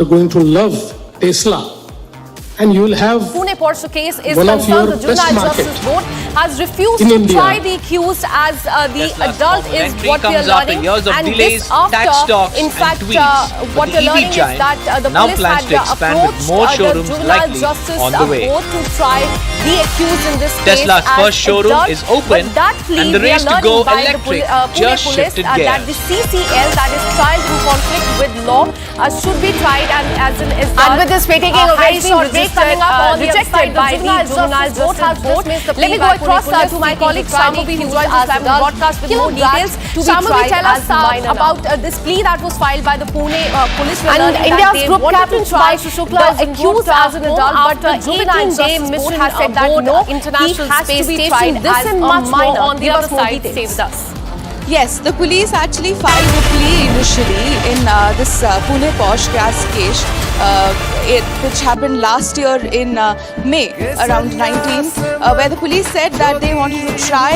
You're going to love Tesla. And you will have Pune Porsche case is one of concerned. your The Juvenile best Justice Board has refused in to India. try the accused as the Tesla's adult formal is entry what we are comes after learning. years of And delays, this after, tax talks in and fact, tweets. what But we're the EV learning is giant that the now police plans had to expand with approached more the showrooms Juvenile likely Justice on the way. Board to try the accused in this Tesla's case first as showroom adult. is open, But that plea and the we are race to learning go by electric the Pune just police shifted that gears. the CCL, that is child in conflict with law, should be tried as an adult. And with this, we're taking a very short break coming up on the rejected by the Juvenile Justice Board. Let me go across to my colleague Shambhavi, who joins us live on broadcast with more details. Shambhavi, tell us about this plea that was filed by the Pune police. And India's group captain Subhash Shukla is accused as an adult, but the Juvenile Justice Board has said that no international space station. This and much more on the other side. Stay with us. Yes, the police actually filed a plea initially in this Pune Porsche case, which happened last year in May, around 19th, where the police said that they wanted to try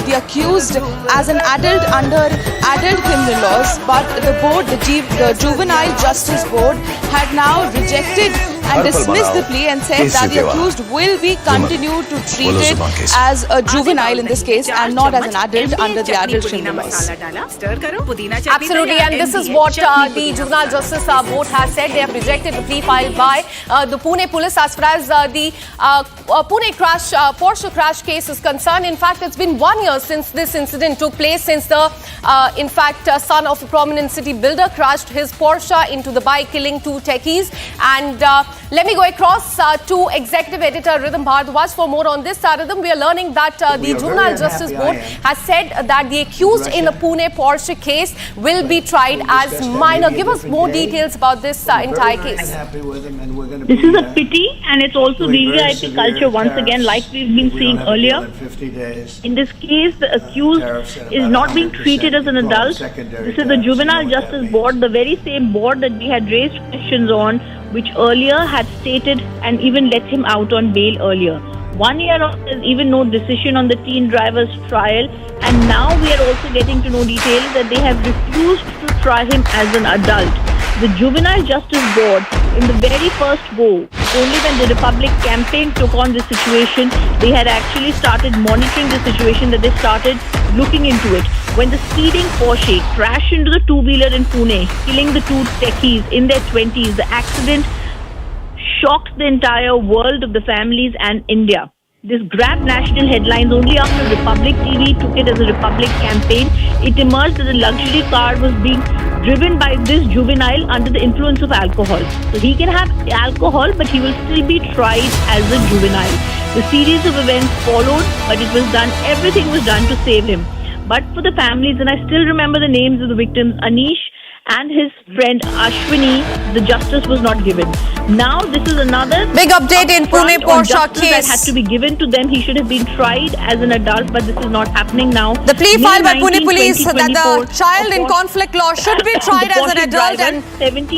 the accused as an adult under adult criminal laws, but the board, the Juvenile Justice Board, had now rejected and dismissed the plea and said that the accused will be continued to treat it as a juvenile in this case and not as an adult under the adult criminal laws. Absolutely, and this is what the Juvenile Justice Board has said. They have rejected the plea filed by the Pune police as far as the Pune Porsche crash case is concerned. In fact, it's been 1 year since this incident took place, since the son of a prominent city builder crashed his Porsche into the bike, killing two techies. And let me go across to Executive Editor Rhythm Bhardwaj for more on this. Rhythm, we are learning that the Juvenile Justice Board has said that the accused in the Pune Porsche case will be tried as minor. Give us more details about this entire case. This is a pity, and it's also VVIP culture once again, like we've been seeing earlier. In this case, the accused is not being treated as an adult. This is the Juvenile Justice Board, the very same board that we had raised questions on, which earlier had stated and even let him out on bail earlier. 1 year on, there's even no decision on the teen driver's trial, and now we are also getting to know details that they have refused to try him as an adult. The Juvenile Justice Board, in the very first go, only when the Republic campaign took on the situation, they had actually started monitoring the situation, that they started looking into it. When the speeding Porsche crashed into the two-wheeler in Pune, killing the two techies in their 20s, the accident shocked the entire world of the families and India. This grabbed national headlines only after Republic TV took it as a Republic campaign. It emerged that the luxury car was being driven by this juvenile under the influence of alcohol. So he can have alcohol, but he will still be tried as a juvenile. The series of events followed, but it was done, everything was done to save him. But for the families, and I still remember the names of the victims, Anish and his friend Ashwini, the justice was not given. Now this is another big update in Pune Porsche case that had to be given to them. He should have been tried as an adult, but this is not happening now. The plea filed by Pune police that the 2024 child in conflict law should be tried as an adult and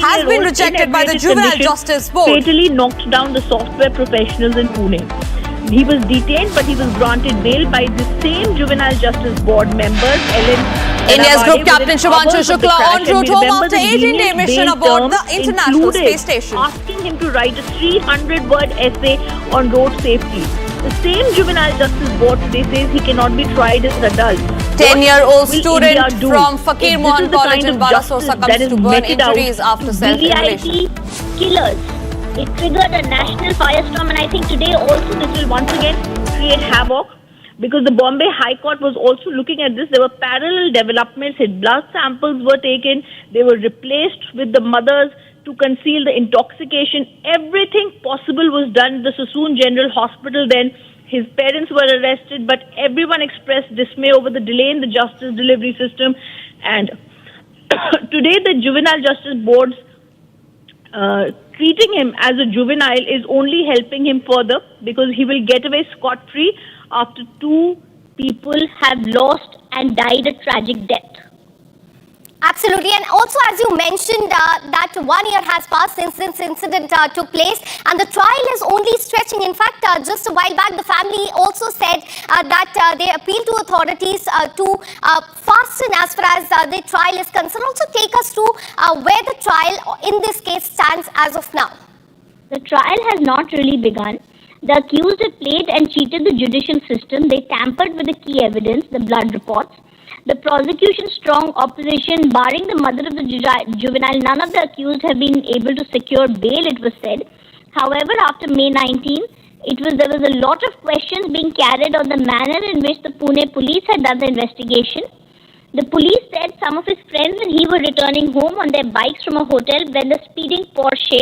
has been rejected by the Juvenile Justice Board. Fatally knocked down the software professionals in Pune. He was detained, but he was granted bail by the same Juvenile Justice Board members. India's group captain Shubhanshu Shukla en route home after 18-day mission aboard the International Space Station. Asking him to write a 300-word essay on road safety. The same Juvenile Justice Board today says he cannot be tried as an adult. 10-year-old student from Fakir Mohan College in Balasore succumbs to burn injuries after self-immolation. Killers. It triggered a national firestorm, and I think today also this will once again create havoc, because the Bombay High Court was also looking at this. There were parallel developments. His blood samples were taken. They were replaced with the mothers to conceal the intoxication. Everything possible was done at the Sassoon General Hospital then. His parents were arrested, but everyone expressed dismay over the delay in the justice delivery system. And today the Juvenile Justice Board's treating him as a juvenile is only helping him further, because he will get away scot-free after two people have lost and died a tragic death. Absolutely, and also as you mentioned that 1 year has passed since this incident took place and the trial is only stretching. In fact, just a while back the family also said that they appealed to authorities to fasten as far as the trial is concerned. Also take us to where the trial in this case stands as of now. The trial has not really begun. The accused have played and cheated the judicial system. They tampered with the key evidence, the blood reports. The prosecution's strong opposition, barring the mother of the juvenile, none of the accused have been able to secure bail, it was said. However, after May 19, there was a lot of questions being carried on the manner in which the Pune police had done the investigation. The police said some of his friends and he were returning home on their bikes from a hotel when the speeding Porsche,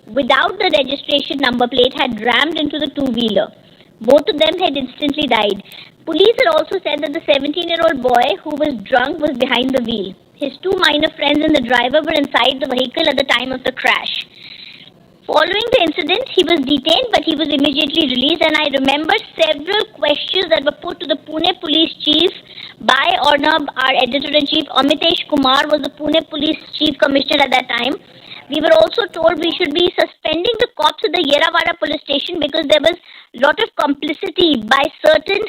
without the registration number plate, had rammed into the two-wheeler. Both of them had instantly died. Police had also said that the 17-year-old boy who was drunk was behind the wheel. His two minor friends and the driver were inside the vehicle at the time of the crash. Following the incident, he was detained but he was immediately released, and I remember several questions that were put to the Pune Police Chief by Arnab, our Editor-in-Chief. Amitesh Kumar was the Pune Police Chief Commissioner at that time. We were also told we should be suspending the cops at the Yerawada police station because there was a lot of complicity by certain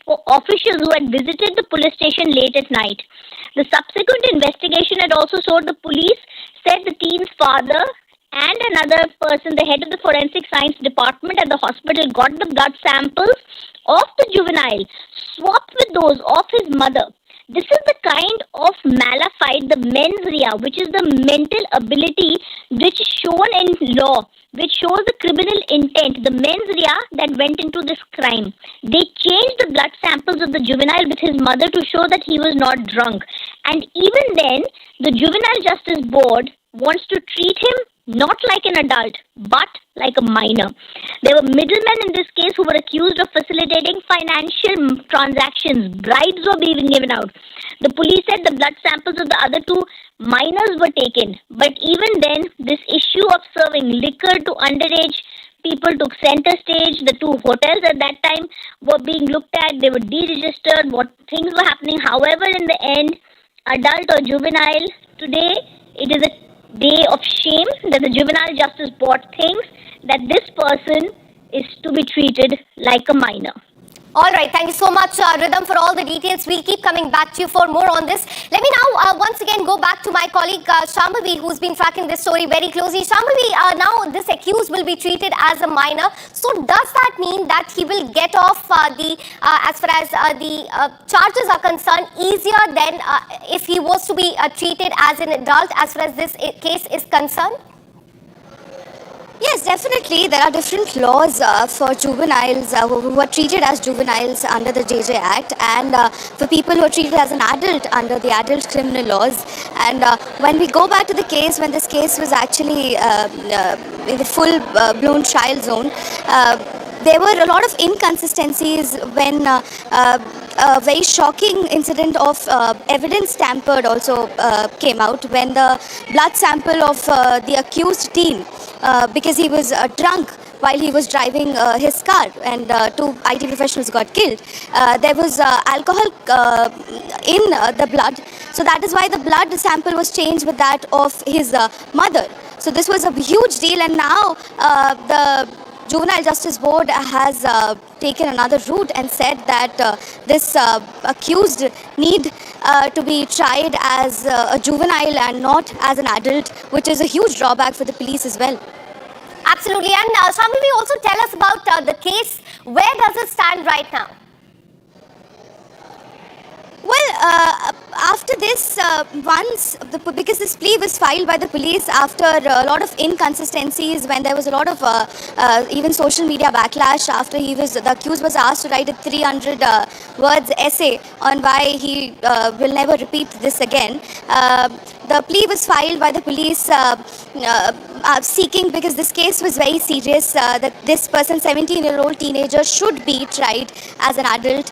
officials who had visited the police station late at night. The subsequent investigation had also showed the police said the teen's father and another person, the head of the forensic science department at the hospital, got the blood samples of the juvenile, swapped with those of his mother. This is the kind of malafide, the mens rea, which is the mental ability which is shown in law, which shows the criminal intent, the mens rea that went into this crime. They changed the blood samples of the juvenile with his mother to show that he was not drunk. And even then, the Juvenile Justice Board wants to treat him not like an adult, but like a minor. There were middlemen in this case who were accused of facilitating financial transactions. Bribes were being given out. The police said the blood samples of the other two minors were taken. But even then, this issue of serving liquor to underage people took center stage. The two hotels at that time were being looked at. They were deregistered. What things were happening. However, in the end, adult or juvenile, today it is a day of shame that the Juvenile Justice Board thinks that this person is to be treated like a minor. All right, thank you so much, Rhythm, for all the details. We'll keep coming back to you for more on this. Let me now once again go back to my colleague Shambhavi, who's been tracking this story very closely. Shambhavi, now this accused will be treated as a minor. So does that mean that he will get off as far as the charges are concerned easier than if he was to be treated as an adult as far as this case is concerned? Yes, definitely. There are different laws for juveniles who are treated as juveniles under the JJ Act, and for people who are treated as an adult under the adult criminal laws. And when we go back to the case, when this case was actually in the full-blown trial zone, there were a lot of inconsistencies when a very shocking incident of evidence tampered also came out when the blood sample of the accused teen, because he was drunk while he was driving his car and two IT professionals got killed. There was alcohol in the blood, so that is why the blood sample was changed with that of his mother. So this was a huge deal, and now the Juvenile Justice Board has taken another route and said that this accused need to be tried as a juvenile and not as an adult, which is a huge drawback for the police as well. Absolutely. And Shambhavi, also tell us about the case. Where does it stand right now? Well, after this, because this plea was filed by the police after a lot of inconsistencies, when there was a lot of even social media backlash after the accused was asked to write a 300 words essay on why he will never repeat this again. The plea was filed by the police seeking, because this case was very serious, that this person, 17-year-old teenager, should be tried as an adult.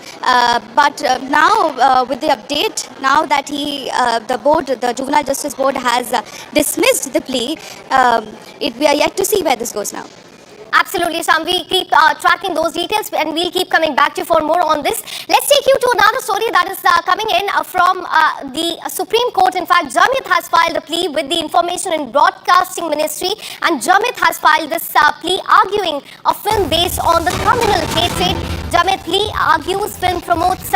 But now, with the update, now that the Juvenile Justice Board has dismissed the plea, we are yet to see where this goes now. Absolutely, Sham. We keep tracking those details and we'll keep coming back to you for more on this. Let's take you to another story that is coming in from the Supreme Court. In fact, Jamit has filed a plea with the Information and Broadcasting Ministry, and Jamit has filed this plea arguing a film based on the communal hatred. Jamit plea argues film promotes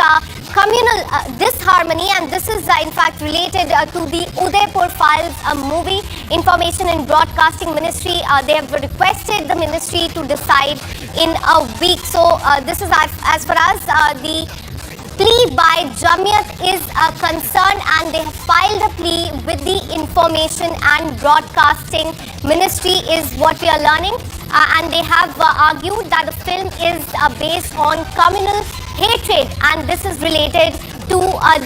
communal disharmony, and this is in fact related to the Udaipur Files movie. Information and Broadcasting Ministry, they have requested the ministry to decide in a week. So this is as far as the plea by Jamit is concerned, and they have filed a plea with the Information and Broadcasting Ministry is what we are learning. And they have argued that the film is based on communal hatred, and this is related to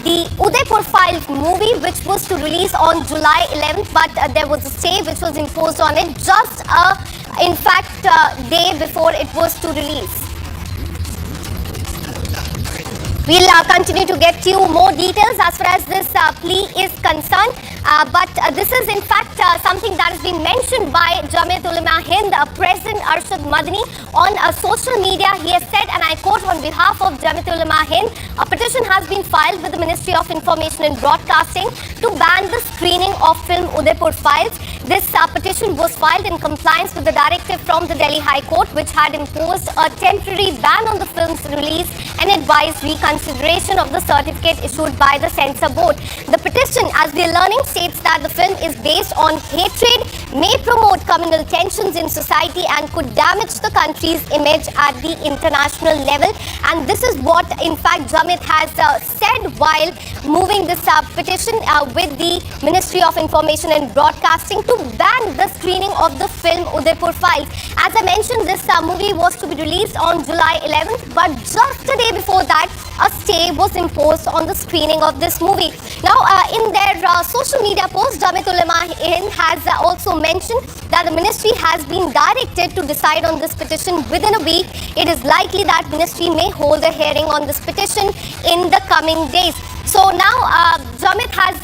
the Udaipur Files movie, which was to release on July 11th, but there was a stay which was imposed on it just in fact day before it was to release. We'll continue to get you more details as far as this plea is concerned. But this is in fact something that has been mentioned by Jamiat Ulema Hind, President Arshad Madani, on social media. He has said, and I quote on behalf of Jamiat Ulema Hind, a petition has been filed with the Ministry of Information and Broadcasting to ban the screening of film Udaipur Files. This petition was filed in compliance with the directive from the Delhi High Court, which had imposed a temporary ban on the film's release and advised reconsideration of the certificate issued by the censor board. The petition, as we are learning, states that the film is based on hatred, may promote communal tensions in society, and could damage the country's image at the international level. And this is what, in fact, Jamit has said while moving this petition with the Ministry of Information and Broadcasting to ban the screening of the film Udaipur Files. As I mentioned, this movie was to be released on July 11th, but just a day before that, a stay was imposed on the screening of this movie. Now, in their social media post, Jamiat Ulema Hind has also mentioned that the ministry has been directed to decide on this petition within a week. It is likely that ministry may hold a hearing on this petition in the coming days. So now, Jamit has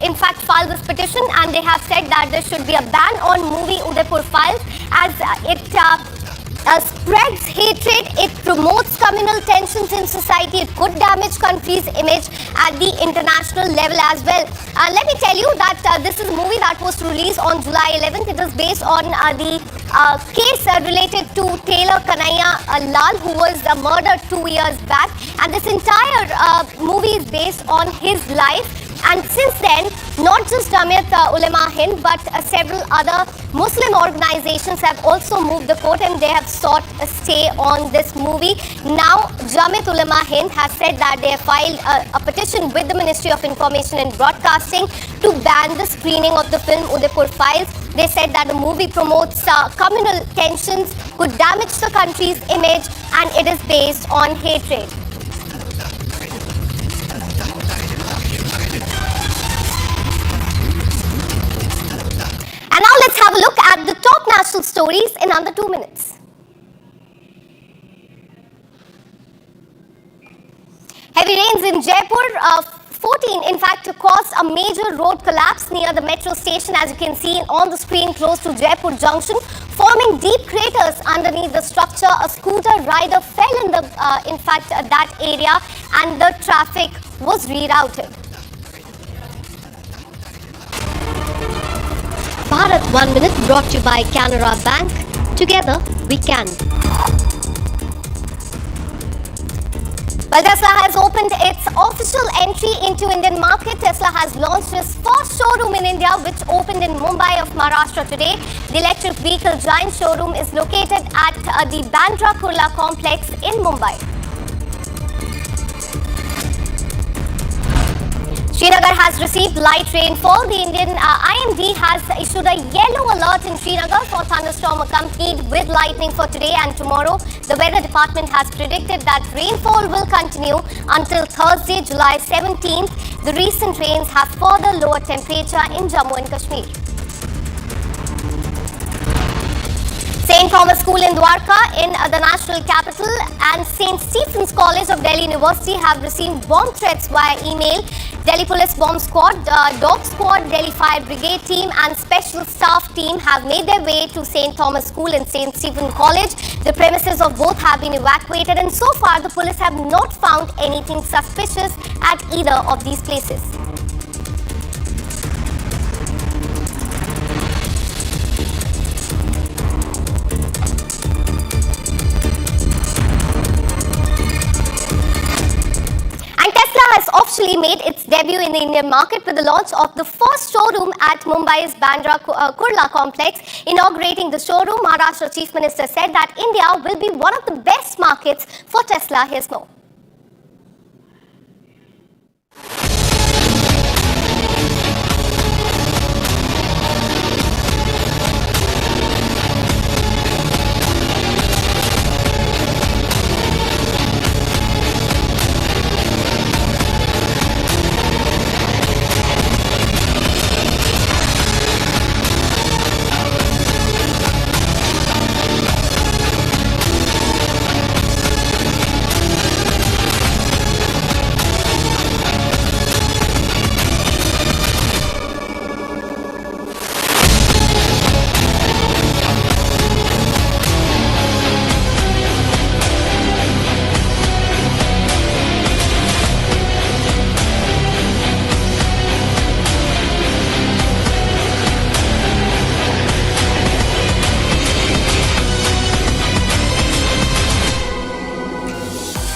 in fact filed this petition, and they have said that there should be a ban on movie Udaipur Files as it spreads hatred, it promotes communal tensions in society, it could damage country's image at the international level as well. Let me tell you that this is a movie that was released on July 11th. It is based on the case related to Taylor Kanhaiya Lal, who was murdered 2 years back, and this entire movie is based on his life. And since then, not just Jamiat Ulema Hind, but several other Muslim organizations have also moved the court, and they have sought a stay on this movie. Now, Jamiat Ulema Hind has said that they have filed a petition with the Ministry of Information and Broadcasting to ban the screening of the film Udaipur Files. They said that the movie promotes communal tensions, could damage the country's image, and it is based on hatred. And now let's have a look at the top national stories in under 2 minutes. Heavy rains in Jaipur, 14 in fact caused a major road collapse near the metro station, as you can see on the screen close to Jaipur Junction, forming deep craters underneath the structure. A scooter rider fell in that area, and the traffic was rerouted. Bharat 1 Minute brought to you by Canara Bank. Together we can. Well, Tesla has opened its official entry into Indian market. Tesla has launched its first showroom in India, which opened in Mumbai of Maharashtra today. The electric vehicle giant showroom is located at the Bandra Kurla complex in Mumbai. Srinagar has received light rainfall. The Indian IMD has issued a yellow alert in Srinagar for thunderstorm accompanied with lightning for today and tomorrow. The weather department has predicted that rainfall will continue until Thursday, July 17th. The recent rains have further lowered temperature in Jammu and Kashmir. St. Thomas School in Dwarka in the national capital and St. Stephen's College of Delhi University have received bomb threats via email. Delhi Police Bomb Squad, Dog Squad, Delhi Fire Brigade team and Special Staff team have made their way to St. Thomas School and St. Stephen College. The premises of both have been evacuated and so far the police have not found anything suspicious at either of these places. Has officially made its debut in the Indian market with the launch of the first showroom at Mumbai's Bandra Kurla complex. Inaugurating the showroom, Maharashtra Chief Minister said that India will be one of the best markets for Tesla. Here's more.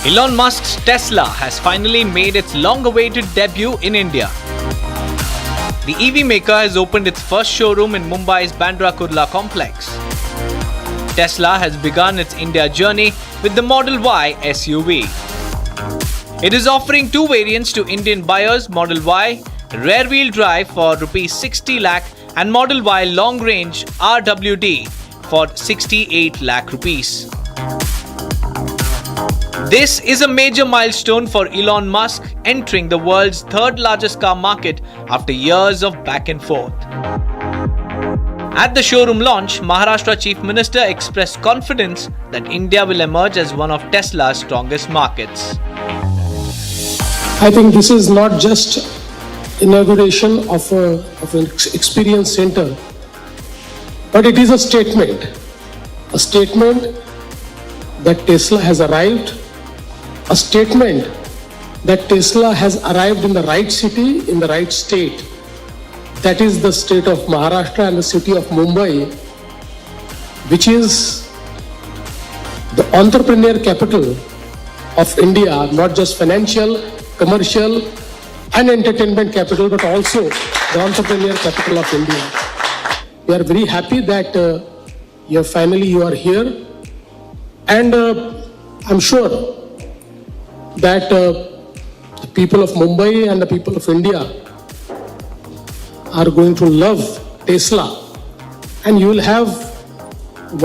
Elon Musk's Tesla has finally made its long-awaited debut in India. The EV maker has opened its first showroom in Mumbai's Bandra Kurla complex. Tesla has begun its India journey with the Model Y SUV. It is offering two variants to Indian buyers: Model Y rear-wheel drive for ₹60 lakh and Model Y long-range RWD for ₹68 lakh. This is a major milestone for Elon Musk, entering the world's third largest car market after years of back and forth. At the showroom launch, Maharashtra Chief Minister expressed confidence that India will emerge as one of Tesla's strongest markets. I think this is not just inauguration of an experience center, but it is a statement that Tesla has arrived, a statement that Tesla has arrived in the right city, in the right state. That is the state of Maharashtra and the city of Mumbai, which is the entrepreneur capital of India, not just financial, commercial and entertainment capital, but also the entrepreneur capital of India. We are very happy that you are here, and I'm sure that the people of Mumbai and the people of India are going to love Tesla, and you will have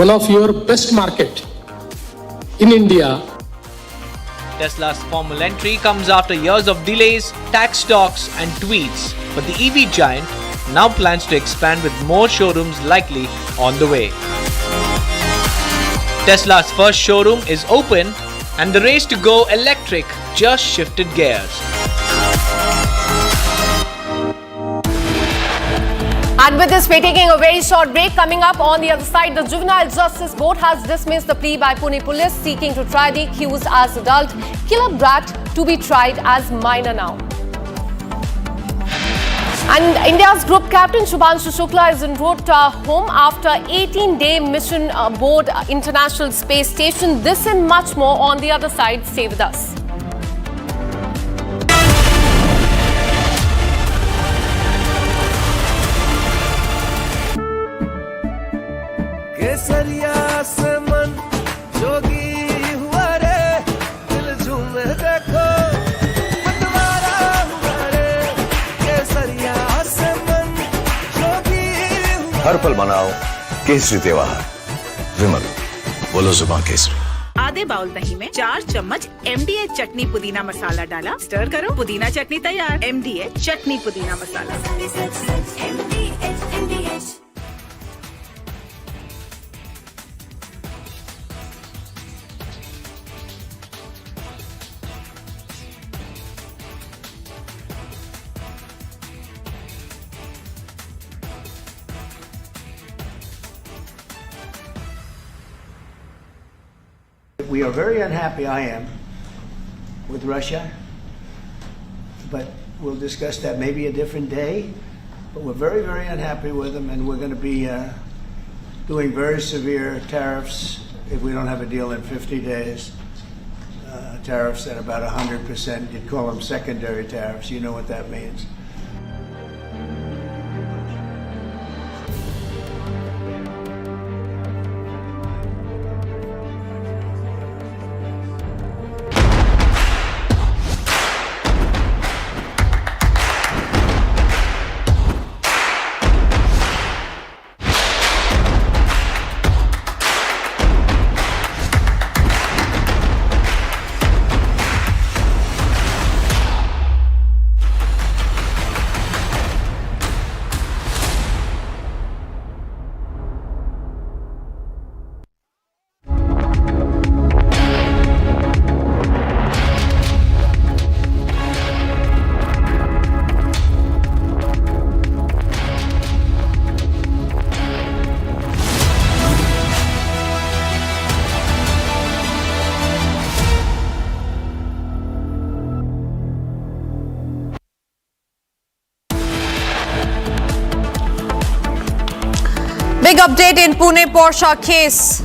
one of your best market in India. Tesla's formal entry comes after years of delays, tax talks and tweets, but the EV giant now plans to expand with more showrooms likely on the way. Tesla's first showroom is open and the race to go electric just shifted gears. And with this, we're taking a very short break. Coming up on the other side, the Juvenile Justice Board has dismissed the plea by Pune Police seeking to try the accused as adult killer Brat to be tried as minor now. And India's group captain Shubhanshu Shukla is en route home after 18-day mission aboard International Space Station. This and much more on the other side. Stay with us. हर पल मनाओ केसरी त्योहार। विमल, बोलो जुबान केसरी। आधे bowl दही में 4 चम्मच MDH चटनी पुदीना मसाला डाला, स्टर करो, पुदीना चटनी तैयार। MDH चटनी पुदीना मसाला। We are very unhappy, I am, with Russia, but we'll discuss that maybe a different day. But we're very, very unhappy with them, and we're going to be doing very severe tariffs if we don't have a deal in 50 days. Tariffs at about 100%. You'd call them secondary tariffs. You know what that means. Big update in Pune Porsche case.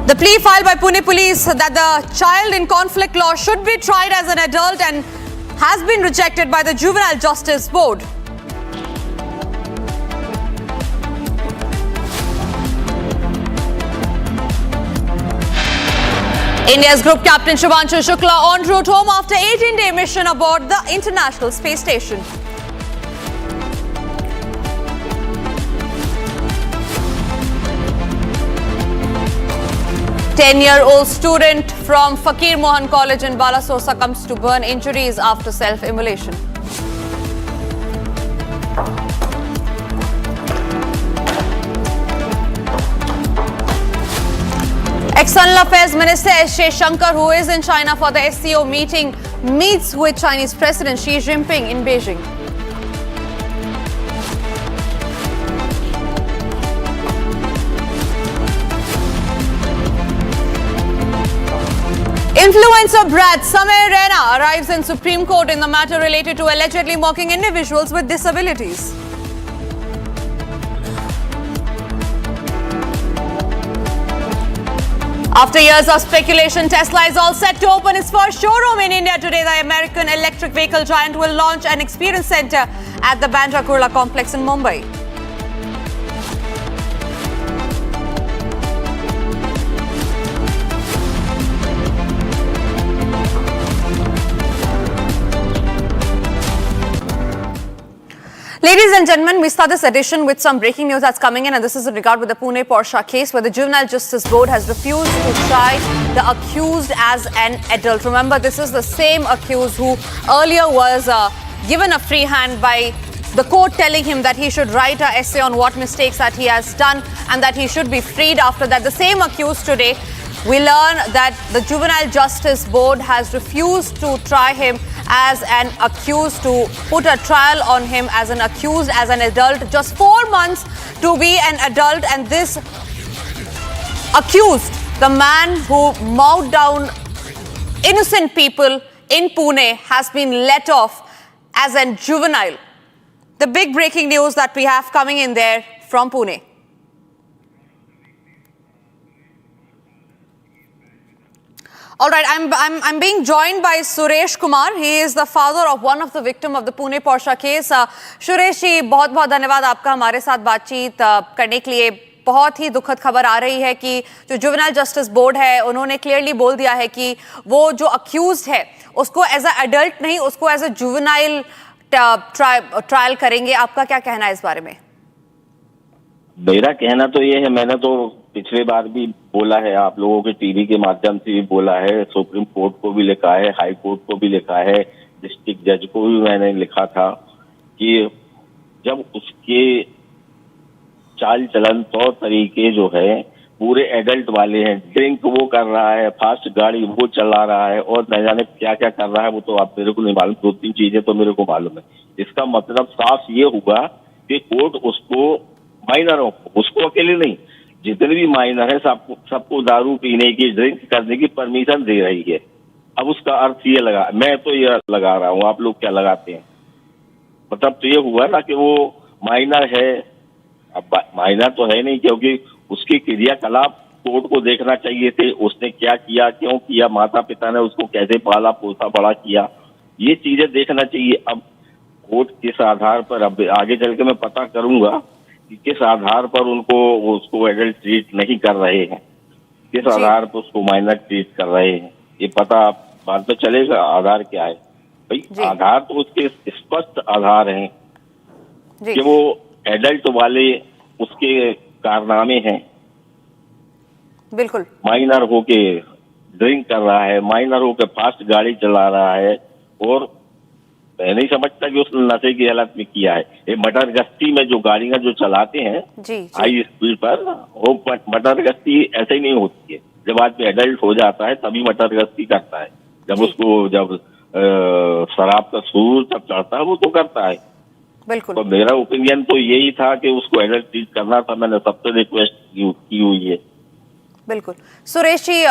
The plea filed by Pune police that the child in conflict law should be tried as an adult and has been rejected by the Juvenile Justice Board. India's group captain Shubhanshu Shukla en route home after 18-day mission aboard the International Space Station. Ten-year-old student from Fakir Mohan College in Balasore succumbs to burn injuries after self-immolation. External Affairs Minister S. Shankar, who is in China for the SCO meeting, meets with Chinese President Xi Jinping in Beijing. Influencer Brat Samay Rena arrives in Supreme Court in the matter related to allegedly mocking individuals with disabilities. After years of speculation, Tesla is all set to open its first showroom in India today. The American electric vehicle giant will launch an experience center at the Bandra Kurla complex in Mumbai. Ladies and gentlemen, we start this edition with some breaking news that's coming in, and this is in regard with the Pune Porsche case where the Juvenile Justice Board has refused to try the accused as an adult. Remember, this is the same accused who earlier was given a free hand by the court telling him that he should write an essay on what mistakes that he has done and that he should be freed after that. The same accused today, we learn that the Juvenile Justice Board has refused to try him as an accused, to put a trial on him as an accused, as an adult. Just 4 months to be an adult, and this accused, the man who mowed down innocent people in Pune, has been let off as a juvenile. The big breaking news that we have coming in there from Pune. All right, I'm being joined by Suresh Kumar. He is the father of one of the victim of the Pune Porsche case. Suresh जी, बहुत धन्यवाद आपका हमारे साथ बातचीत करने के लिए। बहुत ही दुखद खबर आ रही है कि जो जुवेनाइल जस्टिस बोर्ड है, उन्होंने क्लियरली बोल दिया है कि वो जो अक्यूज्ड है उसको एज अ एडल्ट नहीं, उसको एज अ जुवेनाइल ट्रायल करेंगे। आपका क्या कहना है इस बारे में? मेरा कहना तो ये है, मैंने तो पिछले बार भी बोला है, आप लोगों के टीवी के माध्यम से भी बोला है, सुप्रीम कोर्ट को भी लिखा है, हाई कोर्ट को भी लिखा है, डिस्ट्रिक्ट जज को भी मैंने लिखा था कि जब उसके चाल चलन तौर तरीके जो है पूरे एडल्ट वाले हैं, ड्रिंक वो कर रहा है, फास्ट गाड़ी वो चला रहा है और न जाने क्या क्या कर रहा है, वो तो आप मेरे को नहीं मालूम, 2-3 चीजें तो मेरे को मालूम है। इसका मतलब साफ ये हुआ कि कोर्ट उसको माइनर, उसको अकेले नहीं जितने भी माइनर है सबको दारू पीने की, ड्रिंक करने की परमिशन दे रही है। अब उसका अर्थ ये लगा, मैं तो ये लगा रहा हूँ, आप लोग क्या लगाते हैं? मतलब तो ये हुआ ना कि वो माइनर है। अब माइनर तो है नहीं, क्योंकि उसकी क्रियाकलाप कोर्ट को देखना चाहिए थे, उसने क्या किया, क्यों किया, माता पिता ने उसको कैसे पाला पोसा बड़ा किया, ये चीजें देखना चाहिए। अब कोर्ट किस आधार पर, अब आगे चल के मैं पता करूंगा कि किस आधार पर उसको एडल्ट ट्रीट नहीं कर रहे हैं, किस आधार पर उसको माइनर ट्रीट कर रहे हैं, ये पता बाद में चलेगा। आधार क्या है भाई? आधार तो उसके स्पष्ट आधार हैं कि वो एडल्ट वाले उसके कारनामे हैं। बिल्कुल। माइनर होके ड्रिंक कर रहा है, माइनर होके फास्ट गाड़ी चला रहा है, और मैं नहीं समझता कि उसने नशे की हालत में किया है। ये मटर गश्ती में जो गाड़ियां जो चलाते हैं हाई स्पीड पर, वो मटर गश्ती ऐसे ही नहीं होती है। जब आदमी एडल्ट हो जाता है तभी मटर गश्ती करता है। जब शराब का सूर तब चढ़ता है वो तो करता है। बिल्कुल। तो मेरा ओपिनियन तो यही था कि उसको एडल्ट ट्रीट करना था। मैंने सबसे रिक्वेस्ट की हुई है। बिल्कुल। सुरेश जी,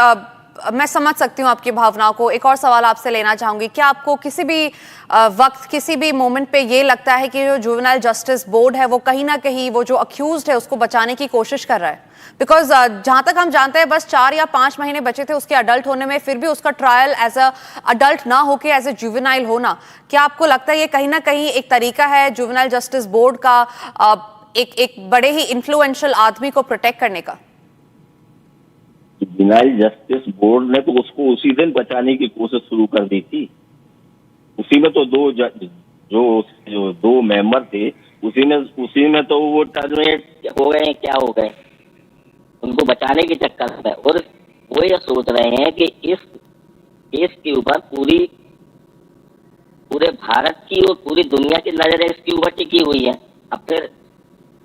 मैं समझ सकती हूँ आपकी भावनाओं को। एक और सवाल आपसे लेना चाहूंगी, क्या आपको किसी भी वक्त, किसी भी मोमेंट पे ये लगता है कि जो जुवेनाइल जस्टिस बोर्ड है वो कहीं ना कहीं वो जो अक्यूज्ड है उसको बचाने की कोशिश कर रहा है? बिकॉज जहां तक हम जानते हैं बस 4 या 5 महीने बचे थे उसके अडल्ट होने में, फिर भी उसका ट्रायल एज अ अडल्ट ना होके एज ए जुवेनाइल होना, क्या आपको लगता है ये कहीं ना कहीं एक तरीका है जुवेनाइल जस्टिस बोर्ड का एक बड़े ही इन्फ्लुएंशियल आदमी को प्रोटेक्ट करने का? जुवेनाइल जस्टिस बोर्ड ने तो उसको उसी दिन बचाने की कोशिश शुरू कर दी थी। उसी में तो दो मेंबर थे, उसी में तो वो टर्मिनेट हो गए। क्या हो गए? उनको बचाने के चक्कर में, और वो ये सोच रहे हैं कि इस केस के ऊपर पूरे भारत की और पूरी दुनिया की नजरें इसके ऊपर टिकी हुई है। अब फिर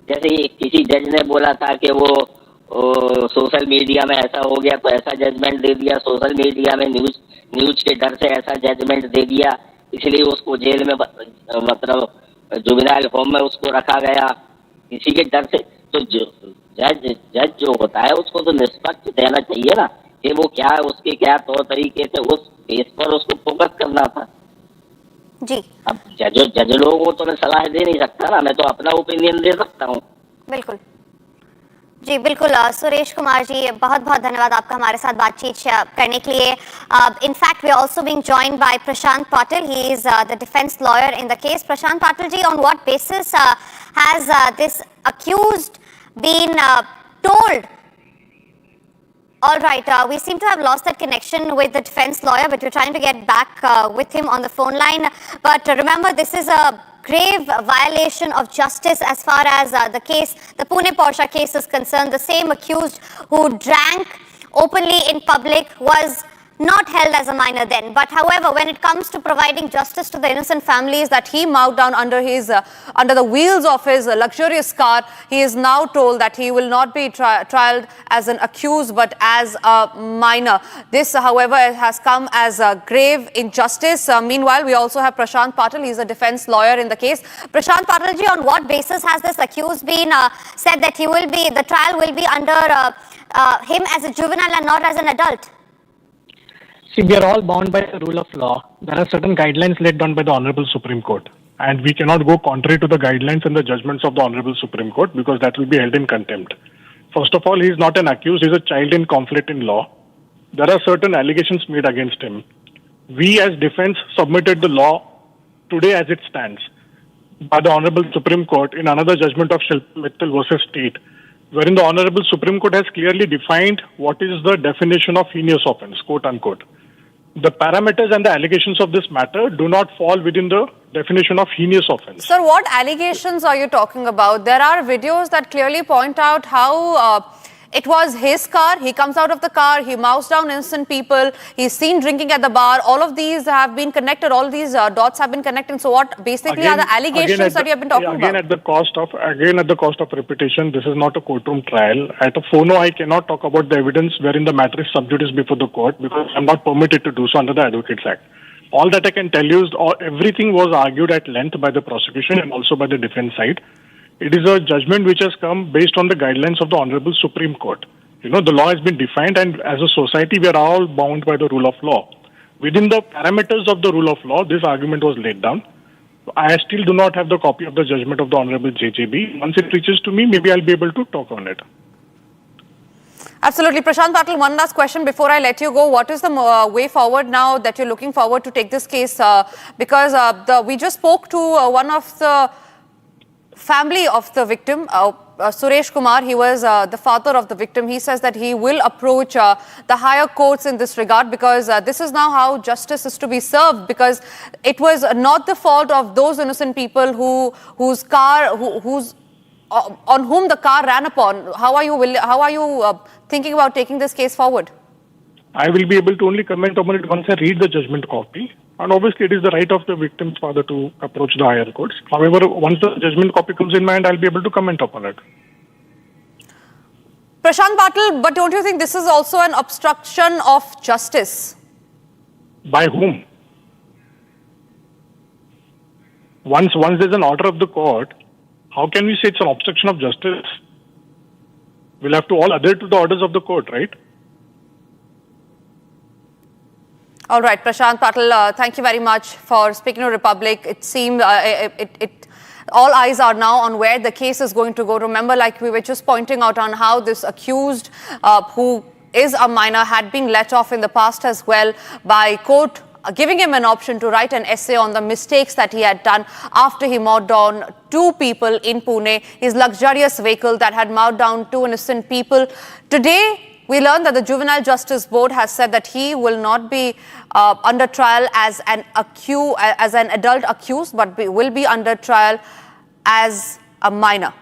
जैसे किसी जज ने बोला था कि वो सोशल मीडिया में ऐसा हो गया तो ऐसा जजमेंट दे दिया, सोशल मीडिया में न्यूज के डर से ऐसा जजमेंट दे दिया, इसलिए उसको जेल में मतलब जुवेनाइल होम में उसको रखा गया किसी के डर से। तो जज जो होता है उसको तो निष्पक्ष देना चाहिए ना कि वो क्या है, उसके क्या तौर तरीके से, उस केस पर उसको फोकस करना था जी। अब जज लोगों को तो मैं सलाह दे नहीं सकता ना, मैं तो अपना ओपिनियन दे सकता हूँ। बिल्कुल जी, बिल्कुल। सुरेश कुमार जी, बहुत बहुत धन्यवाद आपका हमारे साथ बातचीत करने के लिए। In fact we are also being joined by Prashant Patil, he is the defence lawyer in the case. Prashant Patil ji, on what basis has this accused been told? All right, we seem to have lost that connection with the defense lawyer, but we're trying to get back with him on the phone line. But remember, this is a grave violation of justice as far as the case, the Pune Porsche case is concerned. The same accused who drank openly in public was not held as a minor then. But however, when it comes to providing justice to the innocent families that he mowed down under the wheels of his luxurious car, he is now told that he will not be trialed as an accused but as a minor. This, however, has come as a grave injustice. Meanwhile, we also have Prashant Patil. He is a defense lawyer in the case. Prashant Patil ji, on what basis has this accused been said that the trial will be under him as a juvenile and not as an adult? See, we are all bound by the rule of law. There are certain guidelines laid down by the Honorable Supreme Court, and we cannot go contrary to the guidelines and the judgments of the Honorable Supreme Court because that will be held in contempt. First of all, he is not an accused, he is a child in conflict in law. There are certain allegations made against him. We as defense submitted the law today as it stands by the Honorable Supreme Court in another judgment of Shilpa Mittal versus State, wherein the Honorable Supreme Court has clearly defined what is the definition of heinous offense, quote unquote. The parameters and the allegations of this matter do not fall within the definition of heinous offense. Sir, what allegations are you talking about? There are videos that clearly point out how it was his car. He comes out of the car, he mows down innocent people, he's seen drinking at the bar. All of these have been connected, all these dots have been connected. So what basically are the allegations that you have been talking about? At the cost of repetition, this is not a courtroom trial. At a phono, I cannot talk about the evidence wherein the matter is sub judice before the court because I'm not permitted to do so under the Advocates Act. All that I can tell you is everything was argued at length by the prosecution and also by the defense side. It is a judgment which has come based on the guidelines of the Honorable Supreme Court. The law has been defined, and as a society, we are all bound by the rule of law. Within the parameters of the rule of law, this argument was laid down. I still do not have the copy of the judgment of the Honorable JJB. Once it reaches to me, maybe I'll be able to talk on it. Absolutely. Prashant Patil, one last question before I let you go. What is the way forward now that you're looking forward to take this case? Because we just spoke to one of the family of the victim, Suresh Kumar. He was the father of the victim. He says that he will approach the higher courts in this regard, because this is now how justice is to be served, because it was not the fault of those innocent people on whom the car ran upon. How are you thinking about taking this case forward? I will be able to only comment on it once I read the judgment copy. And obviously, it is the right of the victim's father to approach the higher courts. However, once the judgment copy comes in mind, I'll be able to comment upon it. Prashant Patil, but don't you think this is also an obstruction of justice? By whom? Once there's an order of the court, how can we say it's an obstruction of justice? We'll have to all adhere to the orders of the court, right? All right, Prashant Patil, thank you very much for speaking to Republic. It seemed all eyes are now on where the case is going to go. Remember, like we were just pointing out on how this accused, who is a minor, had been let off in the past as well by court, giving him an option to write an essay on the mistakes that he had done after he mowed down 2 people in Pune, his luxurious vehicle that had mowed down 2 innocent people. Today, we learned that the Juvenile Justice Board has said that he will not be under trial as an adult accused, but will be under trial as a minor.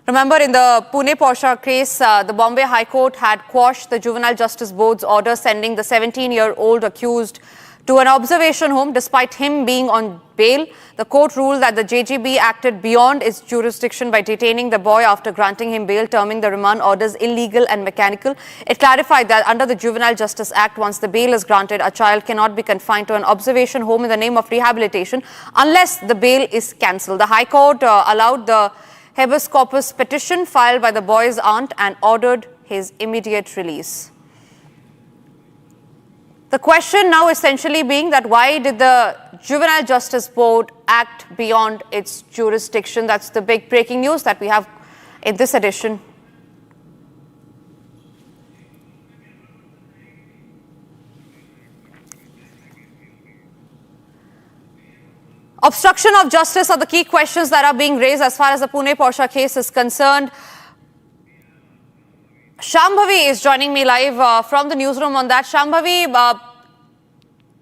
Remember, in the Pune Porsche case, the Bombay High Court had quashed the Juvenile Justice Board's order sending the 17-year-old accused to an observation home despite him being on bail. The court ruled that the JGB acted beyond its jurisdiction by detaining the boy after granting him bail, terming the remand orders illegal and mechanical. It clarified that under the Juvenile Justice Act, once the bail is granted, a child cannot be confined to an observation home in the name of rehabilitation unless the bail is cancelled. The High Court allowed the habeas corpus petition filed by the boy's aunt and ordered his immediate release. The question now essentially being that why did the Juvenile Justice Board act beyond its jurisdiction? That's the big breaking news that we have in this edition. Obstruction of justice are the key questions that are being raised as far as the Pune Porsche case is concerned. Shambhavi is joining me live from the newsroom on that. Shambhavi,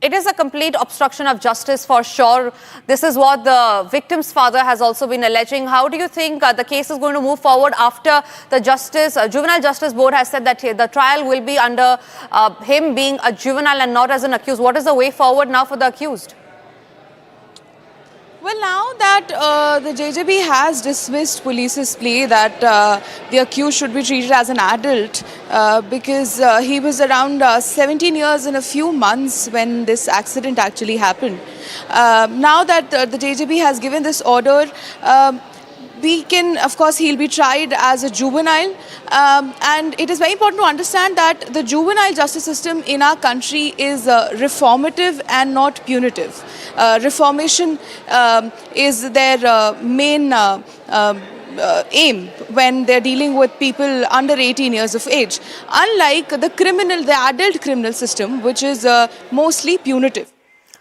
it is a complete obstruction of justice for sure. This is what the victim's father has also been alleging. How do you think the case is going to move forward after the Juvenile Justice Board has said that the trial will be under him being a juvenile and not as an accused? What is the way forward now for the accused? Well, now that the JJB has dismissed police's plea that the accused should be treated as an adult because he was around 17 years and a few months when this accident actually happened. Now that the JJB has given this order, we can, of course, he'll be tried as a juvenile. And it is very important to understand that the juvenile justice system in our country is reformative and not punitive. Reformation is their main aim when they're dealing with people under 18 years of age. Unlike the adult criminal system, which is mostly punitive.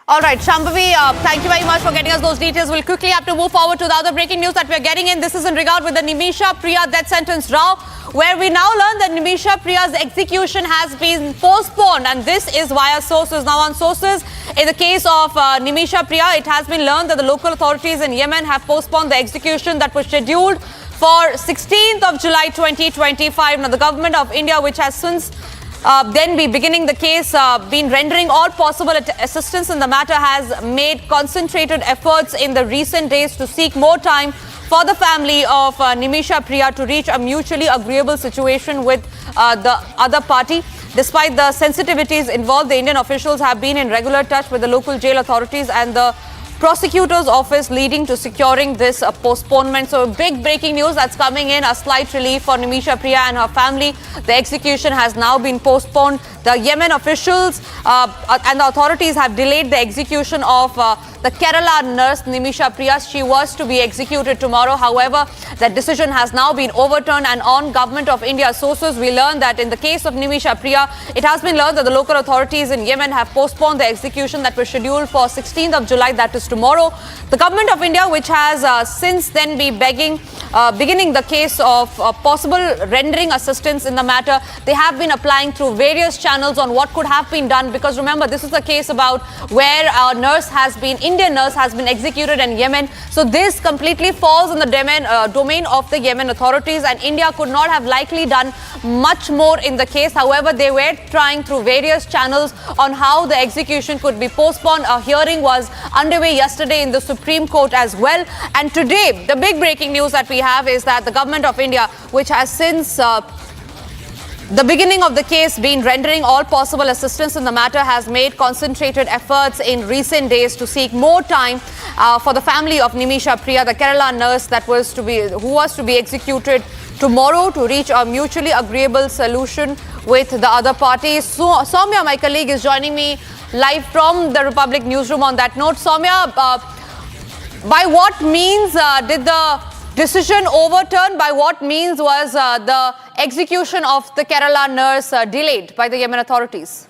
All right, Shambhavi, thank you very much for getting us those details. We'll quickly have to move forward to the other breaking news that we're getting in. This is in regard with the Nimisha Priya death sentence row, where we now learn that Nimisha Priya's execution has been postponed, and this is via sources. Now on sources, in the case of Nimisha Priya, it has been learned that the local authorities in Yemen have postponed the execution that was scheduled for 16th of July 2025. Now the government of India, which has since then be beginning the case, been rendering all possible assistance in the matter, has made concentrated efforts in the recent days to seek more time for the family of Nimisha Priya to reach a mutually agreeable situation with the other party. Despite the sensitivities involved, the Indian officials have been in regular touch with the local jail authorities and the prosecutor's office, leading to securing this postponement. So big breaking news that's coming in, a slight relief for Nimisha Priya and her family. The execution has now been postponed. The Yemen officials and the authorities have delayed the execution of the Kerala nurse Nimisha Priya. She was to be executed tomorrow. However, that decision has now been overturned, and on Government of India sources, we learned that in the case of Nimisha Priya, it has been learned that the local authorities in Yemen have postponed the execution that was scheduled for 16th of July, that is tomorrow. The Government of India, which has since then been beginning the case of possible rendering assistance in the matter, they have been applying through various channels on what could have been done, because remember, this is a case about where a Indian nurse has been executed in Yemen. So this completely falls in the domain of the Yemen authorities, and India could not have likely done much more in the case. However, they were trying through various channels on how the execution could be postponed. A hearing was underway yesterday in the Supreme Court as well. And today, the big breaking news that we have is that the Government of India, which has since the beginning of the case been rendering all possible assistance in the matter, has made concentrated efforts in recent days to seek more time for the family of Nimisha Priya, the Kerala nurse who was to be executed tomorrow, to reach a mutually agreeable solution with the other parties. So, Soumya, my colleague, is joining me live from the Republic newsroom on that note. Soumya, by what means did the decision overturned? By what means was the execution of the Kerala nurse delayed by the Yemen authorities?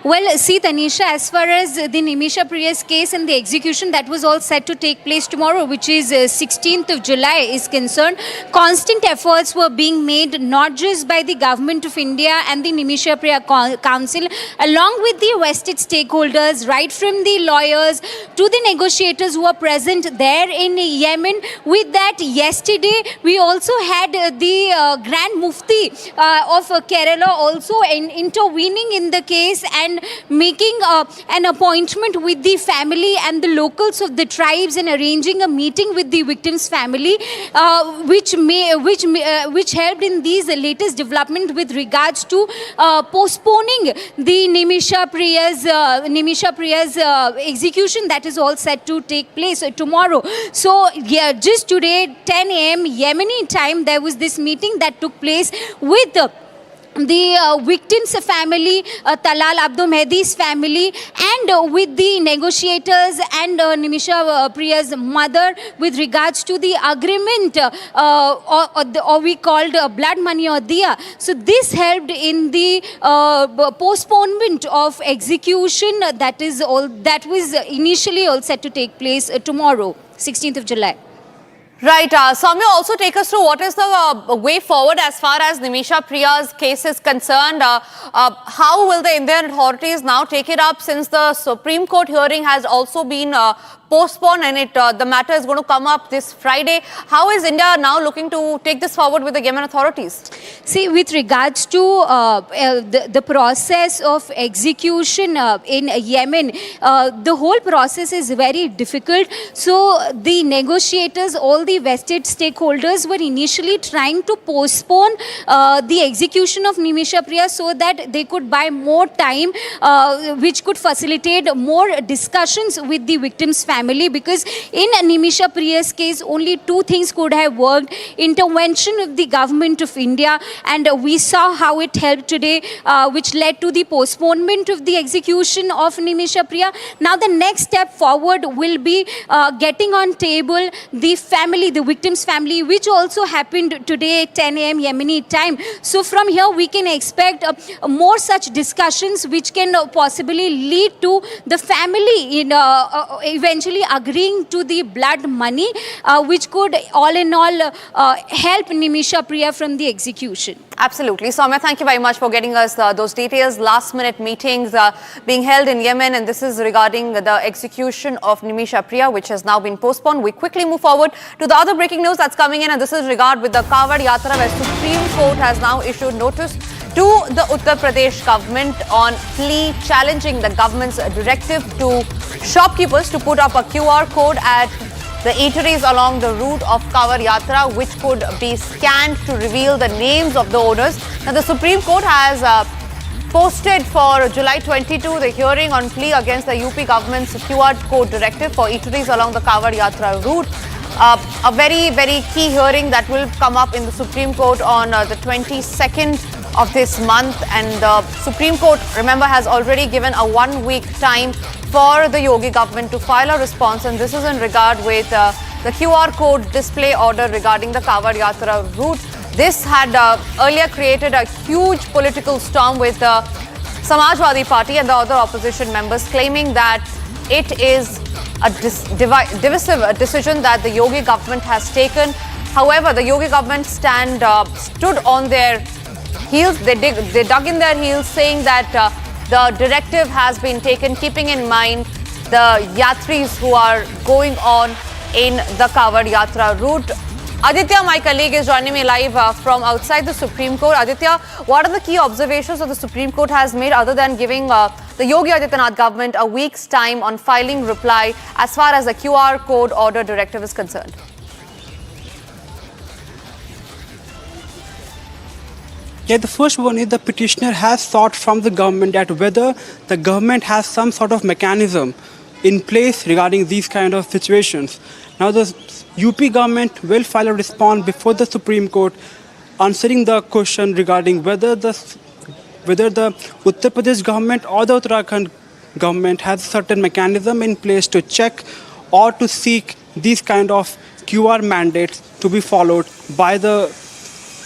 Well, see, Tanisha, as far as the Nimisha Priya's case and the execution that was all set to take place tomorrow, which is 16th of July, is concerned, constant efforts were being made not just by the Government of India and the Nimisha Priya Council, along with the vested stakeholders, right from the lawyers to the negotiators who are present there in Yemen. With that, yesterday, we also had the Grand Mufti of Kerala also intervening in the case and making an appointment with the family and the locals of the tribes and arranging a meeting with the victim's family, which helped in these latest development with regards to postponing the Nimisha Priya's execution that is all set to take place tomorrow. So yeah, just today 10 a.m. Yemeni time, there was this meeting that took place with the victim's family, Talal Abdo Mehdi's family, and with the negotiators and Nimisha Priya's mother with regards to the agreement or we called blood money or diya. So this helped in the postponement of execution that was initially all set to take place tomorrow, 16th of July. Right. Soumya, also take us through what is the way forward as far as Nimisha Priya's case is concerned. How will the Indian authorities now take it up, since the Supreme Court hearing has also been postponed and the matter is going to come up this Friday? How is India now looking to take this forward with the Yemen authorities? See, with regards to the process of execution in Yemen, the whole process is very difficult. So the negotiators, all the vested stakeholders, were initially trying to postpone the execution of Nimisha Priya so that they could buy more time, which could facilitate more discussions with the victim's family, because in Nimisha Priya's case, only two things could have worked: intervention of the Government of India, and we saw how it helped today, which led to the postponement of the execution of Nimisha Priya. Now the next step forward will be getting on table the family, the victim's family, which also happened today at 10 a.m. Yemeni time. So from here we can expect more such discussions, which can possibly lead to the family in eventually agreeing to the blood money, which could all in all help Nimisha Priya from the execution. Absolutely. Soumya, thank you very much for getting us those details. Last minute meetings being held in Yemen, and this is regarding the execution of Nimisha Priya, which has now been postponed. We quickly move forward to the other breaking news that's coming in, and this is regard with the Kawad Yatra, where Supreme Court has now issued notice to the Uttar Pradesh government on plea challenging the government's directive to shopkeepers to put up a QR code at the eateries along the route of Kawad Yatra, which could be scanned to reveal the names of the owners. Now, the Supreme Court has posted for July 22, the hearing on plea against the UP government's QR code directive for eateries along the Kawad Yatra route. A very, very key hearing that will come up in the Supreme Court on the 22nd of this month. And the Supreme Court, remember, has already given a 1 week time for the Yogi government to file a response. And this is in regard with the QR code display order regarding the Kawad Yatra route. This had earlier created a huge political storm with the Samajwadi Party and the other opposition members claiming that it is a divisive decision that the Yogi government has taken. However, the Yogi government stood on their heels. They dug in their heels, saying that the directive has been taken keeping in mind the yatris who are going on in the Kawad Yatra route. Aditya, my colleague, is joining me live from outside the Supreme Court. Aditya, what are the key observations that the Supreme Court has made other than giving the Yogi Adityanath government a week's time on filing reply as far as the QR code order directive is concerned? Yeah, the first one is the petitioner has sought from the government that whether the government has some sort of mechanism in place regarding these kind of situations. Now, the UP government will file a response before the Supreme Court answering the question regarding whether the Uttar Pradesh government or the Uttarakhand government has a certain mechanism in place to check or to seek these kind of QR mandates to be followed by the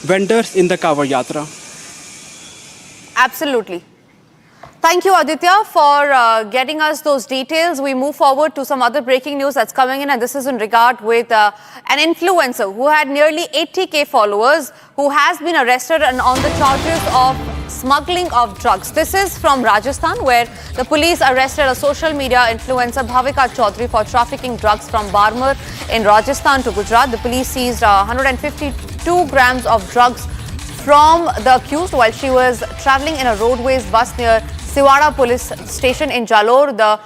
vendors in the Kawad Yatra. Absolutely. Thank you, Aditya, for getting us those details. We move forward to some other breaking news that's coming in, and this is in regard with an influencer who had nearly 80k followers who has been arrested and on the charges of smuggling of drugs. This is from Rajasthan, where the police arrested a social media influencer, Bhavika Chaudhary, for trafficking drugs from Barmer in Rajasthan to Gujarat. The police seized 152 grams of drugs from the accused while she was travelling in a roadways bus near Siwada police station in Jalore. The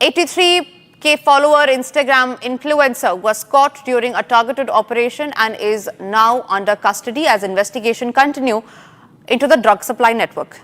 83k follower Instagram influencer was caught during a targeted operation and is now under custody as investigation continue into the drug supply network.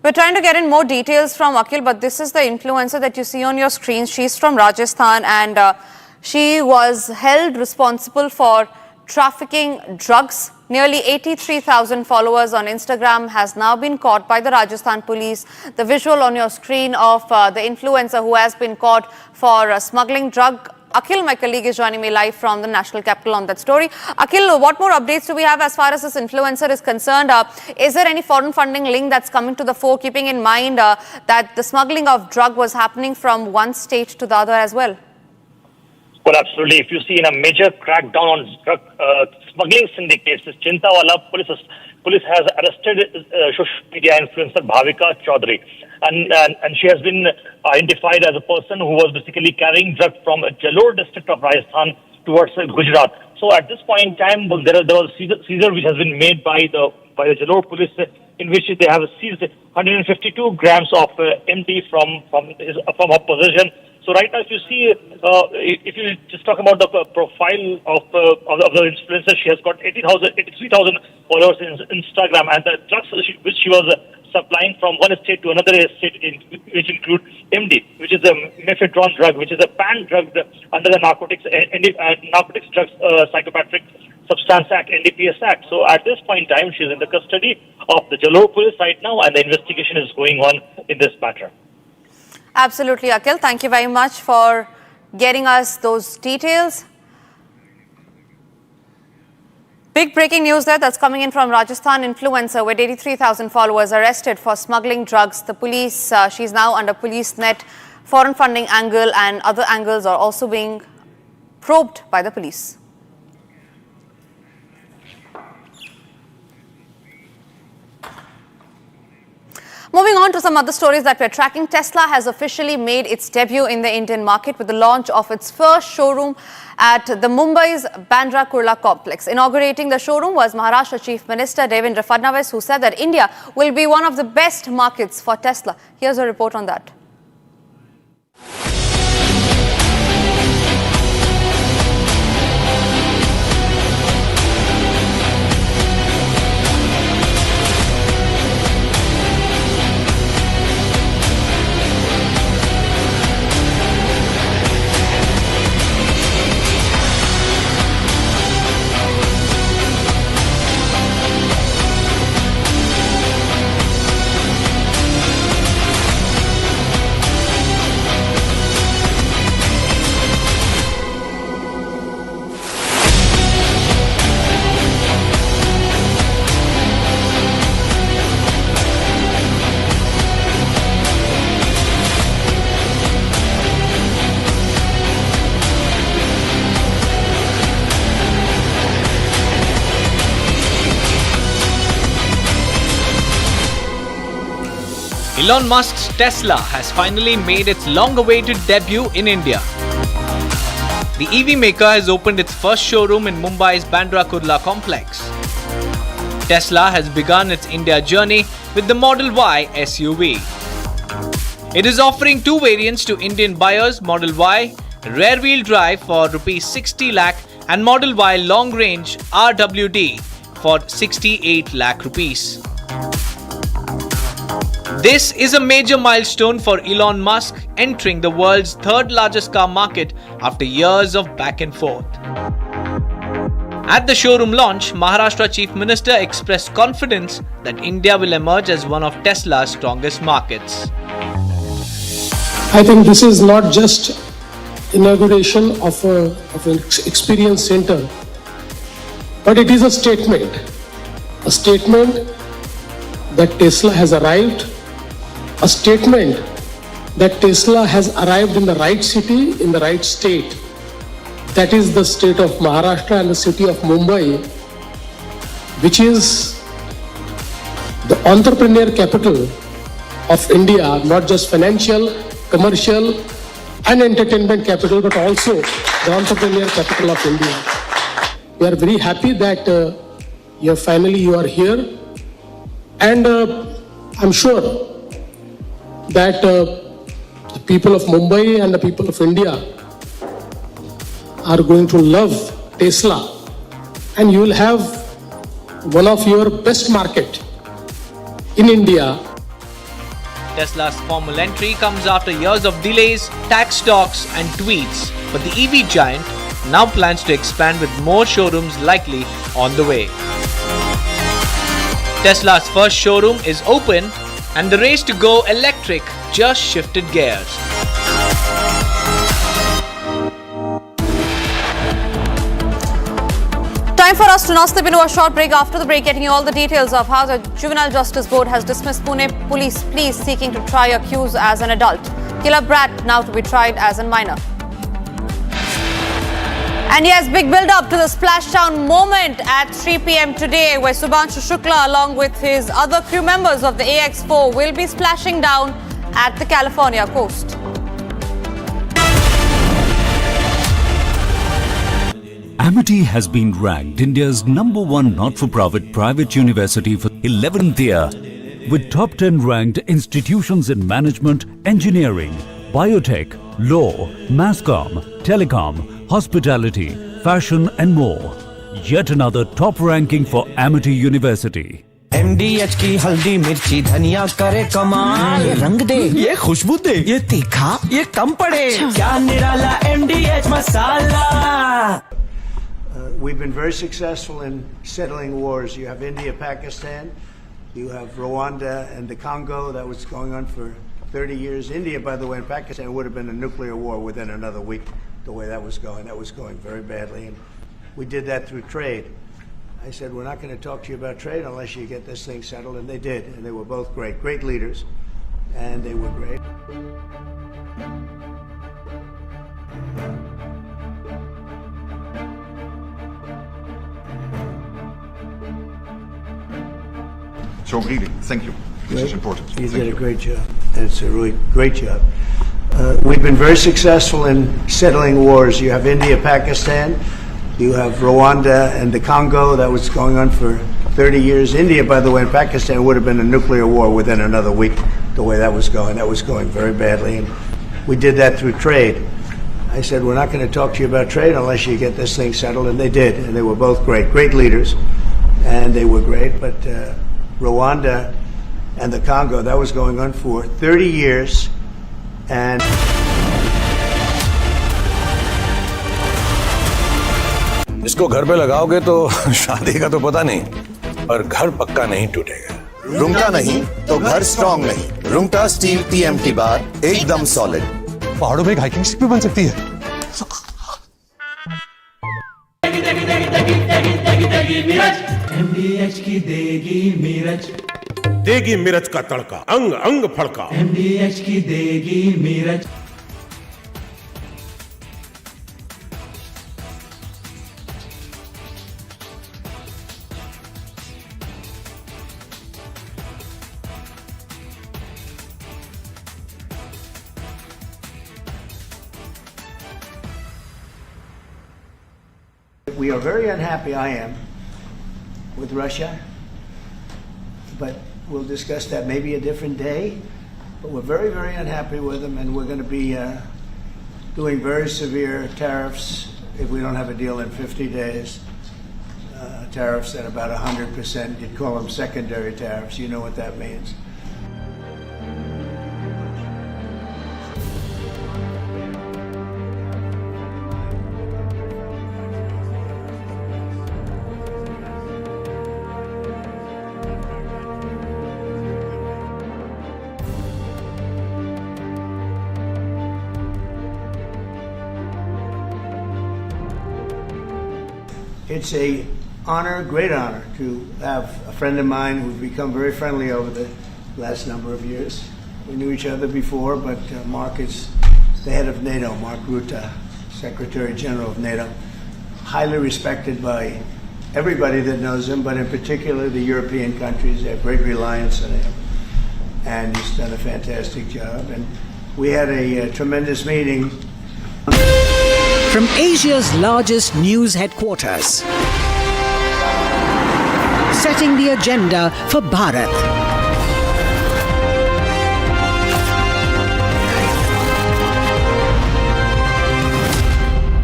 We're trying to get in more details from Akhil, but this is the influencer that you see on your screen. She's from Rajasthan and she was held responsible for trafficking drugs. Nearly 83,000 followers on Instagram has now been caught by the Rajasthan police. The visual on your screen of the influencer who has been caught for smuggling drug. Akhil, my colleague, is joining me live from the national capital on that story. Akhil, what more updates do we have as far as this influencer is concerned? Is there any foreign funding link that's coming to the fore, keeping in mind that the smuggling of drug was happening from one state to the other as well? Well, absolutely. If you see in a major crackdown on drug smuggling syndicates, Chintawala police has arrested social media influencer Bhavika Chaudhary, and she has been identified as a person who was basically carrying drug from Jalore district of Rajasthan towards Gujarat. So at this point in time, there was seizure which has been made by the Jalore police, in which they have seized 152 grams of MD from her possession. So right now, if you see, if you just talk about the profile of the influencer, she has got 83,000 followers in Instagram, and the drugs which she was supplying from one state to another state, which include MD, which is a mephedrone drug, which is a banned drug under the Narcotics Drugs Psychopathic Substance Act, NDPS Act. So at this point in time, she is in the custody of the Jalore police right now, and the investigation is going on in this matter. Absolutely, Akhil. Thank you very much for getting us those details. Big breaking news there that's coming in from Rajasthan. Influencer with 83,000 followers arrested for smuggling drugs. The police, she's now under police net. Foreign funding angle and other angles are also being probed by the police. Moving on to some other stories that we're tracking, Tesla has officially made its debut in the Indian market with the launch of its first showroom at the Mumbai's Bandra Kurla complex. Inaugurating the showroom was Maharashtra Chief Minister Devendra Fadnavis, who said that India will be one of the best markets for Tesla. Here's a report on that. Elon Musk's Tesla has finally made its long-awaited debut in India. The EV maker has opened its first showroom in Mumbai's Bandra Kurla complex. Tesla has begun its India journey with the Model Y SUV. It is offering two variants to Indian buyers, Model Y rear-wheel drive for Rs 60 lakh and Model Y long-range RWD for 68 lakh rupees. This is a major milestone for Elon Musk entering the world's third largest car market after years of back and forth. At the showroom launch, Maharashtra Chief Minister expressed confidence that India will emerge as one of Tesla's strongest markets. I think this is not just inauguration of an experience center, but it is a statement that Tesla has arrived, a statement that Tesla has arrived in the right city, in the right state. That is the state of Maharashtra and the city of Mumbai, which is the entrepreneur capital of India, not just financial, commercial and entertainment capital, but also the entrepreneur capital of India. We are very happy that you are here, and I'm sure that the people of Mumbai and the people of India are going to love Tesla, and you will have one of your best market in India. Tesla's formal entry comes after years of delays, tax talks and tweets, but the EV giant now plans to expand with more showrooms likely on the way. Tesla's first showroom is open and the race to go electric just shifted gears. Time for us to now slip into a short break. After the break, getting you all the details of how the Juvenile Justice Board has dismissed Pune police pleas seeking to try accused as an adult. Killer Brat now to be tried as a minor. And yes, big build-up to the splashdown moment at 3 p.m. today, where Subhanshu Shukla, along with his other crew members of the AX4, will be splashing down at the California coast. Amity has been ranked India's #1 not-for-profit private university for 11th year, with top 10 ranked institutions in management, engineering, biotech, law, masscom, telecom, hospitality, fashion and more. Yet another top ranking for Amity University. MDH की हल्दी मिर्ची धनिया करे कमाल, ये रंग दे, ये खुशबू दे, ये तीखा, ये कम पड़े, क्या निराला MDH masala. We've been very successful in settling wars. You have India, Pakistan, you have Rwanda and the Congo. That was going on for 30 years. India, by the way, and Pakistan would have been a nuclear war within another week, the way that was going. That was going very badly. And we did that through trade. I said, we're not going to talk to you about trade unless you get this thing settled. And they did. And they were both great, great leaders. And they were great. So really, thank you. This is important. You did a great job. And it's a really great job. We've been very successful in settling wars. You have India, Pakistan, you have Rwanda and the Congo. That was going on for 30 years. India, by the way, and Pakistan would have been a nuclear war within another week, the way that was going. That was going very badly. And we did that through trade. I said, we're not going to talk to you about trade unless you get this thing settled. And they did. And they were both great, great leaders. And they were great. But Rwanda and the Congo, that was going on for 30 years. And इसको घर पे लगाओगे तो शादी का तो पता नहीं, पर घर पक्का नहीं टूटेगा. रुंगटा नहीं तो घर स्ट्रॉन्ग नहीं. रुंगटा स्टील TMT बार एकदम सॉलिड. पहाड़ों में एक हाइकिंग शिप भी बन सकती है. MDH की देगी मीरज, देगी मिर्च का तड़का, अंग अंग फड़का. MDH की देगी Miraj. we are very unhappy, I am, with Russia, but we'll discuss that maybe a different day. But we're very, very unhappy with them, and we're going to be doing very severe tariffs if we don't have a deal in 50 days. Tariffs at about 100%. You'd call them secondary tariffs. You know what that means. It's a honor, great honor, to have a friend of mine who's become very friendly over the last number of years. We knew each other before, but Mark is the head of NATO, Mark Rutte, Secretary General of NATO. Highly respected by everybody that knows him, but in particular the European countries. They have great reliance on him, and he's done a fantastic job. And we had a tremendous meeting. From Asia's largest news headquarters, setting the agenda for Bharat.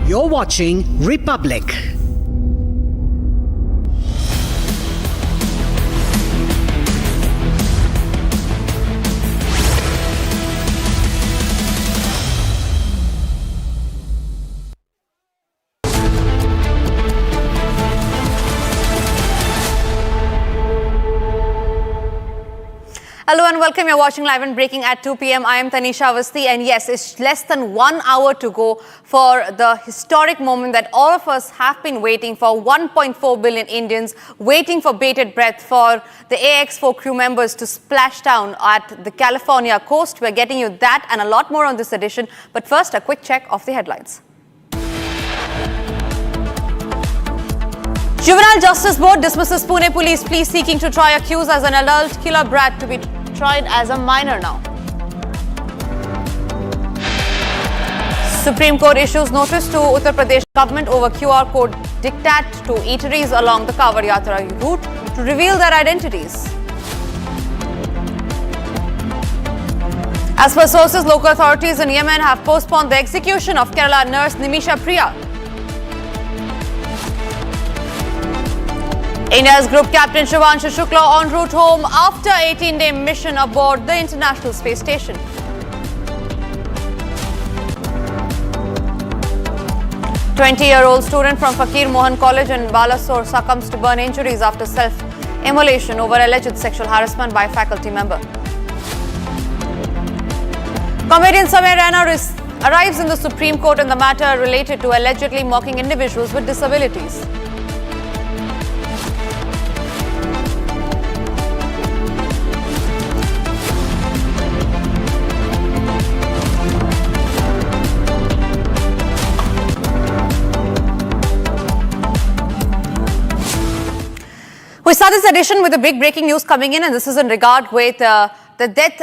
You're watching Republic. Hello and welcome. You're watching Live and Breaking at 2 p.m. I am Tanisha Avasthi, and yes, it's less than 1 hour to go for the historic moment that all of us have been waiting for. 1.4 billion Indians waiting for bated breath for the AX4 crew members to splash down at the California coast. We're getting you that and a lot more on this edition. But first, a quick check of the headlines. Juvenile Justice Board dismisses Pune police plea seeking to try accused as an adult killer brat to be tried as a minor now. Supreme Court issues notice to Uttar Pradesh government over QR code diktat to eateries along the Kawad Yatra route to reveal their identities. As per sources, local authorities in Yemen have postponed the execution of Kerala nurse Nimisha Priya. India's group captain Shivanshu Shukla en route home after 18-day mission aboard the International Space Station. A 20-year-old student from Fakir Mohan College in Balasore succumbs to burn injuries after self-immolation over alleged sexual harassment by a faculty member. Comedian Samir Raina arrives in the Supreme Court in the matter related to allegedly mocking individuals with disabilities. We start this edition with a big breaking news coming in, and this is in regard with the death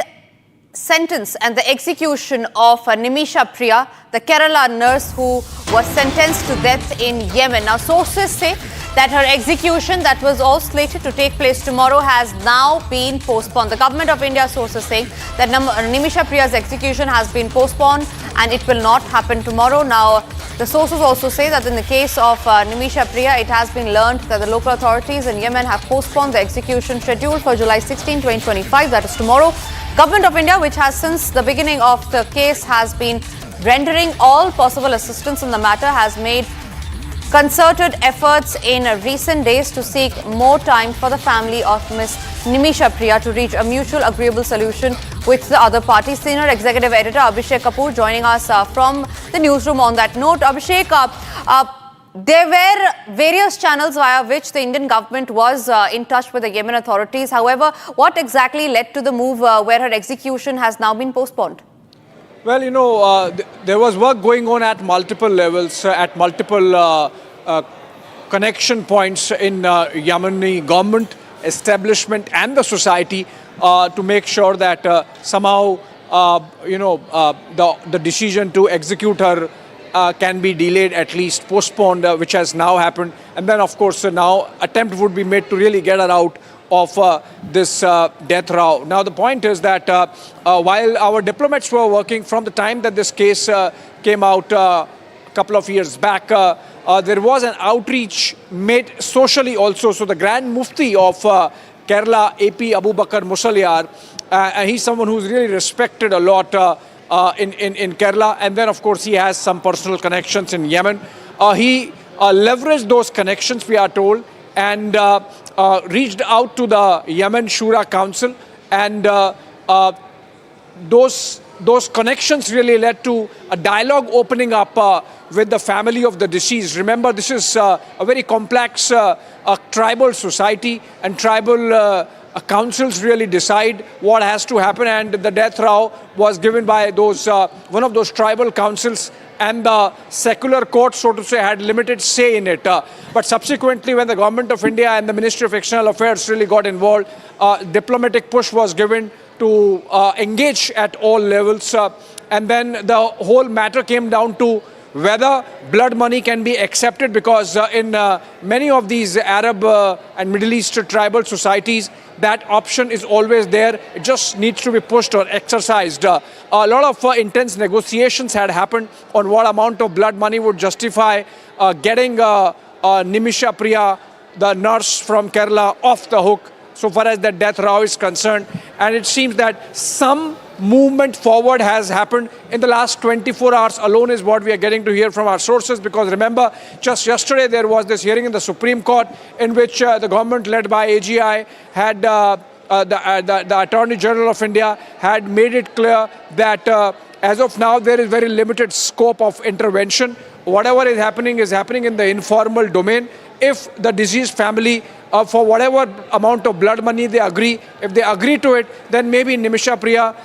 sentence and the execution of Nimisha Priya, the Kerala nurse who was sentenced to death in Yemen. Now, sources say that her execution that was all slated to take place tomorrow has now been postponed. The government of India sources saying that Nimisha Priya's execution has been postponed and it will not happen tomorrow. Now, the sources also say that in the case of Nimisha Priya, it has been learned that the local authorities in Yemen have postponed the execution scheduled for July 16, 2025, that is tomorrow. Government of India, which has since the beginning of the case has been rendering all possible assistance in the matter, has made concerted efforts in recent days to seek more time for the family of Ms. Nimisha Priya to reach a mutual agreeable solution with the other party. Senior Executive Editor Abhishek Kapoor joining us from the newsroom on that note. Abhishek, there were various channels via which the Indian government was in touch with the Yemen authorities. However, what exactly led to the move where her execution has now been postponed? Well, you know, there was work going on at multiple levels, at multiple connection points in Yemeni government, establishment and the society to make sure that somehow, the decision to execute her can be delayed, at least postponed, which has now happened. And then, of course, now attempt would be made to really get her out of this death row. Now, the point is that while our diplomats were working from the time that this case came out a couple of years back, there was an outreach made socially also. So the Grand Mufti of Kerala, AP Abu Bakar Musaliar, he's someone who's really respected a lot in Kerala. And then, of course, he has some personal connections in Yemen. He leveraged those connections, we are told, and reached out to the Yemen Shura Council, and those connections really led to a dialogue opening up with the family of the deceased. Remember, this is a very complex tribal society, and tribal councils really decide what has to happen, and the death row was given by those one of those tribal councils, and the secular court, so to say, had limited say in it. But subsequently, when the Government of India and the Ministry of External Affairs really got involved, diplomatic push was given to engage at all levels. And then the whole matter came down to whether blood money can be accepted, because in many of these Arab and Middle East tribal societies, that option is always there. It just needs to be pushed or exercised. A lot of intense negotiations had happened on what amount of blood money would justify getting Nimisha Priya, the nurse from Kerala, off the hook so far as the death row is concerned. And it seems that some movement forward has happened in the last 24 hours alone is what we are getting to hear from our sources. Because remember, just yesterday there was this hearing in the Supreme Court in which the government led by AGI had the Attorney General of India had made it clear that as of now there is very limited scope of intervention. Whatever is happening in the informal domain. If the deceased family, for whatever amount of blood money they agree, if they agree to it, then maybe Nimisha Priya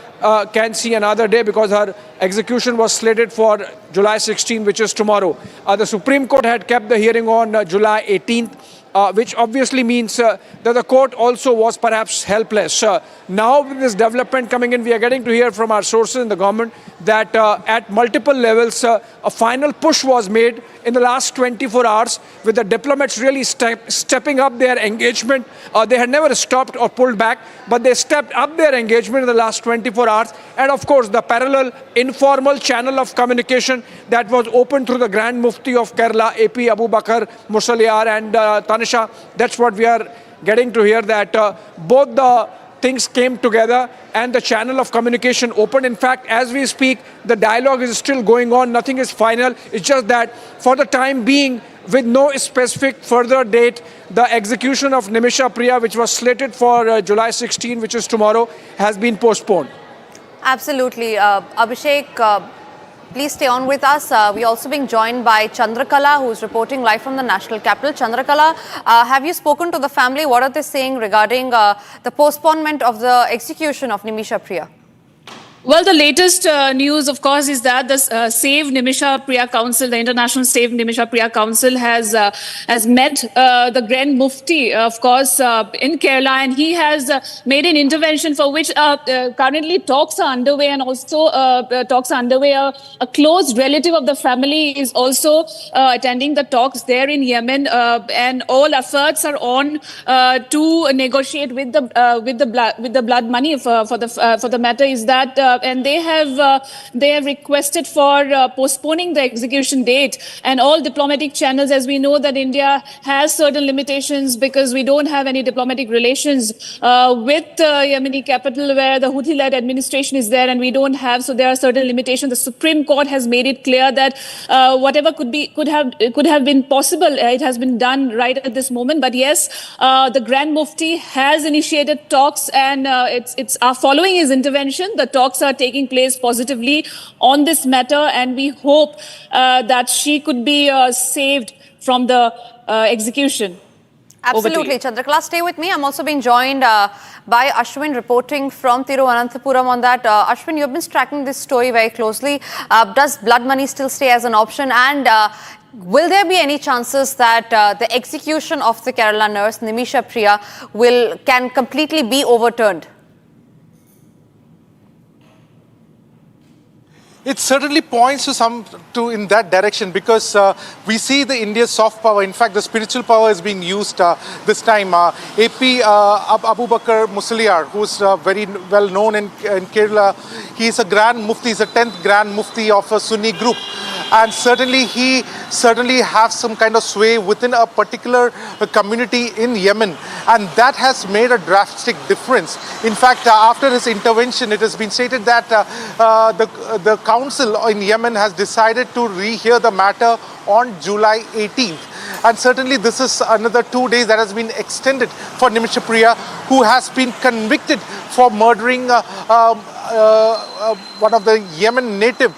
can see another day, because her execution was slated for July 16, which is tomorrow. The Supreme Court had kept the hearing on July 18th, which obviously means that the court also was perhaps helpless. Now with this development coming in, we are getting to hear from our sources in the government that at multiple levels, a final push was made in the last 24 hours, with the diplomats really stepping up their engagement. They had never stopped or pulled back, but they stepped up their engagement in the last 24 hours. And of course, the parallel informal channel of communication that was opened through the Grand Mufti of Kerala, AP Abu Bakar Musaliar and Tanisha, that's what we are getting to hear, that both the things came together and the channel of communication opened. In fact, as we speak, the dialogue is still going on. Nothing is final. It's just that for the time being, with no specific further date, the execution of Nimisha Priya, which was slated for July 16, which is tomorrow, has been postponed. Absolutely. Abhishek, please stay on with us. We're also being joined by Chandrakala, who's reporting live from the national capital. Chandrakala, have you spoken to the family? What are they saying regarding the postponement of the execution of Nimisha Priya? Well, the latest news, of course, is that the Save Nimisha Priya Council, the International Save Nimisha Priya Council, has met the Grand Mufti, of course, in Kerala, and he has made an intervention for which currently talks are underway, and also talks are underway. A close relative of the family is also attending the talks there in Yemen, and all efforts are on to negotiate with the blood money for the matter. Is that and they have requested for postponing the execution date, and all diplomatic channels, as we know that India has certain limitations because we don't have any diplomatic relations with Yemeni capital where the Houthi-led administration is there, and we don't have, so there are certain limitations. The Supreme Court has made it clear that whatever could have been possible, it has been done right at this moment. But yes, the Grand Mufti has initiated talks, and it's following his intervention. The talks are taking place positively on this matter, and we hope that she could be saved from the execution. Absolutely. Chandrakala, stay with me. I'm also being joined by Ashwin, reporting from Thiruvananthapuram on that. Ashwin, you've been tracking this story very closely. Does blood money still stay as an option? And will there be any chances that the execution of the Kerala nurse, Nimisha Priya, can completely be overturned? It certainly points to in that direction because we see the India's soft power. In fact, the spiritual power is being used this time. AP Abu Bakr Musliar, who is very well known in Kerala, he is a Grand Mufti, he's the 10th Grand Mufti of a Sunni group. And he certainly has some kind of sway within a particular community in Yemen, and that has made a drastic difference. In fact, after his intervention, it has been stated that the council in Yemen has decided to rehear the matter on July 18th. And certainly this is another 2 days that has been extended for Nimisha Priya, who has been convicted for murdering one of the Yemen native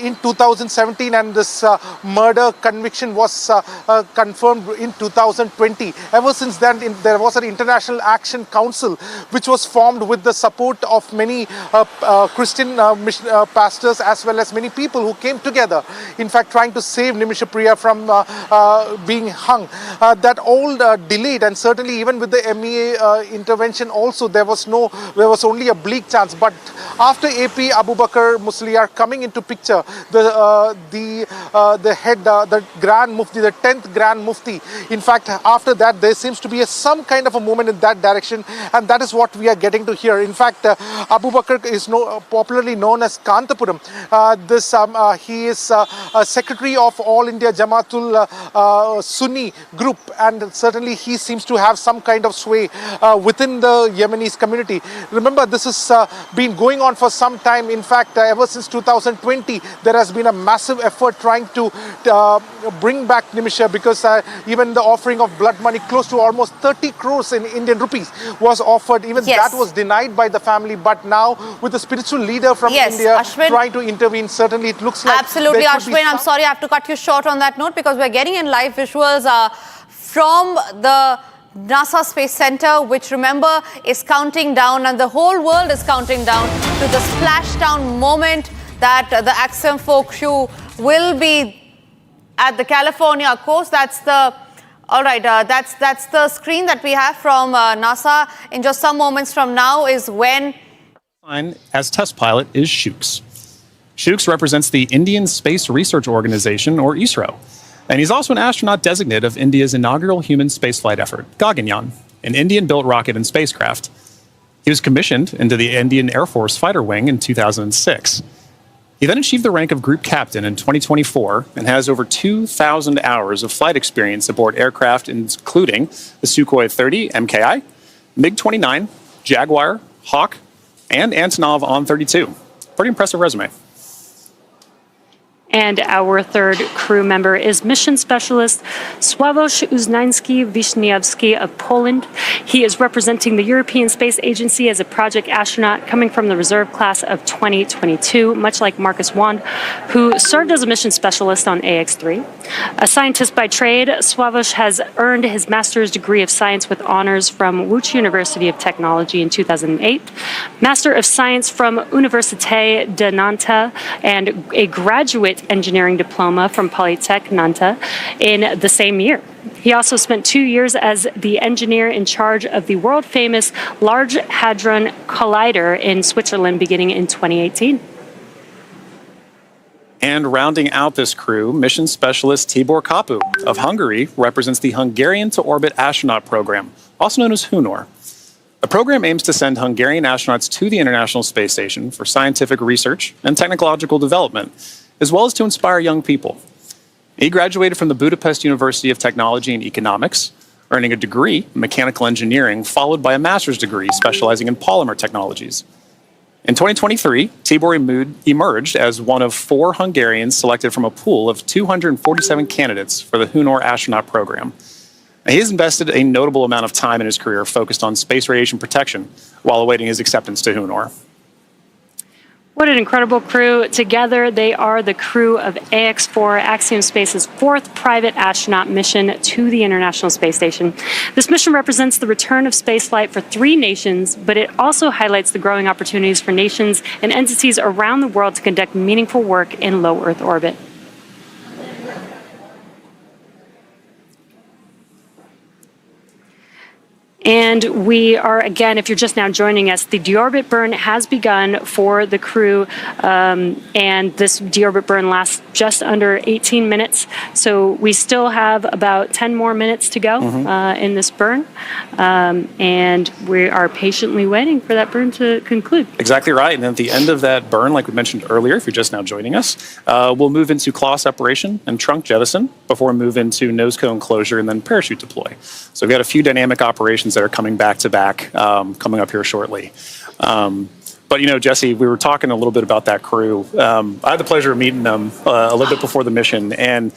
in 2017, and this murder conviction was confirmed in 2020. Ever since then, there was an International Action Council which was formed with the support of many Christian pastors as well as many people who came together, in fact trying to save Nimisha Priya from being hung. That all delayed, and certainly even with the MEA intervention also there was only a bleak chance. But after AP Abu Bakr Musliar coming into picture, the head, the Grand Mufti, the 10th Grand Mufti, in fact after that there seems to be some kind of a movement in that direction, and that is what we are getting to hear. In fact, Abu Bakr is popularly known as Kantapuram. He is a secretary of All India Jamaatul Sunni group, and certainly he seems to have some kind of sway within the Yemenis community. Remember, this has been going on for some time. In fact, ever since 2020, there has been a massive effort trying to bring back Nimisha, because even the offering of blood money, close to almost 30 crores in Indian rupees, was offered. Even that was denied by the family. But now, with the spiritual leader from India Ashwin, trying to intervene, certainly it looks like... Absolutely, Ashwin. I'm sorry I have to cut you short on that note, because we're getting in live visuals from the NASA Space Center, which, remember, is counting down, and the whole world is counting down to the splashdown moment that the Axiom 4 crew will be at the California coast. That's the that's the screen that we have from NASA. In just some moments from now is when... As test pilot is Shooks. Shooks represents the Indian Space Research Organization, or ISRO. And he's also an astronaut designate of India's inaugural human spaceflight effort, Gaganyaan, an Indian-built rocket and spacecraft. He was commissioned into the Indian Air Force Fighter Wing in 2006. He then achieved the rank of Group Captain in 2024 and has over 2,000 hours of flight experience aboard aircraft including the Sukhoi 30 MKI, MiG-29, Jaguar, Hawk, and Antonov On-32. Pretty impressive resume. And our third crew member is Mission Specialist Sławomir Uznański-Wiśniewski of Poland. He is representing the European Space Agency as a project astronaut coming from the reserve class of 2022, much like Marcus Wand, who served as a mission specialist on AX-3. A scientist by trade, Sławomir has earned his master's degree of science with honors from Łódź University of Technology in 2008, Master of Science from Université de Nantes, and a graduate engineering diploma from Polytech Nantes in the same year. He also spent 2 years as the engineer in charge of the world-famous Large Hadron Collider in Switzerland beginning in 2018. And rounding out this crew, mission specialist Tibor Kapu of Hungary represents the Hungarian to Orbit astronaut program, also known as HUNOR. The program aims to send Hungarian astronauts to the International Space Station for scientific research and technological development, as well as to inspire young people. He graduated from the Budapest University of Technology and Economics, earning a degree in mechanical engineering, followed by a master's degree specializing in polymer technologies. In 2023, Tibor emerged as one of 4 Hungarians selected from a pool of 247 candidates for the HUNOR astronaut program. He has invested a notable amount of time in his career focused on space radiation protection while awaiting his acceptance to HUNOR. What an incredible crew. Together, they are the crew of AX-4, Axiom Space's 4th private astronaut mission to the International Space Station. This mission represents the return of spaceflight for 3 nations, but it also highlights the growing opportunities for nations and entities around the world to conduct meaningful work in low Earth orbit. And we are, again, if you're just now joining us, the deorbit burn has begun for the crew. And this deorbit burn lasts just under 18 minutes. So we still have about 10 more minutes to go in this burn. And we are patiently waiting for that burn to conclude. Exactly right. And at the end of that burn, like we mentioned earlier, if you're just now joining us, we'll move into claw separation and trunk jettison before we move into nose cone closure and then parachute deploy. So we've got a few dynamic operations that are coming back to back coming up here shortly. But, you know, Jesse, we were talking a little bit about that crew. I had the pleasure of meeting them a little bit before the mission, and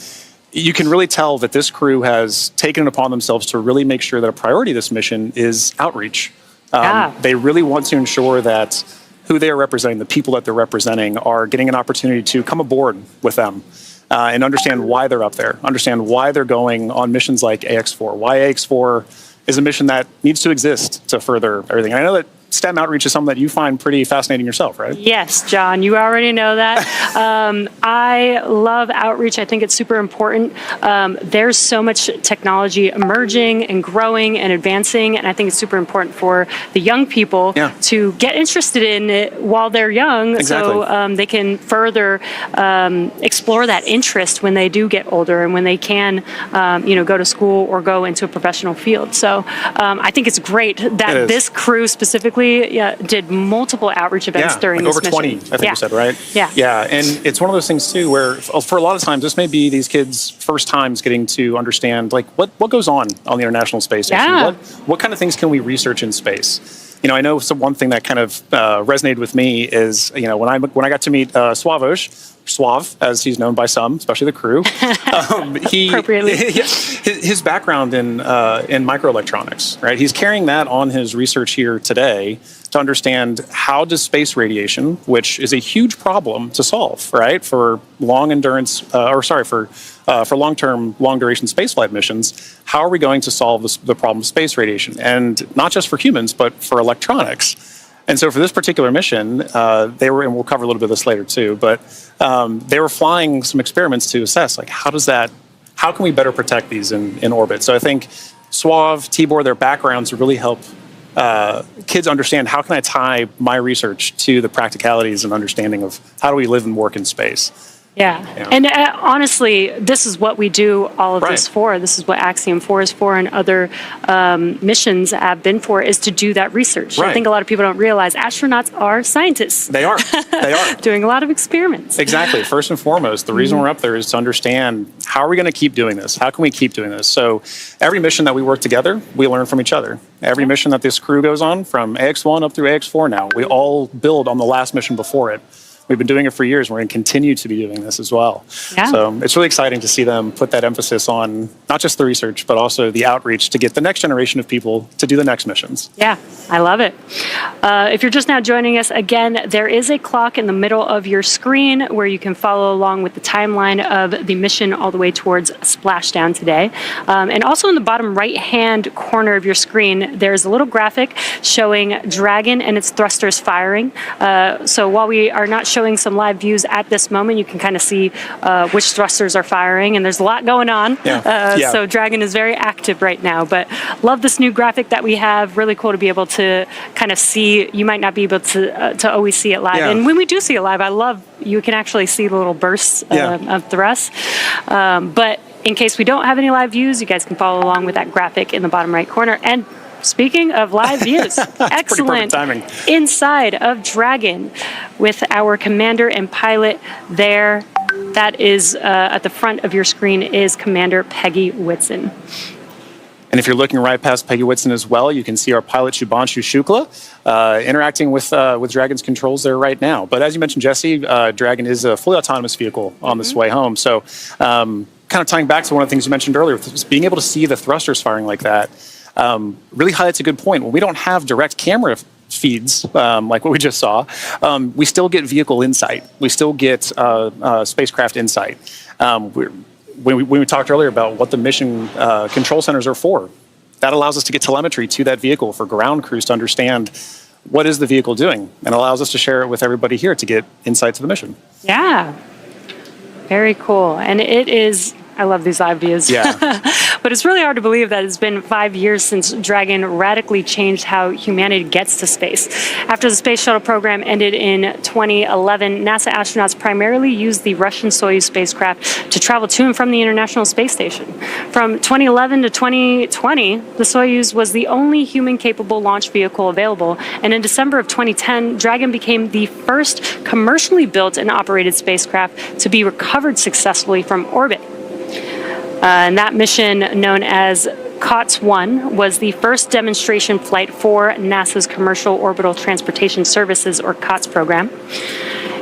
you can really tell that this crew has taken it upon themselves to really make sure that a priority of this mission is outreach. They really want to ensure that who they are representing, the people that they're representing, are getting an opportunity to come aboard with them and understand why they're up there, understand why they're going on missions like AX4, why AX4 is a mission that needs to exist to further everything. And I know that STEM outreach is something that you find pretty fascinating yourself, right? Yes, John, you already know that. I love outreach. I think it's super important. There's so much technology emerging and growing and advancing, and I think it's super important for the young people to get interested in it while they're young, so they can further explore that interest when they do get older and when they can, go to school or go into a professional field. So I think it's great that this crew specifically did multiple outreach events during this mission. Over 20, I think you said, right? Yeah. Yeah, and it's one of those things, too, where for a lot of times, this may be these kids' first times getting to understand, like, what goes on the International Space Station? What kind of things can we research in space? You know, I know one thing that kind of resonated with me is, you know, when I got to meet Suave, as he's known by some, especially the crew, his background in microelectronics, right? He's carrying that on his research here today to understand how does space radiation, which is a huge problem to solve, right, for long endurance, for long-term, long-duration spaceflight missions, how are we going to solve the problem of space radiation? And not just for humans, but for electronics. And so for this particular mission, they were, and we'll cover a little bit of this later too, but they were flying some experiments to assess, like, how can we better protect these in orbit? So I think Suave, Tibor, their backgrounds really help kids understand, how can I tie my research to the practicalities and understanding of how do we live and work in space? Yeah. And honestly, this is what we do all of this for. This is what Axiom 4 is for, and other missions have been for, is to do that research. I think a lot of people don't realize astronauts are scientists. They are. They are. Doing a lot of experiments. Exactly. First and foremost, the reason we're up there is to understand, how are we going to keep doing this? How can we keep doing this? So every mission that we work together, we learn from each other. Every mission that this crew goes on, from AX1 up through AX4 now, we all build on the last mission before it. We've been doing it for years. We're going to continue to be doing this as well. Yeah. So it's really exciting to see them put that emphasis on not just the research, but also the outreach to get the next generation of people to do the next missions. Yeah, I love it. If you're just now joining us, again, there is a clock in the middle of your screen where you can follow along with the timeline of the mission all the way towards splashdown today. And also in the bottom right-hand corner of your screen, there's a little graphic showing Dragon and its thrusters firing. So while we are not showing some live views at this moment, you can kind of see which thrusters are firing, and there's a lot going on. So Dragon is very active right now, but love this new graphic that we have. Really cool to be able to kind of see. You might not be able to always see it live, and when we do see it live, I love you can actually see the little bursts of thrust. But in case we don't have any live views, you guys can follow along with that graphic in the bottom right corner. And speaking of live views, excellent inside of Dragon with our commander and pilot there. That is at the front of your screen is Commander Peggy Whitson. And if you're looking right past Peggy Whitson as well, you can see our pilot Shubhanshu Shukla interacting with Dragon's controls there right now. But as you mentioned, Jesse, Dragon is a fully autonomous vehicle on this way home. So kind of tying back to one of the things you mentioned earlier, being able to see the thrusters firing like that, really highlights a good point. When we don't have direct camera feeds like what we just saw, we still get vehicle insight. We still get spacecraft insight. When we talked earlier about what the mission control centers are for, that allows us to get telemetry to that vehicle for ground crews to understand what is the vehicle doing, and allows us to share it with everybody here to get insight to the mission. Yeah. Very cool. And it is, I love these live views. Yeah. But But it's really hard to believe that it's been 5 years since Dragon radically changed how humanity gets to space. After the space shuttle program ended in 2011, NASA astronauts primarily used the Russian Soyuz spacecraft to travel to and from the International Space Station. From 2011 to 2020, the Soyuz was the only human-capable launch vehicle available, and in December of 2010, Dragon became the first commercially built and operated spacecraft to be recovered successfully from orbit. And that mission, known as COTS-1, was the first demonstration flight for NASA's Commercial Orbital Transportation Services, or COTS program.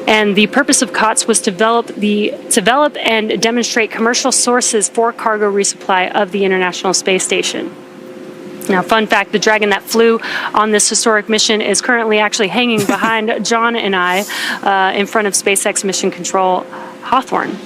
And the purpose of COTS was to develop and demonstrate commercial sources for cargo resupply of the International Space Station. Now, fun fact, the Dragon that flew on this historic mission is currently actually hanging behind John and I in front of SpaceX Mission Control Hawthorne.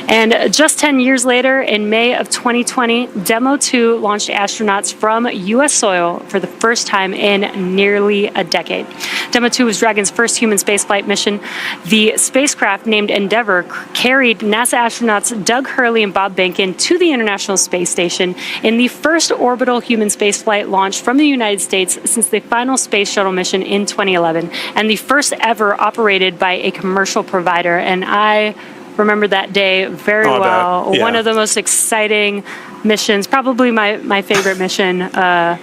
And just 10 years later, in May of 2020, Demo 2 launched astronauts from U.S. soil for the first time in nearly a decade. Demo 2 was Dragon's first human spaceflight mission. The spacecraft, named Endeavour, carried NASA astronauts Doug Hurley and Bob Behnken to the International Space Station in the first orbital human spaceflight launch from the United States since the final space shuttle mission in 2011, and the first ever operated by a commercial provider. And I remember that day very well. Yeah. One of the most exciting missions, probably my favorite mission of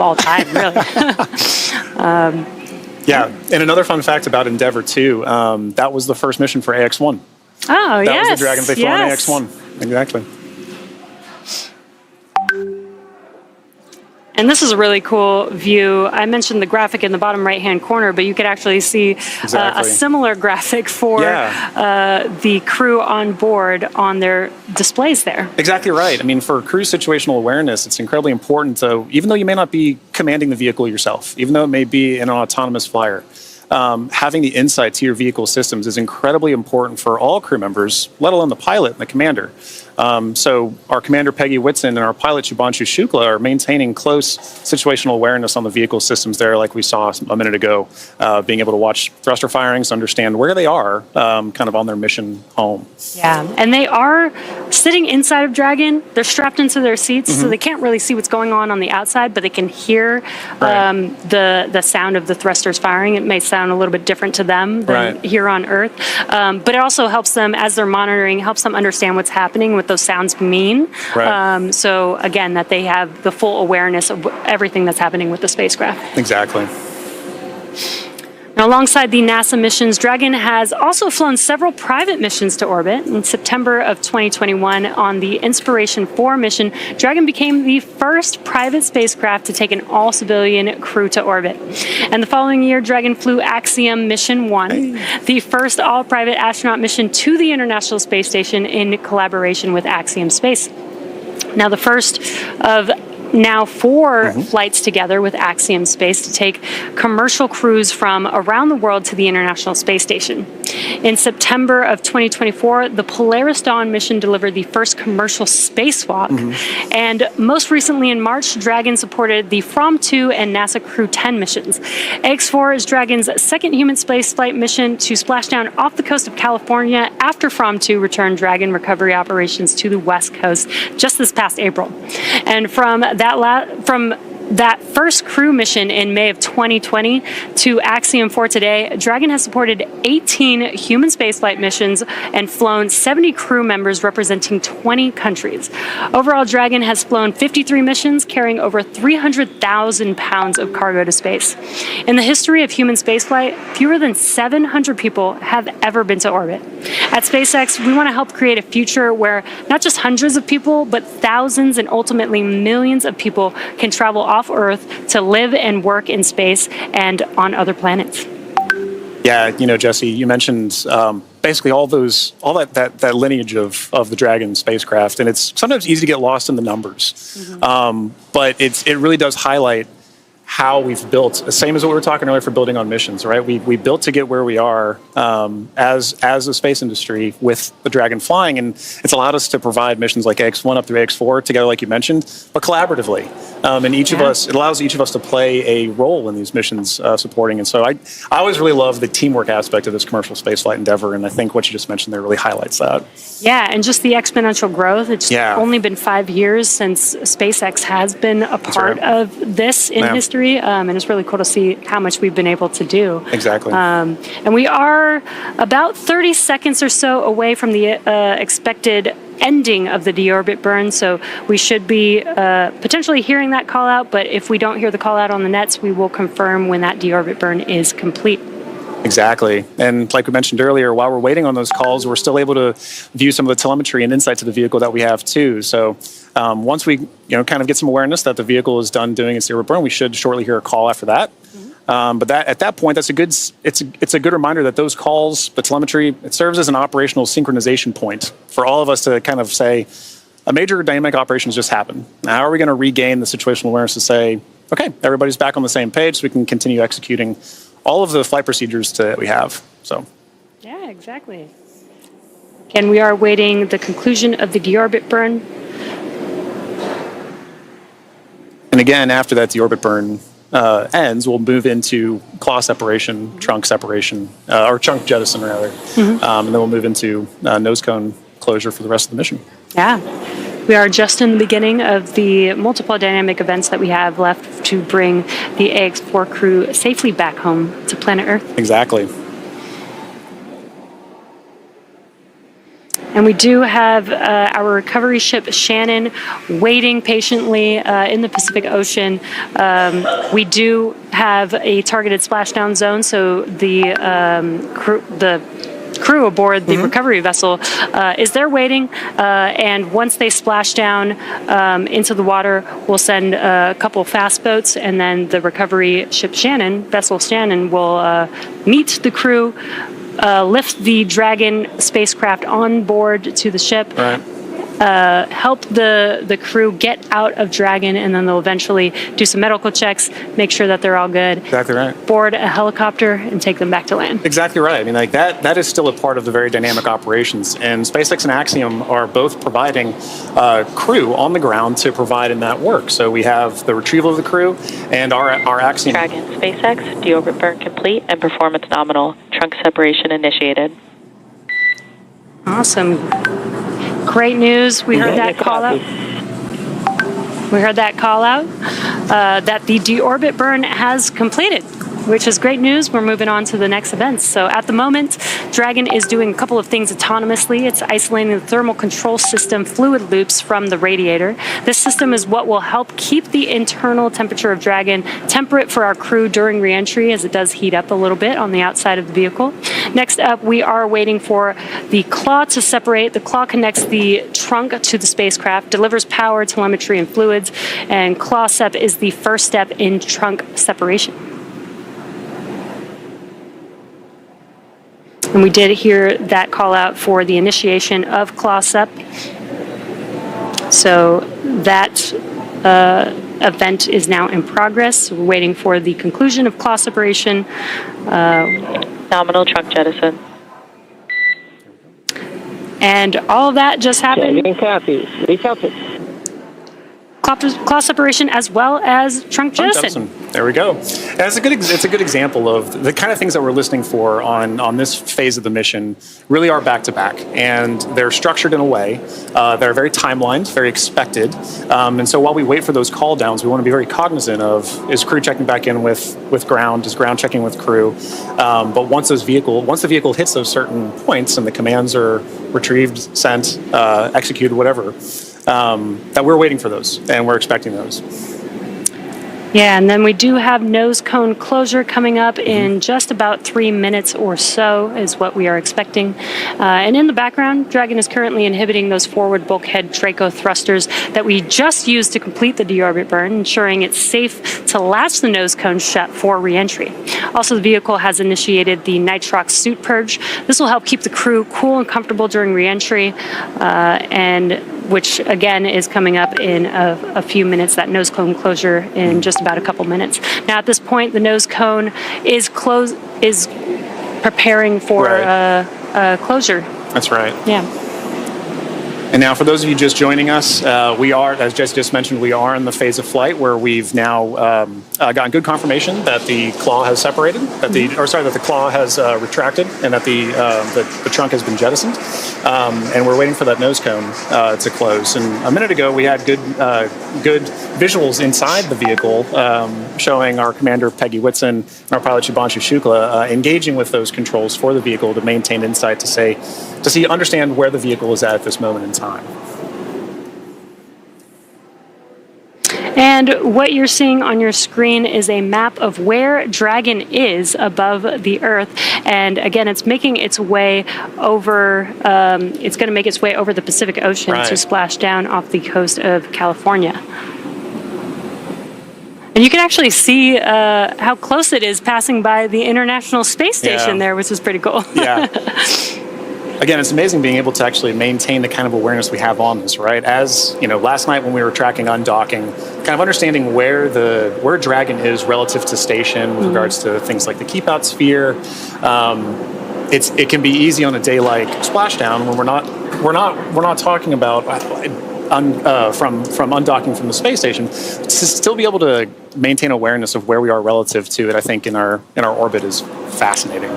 all time, really. Yeah, and another fun fact about Endeavour, too, that was the first mission for AX-1. Oh, that was the Dragon they flew on AX-1. Exactly. And this is a really cool view. I mentioned the graphic in the bottom right-hand corner, but you could actually see a similar graphic for the crew on board on their displays there. Exactly right. I mean, for crew situational awareness, it's incredibly important to, even though you may not be commanding the vehicle yourself, even though it may be an autonomous flyer, having the insight to your vehicle systems is incredibly important for all crew members, let alone the pilot and the commander. So our commander, Peggy Whitson, and our pilot, Shubhanshu Shukla, are maintaining close situational awareness on the vehicle systems there, like we saw a minute ago, being able to watch thruster firings, understand where they are kind of on their mission home. Yeah, and they are sitting inside of Dragon. They're strapped into their seats, so they can't really see what's going on the outside, but they can hear the sound of the thrusters firing. It may sound a little bit different to them than here on Earth, but it also helps them, as they're monitoring, helps them understand what's happening, what those sounds mean. So again, that they have the full awareness of everything that's happening with the spacecraft. Exactly. Now, alongside the NASA missions, Dragon has also flown several private missions to orbit. In September of 2021, on the Inspiration 4 mission, Dragon became the first private spacecraft to take an all-civilian crew to orbit. And the following year, Dragon flew Axiom Mission 1, the first all-private astronaut mission to the International Space Station in collaboration with Axiom Space. Now, the first of now 4 flights together with Axiom Space to take commercial crews from around the world to the International Space Station. In September of 2024, the Polaris Dawn mission delivered the first commercial spacewalk. And most recently in March, Dragon supported the From-2 and NASA Crew 10 missions. AX-4 is Dragon's second human spaceflight mission to splash down off the coast of California after From-2 returned Dragon recovery operations to the West Coast just this past April. And from that first crew mission in May of 2020 to Axiom 4 today, Dragon has supported 18 human spaceflight missions and flown 70 crew members representing 20 countries. Overall, Dragon has flown 53 missions, carrying over 300,000 pounds of cargo to space. In the history of human spaceflight, fewer than 700 people have ever been to orbit. At SpaceX, we want to help create a future where not just hundreds of people, but thousands and ultimately millions of people can travel off Earth to live and work in space and on other planets. Yeah, you know, Jesse, you mentioned basically all that lineage of the Dragon spacecraft, and it's sometimes easy to get lost in the numbers. But it really does highlight how we've built, same as what we were talking earlier for building on missions, right? We built to get where we are as a space industry with the Dragon flying, and it's allowed us to provide missions like AX1 up through AX4 together, like you mentioned, but collaboratively. And each of us, it allows each of us to play a role in these missions supporting. And so I always really love the teamwork aspect of this commercial spaceflight endeavor, and I think what you just mentioned there really highlights that. Yeah, and just the exponential growth. It's only been 5 years since SpaceX has been a part of this in history. And it's really cool to see how much we've been able to do. Exactly. And we are about 30 seconds or so away from the expected ending of the deorbit burn, so we should be potentially hearing that call out, but if we don't hear the call out on the nets, we will confirm when that deorbit burn is complete. Exactly. And like we mentioned earlier, while we're waiting on those calls, we're still able to view some of the telemetry and insights of the vehicle that we have too. So once we kind of get some awareness that the vehicle is done doing its deorbit burn, we should shortly hear a call after that. But at that point, it's a good reminder that those calls, the telemetry, it serves as an operational synchronization point for all of us to kind of say, a major dynamic operation has just happened. Now, how are we going to regain the situational awareness to say, okay, everybody's back on the same page so we can continue executing all of the flight procedures that we have. So. Yeah, exactly. And we are awaiting the conclusion of the deorbit burn. And again, after that deorbit burn ends, we'll move into claw separation, trunk separation, or trunk jettison rather. And then we'll move into nose cone closure for the rest of the mission. Yeah. We are just in the beginning of the multiple dynamic events that we have left to bring the AX4 crew safely back home to planet Earth. Exactly. And we do have our recovery ship Shannon waiting patiently in the Pacific Ocean. We do have a targeted splashdown zone, so the crew aboard the recovery vessel is there waiting, and once they splash down into the water, we'll send a couple fast boats, and then the recovery ship vessel Shannon will meet the crew, lift the Dragon spacecraft on board to the ship, help the crew get out of Dragon, and then they'll eventually do some medical checks, make sure that they're all good. Exactly right. Board a helicopter and take them back to land. Exactly right. I mean, like that is still a part of the very dynamic operations, and SpaceX and Axiom are both providing crew on the ground to provide in that work. So we have the retrieval of the crew and our Axiom. Dragon, SpaceX, deorbit burn complete and performance nominal. Trunk separation initiated. Awesome. Great news. We heard that call out. That the deorbit burn has completed, which is great news. We're moving on to the next events. So at the moment, Dragon is doing a couple of things autonomously. It's isolating the thermal control system fluid loops from the radiator. This system is what will help keep the internal temperature of Dragon temperate for our crew during reentry, as it does heat up a little bit on the outside of the vehicle. Next up, we are waiting for the claw to separate. The claw connects the trunk to the spacecraft, delivers power, telemetry, and fluids, and claw sep is the first step in trunk separation. And we did hear that call out for the initiation of claw sep. So that event is now in progress. We're waiting for the conclusion of claw separation. Nominal trunk jettison. And all of that just happened. Claw separation as well as trunk jettison. There we go. And it's a good example of the kind of things that we're listening for on this phase of the mission. Really are back to back, and they're structured in a way that are very timelined, very expected. And so while we wait for those call downs, we want to be very cognizant of, is crew checking back in with ground, is ground checking with crew. But once the vehicle hits those certain points and the commands are retrieved, sent, executed, whatever, that we're waiting for those and we're expecting those. Yeah, and then we do have nose cone closure coming up in just about 3 minutes or so is what we are expecting. And in the background, Dragon is currently inhibiting those forward bulkhead Draco thrusters that we just used to complete the deorbit burn, ensuring it's safe to latch the nose cone shut for reentry. Also, the vehicle has initiated the nitrox suit purge. This will help keep the crew cool and comfortable during reentry, and which again is coming up in a few minutes, that nose cone closure in just about a couple minutes. Now at this point, the nose cone is preparing for closure. That's right. Yeah. And now, for those of you just joining us, we are, as Jess just mentioned, we are in the phase of flight where we've now gotten good confirmation that the claw has separated, that the claw has retracted, and that the trunk has been jettisoned. And we're waiting for that nose cone to close. And a minute ago, we had good visuals inside the vehicle showing our commander Peggy Whitson and our pilot Shubhanshu Shukla engaging with those controls for the vehicle to maintain insight to understand where the vehicle is at this moment in time. And what you're seeing on your screen is a map of where Dragon is above the Earth. And again, it's making its way over, it's going to make its way over the Pacific Ocean to splash down off the coast of California. And you can actually see how close it is passing by the International Space Station there, which is pretty cool. Yeah. Again, it's amazing being able to actually maintain the kind of awareness we have on this, right? As you know, last night when we were tracking undocking, kind of understanding where Dragon is relative to station with regards to things like the keep out sphere. It can be easy on a day like splashdown when we're not talking about from undocking from the space station, to still be able to maintain awareness of where we are relative to it. I think in our orbit is fascinating.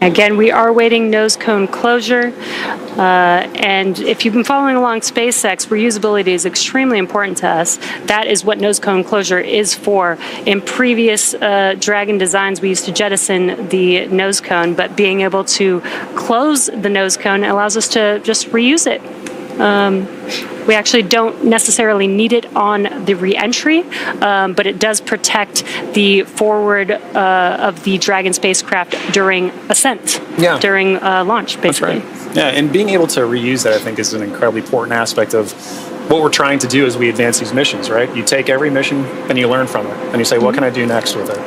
Again, we are waiting nose cone closure. And if you've been following along SpaceX, reusability is extremely important to us. That is what nose cone closure is for. In previous Dragon designs, we used to jettison the nose cone, but being able to close the nose cone allows us to just reuse it. We actually don't necessarily need it on the re-entry, but it does protect the forward of the Dragon spacecraft during ascent, during launch, basically. That's right. Yeah, and being able to reuse that, I think, is an incredibly important aspect of what we're trying to do as we advance these missions, right? You take every mission and you learn from it, and you say, what can I do next with it?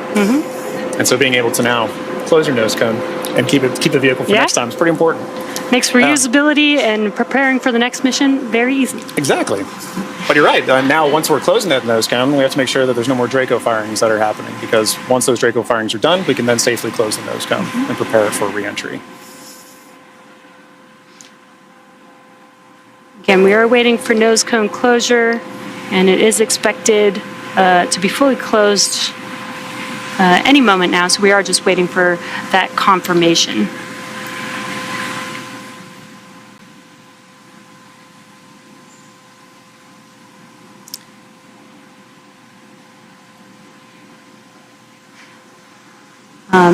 And so being able to now close your nose cone and keep the vehicle for next time is pretty important. Makes reusability and preparing for the next mission very easy. Exactly. But you're right. Now, once we're closing that nose cone, we have to make sure that there's no more Draco firings that are happening, because once those Draco firings are done, we can then safely close the nose cone and prepare it for re-entry. Again, we are waiting for nose cone closure, and it is expected to be fully closed any moment now, so we are just waiting for that confirmation.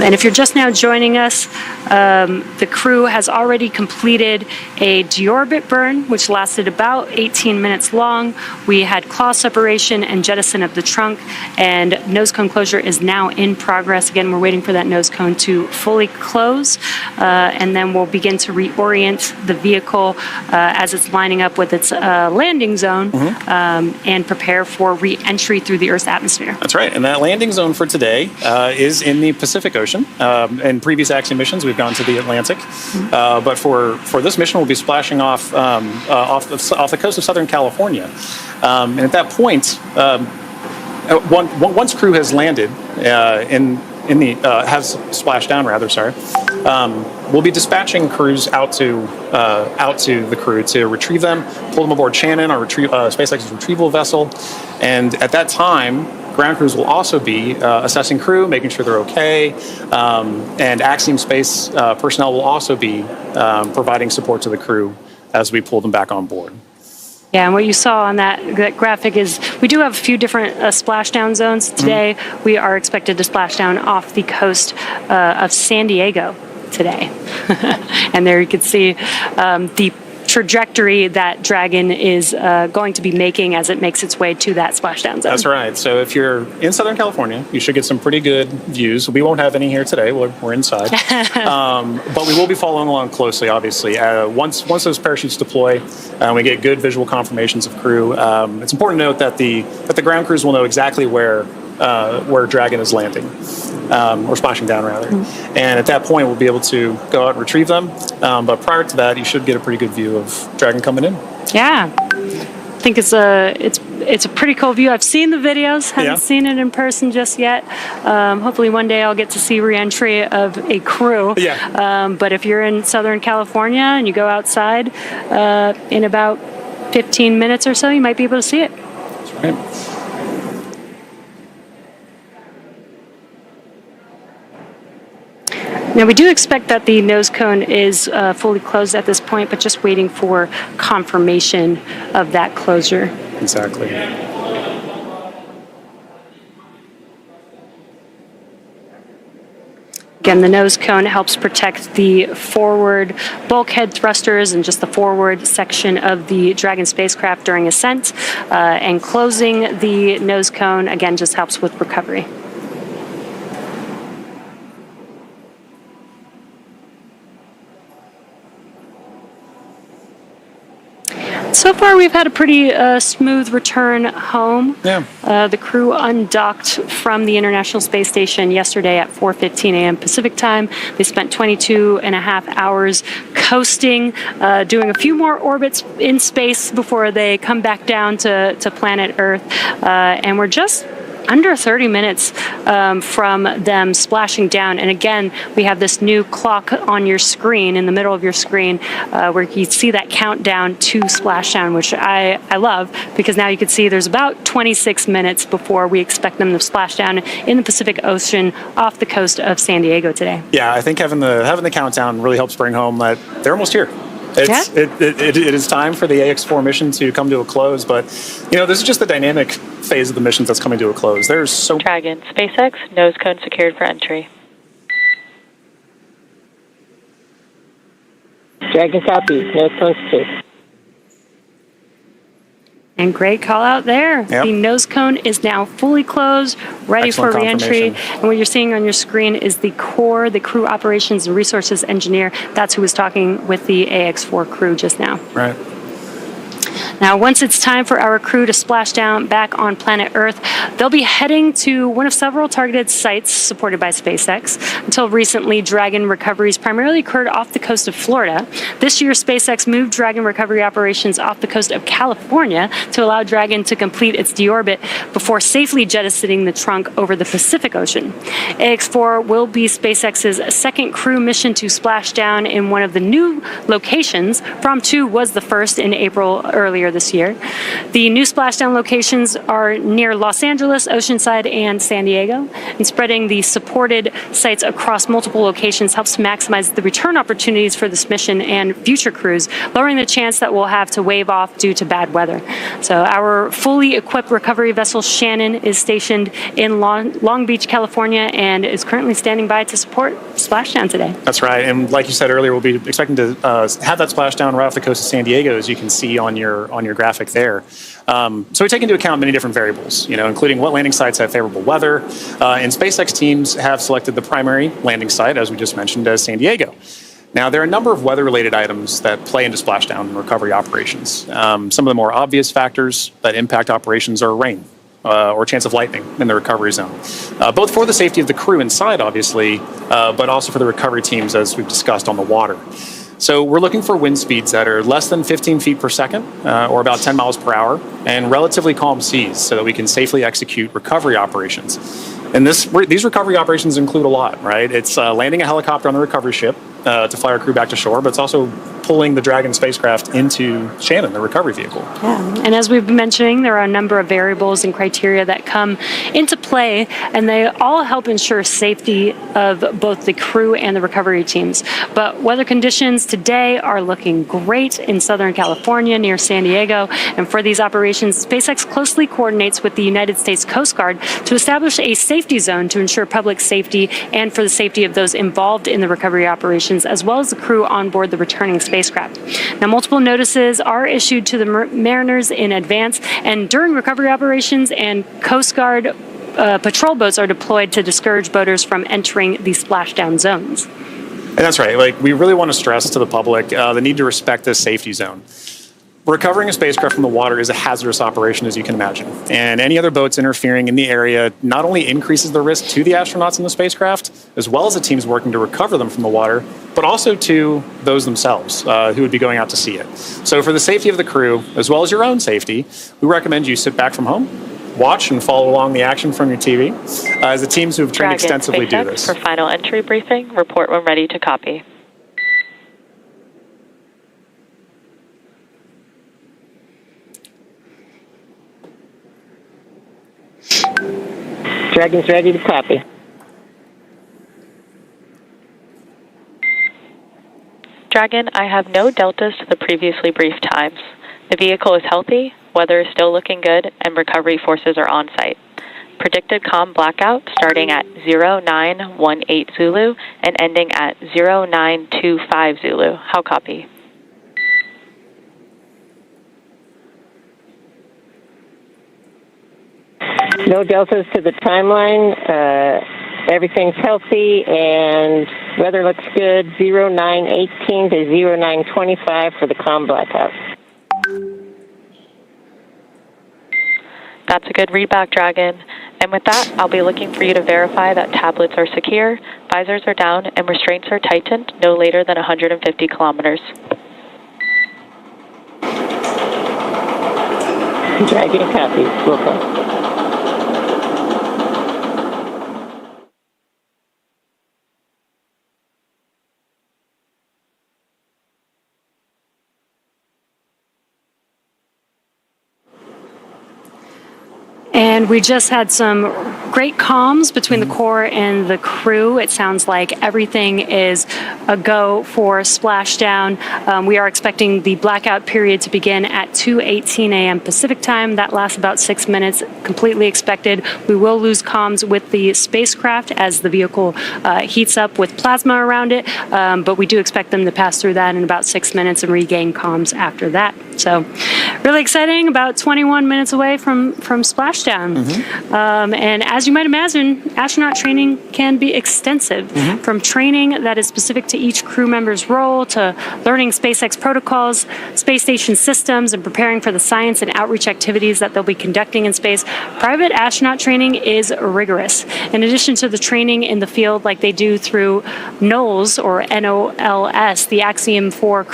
And if you're just now joining us, the crew has already completed a deorbit burn, which lasted about 18 minutes long. We had claw separation and jettison of the trunk, and nose cone closure is now in progress. Again, we're waiting for that nose cone to fully close, and then we'll begin to reorient the vehicle as it's lining up with its landing zone and prepare for re-entry through the Earth's atmosphere. That's right. And that landing zone for today is in the Pacific Ocean. In previous Axiom missions, we've gone to the Atlantic, but for this mission, we'll be splashing off the coast of Southern California. And at that point, once crew has landed has splashed down rather, we'll be dispatching crews out to the crew to retrieve them, pull them aboard Shannon, our SpaceX's retrieval vessel, and at that time, ground crews will also be assessing crew, making sure they're okay, and Axiom Space personnel will also be providing support to the crew as we pull them back on board. Yeah, and what you saw on that graphic is we do have a few different splashdown zones. Today, we are expected to splash down off the coast of San Diego today. And there you can see the trajectory that Dragon is going to be making as it makes its way to that splashdown zone. That's right. So if you're in Southern California, you should get some pretty good views. We won't have any here today. We're inside. But we will be following along closely, obviously. Once those parachutes deploy, we get good visual confirmations of crew. It's important to note that the ground crews will know exactly where Dragon is landing. or splashing down rather. And at that point, we'll be able to go out and retrieve them. But prior to that, you should get a pretty good view of Dragon coming in. Yeah. I think it's a pretty cool view. I've seen the videos, haven't seen it in person just yet. Hopefully one day I'll get to see re-entry of a crew. But if you're in Southern California and you go outside in about 15 minutes or so, you might be able to see it. That's right. Now, we do expect that the nose cone is fully closed at this point, but just waiting for confirmation of that closure. Exactly. Again, the nose cone helps protect the forward bulkhead thrusters and just the forward section of the Dragon spacecraft during ascent. And closing the nose cone, again, just helps with recovery. So far, we've had a pretty smooth return home. The crew undocked from the International Space Station yesterday at 4:15 a.m. Pacific time. They spent 22 and a half hours coasting, doing a few more orbits in space before they come back down to planet Earth. And we're just under 30 minutes from them splashing down. And again, we have this new clock on your screen, in the middle of your screen, where you see that countdown to splashdown, which I love, because now you can see there's about 26 minutes before we expect them to splash down in the Pacific Ocean off the coast of San Diego today. Yeah, I think having the countdown really helps bring home that they're almost here. It is time for the AX4 mission to come to a close, but this is just the dynamic phase of the missions that's coming to a close. There's so Dragon, SpaceX, nose cone secured for entry. Dragon copy, nose cone secured. And great call out there. Yep. The nose cone is now fully closed, ready Excellent for reentry. confirmation. And what you're seeing on your screen is the core, the crew operations and resources engineer. That's who was talking with the AX4 crew just now. Right. Now, once it's time for our crew to splash down back on planet Earth, they'll be heading to one of several targeted sites supported by SpaceX. Until recently, Dragon recoveries primarily occurred off the coast of Florida. This year, SpaceX moved Dragon recovery operations off the coast of California to allow Dragon to complete its deorbit before safely jettisoning the trunk over the Pacific Ocean. AX4 will be SpaceX's second crew mission to splash down in one of the new locations. From 2 was the first in April earlier this year. The new splashdown locations are near Los Angeles, Oceanside, and San Diego. And spreading the supported sites across multiple locations helps maximize the return opportunities for this mission and future crews, lowering the chance that we'll have to wave off due to bad weather. So our fully equipped recovery vessel Shannon is stationed in Long Beach, California, and is currently standing by to support splashdown today. That's right. And like you said earlier, we'll be expecting to have that splashdown right off the coast of San Diego, as you can see on your graphic there. So we take into account many different variables, including what landing sites have favorable weather. And SpaceX teams have selected the primary landing site, as we just mentioned, as San Diego. Now, there are a number of weather-related items that play into splashdown and recovery operations. Some of the more obvious factors that impact operations are rain or chance of lightning in the recovery zone, both for the safety of the crew inside, obviously, but also for the recovery teams, as we've discussed, on the water. So we're looking for wind speeds that are less than 15 feet per second, or about 10 miles per hour, and relatively calm seas so that we can safely execute recovery operations. And these recovery operations include a lot, right? It's landing a helicopter on the recovery ship to fly our crew back to shore, but it's also pulling the Dragon spacecraft into Shannon, the recovery vehicle. Yeah. And as we've been mentioning, there are a number of variables and criteria that come into play, and they all help ensure safety of both the crew and the recovery teams. But weather conditions today are looking great in Southern California near San Diego. And for these operations, SpaceX closely coordinates with the United States Coast Guard to establish a safety zone to ensure public safety and for the safety of those involved in the recovery operations, as well as the crew on board the returning spacecraft. Now, multiple notices are issued to the mariners in advance and during recovery operations, and Coast Guard patrol boats are deployed to discourage boaters from entering the splashdown zones. And that's right. We really want to stress to the public the need to respect this safety zone. Recovering a spacecraft from the water is a hazardous operation, as you can imagine. And any other boats interfering in the area not only increases the risk to the astronauts in the spacecraft, as well as the teams working to recover them from the water, but also to those themselves who would be going out to see it. So for the safety of the crew, as well as your own safety, we recommend you sit back from home, watch and follow along the action from your TV, as the teams who have trained extensively do this. For final entry briefing, report when ready to copy. Dragon's ready to copy. Dragon, I have no deltas to the previously briefed times. The vehicle is healthy, weather is still looking good, and recovery forces are on site. Predicted comm blackout starting at 0918 Zulu and ending at 0925 Zulu. How copy? No deltas to the timeline. Everything's healthy and weather looks good. 0918 to 0925 for the comm blackout. That's a good readback, Dragon. And with that, I'll be looking for you to verify that tablets are secure, visors are down, and restraints are tightened no later than 150 kilometers. Dragon copy. Welcome. And we just had some great comms between the Corps and the crew. It sounds like everything is a go for splashdown. We are expecting the blackout period to begin at 2:18 a.m. Pacific time. That lasts about 6 minutes, completely expected. We will lose comms with the spacecraft as the vehicle heats up with plasma around it, but we do expect them to pass through that in about 6 minutes and regain comms after that. So really exciting, about 21 minutes away from splashdown. And as you might imagine, astronaut training can be extensive, from training that is specific to each crew member's role to learning SpaceX protocols, space station systems, and preparing for the science and outreach activities that they'll be conducting in space. Private astronaut training is rigorous. In addition to the training in the field like they do through NOLS, or NOLS, the Axiom 4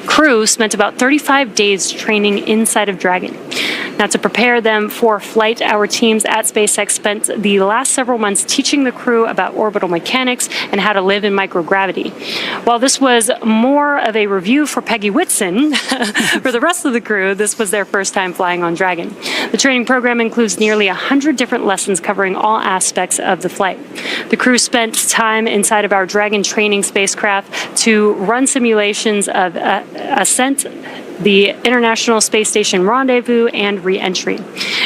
crew spent about 35 days training inside of Dragon. Now, to prepare them for flight, our teams at SpaceX spent the last several months teaching the crew about orbital mechanics and how to live in microgravity. While this was more of a review for Peggy Whitson, for the rest of the crew, this was their first time flying on Dragon. The training program includes nearly 100 different lessons covering all aspects of the flight. The crew spent time inside of our Dragon training spacecraft to run simulations of ascent, the International Space Station rendezvous, and re-entry.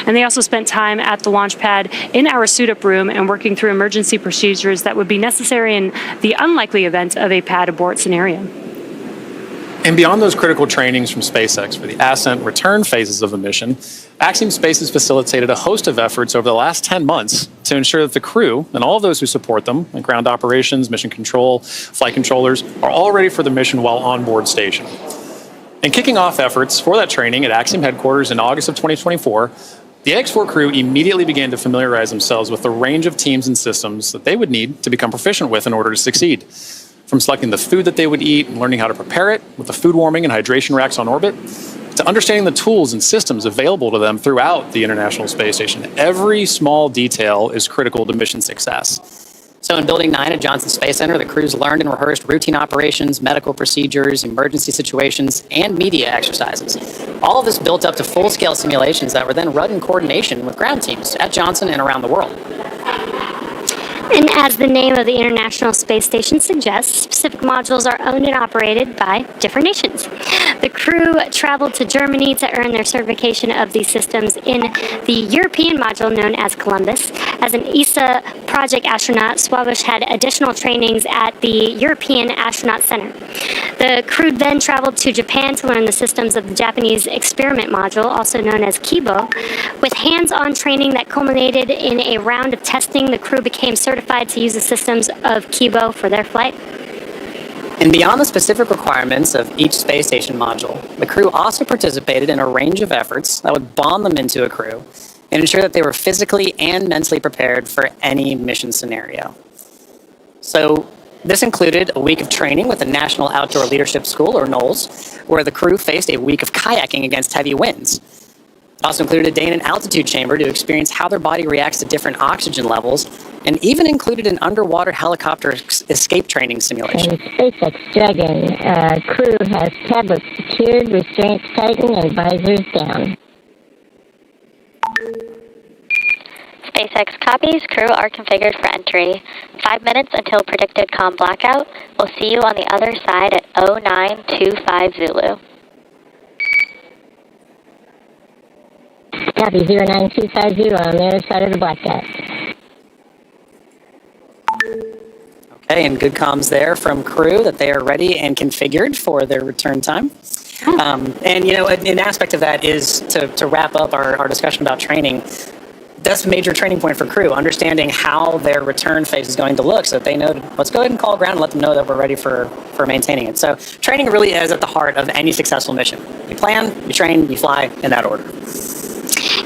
And they also spent time at the launch pad in our suit-up room and working through emergency procedures that would be necessary in the unlikely event of a pad abort scenario. And beyond those critical trainings from SpaceX for the ascent and return phases of the mission, Axiom Space has facilitated a host of efforts over the last 10 months to ensure that the crew and all of those who support them, like ground operations, mission control, flight controllers, are all ready for the mission while on board station. And kicking off efforts for that training at Axiom headquarters in August of 2024, the X4 crew immediately began to familiarize themselves with the range of teams and systems that they would need to become proficient with in order to succeed. From selecting the food that they would eat and learning how to prepare it with the food warming and hydration racks on orbit, to understanding the tools and systems available to them throughout the International Space Station. Every small detail is critical to mission success. So in Building 9 at Johnson Space Center, the crews learned and rehearsed routine operations, medical procedures, emergency situations, and media exercises. All of this built up to full-scale simulations that were then run in coordination with ground teams at Johnson and around the world. And as the name of the International Space Station suggests, specific modules are owned and operated by different nations. The crew traveled to Germany to earn their certification of these systems in the European module known as Columbus. As an ESA project astronaut, Swabush had additional trainings at the European Astronaut Center. The crew then traveled to Japan to learn the systems of the Japanese experiment module, also known as Kibo. With hands-on training that culminated in a round of testing, the crew became certified to use the systems of Kibo for their flight. And beyond the specific requirements of each space station module, the crew also participated in a range of efforts that would bond them into a crew and ensure that they were physically and mentally prepared for any mission scenario. So this included a week of training with the National Outdoor Leadership School, or NOLS, where the crew faced a week of kayaking against heavy winds. It also included a day in an altitude chamber to experience how their body reacts to different oxygen levels, and even included an underwater helicopter escape training simulation. And SpaceX Dragon crew has tablets secured, restraints tightened, and visors down. SpaceX copies. Crew are configured for entry. 5 minutes until predicted comm blackout. We'll see you on the other side at 0925 Zulu. Copy 09250 on the other side of the blackout. Okay, and good comms there from crew that they are ready and configured for their return time. And, you know, an aspect of that is to wrap up our discussion about training. That's a major training point for crew, understanding how their return phase is going to look so that they know, let's go ahead and call ground and let them know that we're ready for maintaining it. So training really is at the heart of any successful mission. You plan, you train, you fly in that order.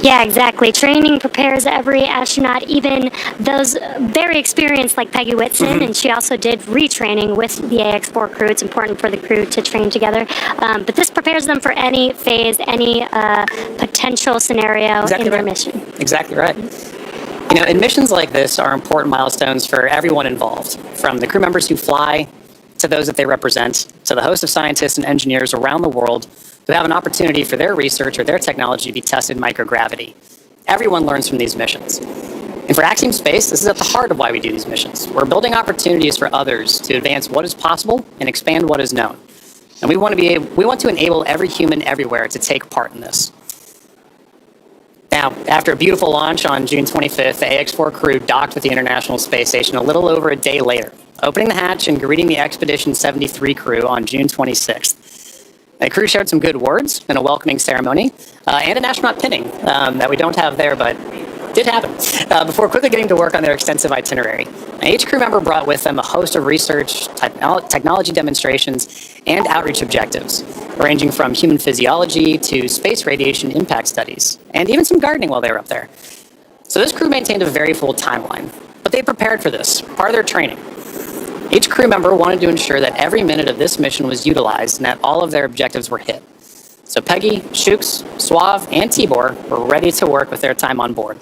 Yeah, exactly. Training prepares every astronaut, even those very experienced like Peggy Whitson, and she also did retraining with the AX4 crew. It's important for the crew to train together. But this prepares them for any phase, any potential scenario in their mission. Exactly right. You know, and missions like this are important milestones for everyone involved, from the crew members who fly to those that they represent, to the host of scientists and engineers around the world who have an opportunity for their research or their technology to be tested in microgravity. Everyone learns from these missions. And for Axiom Space, this is at the heart of why we do these missions. We're building opportunities for others to advance what is possible and expand what is known. And we want to enable every human everywhere to take part in this. Now, after a beautiful launch on June 25th, the AX4 crew docked with the International Space Station a little over a day later, opening the hatch and greeting the Expedition 73 crew on June 26th. The crew shared some good words in a welcoming ceremony and an astronaut pinning that we don't have there, but did happen, before quickly getting to work on their extensive itinerary. Now, each crew member brought with them a host of research, technology demonstrations, and outreach objectives, ranging from human physiology to space radiation impact studies, and even some gardening while they were up there. So this crew maintained a very full timeline, but they prepared for this, part of their training. Each crew member wanted to ensure that every minute of this mission was utilized and that all of their objectives were hit. So Peggy, Shooks, Suave, and Tibor were ready to work with their time on board.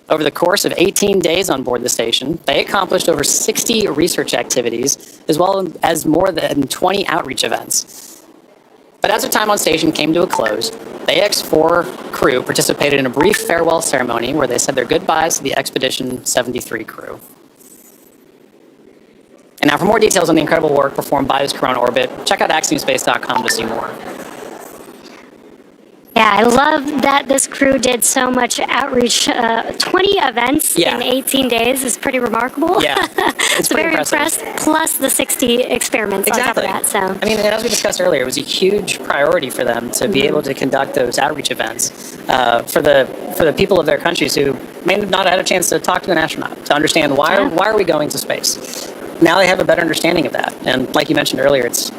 Over the course of 18 days on board the station, they accomplished over 60 research activities, as well as more than 20 outreach events. But as their time on station came to a close, the AX4 crew participated in a brief farewell ceremony where they said their goodbyes to the Expedition 73 crew. And now for more details on the incredible work performed by this crew on orbit, check out axiomspace.com to see more. Yeah, I love that this crew did so much outreach. 20 events in 18 days is pretty remarkable. Yeah, it's so pretty very impressive. impressed, plus the 60 experiments on top of that. So I mean, and as we discussed earlier, it was a huge priority for them to be able to conduct those outreach events for the people of their countries who may not have had a chance to talk to an astronaut, to understand why are we going to space. Now they have a better understanding of that. And like you mentioned earlier, it's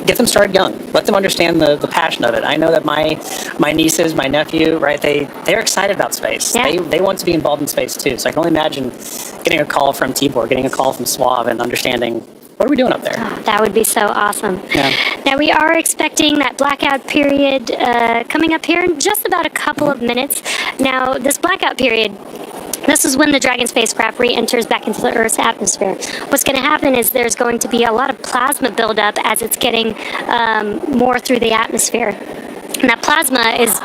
get them started young. Let them understand the passion of it. I know that my nieces, my nephew, right, they're excited about space. Yeah. They want to be involved in space too. So I can only imagine getting a call from Tibor, getting a call from Suave, and understanding, what are we doing up there? Oh, that would be so awesome. Yeah. Now we are expecting that blackout period coming up here in just about a couple of minutes. Now this blackout period, this is when the Dragon spacecraft re-enters back into the Earth's atmosphere. What's going to happen is there's going to be a lot of plasma buildup as it's getting more through the atmosphere. And that plasma is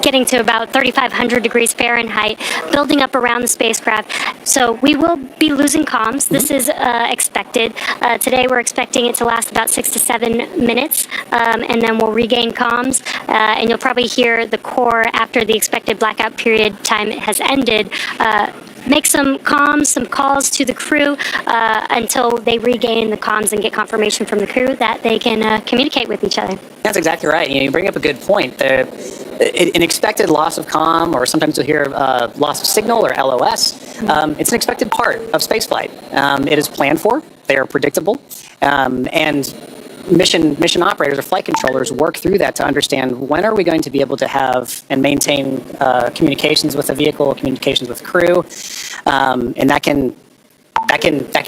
getting to about 3,500 degrees Fahrenheit, building up around the spacecraft. So we will be losing comms. This is expected. Today we're expecting it to last about 6 to 7 minutes, and then we'll regain comms. And you'll probably hear the core after the expected blackout period time has ended. Make some comms, some calls to the crew until they regain the comms and get confirmation from the crew that they can communicate with each other. That's exactly right. You bring up a good point. An expected loss of comm, or sometimes you'll hear loss of signal, or LOS, it's an expected part of spaceflight. It is planned for. They are predictable, and mission operators or flight controllers work through that to understand when are we going to be able to have and maintain communications with the vehicle, communications with crew, and that can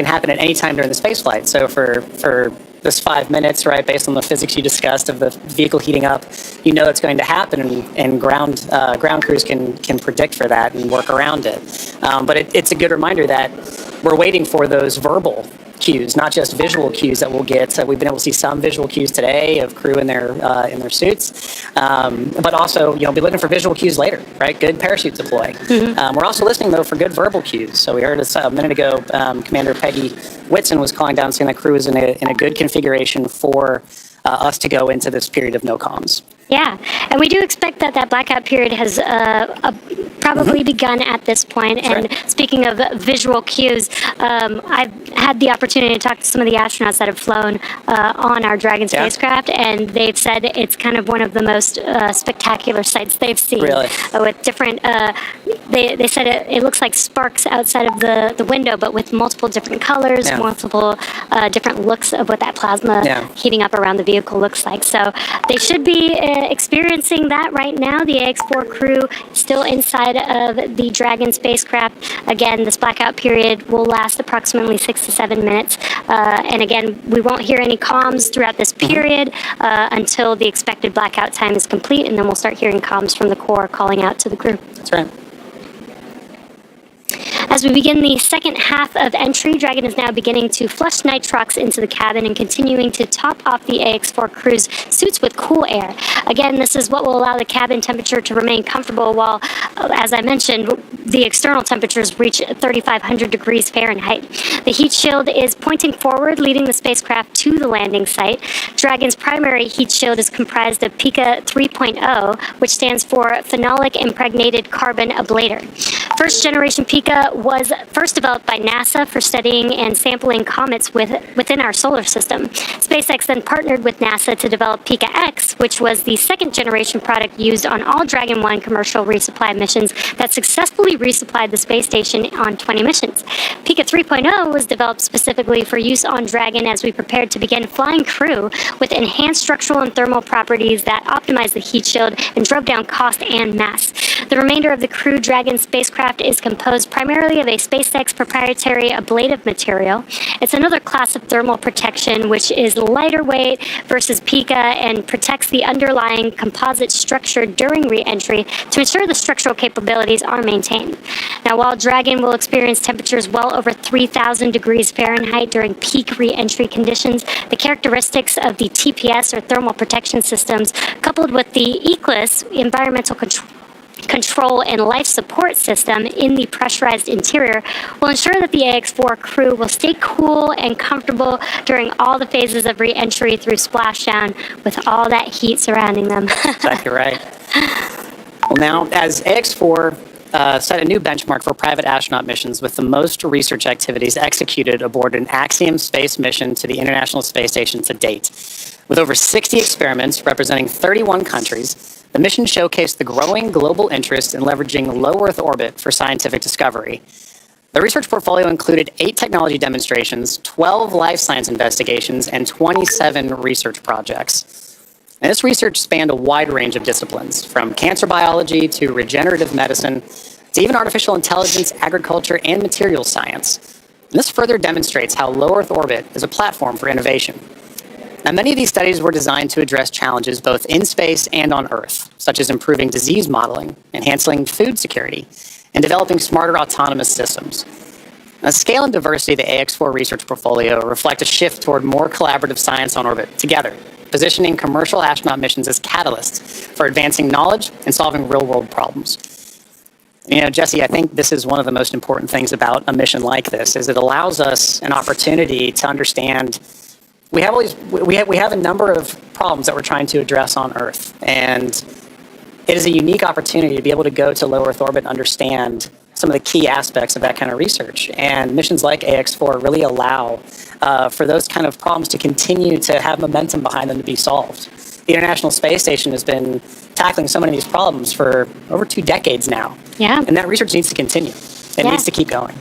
happen at any time during the space flight. So for this 5 minutes, right, based on the physics you discussed of the vehicle heating up, you know it's going to happen, and ground crews can predict for that and work around it. But it's a good reminder that we're waiting for those verbal cues, not just visual cues that we'll get. So we've been able to see some visual cues today of crew in their suits, but also be looking for visual cues later, right? Good parachute deploy. We're also listening though for good verbal cues. So we heard a minute ago, Commander Peggy Whitson was calling down saying that crew is in a good configuration for us to go into this period of no comms. Yeah, and we do expect that blackout period has probably begun at this point. And speaking of visual cues, I've had the opportunity to talk to some of the astronauts that have flown on our Dragon spacecraft, and they've said it's kind of one of the most spectacular sights they've seen. Really? With different, they said it looks like sparks outside of the window, but with multiple different colors, multiple different looks of what that plasma heating up around the vehicle looks like. So they should be experiencing that right now. The AX-4 crew still inside of the Dragon spacecraft. Again, this blackout period will last approximately 6 to 7 minutes. And again, we won't hear any comms throughout this period until the expected blackout time is complete, and then we'll start hearing comms from the core calling out to the crew. That's right. As we begin the second half of entry, Dragon is now beginning to flush nitrox into the cabin and continuing to top off the AX-4 crew's suits with cool air. Again, this is what will allow the cabin temperature to remain comfortable while, as I mentioned, the external temperatures reach 3,500 degrees Fahrenheit. The heat shield is pointing forward, leading the spacecraft to the landing site. Dragon's primary heat shield is comprised of PICA 3.0, which stands for Phenolic Impregnated Carbon Ablator. First generation PICA was first developed by NASA for studying and sampling comets within our solar system. SpaceX then partnered with NASA to develop PICA X, which was the second generation product used on all Dragon 1 commercial resupply missions that successfully resupplied the space station on 20 missions. PICA 3.0 was developed specifically for use on Dragon as we prepared to begin flying crew with enhanced structural and thermal properties that optimized the heat shield and drove down cost and mass. The remainder of the Crew Dragon spacecraft is composed primarily of a SpaceX proprietary ablative material. It's another class of thermal protection which is lighter weight versus PICA and protects the underlying composite structure during re-entry to ensure the structural capabilities are maintained. Now, while Dragon will experience temperatures well over 3,000 degrees Fahrenheit during peak re-entry conditions, the characteristics of the TPS or thermal protection systems, coupled with the ECLIS environmental control and life support system in the pressurized interior, will ensure that the AX-4 crew will stay cool and comfortable during all the phases of re-entry through splashdown with all that heat surrounding them. Exactly right. Well, now, as AX-4 set a new benchmark for private astronaut missions with the most research activities executed aboard an Axiom space mission to the International Space Station to date. With over 60 experiments representing 31 countries, the mission showcased the growing global interest in leveraging low Earth orbit for scientific discovery. The research portfolio included 8 technology demonstrations, 12 life science investigations, and 27 research projects. And this research spanned a wide range of disciplines, from cancer biology to regenerative medicine, to even artificial intelligence, agriculture, and materials science. And this further demonstrates how low Earth orbit is a platform for innovation. Now, many of these studies were designed to address challenges both in space and on Earth, such as improving disease modeling, enhancing food security, and developing smarter autonomous systems. Now, scale and diversity of the AX-4 research portfolio reflect a shift toward more collaborative science on orbit together, positioning commercial astronaut missions as catalysts for advancing knowledge and solving real-world problems. You know, Jesse, I think this is one of the most important things about a mission like this, is it allows us an opportunity to understand we have a number of problems that we're trying to address on Earth, and it is a unique opportunity to be able to go to low Earth orbit and understand some of the key aspects of that kind of research. And missions like AX-4 really allow for those kind of problems to continue to have momentum behind them to be solved. The International Space Station has been tackling so many of these problems for over 2 decades now. Yeah. And that research needs to continue. It needs to keep going.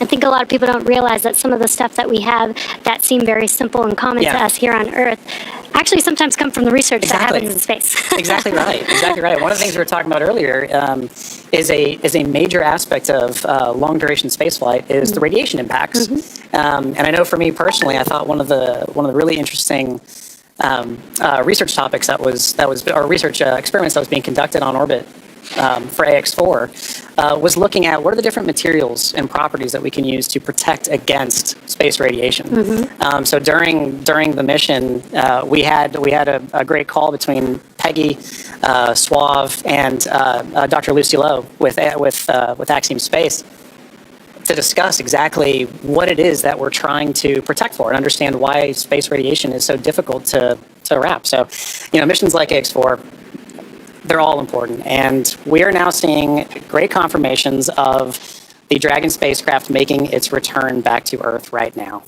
I think a lot of people don't realize that some of the stuff that we have that seem very simple and common to us here on Earth actually sometimes come from the research that happens in space. Exactly right. Exactly right. One of the things we were talking about earlier is a major aspect of long duration spaceflight is the radiation impacts. And I know for me personally, I thought one of the really interesting research topics or research experiments that was being conducted on orbit for AX4 was looking at what are the different materials and properties that we can use to protect against space radiation. So during the mission, we had a great call between Peggy, Suave, and Dr. Lucy Lowe with Axiom Space to discuss exactly what it is that we're trying to protect for and understand why space radiation is so difficult to wrap. So, missions like AX4, they're all important. And we are now seeing great confirmations of the Dragon spacecraft making its return back to Earth right now.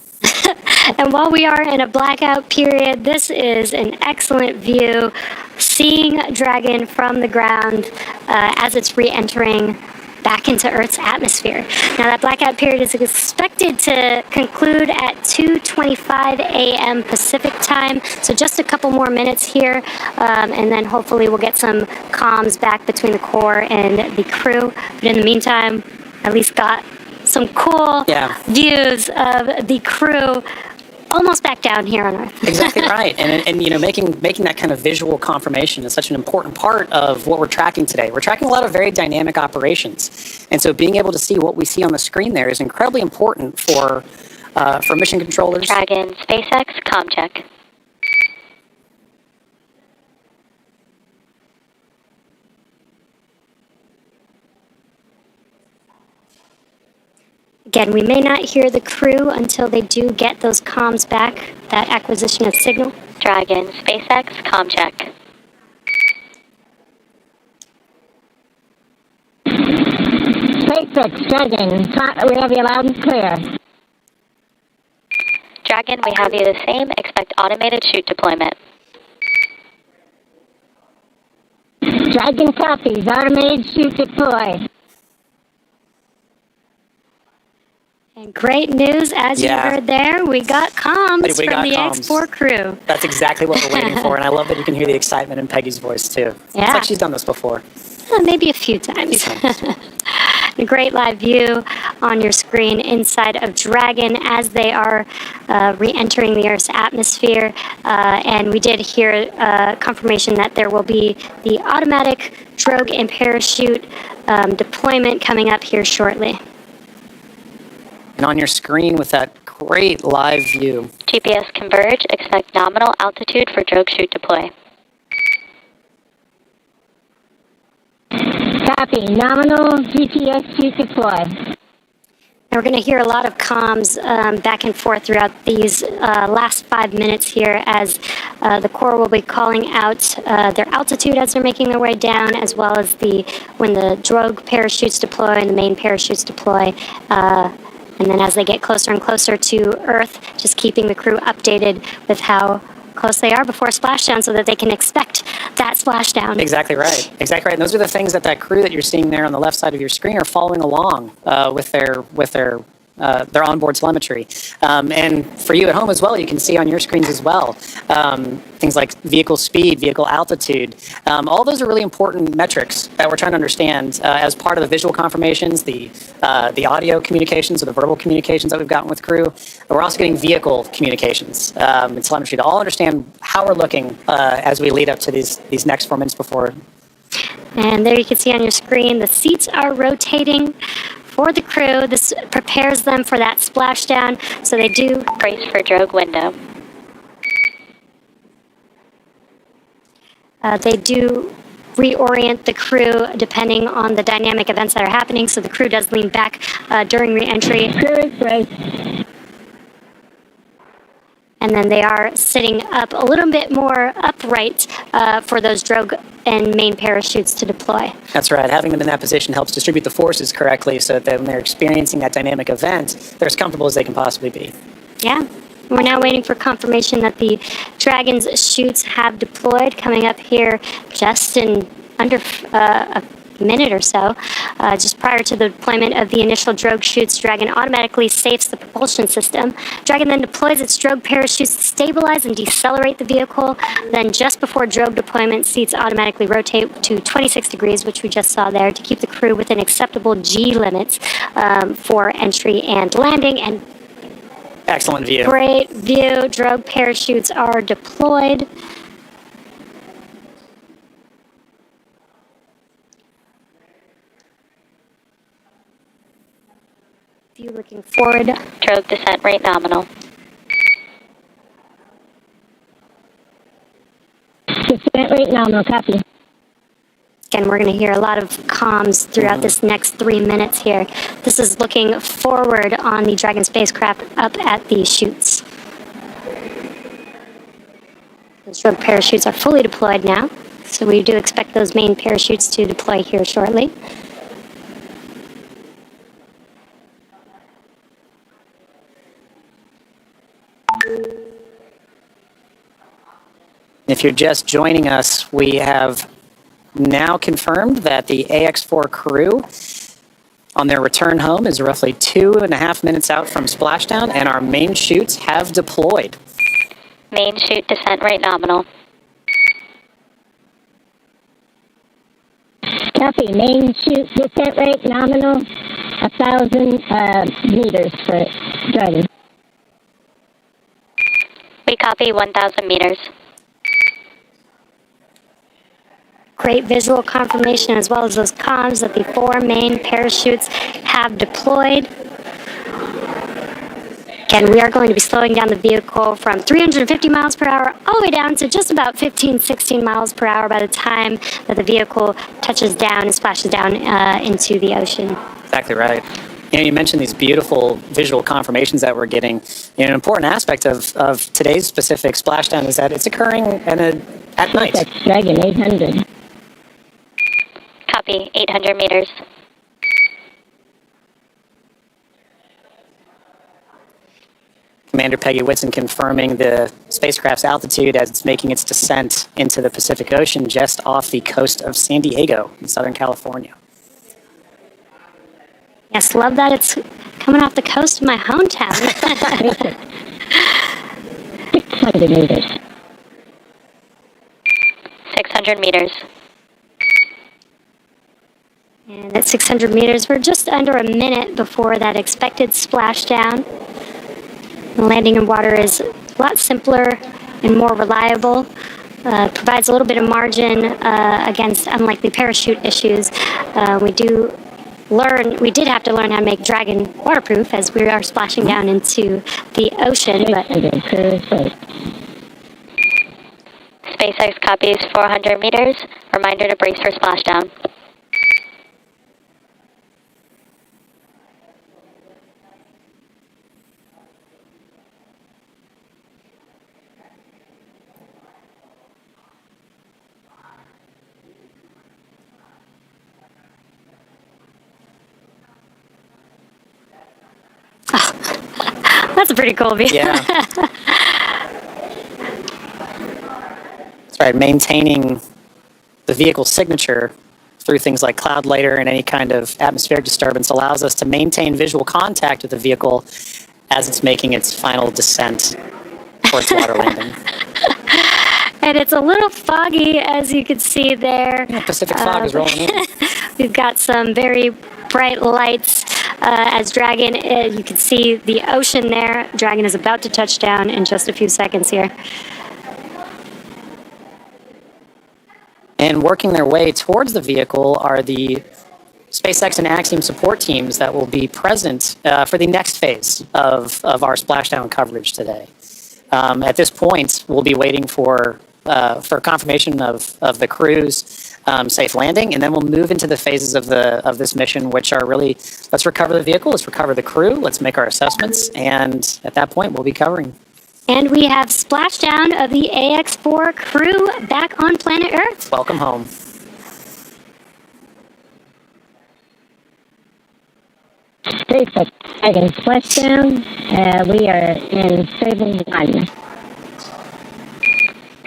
And while we are in a blackout period, this is an excellent view, seeing Dragon from the ground as it's re-entering back into Earth's atmosphere. Now, that blackout period is expected to conclude at 2:25 a.m. Pacific time, so just a couple more minutes here, and then hopefully we'll get some comms back between the core and the crew. But in the meantime, at least got some cool views of the crew almost back down here on Earth. Exactly right. And making that kind of visual confirmation is such an important part of what we're tracking today. We're tracking a lot of very dynamic operations. And so being able to see what we see on the screen there is incredibly important for mission controllers. Dragon, SpaceX, comm check. Again, we may not hear the crew until they do get those comms back, that acquisition of signal. Dragon, SpaceX, comm check. SpaceX, Dragon, we have you loud and clear. Dragon, we have you the same. Expect automated chute deployment. Dragon copies, automated chute deploy. And great news, as you heard there, we got comms from the X4 crew. That's exactly what we're waiting for, and I love that you can hear the excitement in Peggy's voice, too. Yeah. It's like she's done this before. Maybe a few times. A great live view on your screen inside of Dragon as they are re-entering the Earth's atmosphere. And we did hear confirmation that there will be the automatic drogue and parachute deployment coming up here shortly. And on your screen with that great live view. GPS converge. Expect nominal altitude for drogue chute deploy. Copy. Nominal GPS chute deploy. We're going to hear a lot of comms back and forth throughout these last 5 minutes here as the Corps will be calling out their altitude as they're making their way down, as well as when the drogue parachutes deploy and the main parachutes deploy. And then as they get closer and closer to Earth, just keeping the crew updated with how close they are before splashdown so that they can expect that splashdown. Exactly right. Exactly right. And those are the things that crew that you're seeing there on the left side of your screen are following along with their onboard telemetry. And for you at home as well, you can see on your screens as well things like vehicle speed, vehicle altitude. All those are really important metrics that we're trying to understand as part of the visual confirmations, the audio communications or the verbal communications that we've gotten with crew. We're also getting vehicle communications and telemetry to all understand how we're looking as we lead up to these next 4 minutes before. And there you can see on your screen the seats are rotating for the crew. This prepares them for that splashdown, so they do brace for drogue window. They do reorient the crew depending on the dynamic events that are happening, so the crew does lean back during re-entry. Crew is braced. And then they are sitting up a little bit more upright for those drogue and main parachutes to deploy. That's right. Having them in that position helps distribute the forces correctly so that when they're experiencing that dynamic event, they're as comfortable as they can possibly be. Yeah. We're now waiting for confirmation that the Dragon's chutes have deployed, coming up here just in under a minute or so. Just prior to the deployment of the initial drogue chutes, Dragon automatically safes the propulsion system. Dragon then deploys its drogue parachutes to stabilize and decelerate the vehicle. Then just before drogue deployment, seats automatically rotate to 26 degrees, which we just saw there, to keep the crew within acceptable G limits for entry and landing. And excellent view. Great view. Drogue parachutes are deployed. View looking forward. Drogue descent rate nominal. Descent rate nominal, copy. Again, we're going to hear a lot of comms throughout this next 3 minutes here. This is looking forward on the Dragon spacecraft up at the chutes. Those drogue parachutes are fully deployed now, so we do expect those main parachutes to deploy here shortly. If you're just joining us, we have now confirmed that the AX-4 crew on their return home is roughly 2.5 minutes out from splashdown, and our main chutes have deployed. Main chute descent rate nominal. Copy. Main chute descent rate nominal, 1,000 meters for Dragon. We copy 1,000 meters. Great visual confirmation, as well as those comms that the 4 main parachutes have deployed. Again, we are going to be slowing down the vehicle from 350 miles per hour all the way down to just about 15, 16 miles per hour by the time that the vehicle touches down and splashes down into the ocean. Exactly right. You mentioned these beautiful visual confirmations that we're getting. An important aspect of today's specific splashdown is that it's occurring at night. That's Dragon 800. Copy, 800 meters. Commander Peggy Whitson confirming the spacecraft's altitude as it's making its descent into the Pacific Ocean just off the coast of San Diego in Southern California. Yes, love that it's coming off the coast of my hometown. 600 meters. 600 meters. And at 600 meters, we're just under a minute before that expected splashdown. Landing in water is a lot simpler and more reliable. Provides a little bit of margin against unlikely parachute issues. We did have to learn how to make Dragon waterproof as we are splashing down into the ocean. But SpaceX copies 400 meters. Reminder to brace for splashdown. That's a pretty cool view. Yeah. That's right. Maintaining the vehicle signature through things like cloud layer and any kind of atmospheric disturbance allows us to maintain visual contact with the vehicle as it's making its final descent for its water landing. And it's a little foggy, as you can see there. Yeah, Pacific fog is rolling in. We've got some very bright lights as Dragon, you can see the ocean there. Dragon is about to touch down in just a few seconds here. And working their way towards the vehicle are the SpaceX and Axiom support teams that will be present for the next phase of our splashdown coverage today. At this point, we'll be waiting for confirmation of the crew's safe landing, and then we'll move into the phases of this mission, which are really, let's recover the vehicle, let's recover the crew, let's make our assessments, and at that point, we'll be covering. And we have splashdown of the AX-4 crew back on planet Earth. Welcome home. SpaceX Dragon splashdown. We are in stable 1.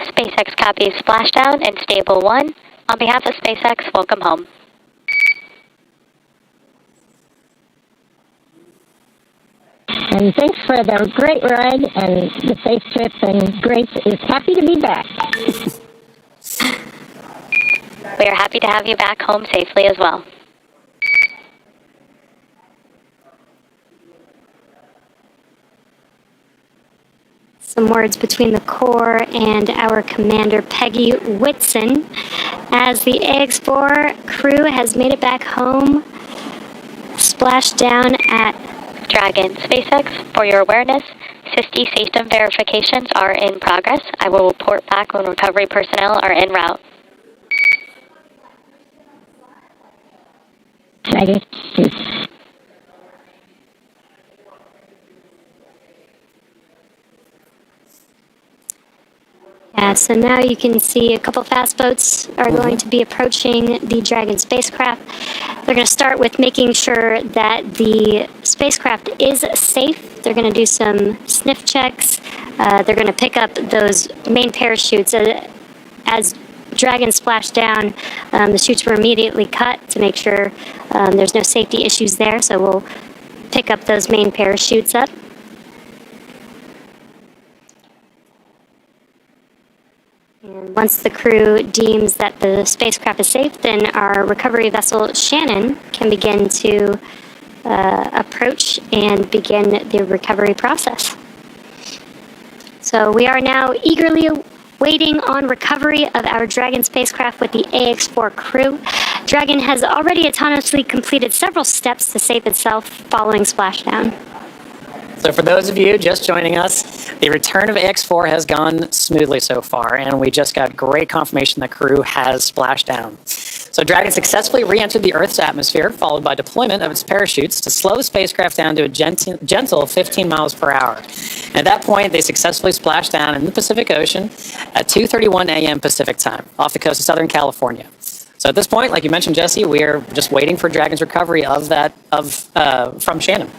SpaceX copies splashdown in stable 1. On behalf of SpaceX, welcome home. And thanks for the great ride and the safe trip, and Grace is happy to be back. We are happy to have you back home safely as well. Some words between the Corps and our commander, Peggy Whitson, as the AX4 crew has made it back home, splashed down at Dragon. SpaceX, for your awareness, SISTI system verifications are in progress. I will report back when recovery personnel are en route. Ready. Yeah, so now you can see a couple fast boats are going to be approaching the Dragon spacecraft. They're going to start with making sure that the spacecraft is safe. They're going to do some sniff checks. They're going to pick up those main parachutes. As Dragon splashed down, the chutes were immediately cut to make sure there's no safety issues there. So we'll pick up those main parachutes up. And once the crew deems that the spacecraft is safe, then our recovery vessel Shannon can begin to approach and begin the recovery process. So we are now eagerly waiting on recovery of our Dragon spacecraft with the AX4 crew. Dragon has already autonomously completed several steps to save itself following splashdown. So for those of you just joining us, the return of AX4 has gone smoothly so far, and we just got great confirmation the crew has splashed down. So Dragon successfully re-entered the Earth's atmosphere, followed by deployment of its parachutes to slow the spacecraft down to a gentle 15 miles per hour. And at that point, they successfully splashed down in the Pacific Ocean at 2:31 a.m. Pacific time, off the coast of Southern California. So at this point, like you mentioned, Jesse, we are just waiting for Dragon's recovery from Shannon.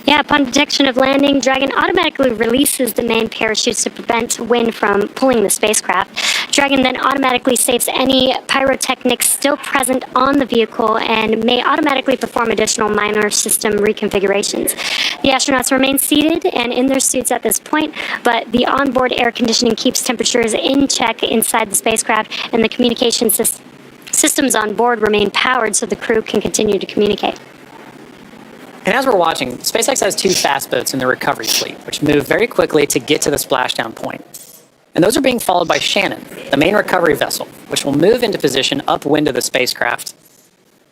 Yeah, upon detection of landing, Dragon automatically releases the main parachutes to prevent wind from pulling the spacecraft. Dragon then automatically saves any pyrotechnics still present on the vehicle and may automatically perform additional minor system reconfigurations. The astronauts remain seated and in their suits at this point, but the onboard air conditioning keeps temperatures in check inside the spacecraft, and the communication systems on board remain powered so the crew can continue to communicate. And as we're watching, SpaceX has two fast boats in the recovery fleet, which move very quickly to get to the splashdown point. And those are being followed by Shannon, the main recovery vessel, which will move into position upwind of the spacecraft.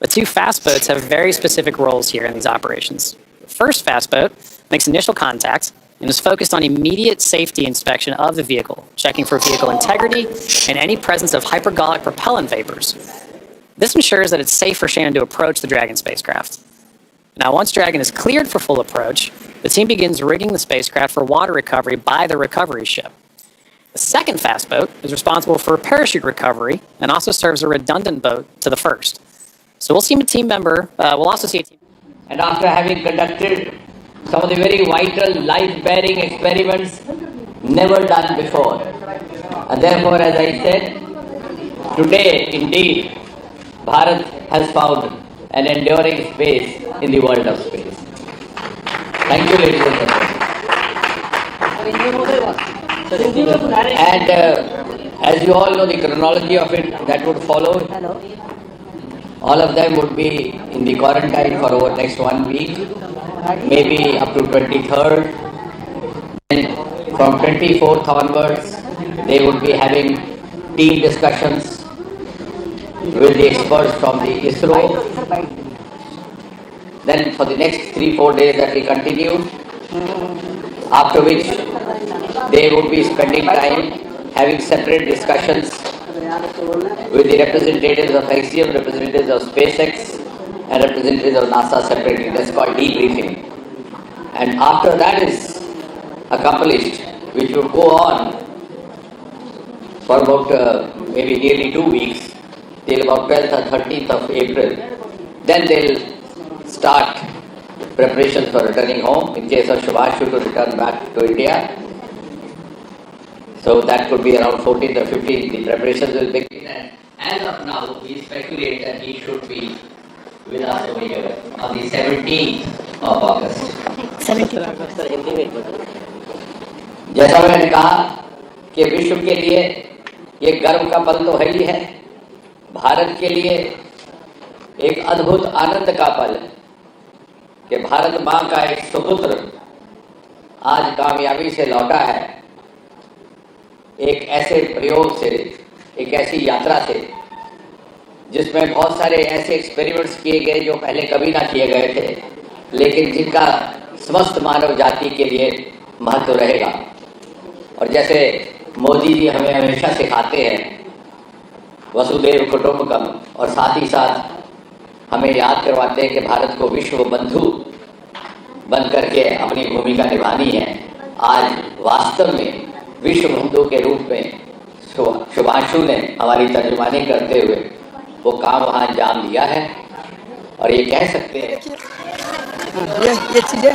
The two fast boats have very specific roles here in these operations. The first fast boat makes initial contact and is focused on immediate safety inspection of the vehicle, checking for vehicle integrity and any presence of hypergolic propellant vapors. This ensures that it's safe for Shannon to approach the Dragon spacecraft. Now, once Dragon is cleared for full approach, the team begins rigging the spacecraft for water recovery by the recovery ship. The second fast boat is responsible for parachute recovery and also serves a redundant boat to the first. So we'll see a team member, we'll also see a team. And after having conducted some of the very vital life-bearing experiments never done before. And therefore, as I said, today, indeed, Bharat has found an enduring space in the world of space. Thank you, ladies and gentlemen. And as you all know, the chronology of it that would follow, all of them would be in the quarantine for over next 1 week, maybe up to 23rd. And from 24th onwards, they would be having team discussions with the experts from the ISRO. Then for the next 3-4 days that will continue, after which they would be spending time having separate discussions with the representatives of Axiom, representatives of SpaceX, and representatives of NASA separately. That's called debriefing. And after that is accomplished, which would go on for about maybe nearly 2 weeks, till about 12th or 13th of April, then they'll start preparations for returning home in case of Shubhashu to return back to India. So that could be around 14th or 15th, the preparations will begin. And as of now, we speculate that he should be with us over here on the 17th of August. So जैसा मैंने कहा कि विश्व के लिए ये गर्व का पल तो है ही है, भारत के लिए एक अद्भुत आनंद का पल है कि भारत माँ का एक सुपुत्र आज कामयाबी से लौटा है, एक ऐसे प्रयोग से, एक ऐसी यात्रा से जिसमें बहुत सारे ऐसे एक्सपेरिमेंट्स किए गए जो पहले कभी ना किए गए थे, लेकिन जिनका समस्त मानव जाति के लिए महत्व रहेगा। और जैसे मोदी जी हमें हमेशा सिखाते हैं वसुधैव कुटुंबकम, और साथ ही साथ हमें याद करवाते हैं कि भारत को विश्व बंधु बन करके अपनी भूमिका निभानी है। आज वास्तव में विश्व बंधु के रूप में शुभांशु ने हमारी तर्जुमानी करते हुए वो काम वहाँ अंजाम दिया है। और ये कह सकते हैं ये चीज़ें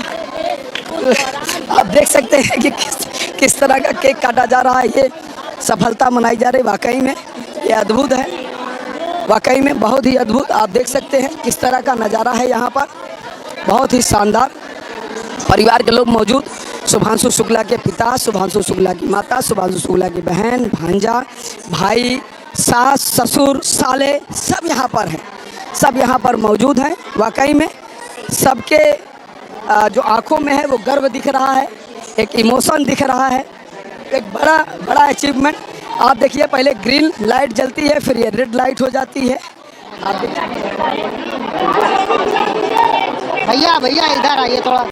आप देख सकते हैं कि किस तरह का केक काटा जा रहा है, ये सफलता मनाई जा रही, वाकई में ये अद्भुत है, वाकई में बहुत ही अद्भुत। आप देख सकते हैं किस तरह का नज़ारा है यहाँ पर, बहुत ही शानदार। परिवार के लोग मौजूद, शुभांशु शुक्ला के पिता, शुभांशु शुक्ला की माता, शुभांशु शुक्ला की बहन, भांजा, भाई, सास, ससुर, साले, सब यहाँ पर हैं, सब यहाँ पर मौजूद हैं। वाकई में सबके जो आंखों में है वो गर्व दिख रहा है, एक इमोशन दिख रहा है, एक बड़ा अचीवमेंट। आप देखिए पहले ग्रीन लाइट जलती है, फिर ये रेड लाइट हो जाती है। आप भैया इधर आइए थोड़ा।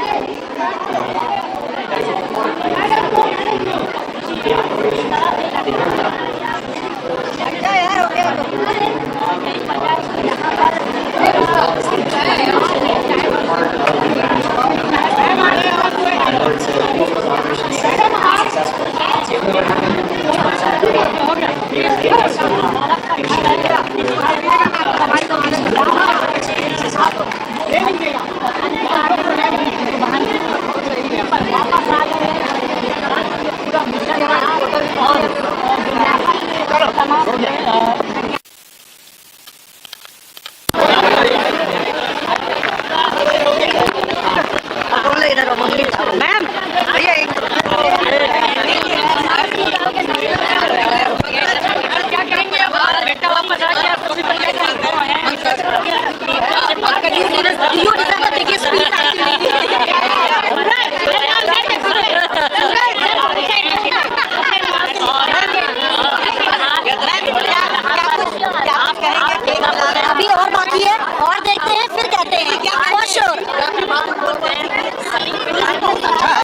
अभी और बाकी है, और देखते हैं फिर कहते हैं क्या खुश हो।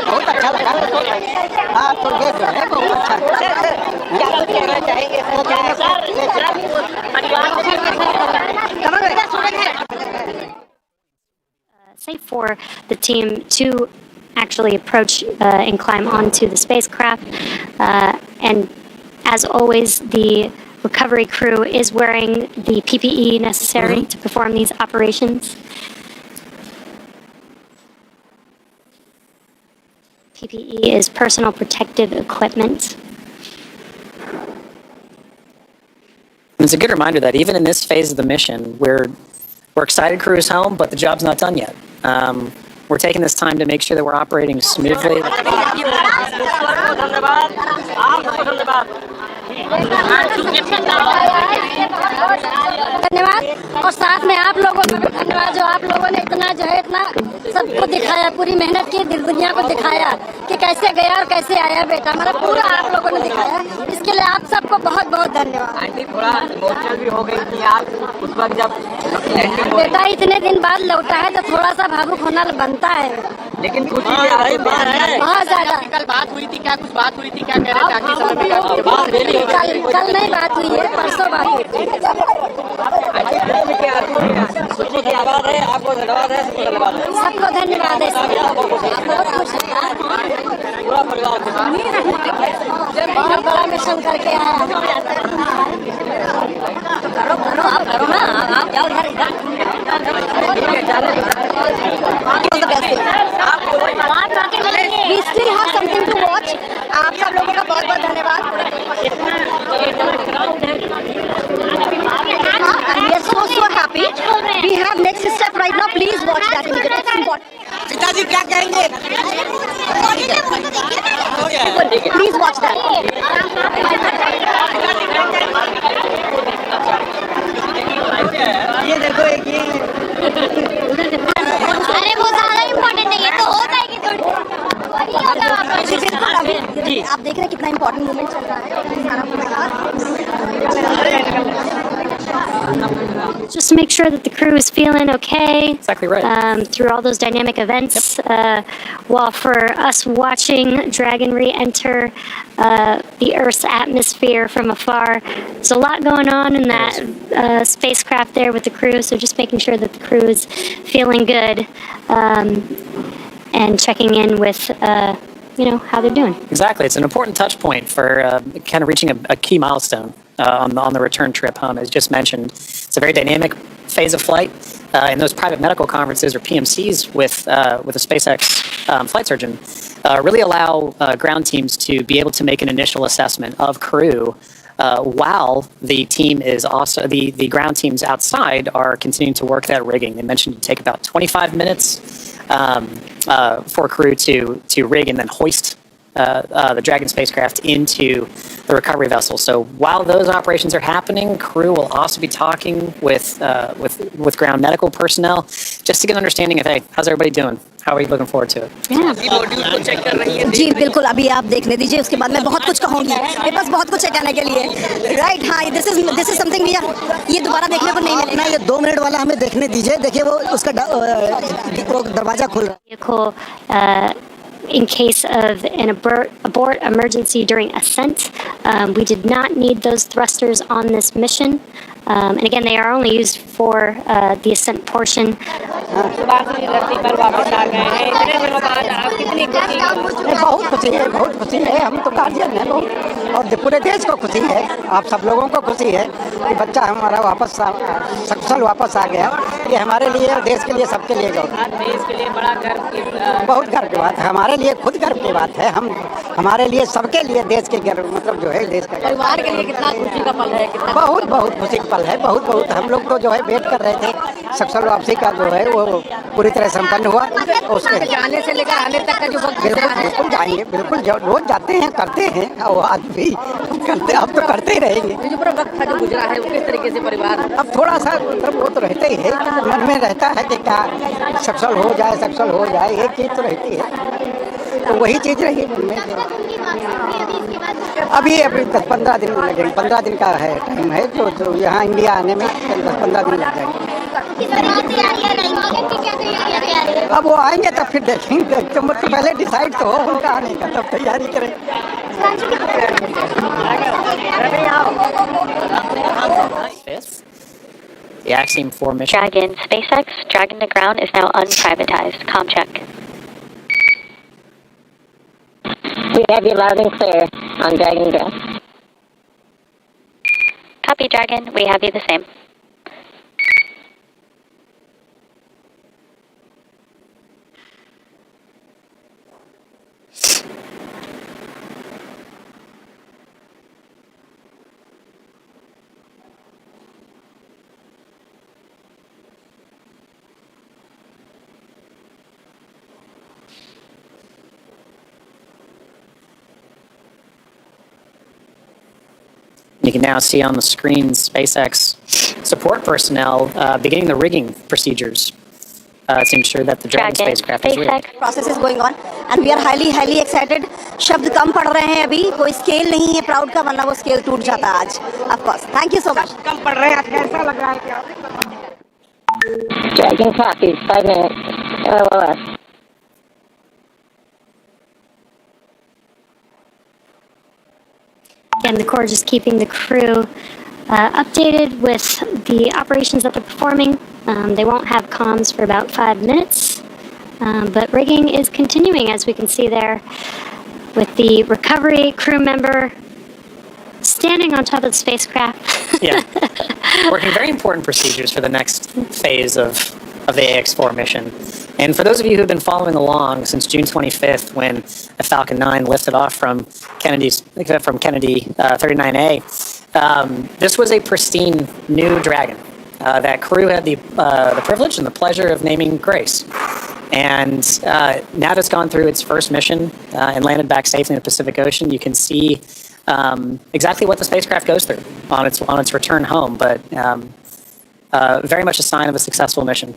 बहुत अच्छा लगा। हाँ तो ये जो है बहुत अच्छा, क्या कुछ कहना चाहेंगे? Safe for the team to actually approach and climb onto the spacecraft. And as always, the recovery crew is wearing the PPE necessary to perform these operations. PPE is personal protective equipment. It's a good reminder that even in this phase of the mission, we're excited crew is home, but the job's not done yet. We're taking this time to make sure that we're operating smoothly. धन्यवाद, और साथ में आप लोगों का भी धन्यवाद जो आप लोगों ने इतना सबको दिखाया, पूरी मेहनत की, दिल दुनिया को दिखाया कि कैसे गया और कैसे आया बेटा, मतलब पूरा आप लोगों ने दिखाया। इसके लिए आप सबको बहुत बहुत धन्यवाद। आंटी थोड़ा इमोशनल भी हो गई थी आप उस वक्त जब बेटा इतने दिन बाद लौटा है तो थोड़ा सा भावुक होना बनता है, लेकिन बहुत ज्यादा। कल बात हुई थी, क्या कुछ बात हुई थी, क्या कह रहे थे? कल नहीं बात हुई है, परसों बात हुई थी। धन्यवाद है आपको, धन्यवाद है सबको, धन्यवाद है सबको, धन्यवाद है। बहुत बड़ा मिशन करके आया। करो आप करो ना, आप जाओ इधर We still have something to watch. आप सब लोगों का बहुत बहुत धन्यवाद। We are so happy. We have next step right now. Please watch that. It's important. पिताजी क्या जाएंगे। Please watch that. ये देखो एक ये अरे वो ज्यादा इम्पोर्टेंट नहीं है तो हो जाएगी थोड़ी। आप देख रहे हैं कितना इम्पोर्टेंट मोमेंट चल रहा है। Just to make sure that the crew is feeling okay. Exactly right. Through all those dynamic events. While for us watching Dragon re-enter the Earth's atmosphere from afar, there's a lot going on in that spacecraft there with the crew. So just making sure that the crew is feeling good and checking in with how they're doing. Exactly. It's an important touch point for kind of reaching a key milestone on the return trip home. As just mentioned, it's a very dynamic phase of flight. And those private medical conferences, or PMCs, with a SpaceX flight surgeon really allow ground teams to be able to make an initial assessment of crew while the team is also the ground teams outside are continuing to work that rigging. They mentioned it take about 25 minutes for crew to rig and then hoist the Dragon spacecraft into the recovery vessel. So while those operations are happening, crew will also be talking with ground medical personnel just to get an understanding of, hey, how's everybody doing? How are you looking forward to it? जी बिल्कुल अभी आप देखने दीजिए उसके बाद मैं बहुत कुछ कहूँगी मेरे पास बहुत कुछ है कहने के लिए राइट हाँ this is something ये दोबारा देखने को नहीं मिलेगा ये 2 मिनट वाला हमें देखने दीजिए देखिए वो उसका दरवाजा खुल रहा है In case of an abort emergency during ascent. We did not need those thrusters on this mission. And again, they are only used for the ascent portion. बहुत खुशी है हम तो गार्जियन हैं और पूरे देश को खुशी है आप सब लोगों को खुशी है कि बच्चा हमारा सकुशल वापस आ गया ये हमारे लिए देश के लिए सबके लिए देश के लिए बड़ा गर्व की बहुत गर्व की बात है हमारे लिए खुद गर्व की बात है हमारे लिए सबके लिए देश के गर्व मतलब जो है देश का परिवार के लिए कितना खुशी का पल है बहुत खुशी का पल है बहुत हम लोग तो जो है वेट कर रहे थे सकुशल वापसी का जो है वो पूरी तरह संपन्न हुआ उसके जाने से लेकर आने तक का जो बिल्कुल जाएंगे बिल्कुल रोज जाते हैं करते हैं और आज भी करते अब तो करते ही रहेंगे जो पूरा वक्त था जो गुजरा है वो किस तरीके से परिवार अब थोड़ा सा मतलब वो तो रहता ही है मन में रहता है कि क्या सकुशल हो जाए एक चीज तो रहती है तो वही चीज रही मन में अभी 10-15 दिन लगेंगे 15 दिन का है टाइम है तो यहाँ इंडिया आने में 10-15 दिन लग जाएंगे अब वो आएंगे तब फिर देखेंगे तो मतलब पहले डिसाइड तो हो उनका आने का तब तैयारी करें The Axiom 4 mission. Dragon SpaceX, Dragon to ground is now unprivatized. Com check. We have you loud and clear on Dragon ground. Copy, Dragon. We have you the same. You can now see on the screen SpaceX support personnel beginning the rigging procedures to ensure that the Dragon spacecraft is rigged. Process is going on and we are highly excited. शब्द कम पड़ रहे हैं अभी कोई scale नहीं है proud का वरना वो स्केल टूट जाता आज of course. Thank you so much. कम पड़ रहे हैं कैसा लग रहा है क्या? Dragon copies 5 minutes LOS. Again, the Corps just keeping the crew updated with the operations that they're performing. They won't have comms for about 5 minutes, but rigging is continuing, as we can see there, with the recovery crew member standing on top of the spacecraft. Yeah, working very important procedures for the next phase of the AX-4 mission. And for those of you who've been following along since June 25th, when a Falcon 9 lifted off from Kennedy 39A, this was a pristine new Dragon. that crew had the privilege and the pleasure of naming Grace. And now that it's gone through its first mission and landed back safely in the Pacific Ocean, you can see exactly what the spacecraft goes through on its return home, but very much a sign of a successful mission.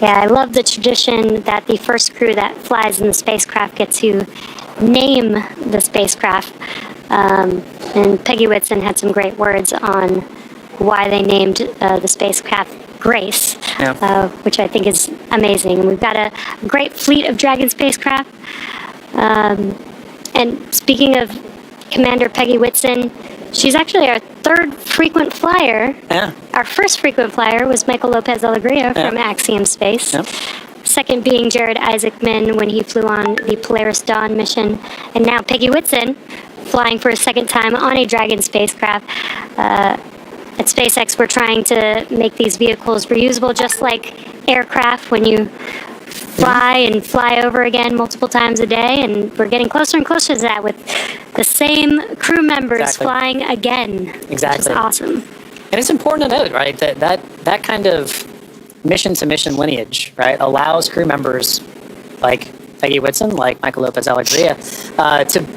Yeah, I love the tradition that the first crew that flies in the spacecraft get to name the spacecraft. And Peggy Whitson had some great words on why they named the spacecraft Grace, which I think is amazing. And we've got a great fleet of Dragon spacecraft. And speaking of Commander Peggy Whitson, she's actually our third frequent flyer. Yeah. Our first frequent flyer was Michael Lopez Alegria from Axiom Space. Yep. Second being Jared Isaacman when he flew on the Polaris Dawn mission. And now Peggy Whitson flying for a second time on a Dragon spacecraft. At SpaceX, we're trying to make these vehicles reusable, just like aircraft when you fly and fly over again multiple times a day. And we're getting closer and closer to that with the same crew members flying again. Exactly. Which is awesome. And it's important to note, right, that kind of mission-to-mission lineage, right, allows crew members like Peggy Whitson, like Michael Lopez Alegria,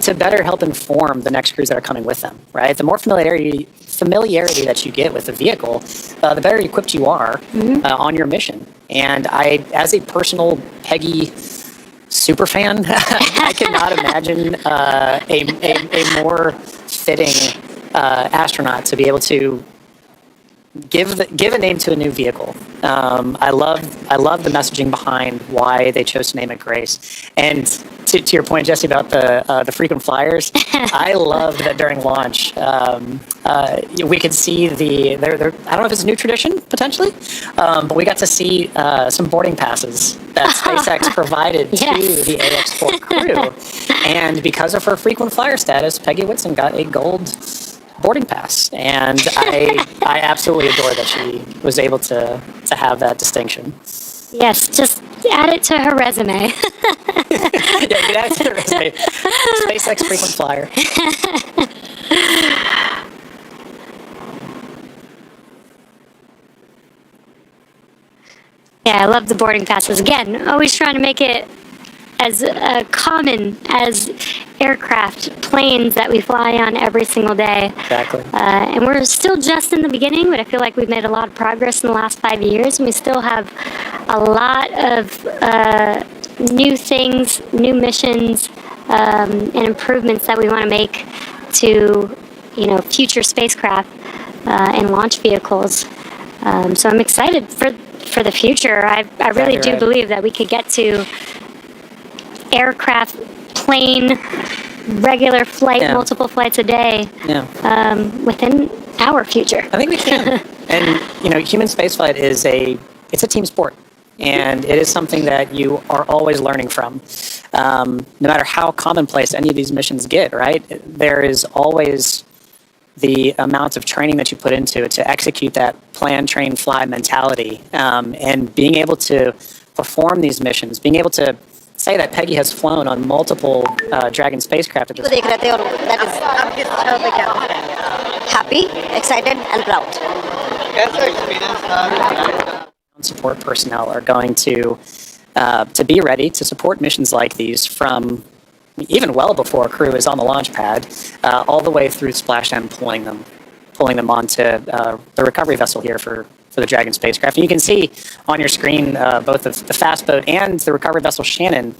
to better help inform the next crews that are coming with them, right? The more familiarity that you get with the vehicle, the better equipped you are on your mission. And I, as a personal Peggy super fan, I cannot imagine a more fitting astronaut to be able to give a name to a new vehicle. I love the messaging behind why they chose to name it Grace. And to your point, Jesse, about the frequent flyers, I loved that during launch we could see I don't know if it's a new tradition potentially, but we got to see some boarding passes that SpaceX provided to the AX4 crew. And because of her frequent flyer status, Peggy Whitson got a gold boarding pass, and I absolutely adore that she was able to have that distinction. Yes, just add it to her resume. Yeah, you can add it to her resume. SpaceX frequent flyer. Yeah, I love the boarding passes. Again, always trying to make it as common as aircraft, planes that we fly on every single day. Exactly. And we're still just in the beginning, but I feel like we've made a lot of progress in the last 5 years, and we still have a lot of new things, new missions, and improvements that we want to make to, future spacecraft and launch vehicles. So I'm excited for the future. I really do believe that we could get to aircraft, plane, regular flight, multiple flights a day within our future. I think we can. And, human spaceflight is a team sport. And it is something that you are always learning from. No matter how commonplace any of these missions get, right? There is always the amount of training that you put into it to execute that plan, train, fly mentality. And being able to perform these missions, being able to say that Peggy has flown on multiple Dragon spacecraft. That is happy, excited, and proud. Support personnel are going to be ready to support missions like these from even well before a crew is on the launch pad, all the way through splashdown, pulling them onto the recovery vessel here for the Dragon spacecraft. And you can see on your screen both the fast boat and the recovery vessel Shannon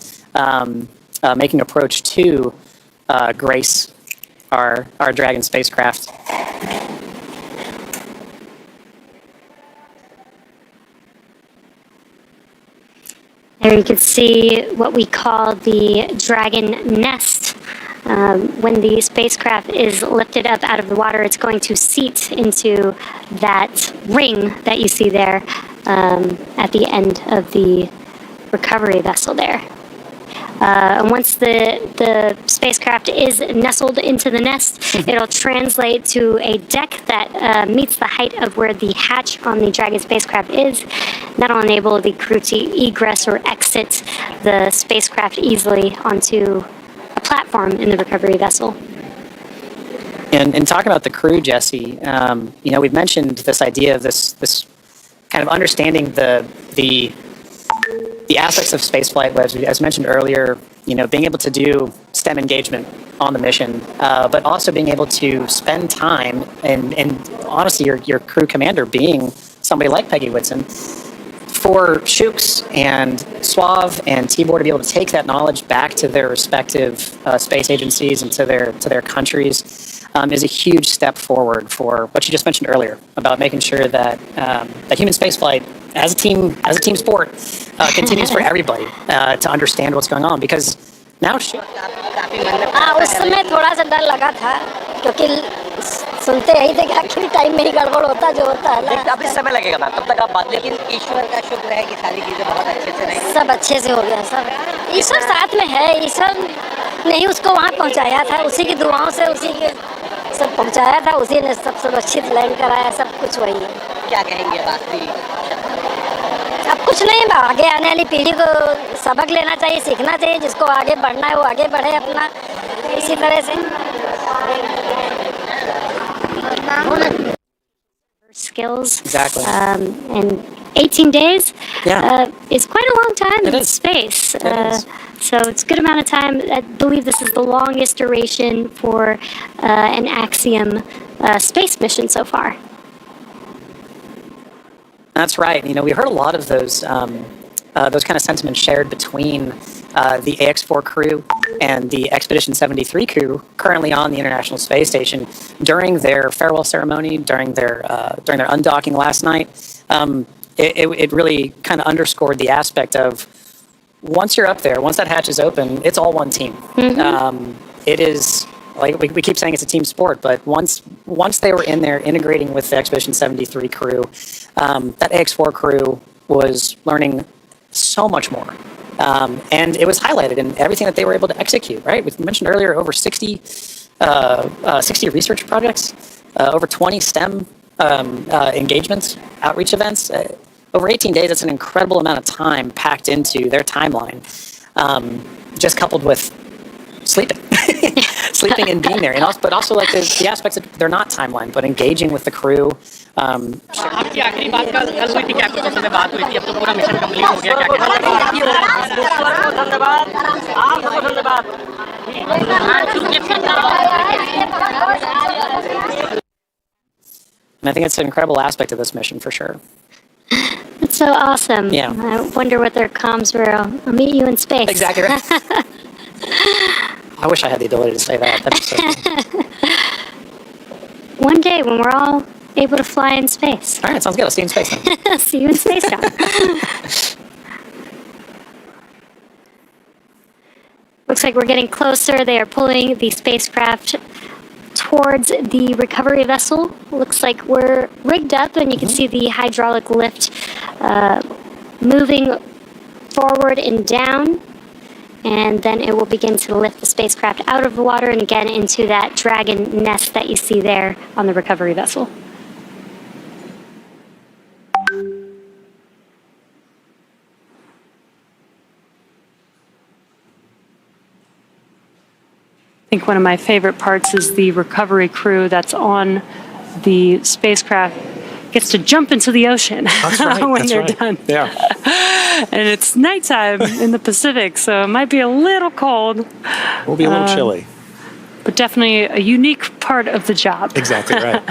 making approach to Grace, our Dragon spacecraft. There you can see what we call the Dragon nest. When the spacecraft is lifted up out of the water, it's going to seat into that ring that you see there at the end of the recovery vessel there. And once the spacecraft is nestled into the nest, it'll translate to a deck that meets the height of where the hatch on the Dragon spacecraft is. That'll enable the crew to egress or exit the spacecraft easily onto a platform in the recovery vessel. And talking about the crew, Jesse, we've mentioned this idea of this kind of understanding the aspects of spaceflight, as mentioned earlier, being able to do STEM engagement on the mission, but also being able to spend time and honestly, your crew commander being somebody like Peggy Whitson, for Shooks and Suave and Tibor to be able to take that knowledge back to their respective space agencies and to their countries is a huge step forward for what you just mentioned earlier about making sure that that human spaceflight as a team sport continues for everybody to understand what's going on, because now उस समय थोड़ा सा डर लगा था क्योंकि सुनते ही थे कि आखिर टाइम में ही गड़बड़ होता जो होता है ना। काफी समय लगेगा मैम, तब तक आप बात, लेकिन ईश्वर का शुक्र है कि सारी चीजें बहुत अच्छे से रही, सब अच्छे से हो गया। सब ईश्वर साथ में है, ईश्वर ने ही उसको वहाँ पहुँचाया था, उसी की दुआओं से उसी के सब पहुँचाया था, उसी ने सब सुरक्षित लैंड कराया, सब कुछ वही है। क्या कहेंगे बाकी? अब कुछ नहीं, आगे आने वाली पीढ़ी को सबक लेना चाहिए, सीखना चाहिए, जिसको आगे बढ़ना है वो आगे बढ़े अपना इसी तरह से। Skills. Exactly. And 18 days is quite a long time in space. So it's a good amount of time. I believe this is the longest duration for an Axiom space mission so far. That's right. We heard a lot of those kind of sentiments shared between the AX-4 crew and the Expedition 73 crew currently on the International Space Station during their farewell ceremony, during their undocking last night. It really kind of underscored the aspect of once you're up there, once that hatch is open, it's all one team. It is, like we keep saying, it's a team sport, but once they were in there integrating with the Expedition 73 crew, that AX-4 crew was learning so much more. And it was highlighted in everything that they were able to execute, right? We mentioned earlier over 60 research projects, over 20 STEM engagements, outreach events. Over 18 days, that's an incredible amount of time packed into their timeline, just coupled with sleeping. Sleeping and being there, but also like the aspects that they're not timeline, but engaging with the crew. आपकी आखिरी बात का कल हुई थी, captain से बात हुई थी, अब तो पूरा मिशन कंप्लीट हो गया, क्या धन्यवाद, आपको धन्यवाद। And I think it's an incredible aspect of this mission for sure. That's so awesome. Yeah. I wonder what their comms were. I'll meet you in space. Exactly right. I wish I had the ability to say that. That'd be so cool. One day when we're all able to fly in space. All right, sounds good. I'll see you in space then. See you in space, John. Looks like we're getting closer. They are pulling the spacecraft towards the recovery vessel. Looks like we're rigged up, and you can see the hydraulic lift moving forward and down. And then it will begin to lift the spacecraft out of the water and again into that Dragon nest that you see there on the recovery vessel. I think one of my favorite parts is the recovery crew that's on the spacecraft gets to jump into the ocean when they're done. Yeah. And it's nighttime in the Pacific, so it might be a little cold. We'll be a little chilly. But definitely a unique part of the job. Exactly right.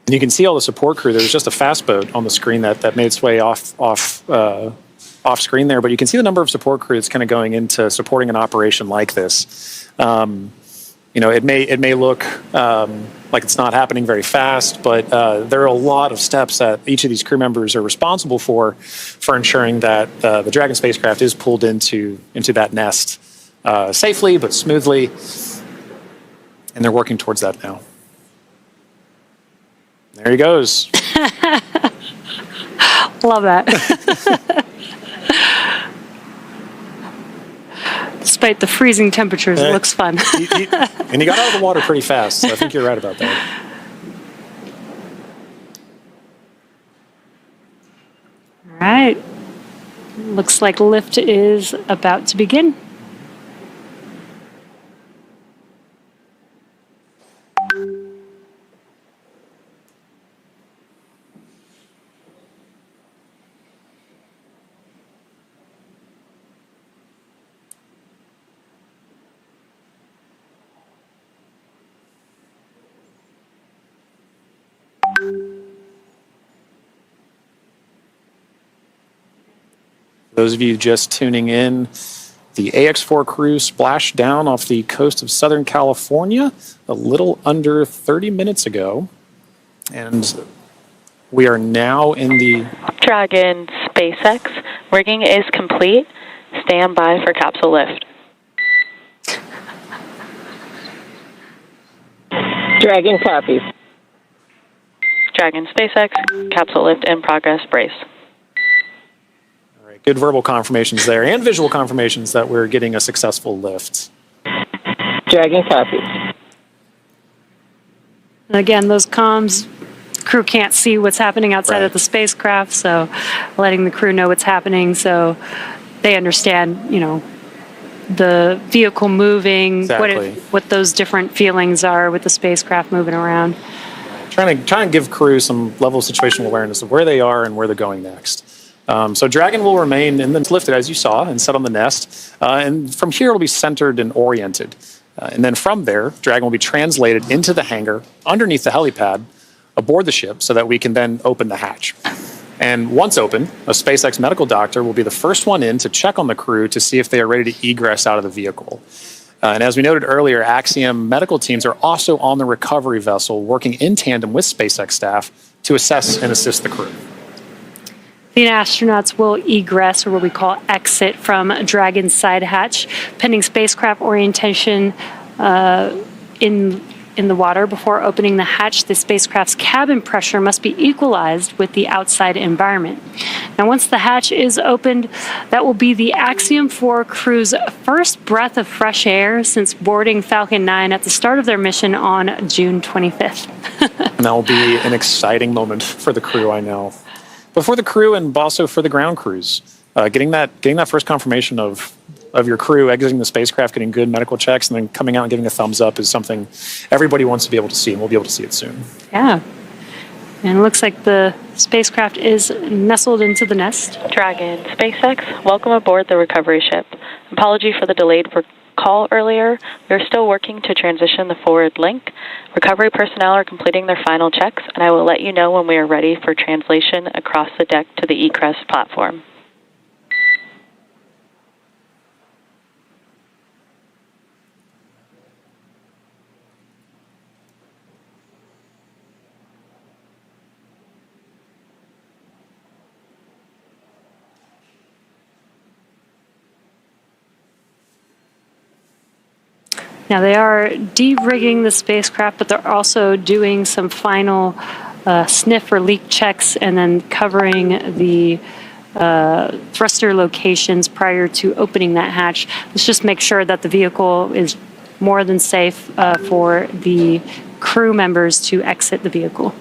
And you can see all the support crew. There was just a fast boat on the screen that made its way off screen there, but you can see the number of support crew that's kind of going into supporting an operation like this. It may look like it's not happening very fast, but there are a lot of steps that each of these crew members are responsible for ensuring that the Dragon spacecraft is pulled into that nest safely but smoothly, and they're working towards that now. There he goes. Love that. Despite the freezing temperatures, it looks fun. And he got out of the water pretty fast, so I think you're right about that. All right. Looks like lift is about to begin. Those of you just tuning in, the AX4 crew splashed down off the coast of Southern California a little under 30 minutes ago. And we are now in the Dragon SpaceX. Rigging is complete. Stand by for capsule lift. Dragon copies. Dragon SpaceX, capsule lift in progress, brace. All right, good verbal confirmations there and visual confirmations that we're getting a successful lift. Dragon copies. Again, those comms, crew can't see what's happening outside of the spacecraft, so letting the crew know what's happening so they understand, you know, the vehicle moving, Exactly. what those different feelings are with the spacecraft moving around. Trying to give crew some level of situational awareness of where they are and where they're going next. So Dragon will remain and then lifted, as you saw, and set on the nest. And from here, it'll be centered and oriented. And then from there, Dragon will be translated into the hangar underneath the helipad aboard the ship so that we can then open the hatch. And once open, a SpaceX medical doctor will be the first one in to check on the crew to see if they are ready to egress out of the vehicle. And as we noted earlier, Axiom medical teams are also on the recovery vessel working in tandem with SpaceX staff to assess and assist the crew. The astronauts will egress, or what we call exit, from Dragon's side hatch, pending spacecraft orientation in the water. Before opening the hatch, the spacecraft's cabin pressure must be equalized with the outside environment. Now, once the hatch is opened, that will be the Axiom 4 crew's first breath of fresh air since boarding Falcon 9 at the start of their mission on June 25th. And that will be an exciting moment for the crew, I know. But for the crew and also for the ground crews, getting that first confirmation of your crew exiting the spacecraft, getting good medical checks, and then coming out and giving a thumbs up is something everybody wants to be able to see, and we'll be able to see it soon. Yeah. And it looks like the spacecraft is nestled into the nest. Dragon SpaceX, welcome aboard the recovery ship. Apology for the delayed call earlier. We are still working to transition the forward link. Recovery personnel are completing their final checks, and I will let you know when we are ready for translation across the deck to the egress platform. Now, they are de-rigging the spacecraft, but they're also doing some final sniff or leak checks and then covering the thruster locations prior to opening that hatch. Let's just make sure that the vehicle is more than safe for the crew members to exit the vehicle.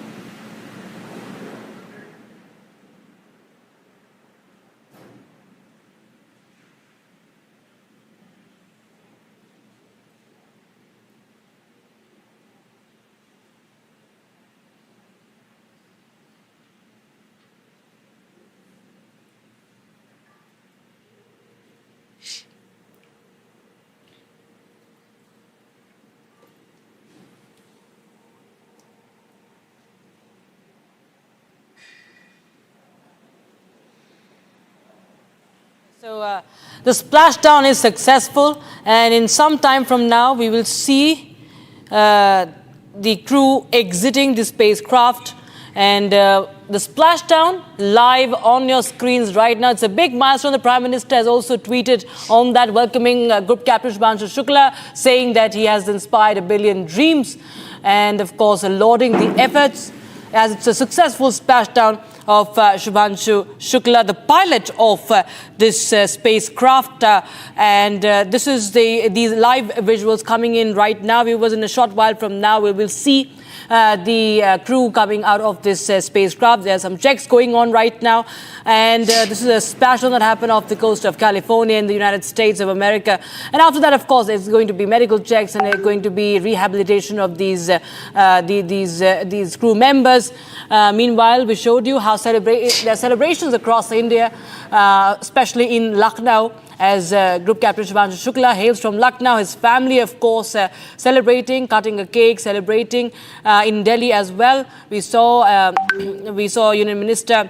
So the splashdown is successful, and in some time from now, we will see the crew exiting the spacecraft, and the splashdown live on your screens right now. It's a big milestone. The Prime Minister has also tweeted on that, welcoming Group Captain Shubhanshu Shukla, saying that he has inspired 1 billion dreams, and of course, lauding the efforts as it's a successful splashdown of Shubhanshu Shukla, the pilot of this spacecraft. And this is these live visuals coming in right now. Viewers, in a short while from now, we will see the crew coming out of this spacecraft. There are some checks going on right now. And this is a splashdown that happened off the coast of California in the United States of America. And after that, of course, there's going to be medical checks and there's going to be rehabilitation of these crew members. Meanwhile, we showed you how there are celebrations across India, especially in Lucknow, as Group Captain Shubhanshu Shukla hails from Lucknow. His family, of course, celebrating, cutting a cake, celebrating in Delhi as well. We saw Union Minister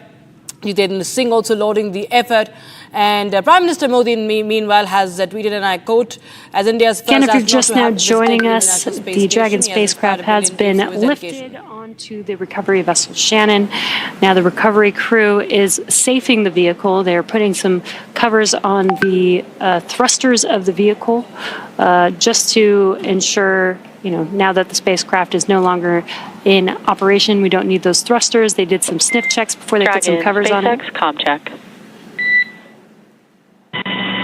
Jitendra Singh also lauding the effort, And Prime Minister Modi, meanwhile, has tweeted, and I quote, as India's first Again, if you're astronaut just to now have visited joining the us, International Space the Dragon Station, he has spacecraft inspired has a been billion for his dedication. lifted onto the recovery vessel Shannon. Now the recovery crew is safing the vehicle. They're putting some covers on the thrusters of the vehicle just to ensure, now that the spacecraft is no longer in operation, we don't need those thrusters. They did some sniff checks before they put some covers on it. SpaceX, comm check.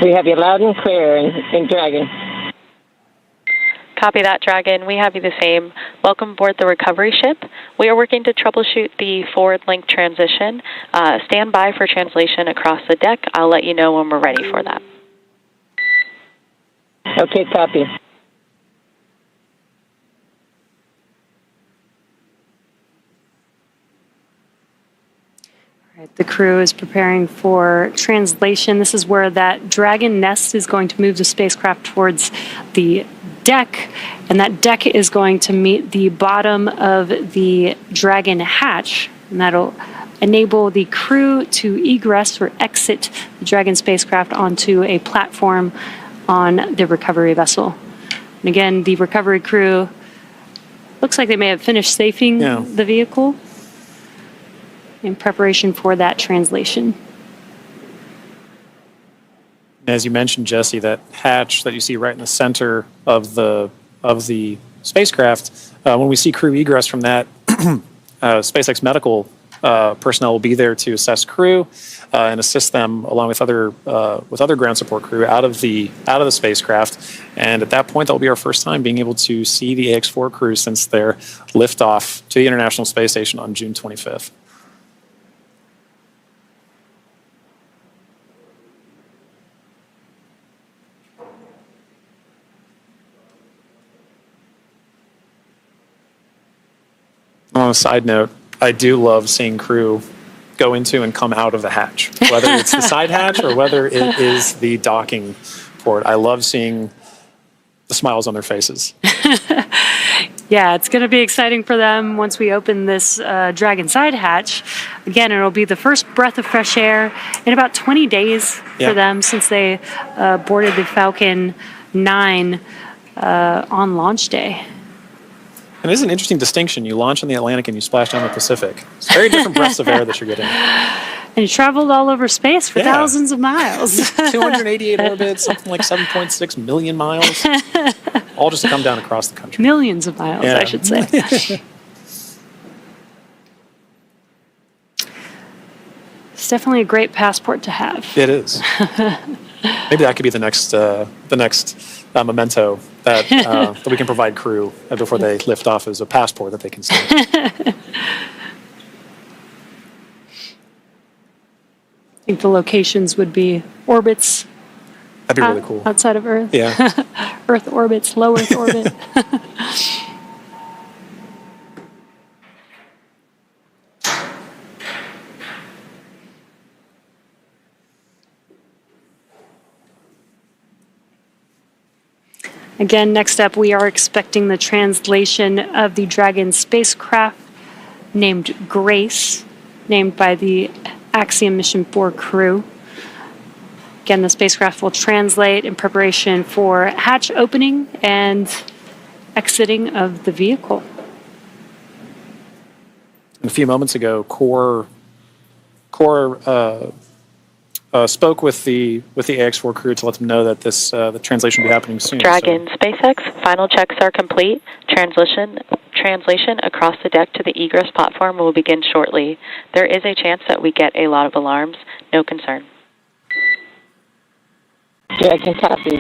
We have you loud and clear in Dragon. Copy that, Dragon. We have you the same. Welcome aboard the recovery ship. We are working to troubleshoot the forward link transition. Stand by for translation across the deck. I'll let you know when we're ready for that. Okay, copy. The crew is preparing for translation. This is where that Dragon nest is going to move the spacecraft towards the deck, and that deck is going to meet the bottom of the Dragon hatch, and that'll enable the crew to egress or exit the Dragon spacecraft onto a platform on the recovery vessel. And again, the recovery crew looks like they may have finished safing the vehicle in preparation for that translation. As you mentioned, Jesse, that hatch that you see right in the center of the spacecraft, when we see crew egress from that, SpaceX medical personnel will be there to assess crew and assist them along with other ground support crew out of the spacecraft. And at that point, that will be our first time being able to see the AX-4 crew since their liftoff to the International Space Station on June 25th. On a side note, I do love seeing crew go into and come out of the hatch, whether it's the side hatch or whether it is the docking port. I love seeing the smiles on their faces. Yeah, it's going to be exciting for them once we open this Dragon side hatch. Again, it'll be the first breath of fresh air in about 20 days for them since they boarded the Falcon 9 on launch day. And it is an interesting distinction. You launch in the Atlantic and you splash down the Pacific. It's very different breaths of air that you're getting. And you traveled all over space for thousands of miles. 288 orbits, something like 7.6 million miles. All just to come down across the country. Millions of miles, I should say. It's definitely a great passport to have. It is. Maybe that could be the next memento that we can provide crew before they lift off as a passport that they can see. I think the locations would be orbits. That'd be really cool. Outside of Earth. Yeah. Earth orbits, low Earth orbit. Again, next up, we are expecting the translation of the Dragon spacecraft named Grace, named by the Axiom Mission 4 crew. Again, the spacecraft will translate in preparation for hatch opening and exiting of the vehicle. A few moments ago, Core spoke with the AX-4 crew to let them know that the translation will be happening soon. Dragon, SpaceX, final checks are complete. Translation across the deck to the egress platform will begin shortly. There is a chance that we get a lot of alarms. No concern. Yeah, I can copy.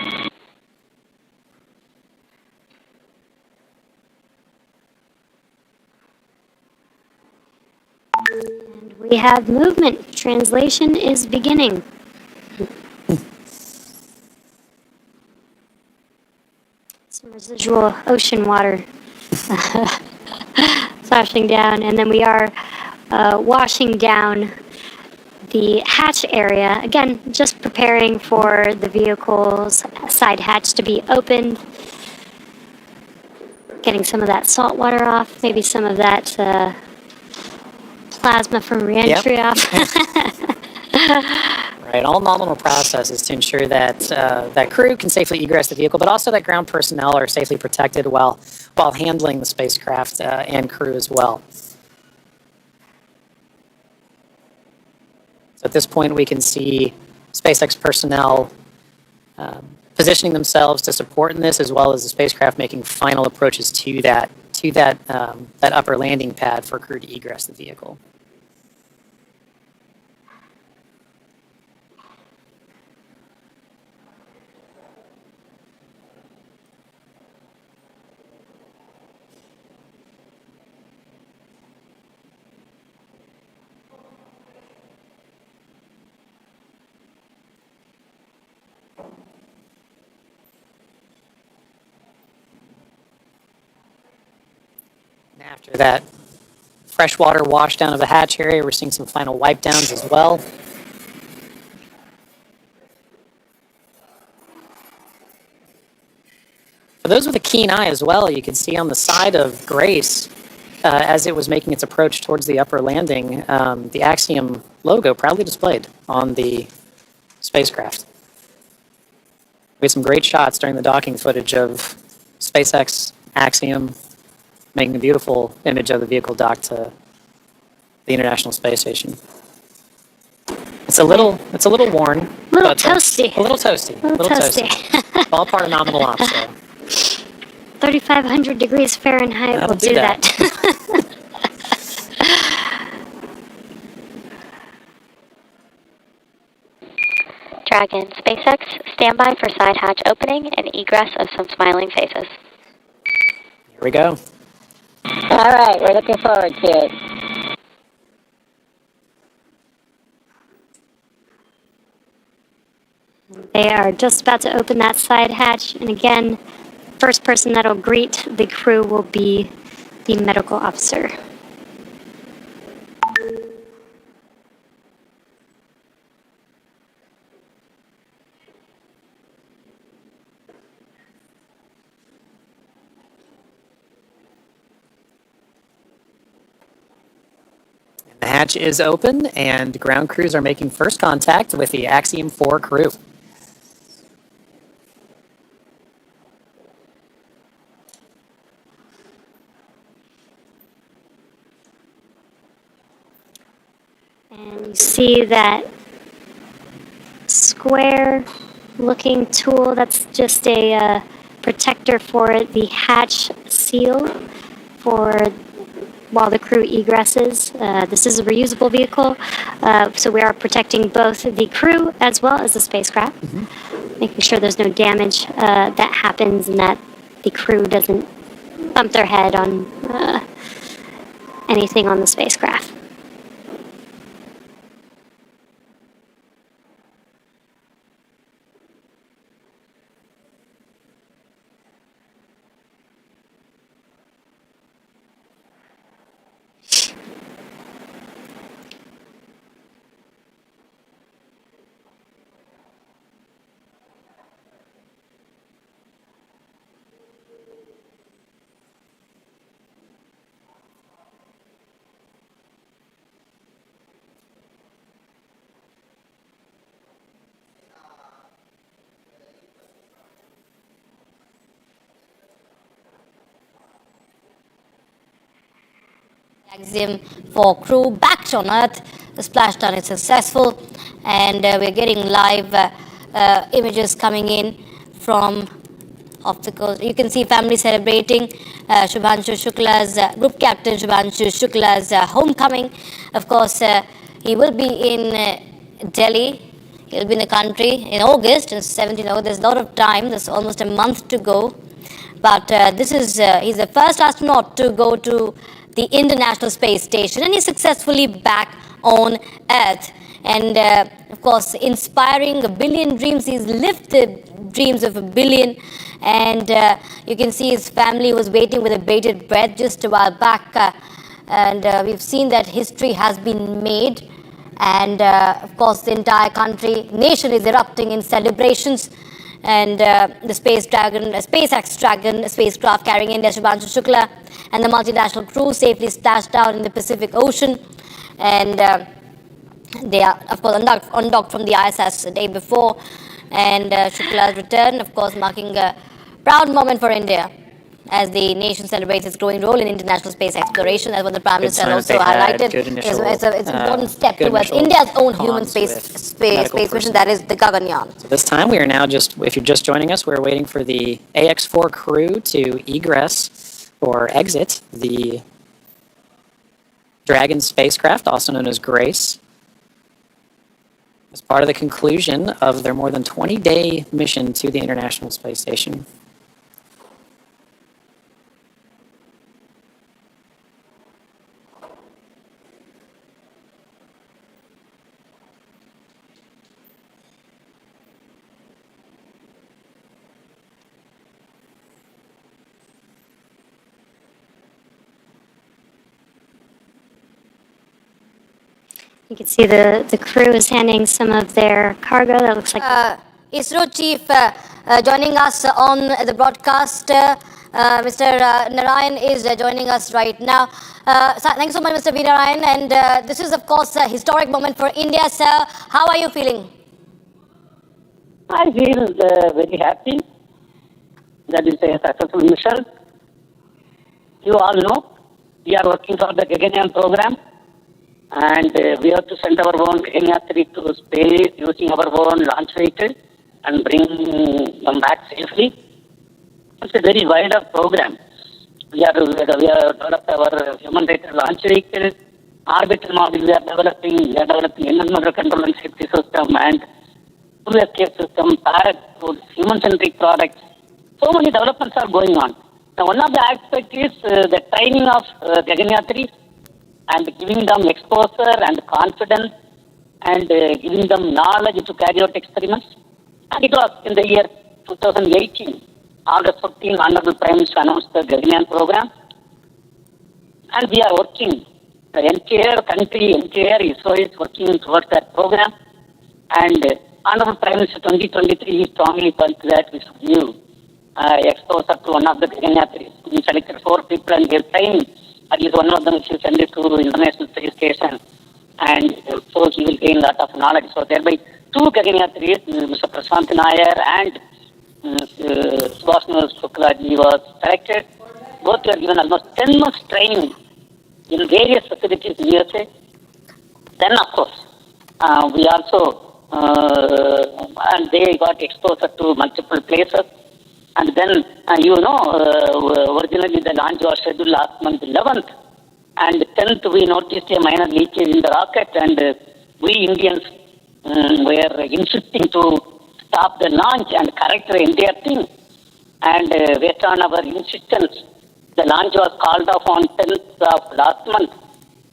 We have movement. Translation is beginning. Some residual ocean water splashing down, and then we are washing down the hatch area. Again, just preparing for the vehicle's side hatch to be opened. Getting some of that salt water off, maybe some of that plasma from reentry off. Right, all nominal processes to ensure that that crew can safely egress the vehicle, but also that ground personnel are safely protected while handling the spacecraft and crew as well. So at this point, we can see SpaceX personnel positioning themselves to support in this, as well as the spacecraft making final approaches to that upper landing pad for crew to egress the vehicle. After that freshwater wash down of the hatch area, we're seeing some final wipe downs as well. For those with a keen eye as well, you can see on the side of Grace, as it was making its approach towards the upper landing, the Axiom logo proudly displayed on the spacecraft. We had some great shots during the docking footage of SpaceX, Axiom, making a beautiful image of the vehicle docked to the International Space Station. It's a little worn. A little toasty. A little toasty. All part of nominal ops, so. 3,500 degrees Fahrenheit will do that. Dragon, SpaceX, stand by for side hatch opening and egress of some smiling faces. Here we go. All right, we're looking forward to it. They are just about to open that side hatch, and again, first person that'll greet the crew will be the medical officer. The hatch is open, and ground crews are making first contact with the Axiom 4 crew. And you see that square looking tool, that's just a protector for the hatch seal for while the crew egresses. This is a reusable vehicle, so we are protecting both the crew as well as the spacecraft, making sure there's no damage that happens and that the crew doesn't bump their head on anything on the spacecraft. Axiom 4 crew back on Earth. The splashdown is successful, and we're getting live images coming in from off the coast. You can see family celebrating Shubhanshu Shukla's, Group Captain Shubhanshu Shukla's homecoming. Of course, he will be in Delhi. He'll be in the country in August, 17 August. There's a lot of time. There's almost a month to go. But this is he's the first astronaut to go to the International Space Station, and he's successfully back on Earth. And of course, inspiring a billion dreams. He's lived the dreams of a billion. And you can see his family was waiting with a bated breath just a while back. And we've seen that history has been made. And of course, the entire country, nation is erupting in celebrations. And the Space Dragon, SpaceX Dragon spacecraft carrying India Shubhanshu Shukla and the multinational crew safely splashed down in the Pacific Ocean. And They are, of course, undocked from the ISS the day before, and Shukla's return, of course, marking a proud moment for India as the nation celebrates its growing role in international space exploration. As what the Prime Minister also highlighted, it's an important step towards India's own human space mission, that is the Gaganyaan. So this time we are now if you're just joining us, we're waiting for the AX-4 crew to egress or exit the Dragon spacecraft, also known as Grace, as part of the conclusion of their more than 20-day mission to the International Space Station. You can see the crew is handing some of their cargo. That looks like ISRO chief joining us on the broadcast. Mr. Narayan is joining us right now. Thank you so much, Mr. V. Narayan. And this is, of course, a historic moment for India, sir. How are you feeling? I feel very happy that it's a successful mission. You all know we are working for the Gaganyaan program, and we have to send our own Gaganyatri to space using our own launch vehicle and bring them back safely. It's a very wider program. We have developed our human-rated launch vehicle, orbital module we are developing another control and safety system, and full escape system, parachute, human-centric products. So many developments are going on. Now, one of the aspects is the training of Gaganyatris and giving them exposure and confidence and giving them knowledge to carry out experiments. And it was in the year 2018, August 15, Honorable Prime Minister announced the Gaganyaan program. And we are working, the entire country, entire ISRO is working towards that program. And Honorable Prime Minister 2023, he strongly felt that we should give exposure to one of the Gaganyatris. We selected 4 people and gave training. At least one of them should send it to the International Space Station. And so he will gain a lot of knowledge. So thereby, 2 Gaganyatris, Mr. Prashant Nair and Subhash Shuklaji was selected. Both were given almost 10 months training in various facilities in USA. Then, of course, we also, and they got exposure to multiple places. And then, originally the launch was scheduled last month, 11th. And 10th, we noticed a minor leakage in the rocket. And we Indians were insisting to stop the launch and correct the entire thing. And based on our insistence, the launch was called off on 10th of last month.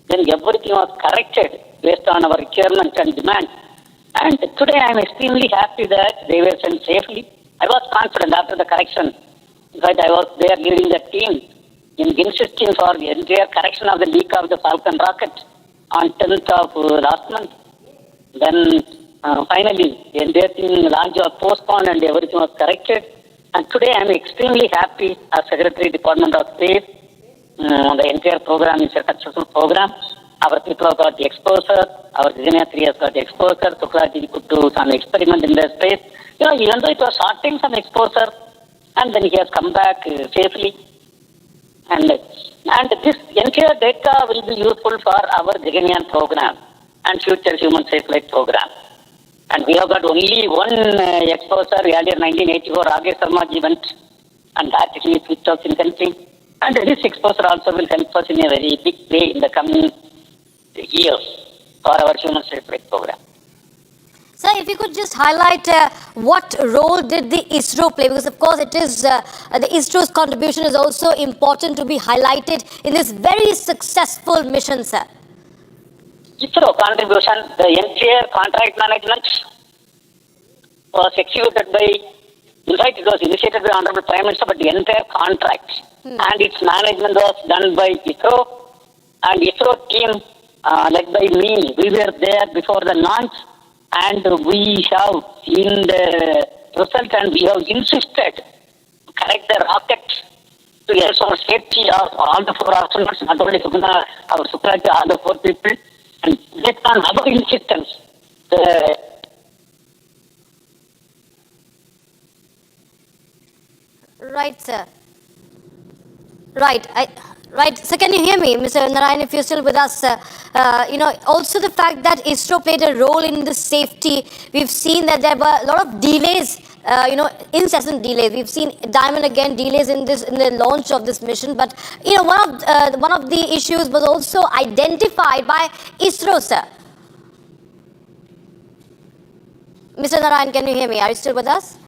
Then everything was corrected based on our requirement and demand. And today I am extremely happy that they were sent safely. I was confident after the correction. In fact, I was there leading the team in insisting for the entire correction of the leak of the Falcon rocket on 10th of last month. Then finally, the entire thing launch was postponed and everything was corrected. And today I am extremely happy as Secretary Department of Space. The entire program is a successful program. Our people have got the exposure. Our Gaganyatri has got the exposure. Shuklaji could do some experiment in the space. Even though it was shorting some exposure, and then he has come back safely. And this entire data will be useful for our Gaganyaan program and future human spaceflight program. And we have got only one exposure, earlier 1984, Rakesh Sharma went, and that he is with us in country. And this exposure also will help us in a very big way in the coming years for our human spaceflight program. Sir, if you could just highlight what role did the ISRO play, because of course it is the ISRO's contribution is also important to be highlighted in this very successful mission, sir. ISRO contribution, the entire contract management was executed by, in fact it was initiated by Honorable Prime Minister, but the entire contract and its management was done by ISRO, and ISRO team led by me. We were there before the launch. And we have seen the result, and we have insisted to correct the rocket to ensure safety of all the 4 astronauts, not only Sukuna, our Shuklaji, all the 4 people. And based on our insistence. Right, sir. Right. Right. So can you hear me, Mr. Narayan, if you're still with us? Also the fact that ISRO played a role in the safety. We've seen that there were a lot of delays, incessant delays. We've seen time and again delays in the launch of this mission. But, one of the issues was also identified by ISRO, sir. Mr. Narayan, can you hear me? Are you still with us?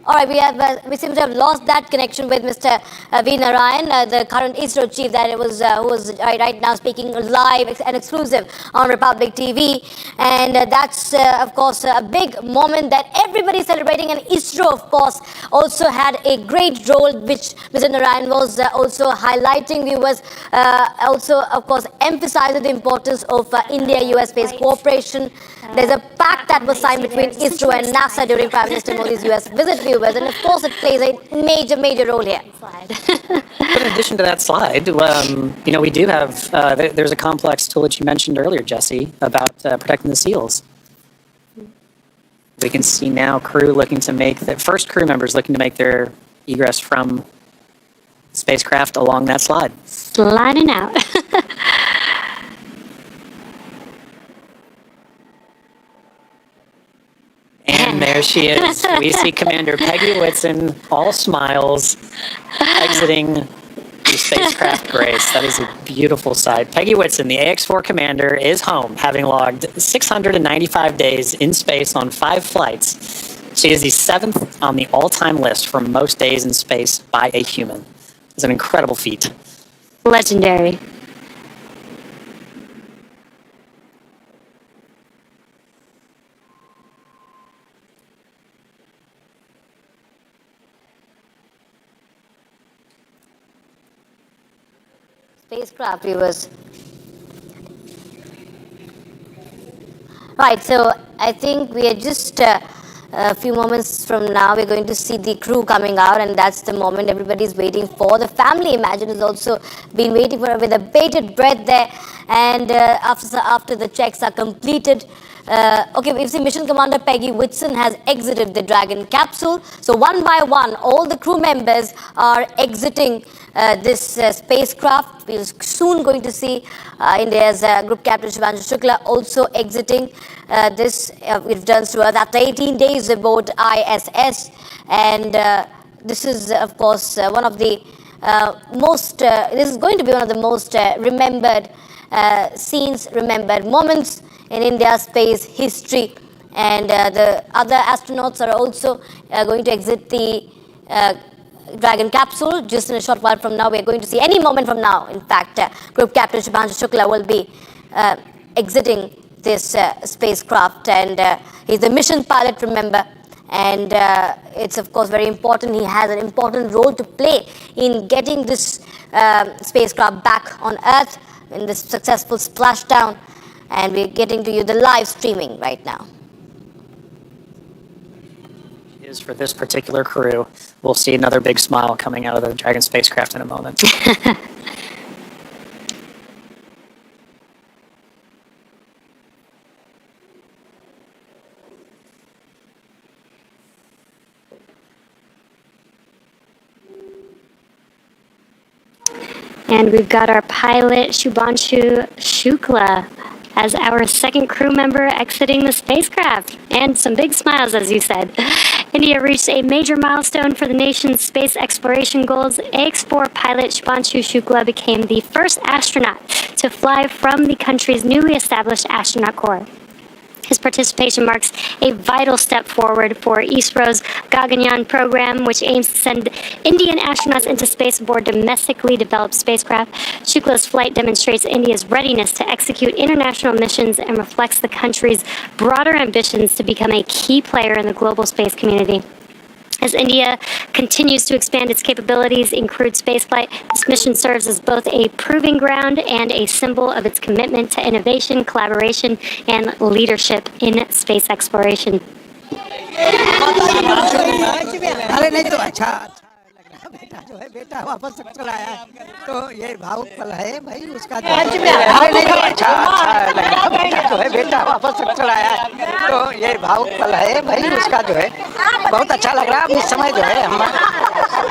All right, we seem to have lost that connection with Mr. V. Narayan, the current ISRO chief who was right now speaking live and exclusive on Republic TV. And that's, of course, a big moment that everybody is celebrating. And ISRO, of course, also had a great role, which Mr. Narayan was also highlighting. Viewers also, of course, emphasizing the importance of India-US space cooperation. There's a pact that was signed between ISRO and NASA during Prime Minister Modi's US visit, viewers, and of course it plays a major role here. But in addition to that slide, we do have, there's a complex tool that you mentioned earlier, Jesse, about protecting the seals. We can see now crew first crew members looking to make their egress from spacecraft along that slide. Sliding out. And there she is. We see Commander Peggy Whitson, all smiles, exiting the spacecraft Grace. That is a beautiful sight. Peggy Whitson, the AX-4 commander, is home, having logged 695 days in space on 5 flights. She is the 7th on the all-time list for most days in space by a human. It's an incredible feat. Legendary. Spacecraft viewers. Right, so I think we are just a few moments from now, we're going to see the crew coming out, and that's the moment everybody's waiting for. The family, imagine, has also been waiting for with a bated breath there. And after the checks are completed, okay, we've seen Mission Commander Peggy Whitson has exited the Dragon capsule. So one by one, all the crew members are exiting this spacecraft. We're soon going to see India's Group Captain Shubhanshu Shukla also exiting this. We've done through after 18 days aboard ISS, and this is, of course, one of the this is going to be one of the most remembered scenes, remembered moments in India's space history. And the other astronauts are also going to exit the Dragon capsule just in a short while from now. We're going to see any moment from now. In fact, Group Captain Shubhanshu Shukla will be exiting this spacecraft, and he's the mission pilot, remember. And it's, of course, very important. He has an important role to play in getting this spacecraft back on Earth in this successful splashdown. And we're getting to you the live streaming right now. Is for this particular crew. We'll see another big smile coming out of the Dragon spacecraft in a moment. And we've got our pilot, Shubhanshu Shukla, as our second crew member exiting the spacecraft. And some big smiles, as you said. India reached a major milestone for the nation's space exploration goals. AX-4 pilot Shubhanshu Shukla became the first astronaut to fly from the country's newly established astronaut corps. His participation marks a vital step forward for ISRO's Gaganyaan program, which aims to send Indian astronauts into space aboard domestically developed spacecraft. Shukla's flight demonstrates India's readiness to execute international missions and reflects the country's broader ambitions to become a key player in the global space community. As India continues to expand its capabilities in crewed spaceflight, this mission serves as both a proving ground and a symbol of its commitment to innovation, collaboration, and leadership in space exploration. बेटा जो है बेटा वापस चला आया तो ये भावुक पल है भाई उसका अच्छा लगा बेटा जो है बेटा वापस चला आया तो ये भावुक पल है भाई उसका जो है बहुत अच्छा लग रहा है। इस समय जो है हम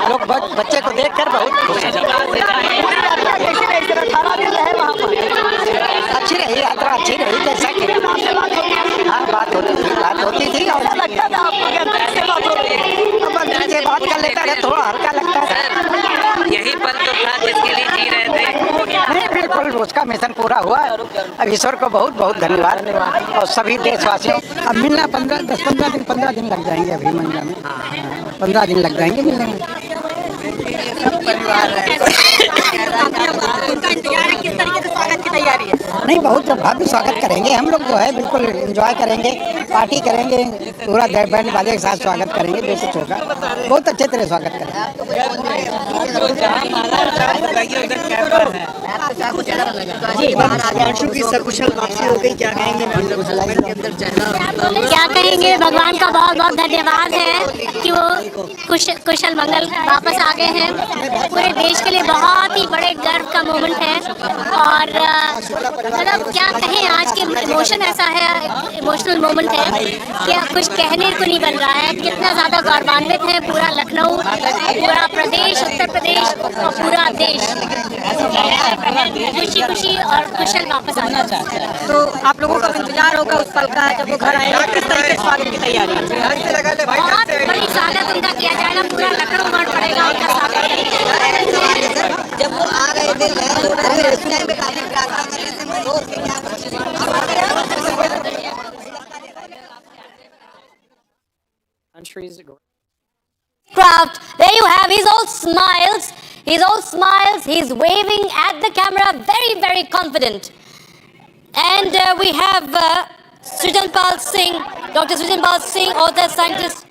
लोग बच्चे को देखकर बहुत खुश हैं। अच्छी रही यात्रा, अच्छी रही जैसा कि हाँ बात होती थी और मंत्री से बात कर लेता है थोड़ा हल्का लगता है। यही पल तो था जिसके लिए जी रहे थे। नहीं बिल्कुल उसका मिशन पूरा हुआ। अब ईश्वर को बहुत बहुत धन्यवाद और सभी देशवासियों। अब मिलना 15 दिन लग जाएंगे अभी मंडला में 15 दिन लग जाएंगे मिलने में। परिवार है किस तरीके से स्वागत की तैयारी है? नहीं बहुत भव्य स्वागत करेंगे हम लोग जो है बिल्कुल एंजॉय करेंगे पार्टी करेंगे पूरा बैंड बाजे के साथ स्वागत करेंगे जो कुछ होगा बहुत अच्छे तरह स्वागत करेंगे। क्या कहेंगे भगवान का बहुत बहुत धन्यवाद है कि वो कुशल मंगल वापस आ गए हैं। पूरे देश के लिए बहुत ही बड़े गर्व का मोमेंट है और मतलब क्या कहें आज के इमोशन ऐसा है इमोशनल मोमेंट है कि कुछ कहने को नहीं बन रहा है। कितना ज़्यादा गौरवान्वित है पूरा लखनऊ पूरा प्रदेश उत्तर प्रदेश और पूरा देश खुशी खुशी और कुशल वापस आना चाहता है। तो आप लोगों का इंतजार होगा उस पल का जब वो घर आएंगे। किस तरीके से स्वागत की तैयारी है? बहुत बड़ी स्वागत उनका किया जाएगा। पूरा लखनऊ मार्च पड़ेगा उनका स्वागत जब वो आ रहे थे Craft. There you have. He's all smiles. He's waving at the camera, very, very confident. And we have Srijanpal Singh, Dr. Srijanpal Singh, author, scientist.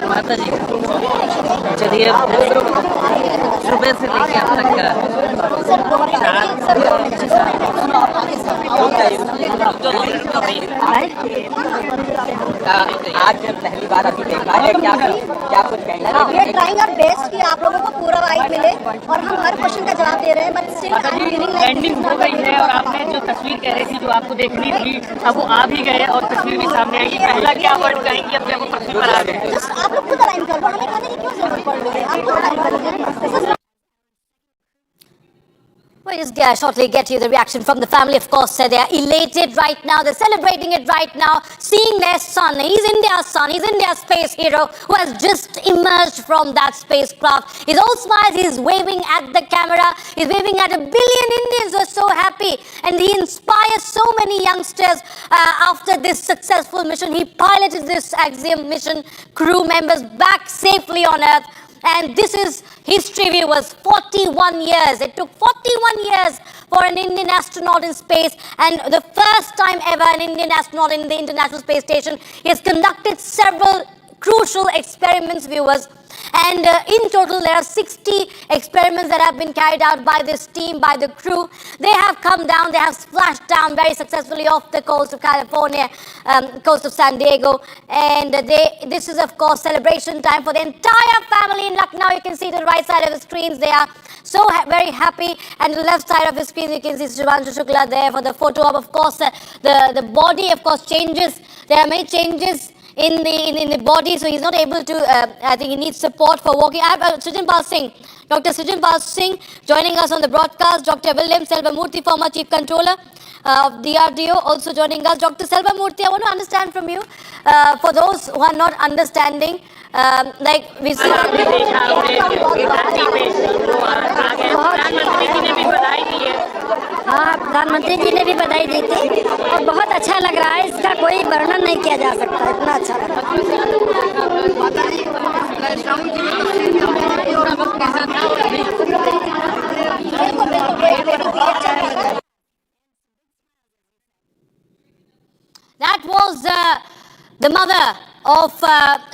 माता जी चलिए सुबह से लेके अब तक आज पहली बार अभी देखा है क्या कुछ कहना है? We are trying our best कि आप लोगों को पूरा राइट मिले और हम हर क्वेश्चन का जवाब दे रहे हैं बट स्टिल एंडिंग हो गई है और आपने जो तस्वीर कह रही थी जो आपको देखनी थी अब वो आ भी गए और तस्वीर भी सामने आएगी। पहला क्या वर्ड कहेंगे अब जब वो तस्वीर पर आ गए? आप लोग खुद अलाइन कर लो हमें कहने की क्यों जरूरत पड़ रही है? आप खुद अलाइन कर लीजिए। We'll just shortly get you the reaction from the family. Of course, they are elated right now. They're celebrating it right now, seeing their son. He's India's son. He's India's space hero who has just emerged from that spacecraft. He's all smiles. He's waving at the camera. He's waving at 1 billion Indians who are so happy. And he inspires so many youngsters after this successful mission. He piloted this Axiom mission, crew members back safely on Earth. And this is history, viewers. 41 years. It took 41 years for an Indian astronaut in space. And the first time ever an Indian astronaut in the International Space Station. He has conducted several crucial experiments, viewers. And in total, there are 60 experiments that have been carried out by this team, by the crew. They have come down, they have splashed down very successfully off the coast of California, coast of San Diego. And this is, of course, celebration time for the entire family in Lucknow. You can see the right side of the screens. They are so very happy. And the left side of the screen, you can see Shivanshu Shukla there for the photo op. Of course, the body, of course, changes. There are many changes in the body, so he's not able to, I think he needs support for walking. I have Srijanpal Singh, Dr. Srijanpal Singh joining us on the broadcast, Dr. William Selvamurthy, former Chief Controller of DRDO, also joining us. Dr. Selvamurthy, I want to understand from you, for those who are not understanding, like we see... हाँ, प्रधानमंत्री जी ने भी बधाई दी थी और बहुत अच्छा लग रहा है। इसका कोई वर्णन नहीं किया जा सकता, इतना अच्छा लग रहा है। was the mother of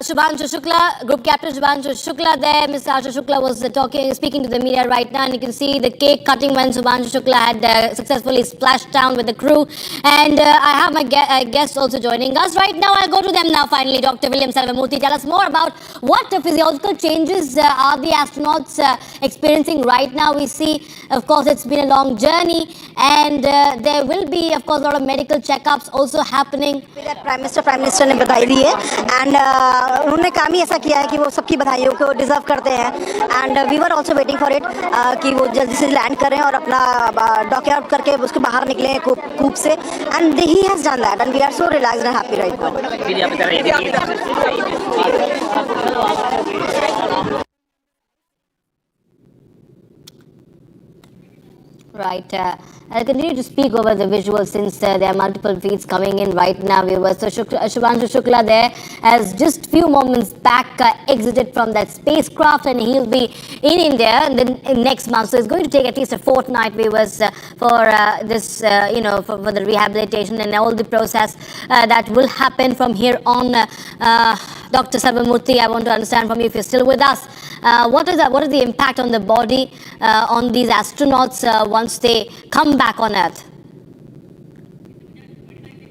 Shubhanshu Shukla, Group Captain Shubhanshu Shukla there. Mr. Asha Shukla was speaking to the media right now, and you can see the cake cutting when Shubhanshu Shukla had successfully splashed down with the crew. And I have my guests also joining us right now. I'll go to them now finally. Dr. William Selvamurthy, tell us more about what physiological changes are the astronauts experiencing right now. We see, of course, it's been a long journey, and there will be, of course, a lot of medical checkups also happening. Prime Minister ने बधाई दी है and उन्होंने काम ही ऐसा किया है कि वो सबकी बधाइयों को डिजर्व करते हैं and we were also waiting for it कि वो जल्दी से लैंड करें और अपना डॉकयार्ड करके उसके बाहर निकले कूप से and he has done that and we are so relaxed and happy right now. Right. I'll continue to speak over the visuals since there are multiple feeds coming in right now, viewers. So Shubhanshu Shukla there has just few moments back exited from that spacecraft, and he'll be in India in next month. So it's going to take at least a fortnight, viewers, for this, for the rehabilitation and all the process that will happen from here on. Dr. Selvamurthy, I want to understand from you, if you're still with us, what is the impact on the body on these astronauts once they come back on Earth?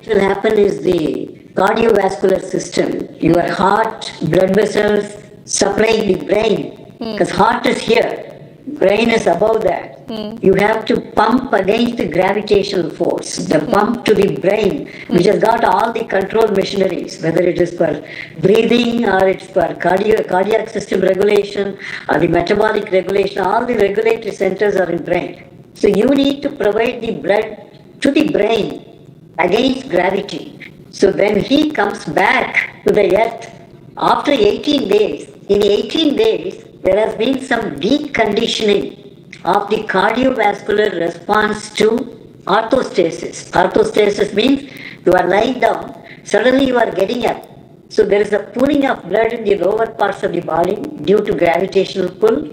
What will happen is the cardiovascular system, your heart, blood vessels supplying the brain, because heart is here, brain is above that. You have to pump against the gravitational force, the pump to the brain, which has got all the control machineries, whether it is for breathing or it's for cardiac system regulation or the metabolic regulation. All the regulatory centers are in brain. So you need to provide the blood to the brain against gravity. So when he comes back to the earth after 18 days, in 18 days there has been some deconditioning of the cardiovascular response to orthostasis. Orthostasis means you are lying down, suddenly you are getting up. So there is a pooling of blood in the lower parts of the body due to gravitational pull,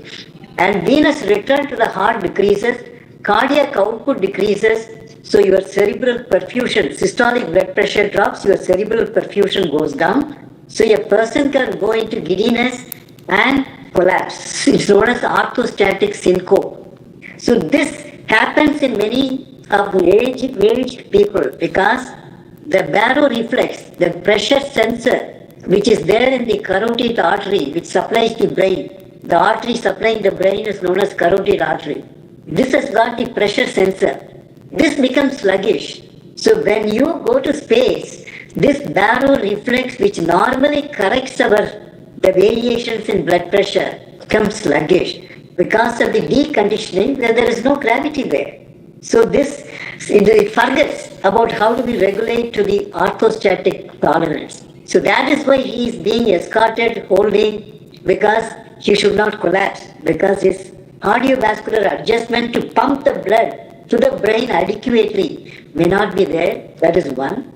and venous return to the heart decreases, cardiac output decreases, so your cerebral perfusion, systolic blood pressure drops, your cerebral perfusion goes down, so a person can go into giddiness and collapse. It's known as orthostatic syncope. So this happens in many of the aged people because the baroreflex, the pressure sensor, which is there in the carotid artery, which supplies the brain. The artery supplying the brain is known as carotid artery. This has got the pressure sensor. This becomes sluggish. So when you go to space, this baroreflex, which normally corrects the variations in blood pressure, becomes sluggish because of the deconditioning where there is no gravity there. So it forgets about how do we regulate to the orthostatic tolerance. So that is why he is being escorted, holding, because he should not collapse, because his cardiovascular adjustment to pump the blood to the brain adequately may not be there. That is one.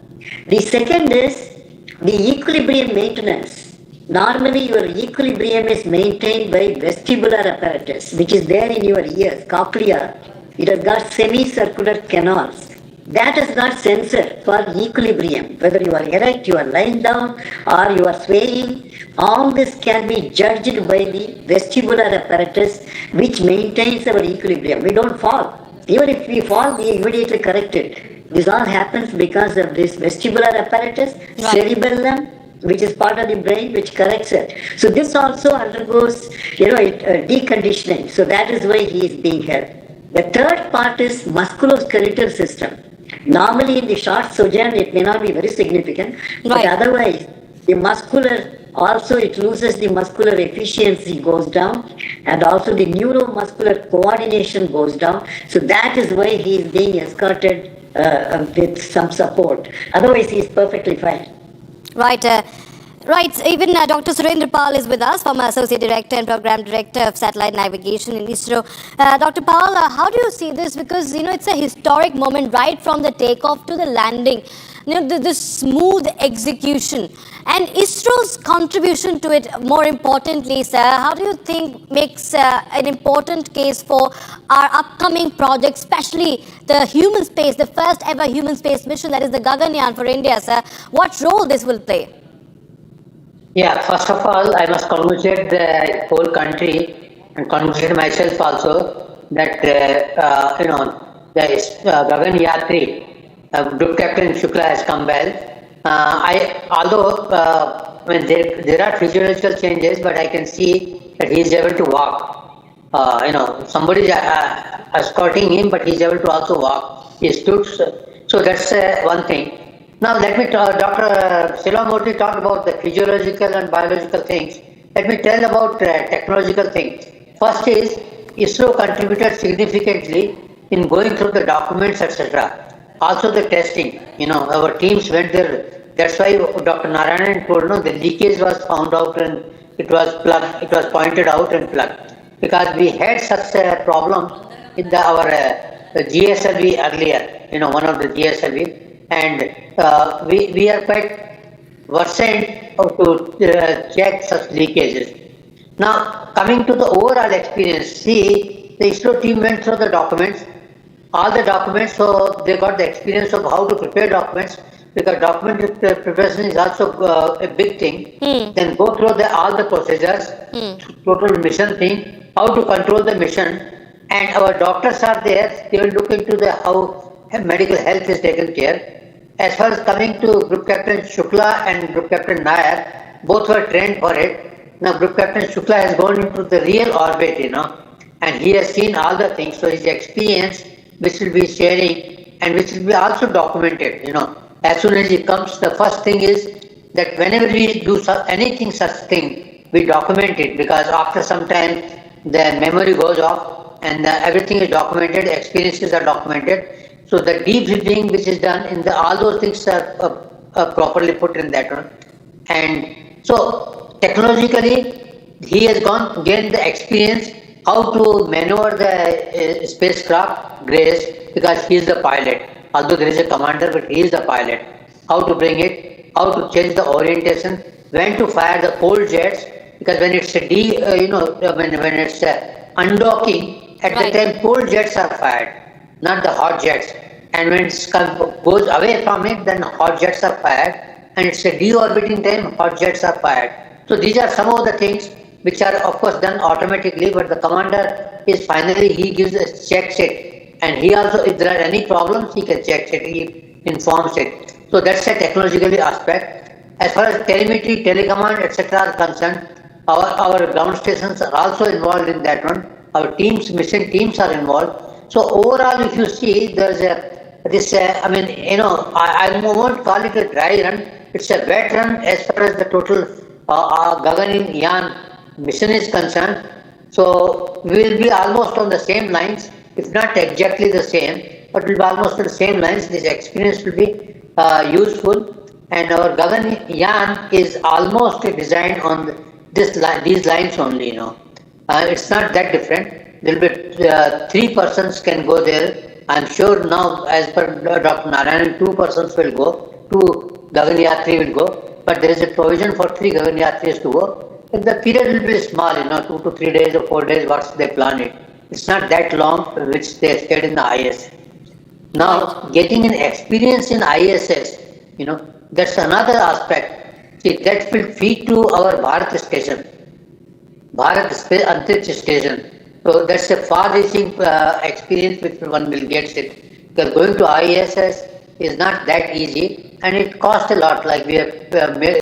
The second is the equilibrium maintenance. Normally your equilibrium is maintained by vestibular apparatus, which is there in your ears, cochlea. It has got semicircular canals. That has got sensor for equilibrium. Whether you are erect, you are lying down, or you are swaying, all this can be judged by the vestibular apparatus, which maintains our equilibrium. We don't fall. Even if we fall, we immediately correct it. This all happens because of this vestibular apparatus, cerebellum, which is part of the brain, which corrects it. So this also undergoes, deconditioning. So that is why he is being held. The third part is musculoskeletal system. Normally in the short sojourn, it may not be very significant, but otherwise, the muscular, also it loses the muscular efficiency goes down, and also the neuromuscular coordination goes down. So that is why he is being escorted with some support. Otherwise, he is perfectly fine. Right. Even Dr. Surendra Pal is with us, former Associate Director and Program Director of Satellite Navigation in ISRO. Dr. Pal, how do you see this? Because, it's a historic moment right from the takeoff to the landing. this smooth execution. And ISRO's contribution to it, more importantly, sir, how do you think makes an important case for our upcoming project, especially the human space, the first ever human space mission, that is the Gaganyaan for India, sir? What role this will play? Yeah, first of all, I must congratulate the whole country and congratulate myself also that, the Gagan Yatri, Group Captain Shukla has come well. There are physiological changes, but I can see that he is able to walk. Somebody is escorting him, but he is able to also walk. He stood, so that's one thing. Now let me talk, Dr. Silamurthy talked about the physiological and biological things. Let me tell about technological things. First is, ISRO contributed significantly in going through the documents, etc. Also the testing, our teams went there. That's why Dr. Narayanan told, the leakage was found out and it was plugged, it was pointed out and plugged. Because we had such a problem in our GSLV earlier, one of the GSLV. And we are quite versed to check such leakages. Now, coming to the overall experience, see, the ISRO team went through the documents, all the documents, so they got the experience of how to prepare documents, because document preparation is also a big thing. Then go through all the procedures, total mission thing, how to control the mission, and our doctors are there, they will look into how medical health is taken care. As far as coming to Group Captain Shukla and Group Captain Nair, both were trained for it. Now Group Captain Shukla has gone into the real orbit, and he has seen all the things. So his experience, which will be sharing and which will be also documented, As soon as he comes, the first thing is that whenever we do anything such thing, we document it, because after some time the memory goes off and everything is documented, experiences are documented. So the debriefing which is done in all those things are properly put in that one. And so technologically, he has gained the experience how to maneuver the spacecraft Grace, because he is the pilot. Although there is a commander, but he is the pilot. How to bring it, how to change the orientation, when to fire the cold jets, because when it's when it's undocking, at the time cold jets are fired, not the hot jets. And when it goes away from it, then hot jets are fired. And it's a deorbiting time, hot jets are fired. So these are some of the things which are of course done automatically, but the commander is finally, he checks it. And he also, if there are any problems, he can check it, he informs it. So that's a technological aspect. As far as telemetry, telecommand, etc. are concerned, our ground stations are also involved in that one. Our teams, mission teams are involved. So overall, if you see, there's I won't call it a dry run. It's a wet run as far as the total Gaganyaan mission is concerned. So we will be almost on the same lines, if not exactly the same, but we'll be almost on the same lines. This experience will be useful, and our Gaganyaan is almost designed on these lines only. It's not that different. There will be 3 persons can go there. I'm sure now, as per Dr. Narayanan, 2 persons will go, 2 Gaganyatri will go, but there is a provision for 3 Gaganyatris to go. And the period will be small, 2 to 3 days or 4 days, what they plan it. It's not that long, which they stayed in the ISS. Now, getting an experience in ISS, that's another aspect. See, that will feed to our Bharat station, Bharat Antariksh station. So that's a far-reaching experience which one will get it. Because going to ISS is not that easy, and it costs a lot. Like we have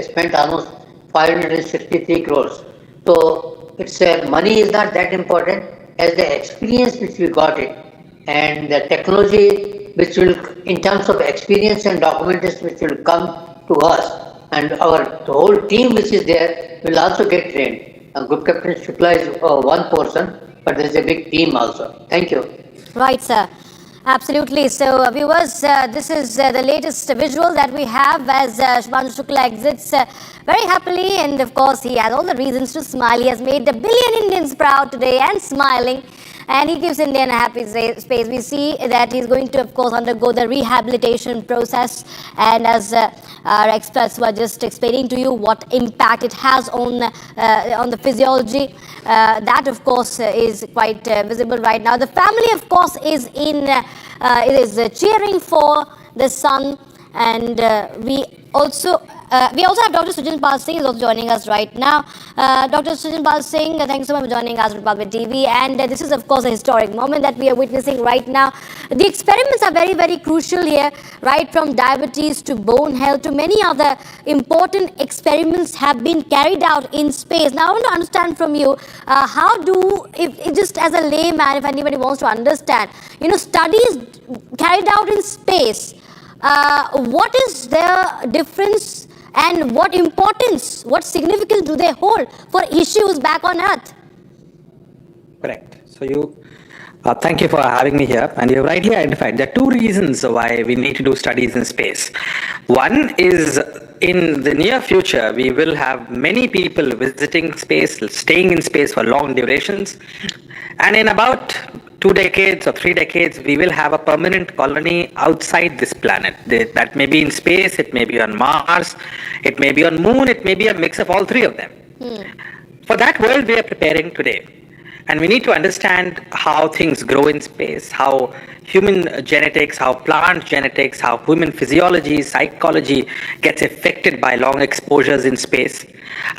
spent almost 563 crores. So it's money is not that important as the experience which we got it, and the technology which will, in terms of experience and documentation, which will come to us, and the whole team which is there will also get trained. Group Captain Shukla is one person, but there is a big team also. Thank you. Right, sir. Absolutely. So, viewers, this is the latest visual that we have as Shubhanshu Shukla exits very happily, and of course he has all the reasons to smile. He has made 1 billion Indians proud today and smiling, and he gives India a happy space. We see that he's going to, of course, undergo the rehabilitation process, and as our experts were just explaining to you what impact it has on the physiology, that of course is quite visible right now. The family, of course, is cheering for the son, and we also have Dr. Sujan Pal Singh is also joining us right now. Dr. Sujan Pal Singh, thanks so much for joining us on Republic TV. And this is, of course, a historic moment that we are witnessing right now. The experiments are very, very crucial here, right from diabetes to bone health to many other important experiments have been carried out in space. Now, I want to understand from you, if just as a layman, if anybody wants to understand, studies carried out in space, what is their difference and what importance, what significance do they hold for issues back on Earth? Correct. So thank you for having me here. And you rightly identified there are two reasons why we need to do studies in space. One is in the near future, we will have many people visiting space, staying in space for long durations. And in about 2 decades or 3 decades, we will have a permanent colony outside this planet. That may be in space, it may be on Mars, it may be on Moon, it may be a mix of all three of them. For that world, we are preparing today. And we need to understand how things grow in space, how human genetics, how plant genetics, how human physiology, psychology gets affected by long exposures in space.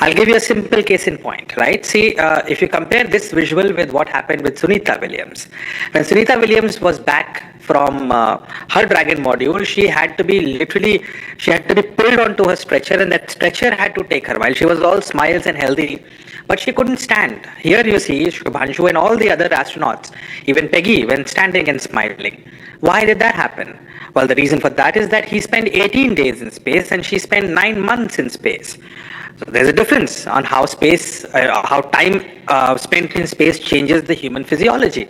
I'll give you a simple case in point, right? See, if you compare this visual with what happened with Sunita Williams. When Sunita Williams was back from her Dragon module, she had to be pulled onto her stretcher, and that stretcher had to take her while she was all smiles and healthy. But she couldn't stand. Here you see Shubhanshu and all the other astronauts, even Peggy, when standing and smiling. Why did that happen? Well, the reason for that is that he spent 18 days in space and she spent 9 months in space. So there's a difference on how time spent in space changes the human physiology.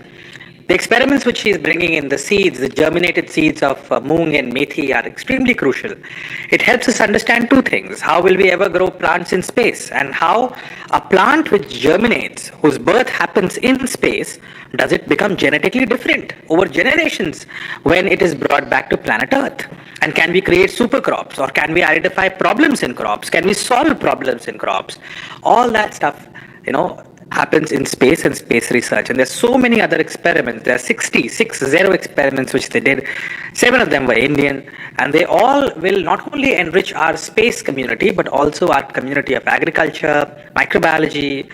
The experiments which he is bringing in, the seeds, the germinated seeds of moong and methi are extremely crucial. It helps us understand two things. How will we ever grow plants in space? And how a plant which germinates, whose birth happens in space, does it become genetically different over generations when it is brought back to planet Earth? And can we create super crops, or can we identify problems in crops? Can we solve problems in crops? All that stuff, happens in space and space research. And there's so many other experiments. There are 60 experiments which they did. 7 of them were Indian, and they all will not only enrich our space community, but also our community of agriculture, microbiology,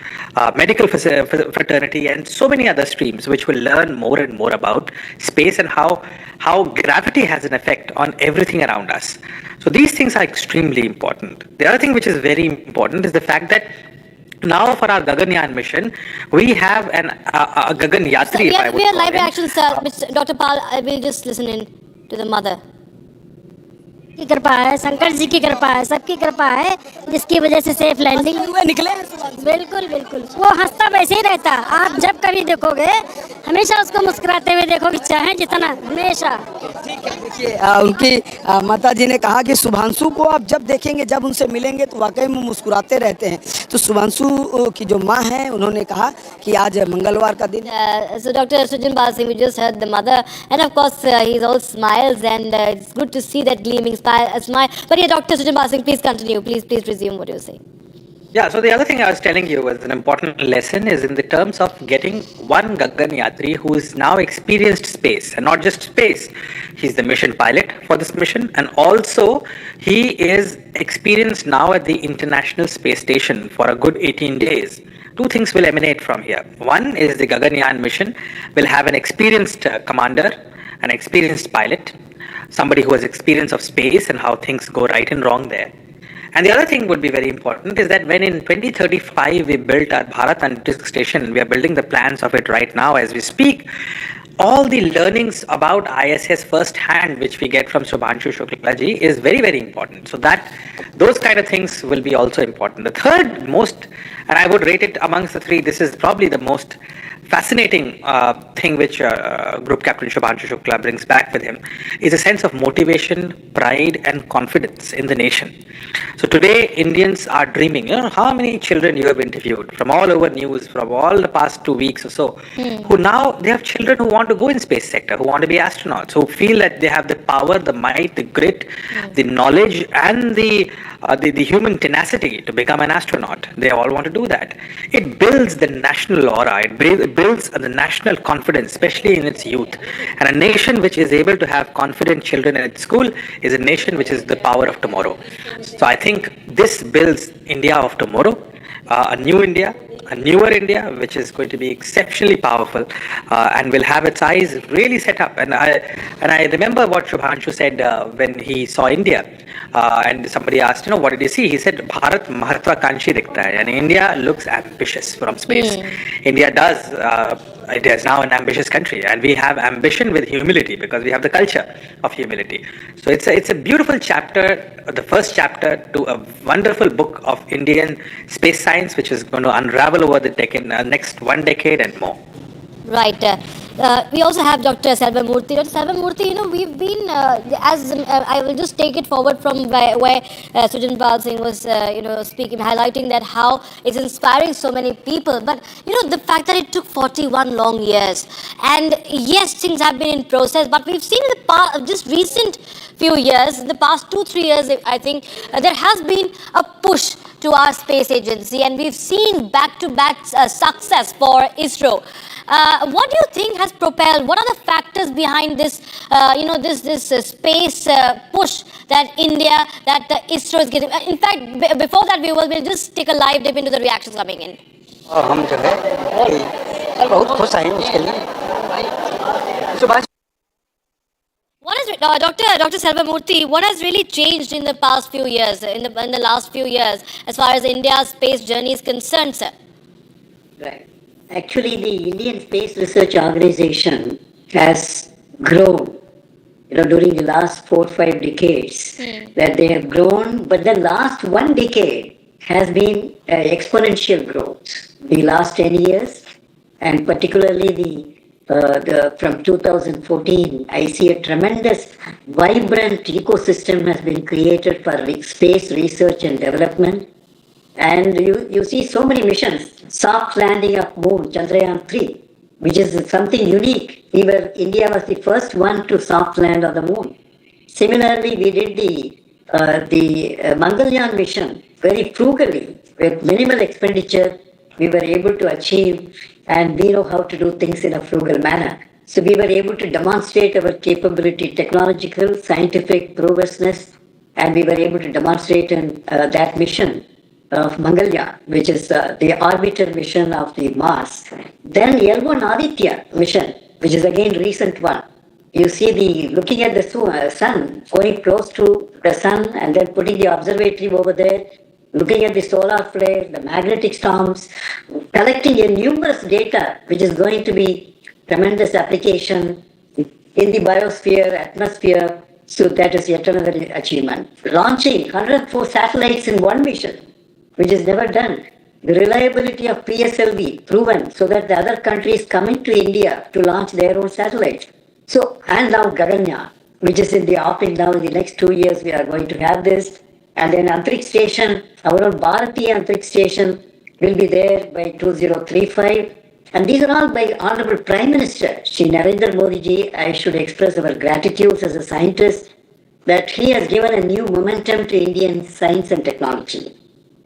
medical fraternity, and so many other streams which will learn more and more about space and how gravity has an effect on everything around us. So these things are extremely important. The other thing which is very important is the fact that now for our Gaganyaan mission, we have a Gagan Yatri. So we are live reaction, sir. Dr. Pal, I will just listen in to the mother. की कृपा है, शंकर जी की कृपा है, सबकी कृपा है, जिसकी वजह से सेफ लैंडिंग निकले। बिल्कुल बिल्कुल, वो हंसता वैसे ही रहता। आप जब कभी देखोगे हमेशा उसको मुस्कुराते हुए देखोगे, चाहे जितना, हमेशा। देखिए उनकी माता जी ने कहा कि शुभांशु को आप जब देखेंगे, जब उनसे मिलेंगे तो वाकई में मुस्कुराते रहते हैं। तो शुभांशु की जो माँ है, उन्होंने कहा कि आज मंगलवार का दिन। So Dr. Sujan Pal Singh, we just heard the mother, and of course he's all smiles, and it's good to see that gleaming smile. But yeah, Dr. Sujan Pal Singh, please continue. Please resume what you're saying. Yeah, so the other thing I was telling you was an important lesson is in the terms of getting one Gagan Yatri who is now experienced space, and not just space. He's the mission pilot for this mission, and also he is experienced now at the International Space Station for a good 18 days. Two things will emanate from here. One is the Gaganyaan mission will have an experienced commander, an experienced pilot, somebody who has experience of space and how things go right and wrong there. And the other thing would be very important is that when in 2035 we built our Bharat Antarctic Station, we are building the plans of it right now as we speak, all the learnings about ISS first hand which we get from Shubhanshu Shukla ji is very, very important. So that those kind of things will be also important. The third most And I would rate it amongst the three. This is probably the most fascinating thing which Group Captain Shubhanshu Shukla brings back with him is a sense of motivation, pride, and confidence in the nation. So today, Indians are dreaming. You know how many children you have interviewed from all over news, from all the past 2 weeks or so, who now they have children who want to go in space sector, who want to be astronauts, who feel that they have the power, the might, the grit, the knowledge, and the human tenacity to become an astronaut. They all want to do that. It builds the national aura. It builds the national confidence, especially in its youth. And a nation which is able to have confident children in its school is a nation which is the power of tomorrow. So I think this builds India of tomorrow, a new India, a newer India, which is going to be exceptionally powerful and will have its eyes really set up. And I remember what Shubhanshu said when he saw India. And somebody asked, what did he see? He said, Bharat Mahatvakanshi dikhta hai. And India looks ambitious from space. India does. It is now an ambitious country, and we have ambition with humility because we have the culture of humility. So it's a beautiful chapter, the first chapter to a wonderful book of Indian space science, which is going to unravel over the next 1 decade and more. Right. We also have Dr. Selvamurthy. Dr. Selvamurthy, we've been, I will just take it forward from where Sujan Bal Singh was, speaking, highlighting that how it's inspiring so many people. But, the fact that it took 41 long years. And yes, things have been in process, but we've seen in the past, just recent few years, in the past 2-3 years, I think, there has been a push to our space agency, and we've seen back-to-back success for ISRO. What do you think has propelled? What are the factors behind this, this space push that India, that ISRO is getting? In fact, before that, we'll just take a live dip into the reactions coming in. हम जो है बहुत खुश हैं उसके लिए. What is Dr. Selvamurthy? What has really changed in the past few years, in the last few years, as far as India's space journey is concerned, sir? Right. Actually, the Indian Space Research Organization has grown, during the last 4 or 5 decades, that they have grown, but the last 1 decade has been exponential growth. The last 10 years, and particularly from 2014, I see a tremendous, vibrant ecosystem has been created for space research and development. And you see so many missions, soft landing of moon, Chandrayaan-3, which is something unique. India was the first one to soft land on the moon. Similarly, we did the Mangalyaan mission very frugally, with minimal expenditure. We were able to achieve, and we know how to do things in a frugal manner. So we were able to demonstrate our capability, technological, scientific prowessness, and we were able to demonstrate in that mission of Mangalyaan, which is the orbiter mission of the Mars. Then L1 Aditya mission, which is again recent one. You see looking at the sun, going close to the sun and then putting the observatory over there, looking at the solar flare, the magnetic storms, collecting a numerous data, which is going to be tremendous application in the biosphere, atmosphere. So that is yet another achievement. Launching 104 satellites in one mission, which is never done. The reliability of PSLV proven so that the other countries coming to India to launch their own satellites. So, and now Gaganyaan, which is in the offing now. In the next 2 years, we are going to have this. And then Antariksh Station, our own Bharatiya Antariksh Station will be there by 2035. And these are all by Honorable Prime Minister, Shri Narendra Modi ji. I should express our gratitude as a scientist that he has given a new momentum to Indian science and technology.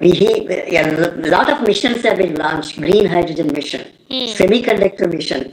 A lot of missions have been launched, green hydrogen mission, semiconductor mission,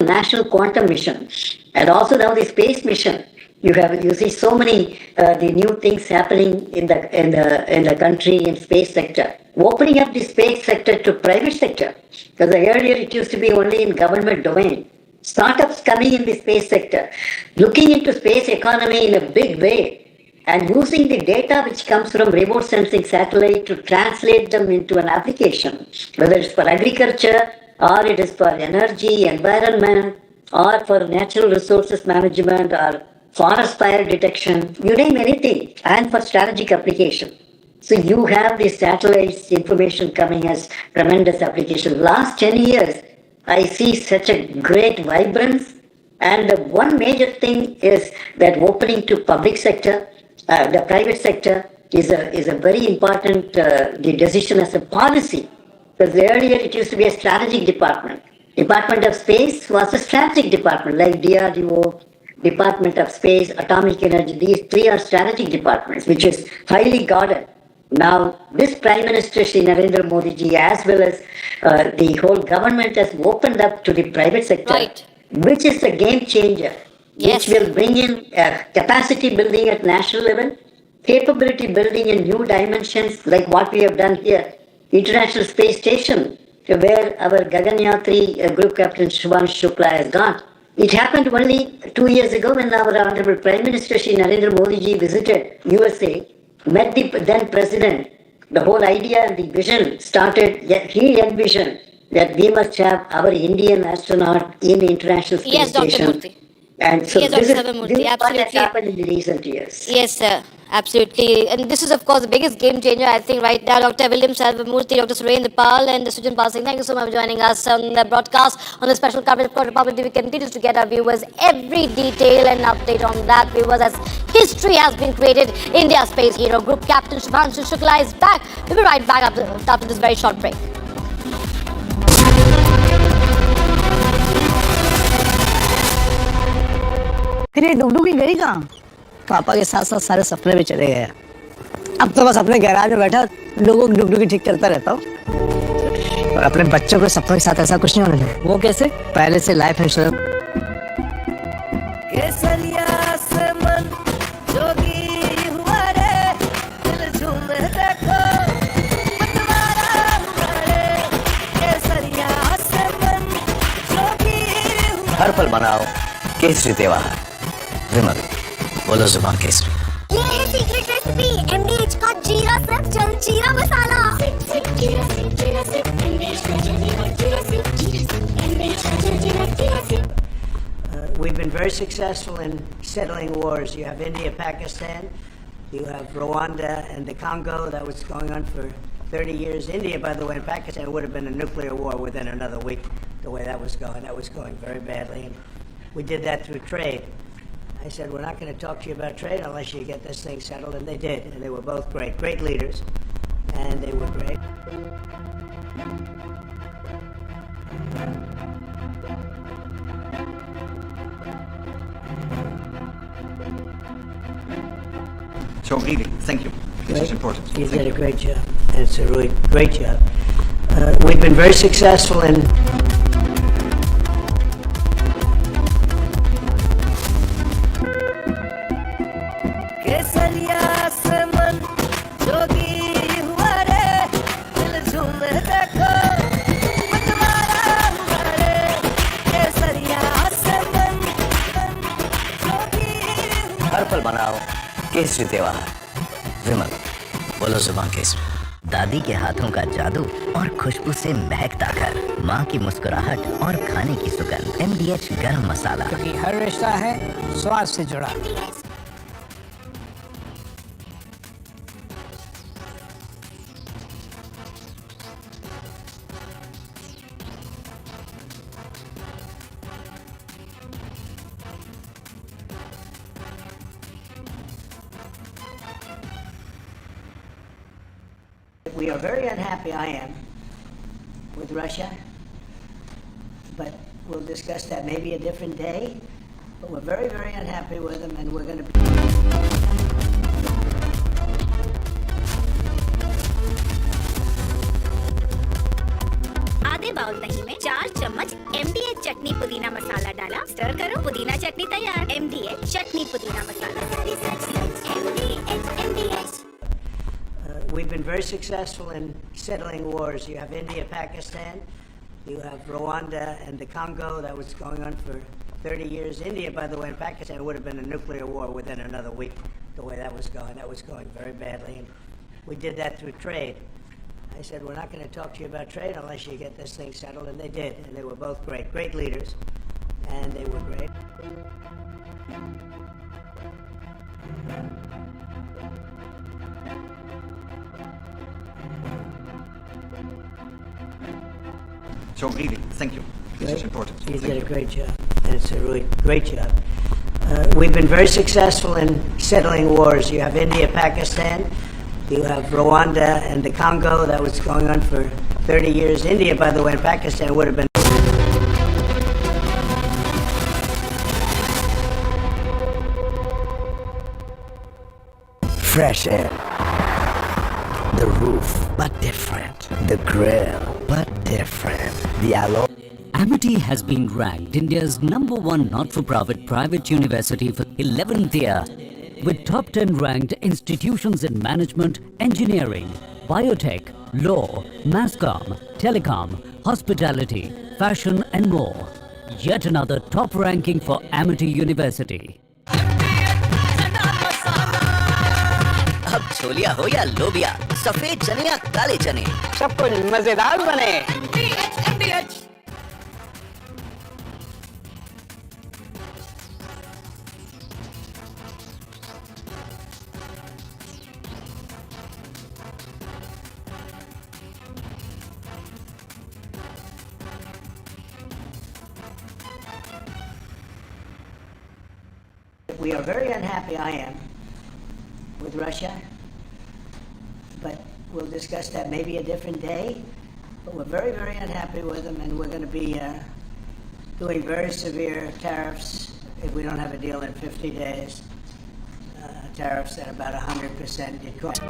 national quantum mission, and also now the space mission. You see so many the new things happening in the country in space sector, opening up the space sector to private sector, because earlier it used to be only in government domain. Startups coming in the space sector, looking into space economy in a big way, and using the data which comes from remote sensing satellite to translate them into an application, whether it's for agriculture, or it is for energy, environment, or for natural resources management, or forest fire detection, you name anything, and for strategic application. So you have the satellites information coming as tremendous application. Last 10 years, I see such a great vibrance. And one major thing is that opening to public sector, the private sector is a very important the decision as a policy. Because earlier it used to be a strategic department. Department of Space was a strategic department like DRDO, Department of Space, Atomic Energy. These three are strategic departments, which is highly guarded. Now, this Prime Minister Shri Narendra Modi ji, as well as the whole government, has opened up to the private sector, Right. which is a game changer, Yes. which will bring in capacity building at national level, capability building in new dimensions like what we have done here, International Space Station, where our Gaganyatri group captain Shubhanshu Shukla has gone. It happened only 2 years ago when our Honorable Prime Minister Shri Narendra Modi ji visited USA, met the then president. The whole idea and the vision started, he envisioned that we must have our Indian astronaut in the International Space Yes, Dr. Station. Murthy. And so Yes, this Dr. is, Murthy, this is what has absolutely. happened in the recent years. Yes, absolutely. And this is, of course, the biggest game changer, I think, right now. Dr. William Salvamurthy, Dr. Surendra Pal, and Sujan Pal Singh, thank you so much for joining us on the broadcast on the special coverage of Republic TV. Continues to get our viewers every detail and update on that, viewers, as history has been created. India's space hero group captain Shubhanshu Shukla is back. We'll be right back after this very short break. फिर ये डुगडुगी गई कहाँ? पापा के साथ साथ सारे सपने में चले गए। अब तो बस अपने गैराज में बैठा लोगों की डुगडुगी ठीक करता रहता हूँ। और अपने बच्चों के सपनों के साथ ऐसा कुछ नहीं होने देना। वो कैसे? पहले से लाइफ इंश्योरेंस। हर पल मनाओ केसरी त्योहार। विमल, बोलो जुबान केसरी। ये है सीक्रेट रेसिपी MDH का जीरा सिर्फ जलजीरा मसाला। We've been very successful in settling wars. You have India, Pakistan, you have Rwanda and the Congo. That was going on for 30 years. India, by the way, and Pakistan would have been a nuclear war within another week, the way that was going. That was going very badly. And we did that through trade. I said, we're not going to talk to you about trade unless you get this thing settled, and they did. And they were both great leaders, and they were great. So really, thank you. This is important. You did a great job. It's a really great job. We've been very successful in हर पल मनाओ केसरी त्योहार। विमल, बोलो जुबान केसरी। दादी के हाथों का जादू और खुशबू से महकता घर, माँ की मुस्कुराहट और खाने की सुगंध। MDH गरम मसाला, क्योंकि हर रिश्ता है स्वाद से जुड़ा। We are very unhappy, I am, with Russia, but we'll discuss that maybe a different day. But we're very, very unhappy with them, and we're going to be... आधे बाउल दही में 4 चम्मच MDH चटनी पुदीना मसाला डाला, स्टर करो, पुदीना चटनी तैयार। MDH चटनी पुदीना मसाला। MDH। We've been very successful in settling wars. You have India, Pakistan, you have Rwanda and the Congo. That was going on for 30 years. India, by the way, and Pakistan would have been a nuclear war within another week, the way that was going. That was going very badly. And we did that through trade. I said, we're not going to talk to you about trade unless you get this thing settled, and they did. And they were both great leaders, and they were great. So really, thank you. This is important. You Thank did a great job, and it's a really great job. We've been very successful in settling wars. You have India, Pakistan, you have Rwanda and the Congo. That was going on for 30 years. India, by the way, and Pakistan would have been. Fresh air. The roof, but different. The grill, but different. The alloy. Amity has been ranked India's #1 not-for-profit private university for 11th year, with top 10 ranked institutions in management, engineering, biotech, law, masscom, telecom, hospitality, fashion and more. Yet another top ranking for Amity University. अब छोलिया हो या लोबिया, सफेद चने या काले चने, सब कुछ मजेदार बने। We are very unhappy, I am, with Russia, but we'll discuss that maybe a different day. But we're very, very unhappy with them, and we're going to be doing very severe tariffs if we don't have a deal in 50 days. Tariffs at about 100% get caught.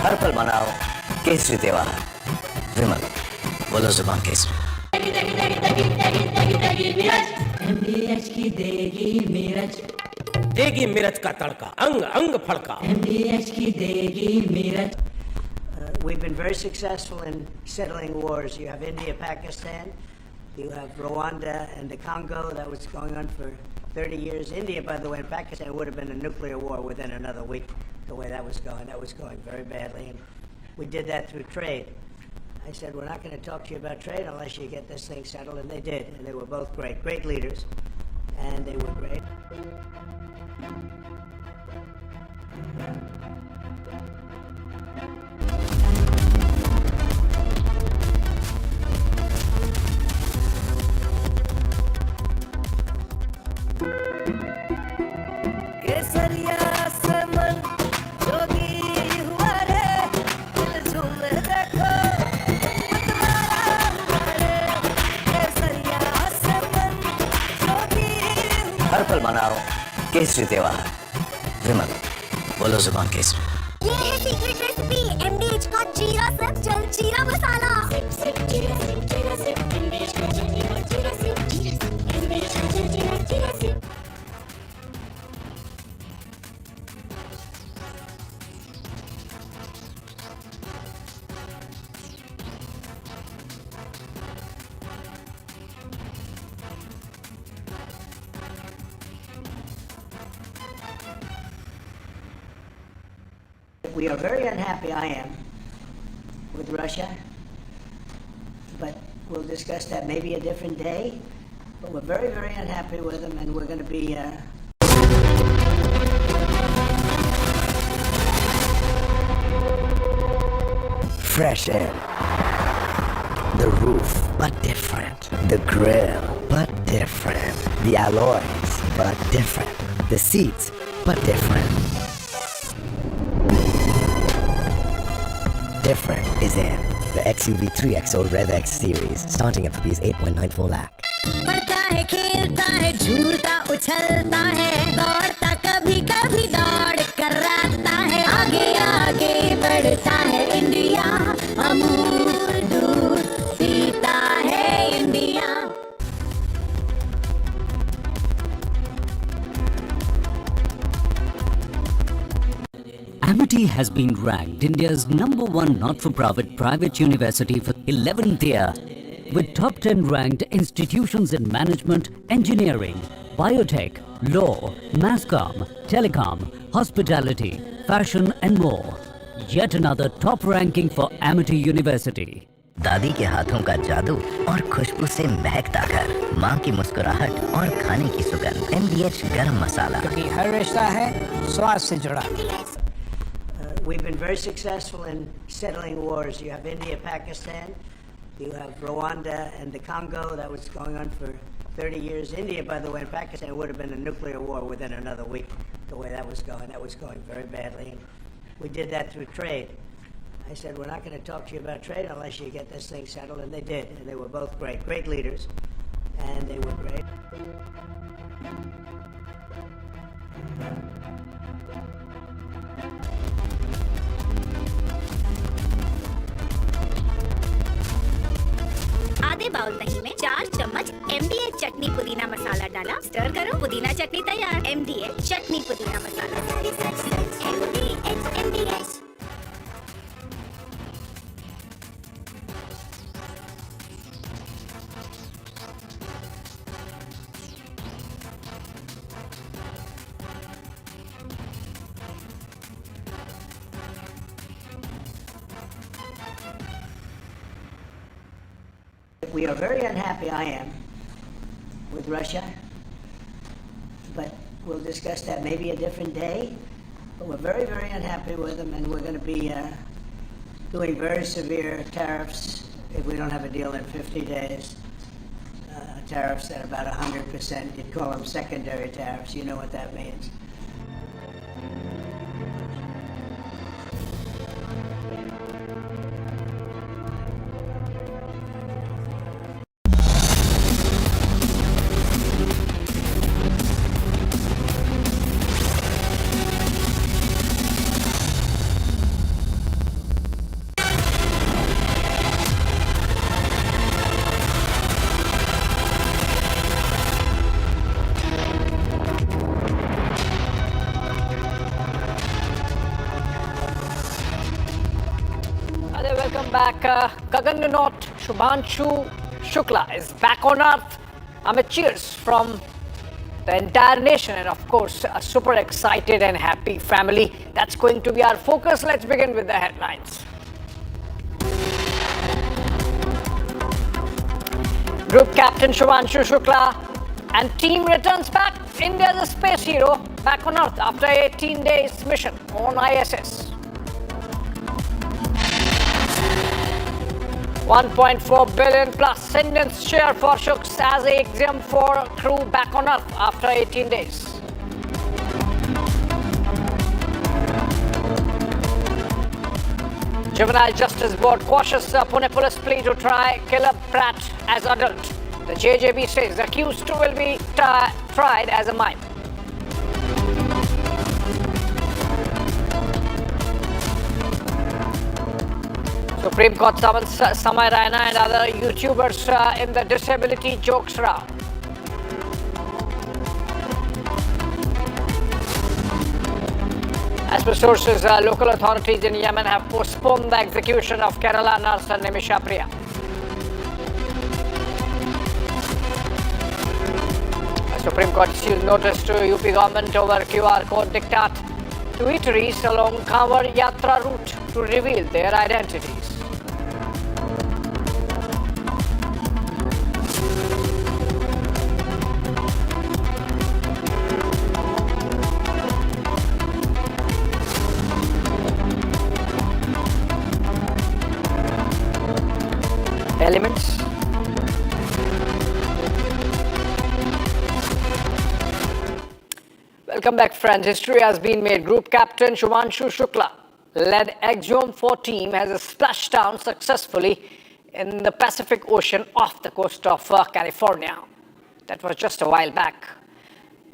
हर पल मनाओ केसरी त्योहार। विमल, बोलो जुबान Kesari. MDH की देगी मिर्च, देगी मिर्च का तड़का, अंग अंग फड़का। MDH की देगी मिर्च। We've been very successful in settling wars. You have India, Pakistan, you have Rwanda and the Congo. That was going on for 30 years. India, by the way, and Pakistan would have been a nuclear war within another week. The way that was going very badly, and we did that through trade. I said, we're not going to talk to you about trade unless you get this thing settled, and they did, and they were both great leaders, and they were great. हर पल मनाओ केसरी त्योहार। विमल, बोलो जुबान केसरी। ये है secret recipe MDH का jeera SIP जल जीरा मसाला। सिप जीरा सिप MDH का जल जीरा सिप MDH का जल जीरा SIP. We are very unhappy, I am, with Russia, but we'll discuss that maybe a different day. But we're very, very unhappy with them, and we're going to be... Fresh air. The roof, but different. The grill, but different. The alloys, but different. The seats, but different. Different is in the XUV 3XO Rev X series, starting at rupees 8.94 lakh. पढ़ता है खेलता है झूलता उछलता है दौड़ता कभी कभी दौड़ कराता है आगे आगे बढ़ता है इंडिया अमूल दूध पीता है India. Amity has been ranked India's #1 not-for-profit private university for 11th year, with top 10 ranked institutions in management, engineering, biotech, law, masscom, telecom, hospitality, fashion and more. Yet another top ranking for Amity University. दादी के हाथों का जादू और खुशबू से महकता घर, माँ की मुस्कुराहट और खाने की सुगंध। MDH गरम मसाला, क्योंकि हर रिश्ता है स्वाद से जुड़ा। We've been very successful in settling wars. You have India, Pakistan, you have Rwanda and the Congo. That was going on for 30 years. India, by the way, and Pakistan would have been a nuclear war within another week, the way that was going. That was going very badly. And we did that through trade. I said, we're not going to talk to you about trade unless you get this thing settled, and they did. And they were both great leaders, and they were great. आधे bowl दही में 4 चम्मच MDH चटनी पुदीना मसाला डाला, stir करो, पुदीना चटनी तैयार। MDH चटनी पुदीना मसाला। MDH। We are very unhappy, I am, with Russia, but we'll discuss that maybe a different day. But we're very, very unhappy with them, and we're going to be doing very severe tariffs if we don't have a deal in 50 days. Tariffs at about 100%. You'd call them secondary tariffs. You know what that means. Welcome back. Gagananot Shubhanshu Shukla is back on earth amid cheers from the entire nation and, of course, a super excited and happy family. That's going to be our focus. Let's begin with the headlines. Group Captain Shubhanshu Shukla and team returns back. India's space hero back on earth after 18 days mission on ISS. 1.4 billion plus Indians cheer for Shuk's as he exempt for crew back on Earth after 18 days. Juvenile Justice Board quashes Pune Police plea to try killer Brat as adult. The JJB says the accused will be tried as a mime. Supreme Court summons Samay Raina and other YouTubers in the disability jokes round. As per sources, local authorities in Yemen have postponed the execution of Kerala nurse Nimisha Priya. The Supreme Court issued notice to UP government over QR code diktat to eateries along Kanwar Yatra route to reveal their identities. Elements. Welcome back, friends. History has been made. Group Captain Shubhanshu Shukla led Axiom 4 team has splashed down successfully in the Pacific Ocean off the coast of California. That was just a while back.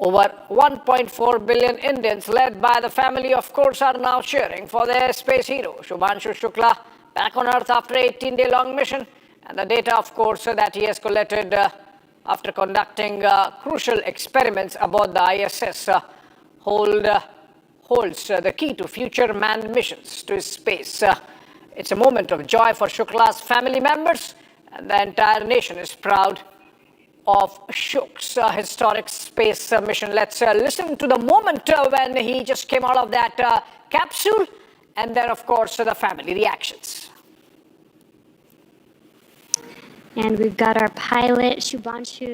Over 1.4 billion Indians, led by the family, of course, are now cheering for their space hero, Shubhanshu Shukla, back on Earth after an 18-day-long mission. And the data, of course, that he has collected after conducting crucial experiments aboard the ISS holds the key to future manned missions to space. It's a moment of joy for Shukla's family members, and the entire nation is proud of Shuk's historic space mission. Let's listen to the moment when he just came out of that capsule, and then, of course, the family reactions. And we've got our pilot, Shubhanshu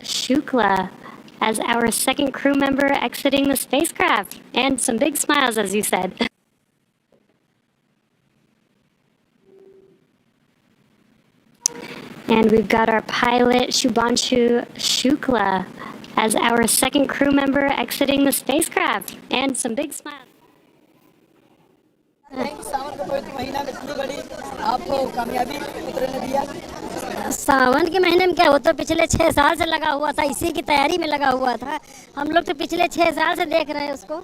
Shukla as our second crew member exiting the spacecraft. And some big smiles, as you said. And we've got our pilot, Shubhanshu Shukla as our second crew member exiting the spacecraft. And some big smiles. सावन के महीने में क्या होता, पिछले 6 साल से लगा हुआ था, इसी की तैयारी में लगा हुआ था। हम लोग तो पिछले 6 साल से देख रहे हैं उसको।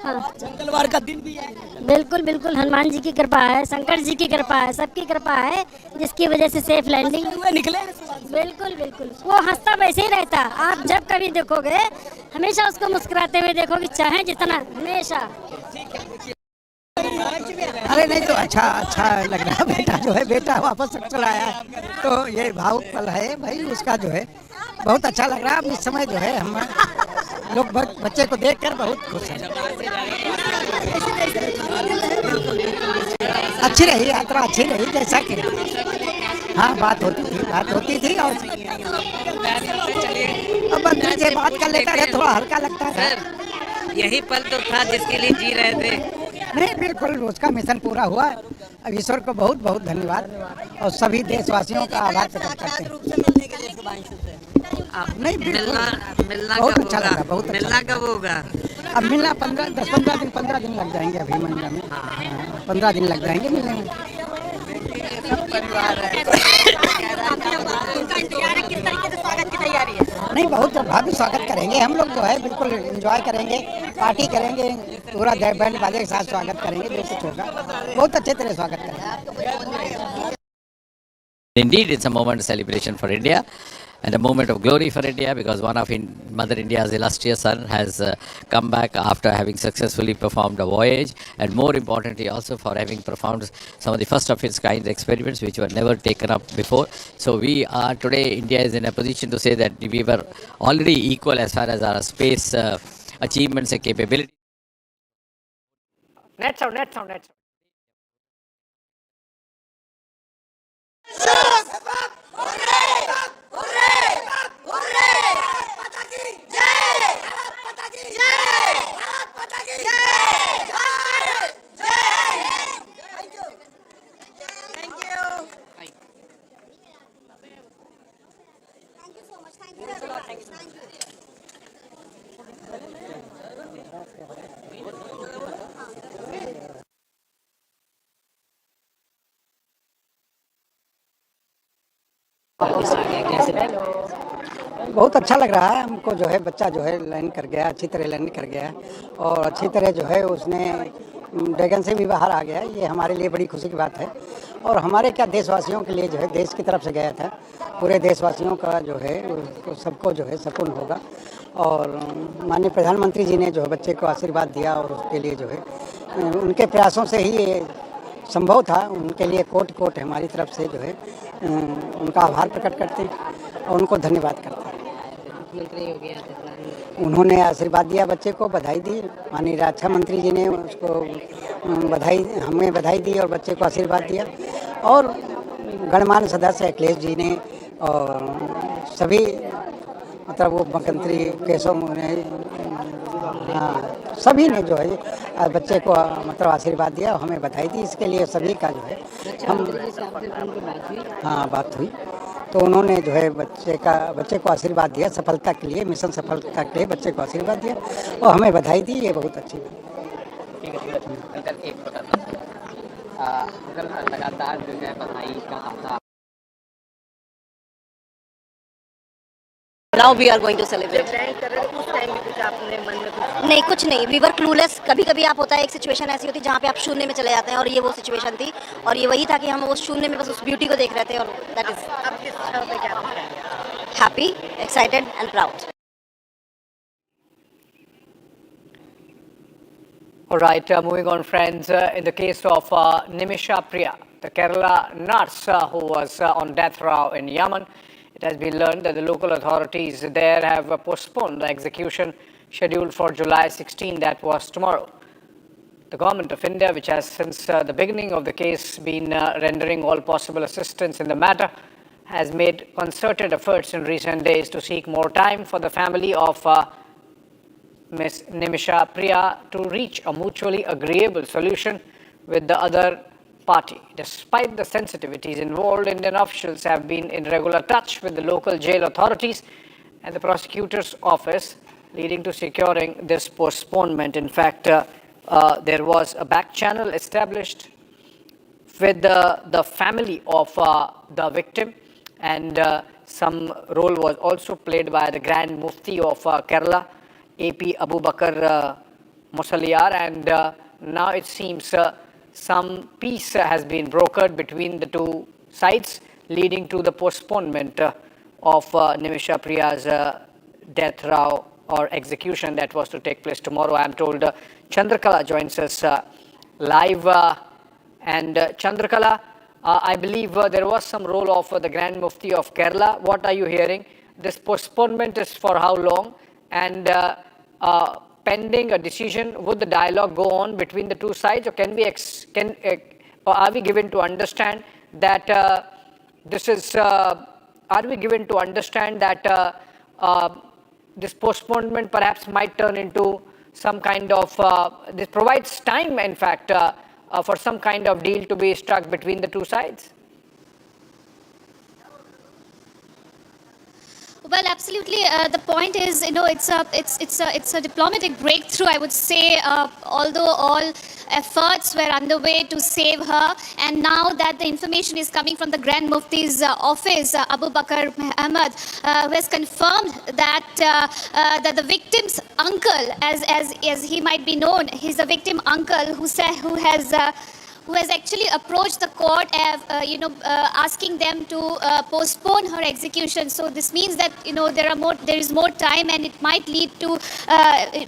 हाँ, मंगलवार का दिन भी है। बिल्कुल बिल्कुल, हनुमान जी की कृपा है, शंकर जी की कृपा है, सबकी कृपा है, जिसकी वजह से सेफ लैंडिंग निकले। बिल्कुल बिल्कुल, वो हंसता वैसे ही रहता। आप जब कभी देखोगे हमेशा उसको मुस्कुराते हुए देखोगे, चाहे जितना, हमेशा। अरे नहीं तो अच्छा लग रहा है। बेटा वापस चला आया है, तो ये भावुक पल है भाई उसका जो है, बहुत अच्छा लग रहा है। अब इस समय जो है हम लोग बच्चे को देखकर बहुत खुश हैं। अच्छी रही यात्रा, अच्छी रही, जैसा कि हाँ बात होती थी और अब मंत्री से बात कर लेता है, थोड़ा हल्का लगता है। यही पल तो था जिसके लिए जी रहे थे। नहीं बिल्कुल, उसका मिशन पूरा हुआ। अब ईश्वर को बहुत बहुत धन्यवाद और सभी देशवासियों का आभार प्रकट करते हैं। नहीं मिलना बहुत कब अच्छा होगा? लगा, बहुत मिलना कब होगा? अब मिलना 15 दिन लग जाएंगे। अभी मंडला में 15 दिन लग जाएंगे मिलने में। नहीं बहुत भावी स्वागत करेंगे हम लोग, जो है बिल्कुल एंजॉय करेंगे, पार्टी करेंगे, पूरा बैंड बाजे के साथ स्वागत करेंगे। जो कुछ होगा बहुत अच्छे तरह स्वागत करेंगे। Indeed, it's a moment of celebration for India and a moment of glory for India, because one of Mother India's illustrious son has come back after having successfully performed a voyage, and more importantly also for having performed some of the first of its kind experiments which were never taken up before. So we are today, India is in a position to say that we were already equal as far as our space achievements and capabilities. Net sound. बहुत अच्छा लग रहा है हमको, जो है बच्चा जो है लैंड कर गया, अच्छी तरह लैंड कर गया और अच्छी तरह जो है उसने ड्रैगन से भी बाहर आ गया। ये हमारे लिए बड़ी खुशी की बात है और हमारे क्या देशवासियों के लिए जो है देश की तरफ से गया था। पूरे देशवासियों का जो है सबको जो है सुकून होगा और माननीय प्रधानमंत्री जी ने जो है बच्चे को आशीर्वाद दिया और उसके लिए जो है उनके प्रयासों से ही ये संभव था। उनके लिए कोट हमारी तरफ से जो है उनका आभार प्रकट करते हैं और उनको धन्यवाद करते हैं। उन्होंने आशीर्वाद दिया बच्चे को, बधाई दी। माननीय रक्षा मंत्री जी ने उसको हमें बधाई दी और बच्चे को आशीर्वाद दिया और गणमान्य सदस्य अखिलेश जी ने और सभी मतलब वो मुख्यमंत्री केशव ने सभी ने जो है बच्चे को मतलब आशीर्वाद दिया और हमें बधाई दी। इसके लिए सभी का जो है हम बात हुई तो उन्होंने जो है बच्चे को आशीर्वाद दिया सफलता के लिए, मिशन सफलता के लिए बच्चे को आशीर्वाद दिया और हमें बधाई दी। ये बहुत अच्छी लगातार जो है बधाई का Now we are going to celebrate. नहीं कुछ नहीं, we were clueless. कभी कभी आप होता है एक सिचुएशन ऐसी होती है जहाँ पे आप शून्य में चले जाते हैं और ये वो सिचुएशन थी और ये वही था कि हम उस शून्य में बस उस ब्यूटी को देख रहे थे और that is happy, excited and proud. All right, moving on, friends. In the case of Nimisha Priya, the Kerala nurse who was on death row in Yemen, it has been learned that the local authorities there have postponed the execution scheduled for July 16, that was tomorrow. The government of India, which has since the beginning of the case been rendering all possible assistance in the matter, has made concerted efforts in recent days to seek more time for the family of Ms. Nimisha Priya to reach a mutually agreeable solution with the other party. Despite the sensitivities involved, Indian officials have been in regular touch with the local jail authorities and the prosecutor's office, leading to securing this postponement. In fact, there was a back channel established with the family of the victim, and some role was also played by the Grand Mufti of Kerala, AP Abu Bakar Musaliyar, and now it seems some peace has been brokered between the two sides, leading to the postponement of Nimisha Priya's death row or execution that was to take place tomorrow. I am told Chandrakala joins us live. And Chandrakala, I believe there was some role of the Grand Mufti of Kerala. What are you hearing? This postponement is for how long? And pending a decision, would the dialogue go on between the two sides, or or are we given to understand that this is? Are we given to understand that this postponement perhaps might turn into some kind of? This provides time, in fact, for some kind of deal to be struck between the two sides. Well, absolutely. The point is, it's a diplomatic breakthrough, I would say. Although all efforts were underway to save her, and now that the information is coming from the Grand Mufti's office, Abu Bakar Ahmad, who has confirmed that that the victim's uncle, as he might be known, he's the victim uncle who has actually approached the court, asking them to postpone her execution. So this means that there is more time, and it might lead to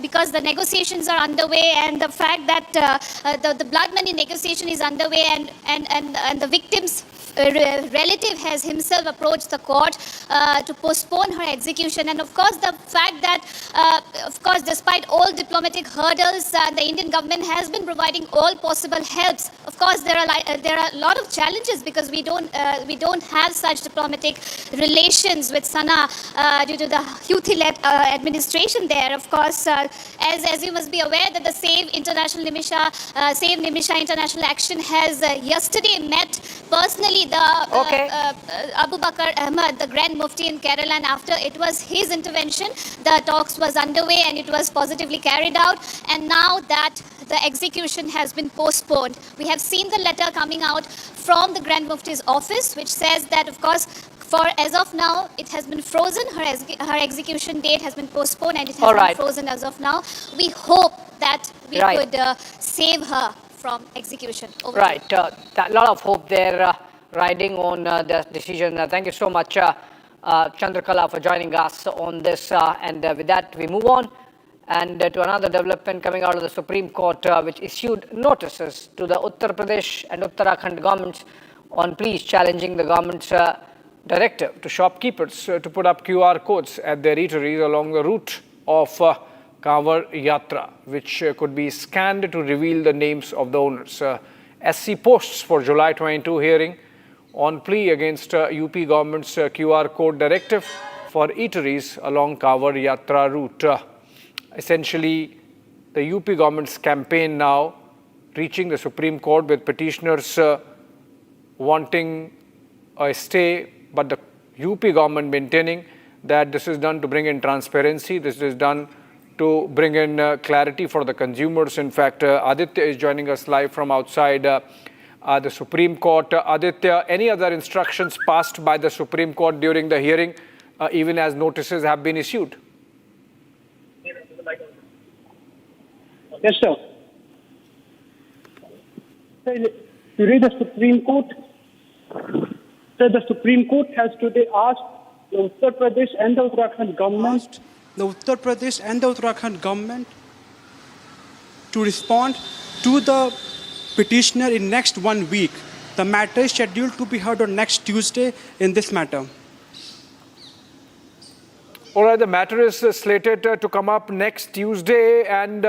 because the negotiations are underway, and the fact that the blood money negotiation is underway, and the victim's relative has himself approached the court to postpone her execution. And of course, the fact that, despite all diplomatic hurdles, the Indian government has been providing all possible helps. Of course, there are a lot of challenges because we don't have such diplomatic relations with Sana due to the Houthi-led administration there. Of course, as you must be aware, that the Save Nimisha International Action has yesterday met personally Abu Bakar Ahmad, the Grand Mufti in Kerala, and after it was his intervention, the talks was underway and it was positively carried out. And now that the execution has been postponed, we have seen the letter coming out from the Grand Mufti's office, which says that, of course, as of now, it has been frozen. Her execution date has been postponed, and it has been frozen as of now. We hope that we could save her from execution. Over A lot of hope there. Riding on the decision. Thank you so much, Chandrakala, for joining us on this. And with that, we move on and to another development coming out of the Supreme Court, which issued notices to the Uttar Pradesh and Uttarakhand governments on pleas challenging the government's directive to shopkeepers to put up QR codes at their eateries along the route of Kanwar Yatra, which could be scanned to reveal the names of the owners. SC posts for July 22 hearing on plea against UP government's QR code directive for eateries along Kanwar Yatra route. Essentially, the UP government's campaign now reaching the Supreme Court with petitioners wanting a stay, but the UP government maintaining that this is done to bring in transparency, this is done to bring in clarity for the consumers. In fact, Aditya is joining us live from outside the Supreme Court. Aditya, any other instructions passed by the Supreme Court during the hearing, even as notices have been issued? Yes, sir. Today the Supreme Court has today asked the Uttar Pradesh and the Uttarakhand government to respond to the petitioner in next 1 week. The matter is scheduled to be heard on next Tuesday in this matter. All right, the matter is slated to come up next Tuesday. And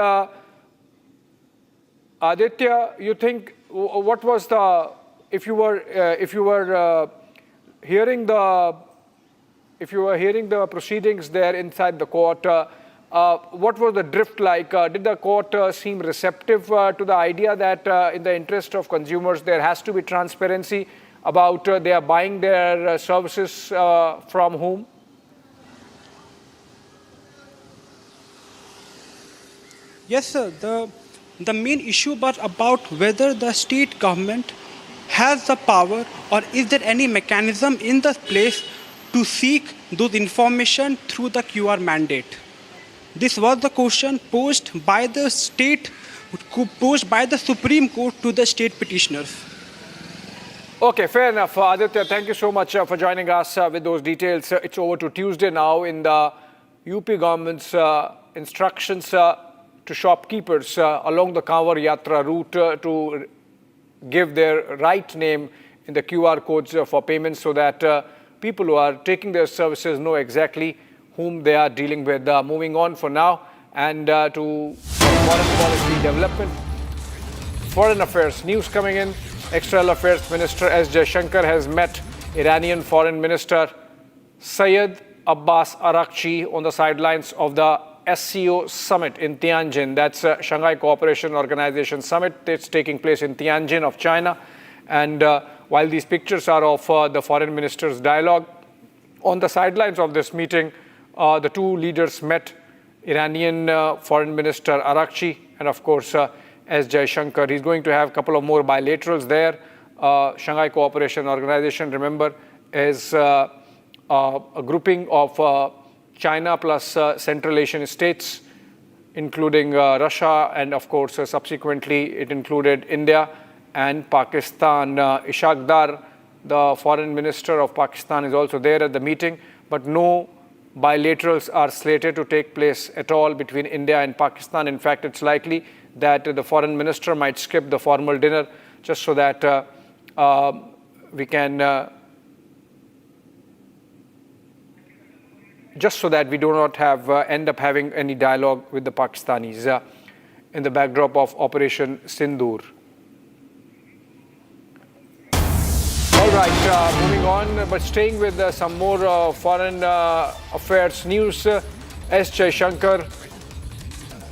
Aditya, you think what was the if you were hearing the proceedings there inside the court? What was the drift like? Did the court seem receptive to the idea that in the interest of consumers, there has to be transparency about they are buying their services from whom? Yes, sir. The main issue was about whether the state government has the power or is there any mechanism in the place to seek those information through the QR mandate. This was the question posed by the Supreme Court to the state petitioners. Okay, fair enough. Aditya, thank you so much for joining us with those details. It's over to Tuesday now in the UP government's instructions to shopkeepers along the Kanwar Yatra route to give their right name in the QR codes for payments so that people who are taking their services know exactly whom they are dealing with. Moving on for now and to foreign policy development. Foreign affairs news coming in. External Affairs Minister S. Jaishankar has met Iranian Foreign Minister Syed Abbas Araghchi on the sidelines of the SCO summit in Tianjin. That's Shanghai Cooperation Organization summit. It's taking place in Tianjin of China. And while these pictures are of the foreign ministers' dialogue, on the sidelines of this meeting, the two leaders met Iranian Foreign Minister Araghchi and, of course, S. Jaishankar. He's going to have a couple of more bilaterals there. Shanghai Cooperation Organization, remember, is a grouping of China plus Central Asian states, including Russia, and of course, subsequently, it included India and Pakistan. Ishaq Dar, the foreign minister of Pakistan, is also there at the meeting, but no bilaterals are slated to take place at all between India and Pakistan. In fact, it's likely that the foreign minister might skip the formal dinner just so that we can just so that we do not have end up having any dialogue with the Pakistanis in the backdrop of Operation Sindoor. All right, moving on, but staying with some more foreign affairs news. S. Jaishankar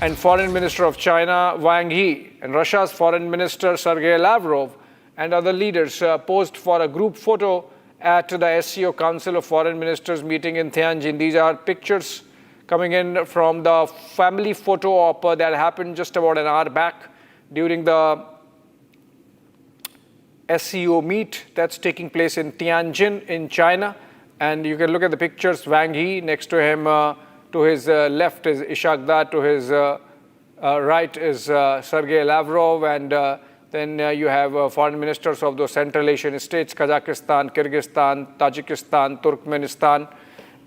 and Foreign Minister of China Wang Yi and Russia's Foreign Minister Sergei Lavrov and other leaders posed for a group photo at the SCO Council of Foreign Ministers meeting in Tianjin. These are pictures coming in from the family photo op that happened just about an hour back during the SCO meet that's taking place in Tianjin in China. And you can look at the pictures. Wang Yi, next to him, to his left is Ishaq Dar, to his right is Sergei Lavrov, and then you have foreign ministers of those Central Asian states, Kazakhstan, Kyrgyzstan, Tajikistan, Turkmenistan,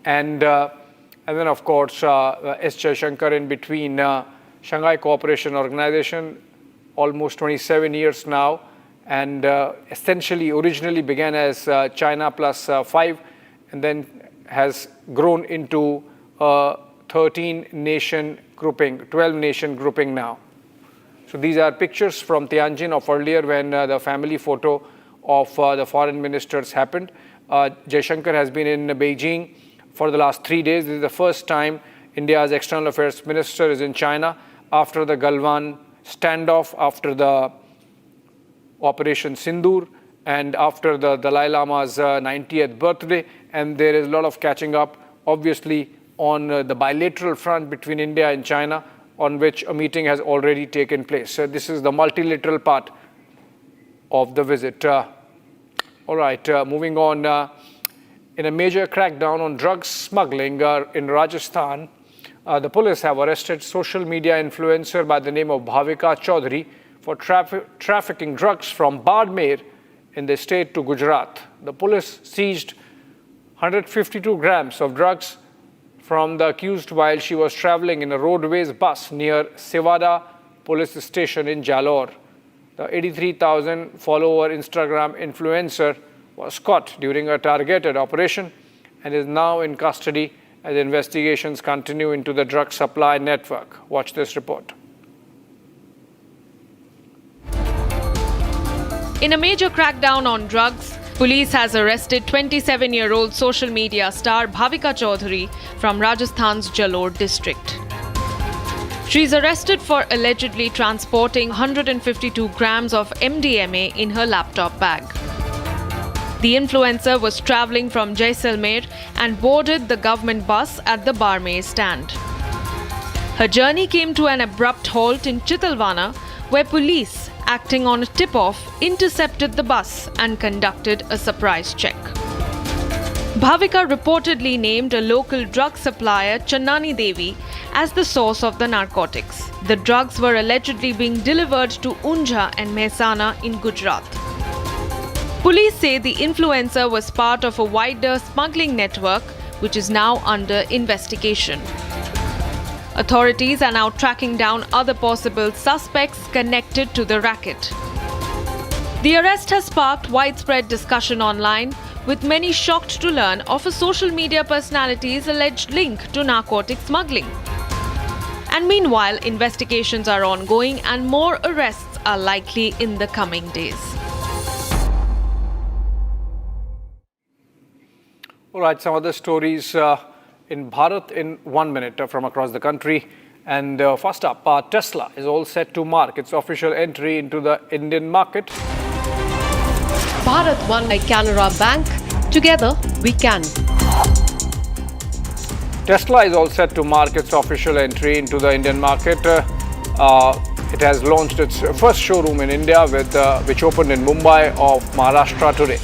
and then of course S. Jaishankar in between. Shanghai Cooperation Organization, almost 27 years now, and essentially originally began as China plus 5 and then has grown into 13-nation grouping, 12-nation grouping now. So these are pictures from Tianjin of earlier when the family photo of the foreign ministers happened. Jaishankar has been in Beijing for the last 3 days. This is the first time India's external affairs minister is in China after the Galwan standoff, after the Operation Sindoor, and after the Dalai Lama's 90th birthday. And there is a lot of catching up, obviously, on the bilateral front between India and China, on which a meeting has already taken place. So this is the multilateral part of the visit. All right, moving on. In a major crackdown on drug smuggling in Rajasthan, the police have arrested social media influencer by the name of Bhavika Chaudhary for trafficking drugs from Bardmer in the state to Gujarat. The police seized 152 grams of drugs from the accused while she was traveling in a roadways bus near Sevada police station in Jalore. The 83,000 follower Instagram influencer was caught during a targeted operation and is now in custody as investigations continue into the drug supply network. Watch this report. In a major crackdown on drugs, police has arrested 27-year-old social media star Bhavika Chaudhary from Rajasthan's Jalore district. She is arrested for allegedly transporting 152 grams of MDMA in her laptop bag. The influencer was travelling from Jaisalmer and boarded the government bus at the Barmer stand. Her journey came to an abrupt halt in Chitalwana, where police, acting on a tip-off, intercepted the bus and conducted a surprise check. Bhavika reportedly named a local drug supplier, Channani Devi, as the source of the narcotics. The drugs were allegedly being delivered to Unjha and Mehsana in Gujarat. Police say the influencer was part of a wider smuggling network, which is now under investigation. Authorities are now tracking down other possible suspects connected to the racket. The arrest has sparked widespread discussion online, with many shocked to learn of a social media personality's alleged link to narcotic smuggling. And meanwhile, investigations are ongoing and more arrests are likely in the coming days. All right, some other stories in Bharat in 1 minute from across the country. And first up, Tesla is all set to mark its official entry into the Indian market. Bharat won by Canara Bank. Together, we can. Tesla is all set to mark its official entry into the Indian market. It has launched its first showroom in India, which opened in Mumbai of Maharashtra today.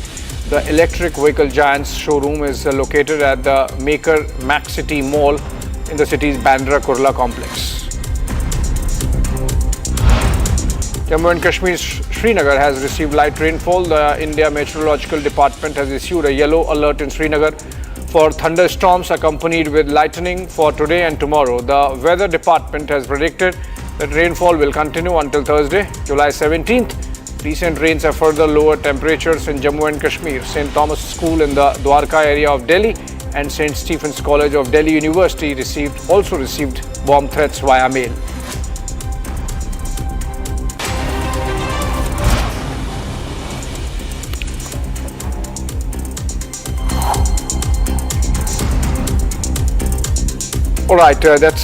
The electric vehicle giant's showroom is located at the Maker Max City Mall in the city's Bandra Kurla complex. Jammu and Kashmir Srinagar has received light rainfall. The India Meteorological Department has issued a yellow alert in Srinagar for thunderstorms accompanied with lightning for today and tomorrow. The Weather Department has predicted that rainfall will continue until Thursday, July 17th. Recent rains have further lowered temperatures in Jammu and Kashmir. St. Thomas School in the Dwarka area of Delhi and St. Stephen's College of Delhi University also received bomb threats via mail. All right, that's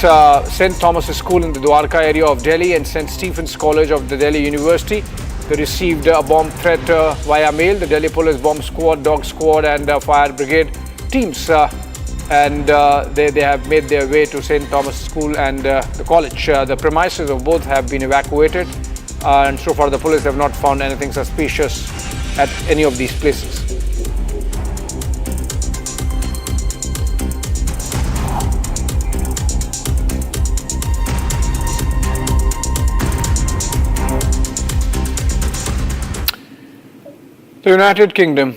St. Thomas School in the Dwarka area of Delhi and St. Stephen's College of the Delhi University. They received a bomb threat via mail. The Delhi Police Bomb Squad, Dog Squad and Fire Brigade teams they have made their way to St. Thomas School and the college. The premises of both have been evacuated and so far the police have not found anything suspicious at any of these places. The United Kingdom,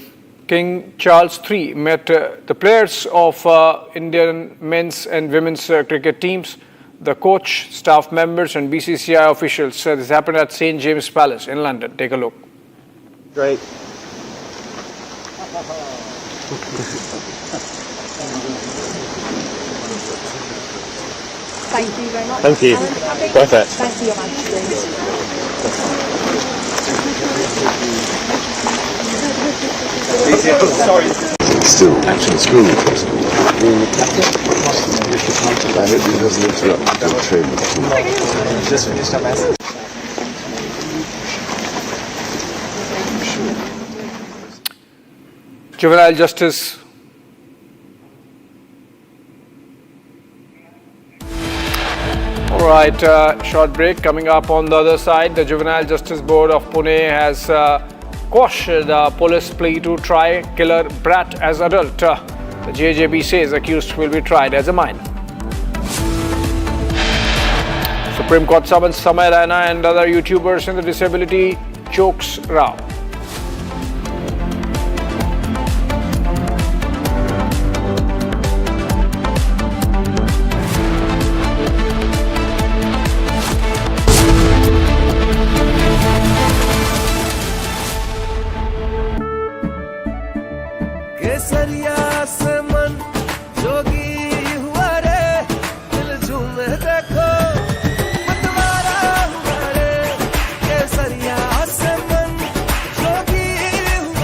King Charles III met the players of Indian men's and women's cricket teams, the coach, staff members and BCCI officials. This happened at St. James Palace in London. Take a look. Great. Thank you very much. Thank you. Perfect. Thank you, Your Majesty. Still, actually, school. I hope it doesn't interrupt the training. Just finished our message. Juvenile Justice All right, short break. Coming up on the other side, the Juvenile Justice Board of Pune has quashed the police plea to try killer Brat as adult. The JJB says accused will be tried as a minor. Supreme Court summons Samay Raina and other YouTubers in the disability chokes row.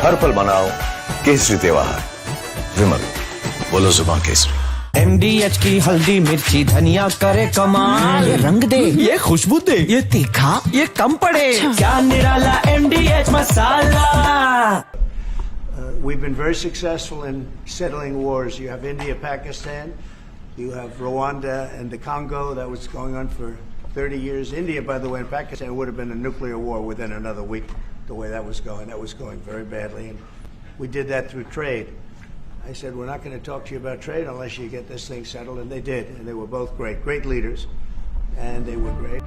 हर पल मनाओ केसरी त्योहार। विमल, बोलो जुबान Kesari. MDH की हल्दी मिर्ची धनिया करे कमाल। ये रंग दे, ये खुशबू दे, ये तीखा, ये कम पड़े। क्या निराला MDH masala. We've been very successful in settling wars. You have India, Pakistan, you have Rwanda and the Congo that was going on for 30 years. India, by the way, and Pakistan would have been a nuclear war within another week, the way that was going. That was going very badly. And we did that through trade. I said, we're not going to talk to you about trade unless you get this thing settled. And they did. And they were both great, great leaders. And they were great.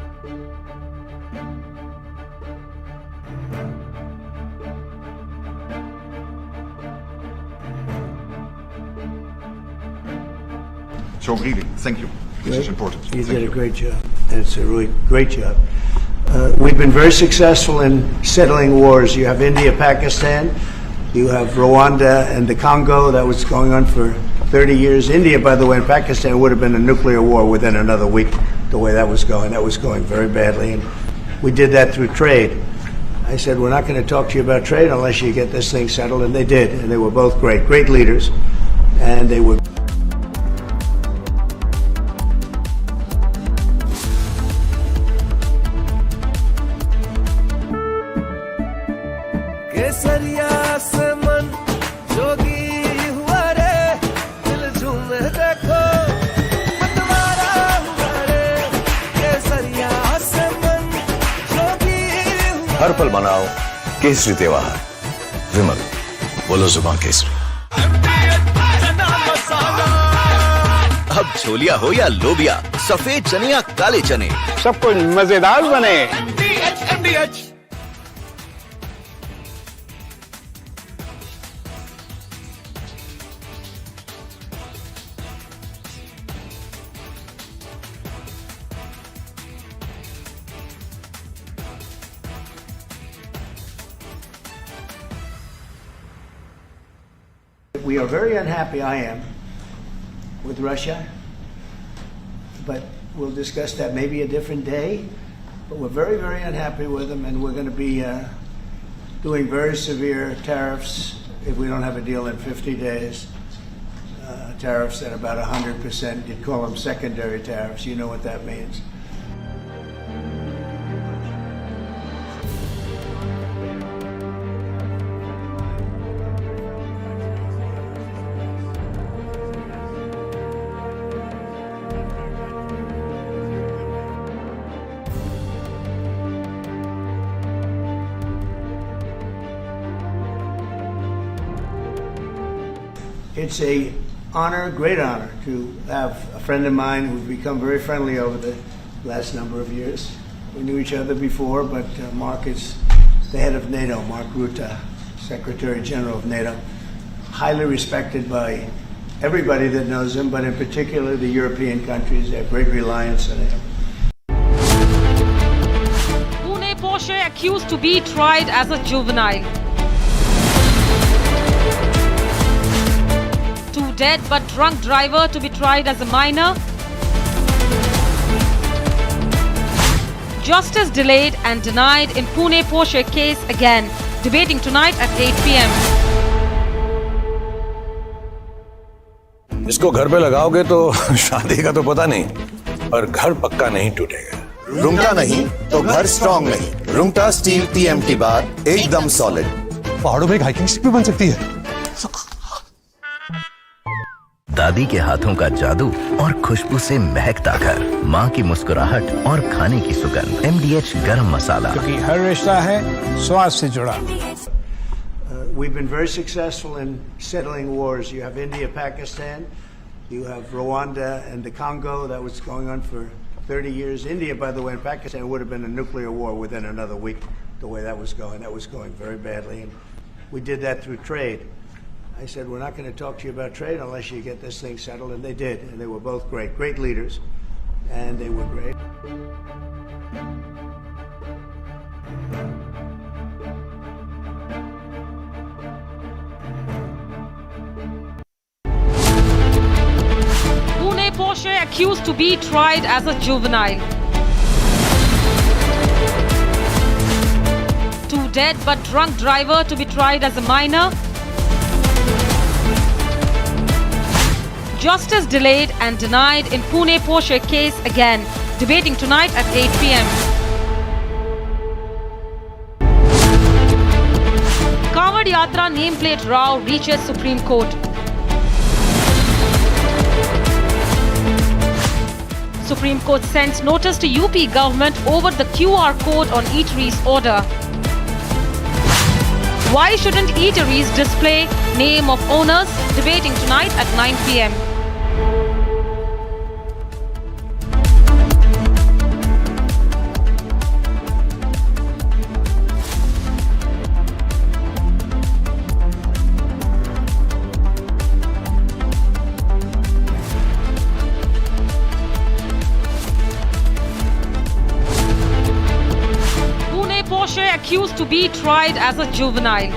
So really, thank you. This is important. You did a great job. And it's a really great job. We've been very successful in settling wars. You have India, Pakistan, you have Rwanda and the Congo that was going on for 30 years. India, by the way, and Pakistan would have been a nuclear war within another week, the way that was going. That was going very badly. And we did that through trade. I said, we're not going to talk to you about trade unless you get this thing settled. And they did. And they were both great, great leaders. And they were. केसरिया से मन जोगी हुआ रे, दिल झूमे देखो मतवारा हुआ रे। केसरिया से मन जोगी हुआ। हर पल मनाओ केसरी त्योहार। विमल, बोलो जुबान केसरी। अब छोलिया हो या लोबिया, सफेद चने या काले चने, सब कुछ मजेदार बने। MDH। We are very unhappy, I am, with Russia, but we'll discuss that maybe a different day. But we're very, very unhappy with them, and we're going to be doing very severe tariffs if we don't have a deal in 50 days. Tariffs at about 100%. You'd call them secondary tariffs. You know what that means. It's a honor, great honor, to have a friend of mine who's become very friendly over the last number of years. We knew each other before, but Mark is the head of NATO, Mark Rutte, Secretary General of NATO. Highly respected by everybody that knows him, but in particular the European countries. They have great reliance on him. Pune Porsche accused to be tried as a juvenile. Dead but drunk driver to be tried as a minor. Justice delayed and denied in Pune Porsche case again. Debating tonight at 8 p.m. इसको घर पे लगाओगे तो शादी का तो पता नहीं, पर घर पक्का नहीं टूटेगा। रुंगटा नहीं तो घर स्ट्रॉन्ग नहीं। रुंगटा स्टील TMT बार एकदम सॉलिड। पहाड़ों में हाइकिंग स्टिक भी बन सकती है। दादी के हाथों का जादू और खुशबू से महकता घर, माँ की मुस्कुराहट और खाने की सुगंध। MDH गरम मसाला, क्योंकि हर रिश्ता है स्वाद से जुड़ा। We've been very successful in settling wars. You have India, Pakistan, you have Rwanda and the Congo that was going on for 30 years. India, by the way, and Pakistan would have been a nuclear war within another week, the way that was going. That was going very badly. And we did that through trade. I said, we're not going to talk to you about trade unless you get this thing settled. And they did. And they were both great, great leaders. And they were great. Pune Porsche accused to be tried as a juvenile. 2 dead but drunk driver to be tried as a minor. Justice delayed and denied in Pune Porsche case again. Debating tonight at 8 p.m. Kavad Yatra nameplate row reaches Supreme Court. Supreme Court sends notice to UP government over the QR code on eateries order. Why shouldn't eateries display name of owners? Debating tonight at 9 p.m. Pune Porsche accused to be tried as a juvenile.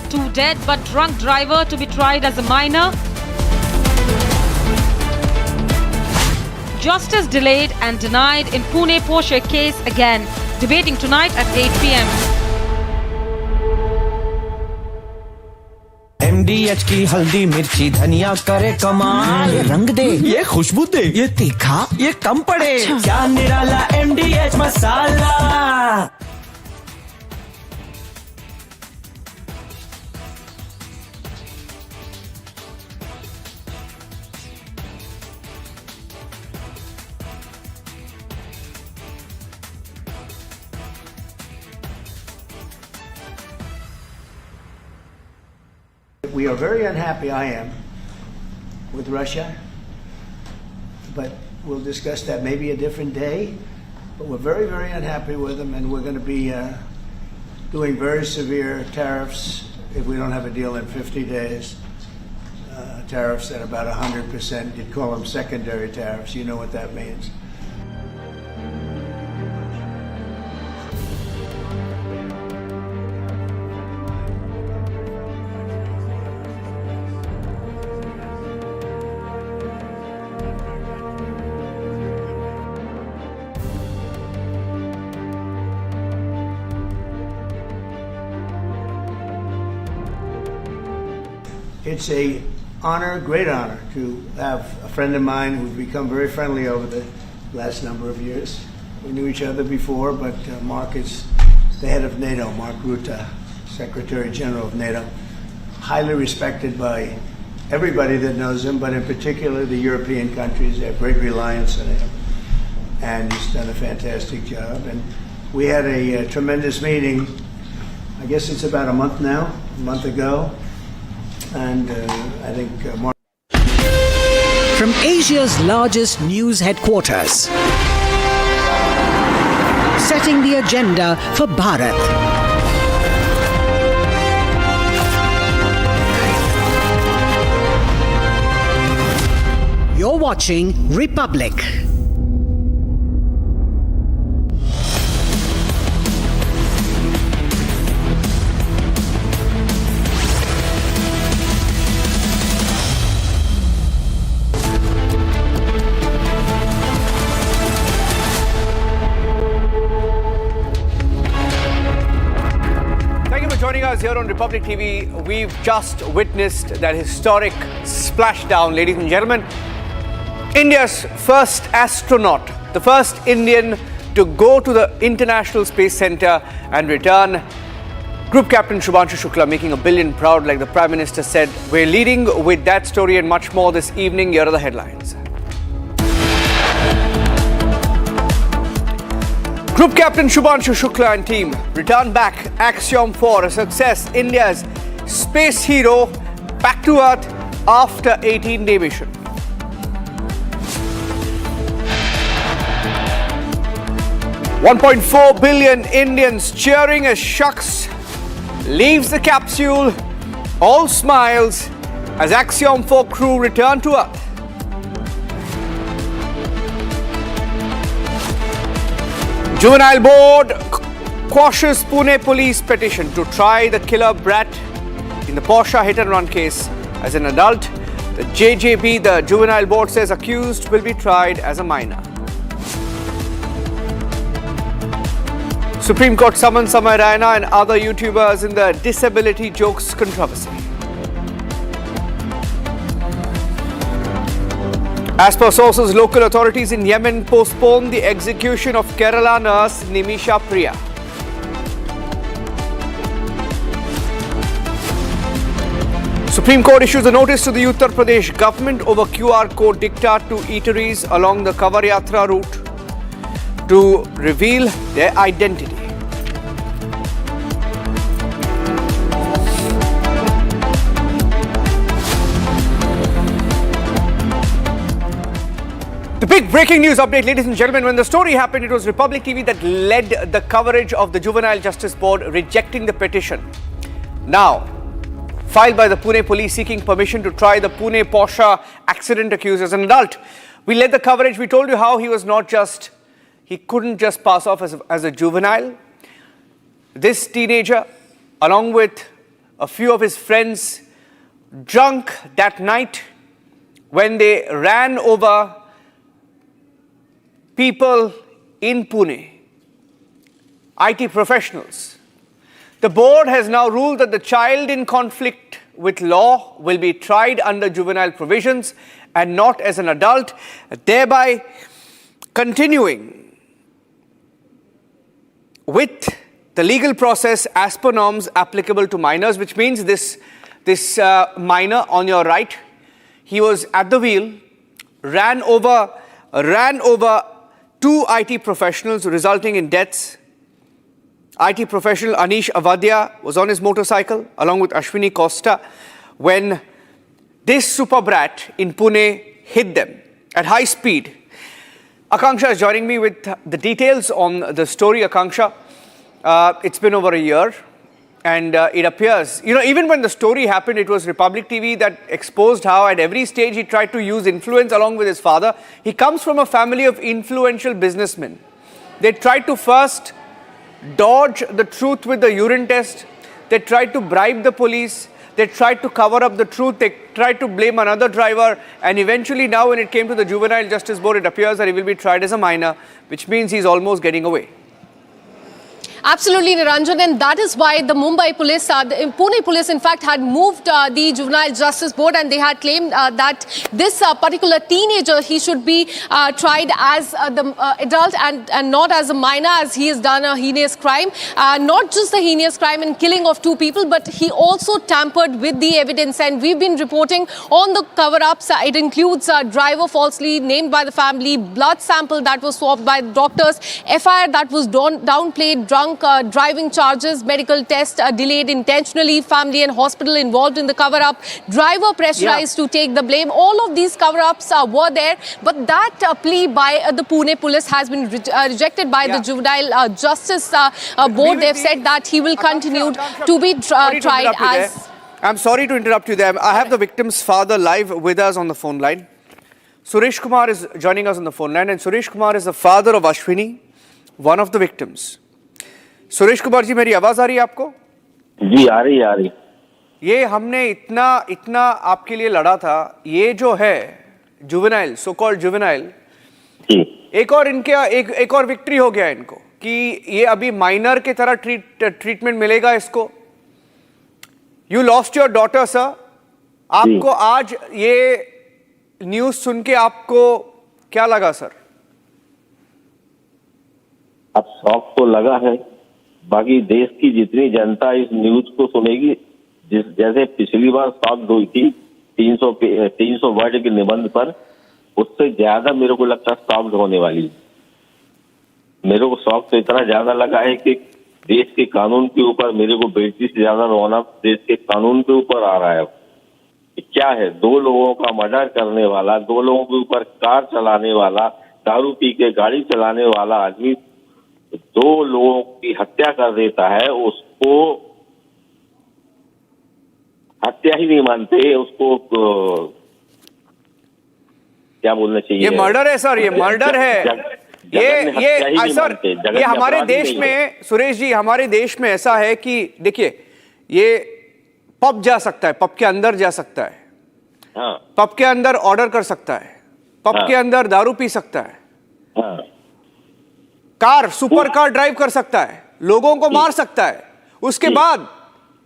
Two dead but drunk driver to be tried as a minor. Justice delayed and denied in Pune Porsche case again. Debating tonight at 8 p.m. MDH की हल्दी मिर्ची धनिया करे कमाल, ये रंग दे, ये खुशबू दे, ये तीखा, ये कम पड़े, क्या निराला MDH masala. We are very unhappy, I am, with Russia, but we'll discuss that maybe a different day. But we're very, very unhappy with them, and we're going to be doing very severe tariffs if we don't have a deal in 50 days. Tariffs at about 100%. You'd call them secondary tariffs. You know what that means. It's a honor, great honor, to have a friend of mine who's become very friendly over the last number of years. We knew each other before, but Mark is the head of NATO, Mark Rutte, Secretary General of NATO. Highly respected by everybody that knows him, but in particular the European countries. They have great reliance on him, and he's done a fantastic job. And we had a tremendous meeting, I guess it's about a month ago. And I think more. From Asia's largest news headquarters, setting the agenda for Bharat. You're watching Republic. Joining us here on Republic TV, we've just witnessed that historic splashdown, ladies and gentlemen. India's first astronaut, the first Indian to go to the International Space Center and return. Group Captain Shubhanshu Shukla making $1 billion proud, like the Prime Minister said. We're leading with that story and much more this evening. Here are the headlines. Group Captain Shubhanshu Shukla and team return back Axiom 4, a success. India's space hero back to Earth after 18-day mission. $1.4 billion Indians cheering as Shaks leaves the capsule, all smiles as Axiom 4 crew return to Earth. Juvenile Board quashes Pune police petition to try the killer Brat in the Porsche hit-and-run case as an adult. The JJB, the Juvenile Board, says accused will be tried as a minor. Supreme Court summoned Samay Raina and other YouTubers in the disability jokes controversy. As per sources, local authorities in Yemen postponed the execution of Kerala nurse Nimisha Priya. Supreme Court issues a notice to the Uttar Pradesh government over QR code diktat to eateries along the Kavar Yatra route to reveal their identity. The big breaking news update, ladies and gentlemen. When the story happened, it was Republic TV that led the coverage of the Juvenile Justice Board rejecting the petition. Now, filed by the Pune police seeking permission to try the Pune Porsche accident accused as an adult. We led the coverage. We told you how he couldn't just pass off as a juvenile. This teenager, along with a few of his friends, drunk that night when they ran over people in Pune, IT professionals. The board has now ruled that the child in conflict with law will be tried under juvenile provisions and not as an adult, thereby continuing with the legal process as per norms applicable to minors, which means this minor on your right, he was at the wheel, ran over two IT professionals, resulting in deaths. IT professional Anish Avadia was on his motorcycle along with Ashwini Costa when this super brat in Pune hit them at high speed. Akanksha is joining me with the details on the story. Akanksha, it's been over a year and it appears, even when the story happened, it was Republic TV that exposed how at every stage he tried to use influence along with his father. He comes from a family of influential businessmen. They tried to first dodge the truth with the urine test. They tried to bribe the police. They tried to cover up the truth. They tried to blame another driver. And eventually now when it came to the Juvenile Justice Board, it appears that he will be tried as a minor, which means he's almost getting away. Absolutely, Niranjan, and that is why the Mumbai police, the Pune police, in fact, had moved the Juvenile Justice Board, and they had claimed that this particular teenager, he should be tried as the adult and not as a minor, as he has done a heinous crime. Not just the heinous crime in killing of two people, but he also tampered with the evidence. And we've been reporting on the cover-ups. It includes a driver falsely named by the family, blood sample that was swabbed by doctors, FIR that was downplayed, drunk, driving charges, medical test delayed intentionally, family and hospital involved in the cover-up, driver pressurized to take the blame. All of these cover-ups were there, but that plea by the Pune police has been rejected by the Juvenile Justice Board. They've said that he will continue to be tried as... I'm sorry to interrupt you there. I have the victim's father live with us on the phone line. Suresh Kumar is joining us on the phone line, and Suresh Kumar is the father of Ashwini, one of the victims. Suresh Kumar ji, मेरी आवाज आ रही है आपको? जी आ रही। ये हमने इतना आपके लिए लड़ा था, ये जो है जुवेनाइल, सो कॉल्ड जुवेनाइल, एक और विक्ट्री हो गया इनको कि ये अभी माइनर के तरह ट्रीटमेंट मिलेगा इसको. You lost your daughter sir. आपको आज ये न्यूज सुन के आपको क्या लगा सर? अब शौक तो लगा है, बाकी देश की जितनी जनता इस न्यूज को सुनेगी, जैसे पिछली बार शॉक हुई थी 300 वर्ड के निबंध पर, उससे ज्यादा मेरे को लगता है शॉक होने वाली है. मेरे को शौक तो इतना ज्यादा लगा है कि देश के कानून के ऊपर मेरे को बेटी से ज्यादा रोना देश के कानून के ऊपर आ रहा है. क्या है, 2 लोगों का मर्डर करने वाला, 2 लोगों के ऊपर कार चलाने वाला, दारू पी के गाड़ी चलाने वाला आदमी 2 लोगों की हत्या कर देता है, उसको हत्या ही नहीं मानते, उसको क्या बोलना चाहिए? ये मर्डर है सर, ये मर्डर है. ये सर, ये हमारे देश में, सुरेश जी, हमारे देश में ऐसा है कि देखिए, ये पब जा सकता है, पब के अंदर जा सकता है, पब के अंदर ऑर्डर कर सकता है, पब के अंदर दारू पी सकता है, कार, सुपर कार ड्राइव कर सकता है, लोगों को मार सकता है, उसके बाद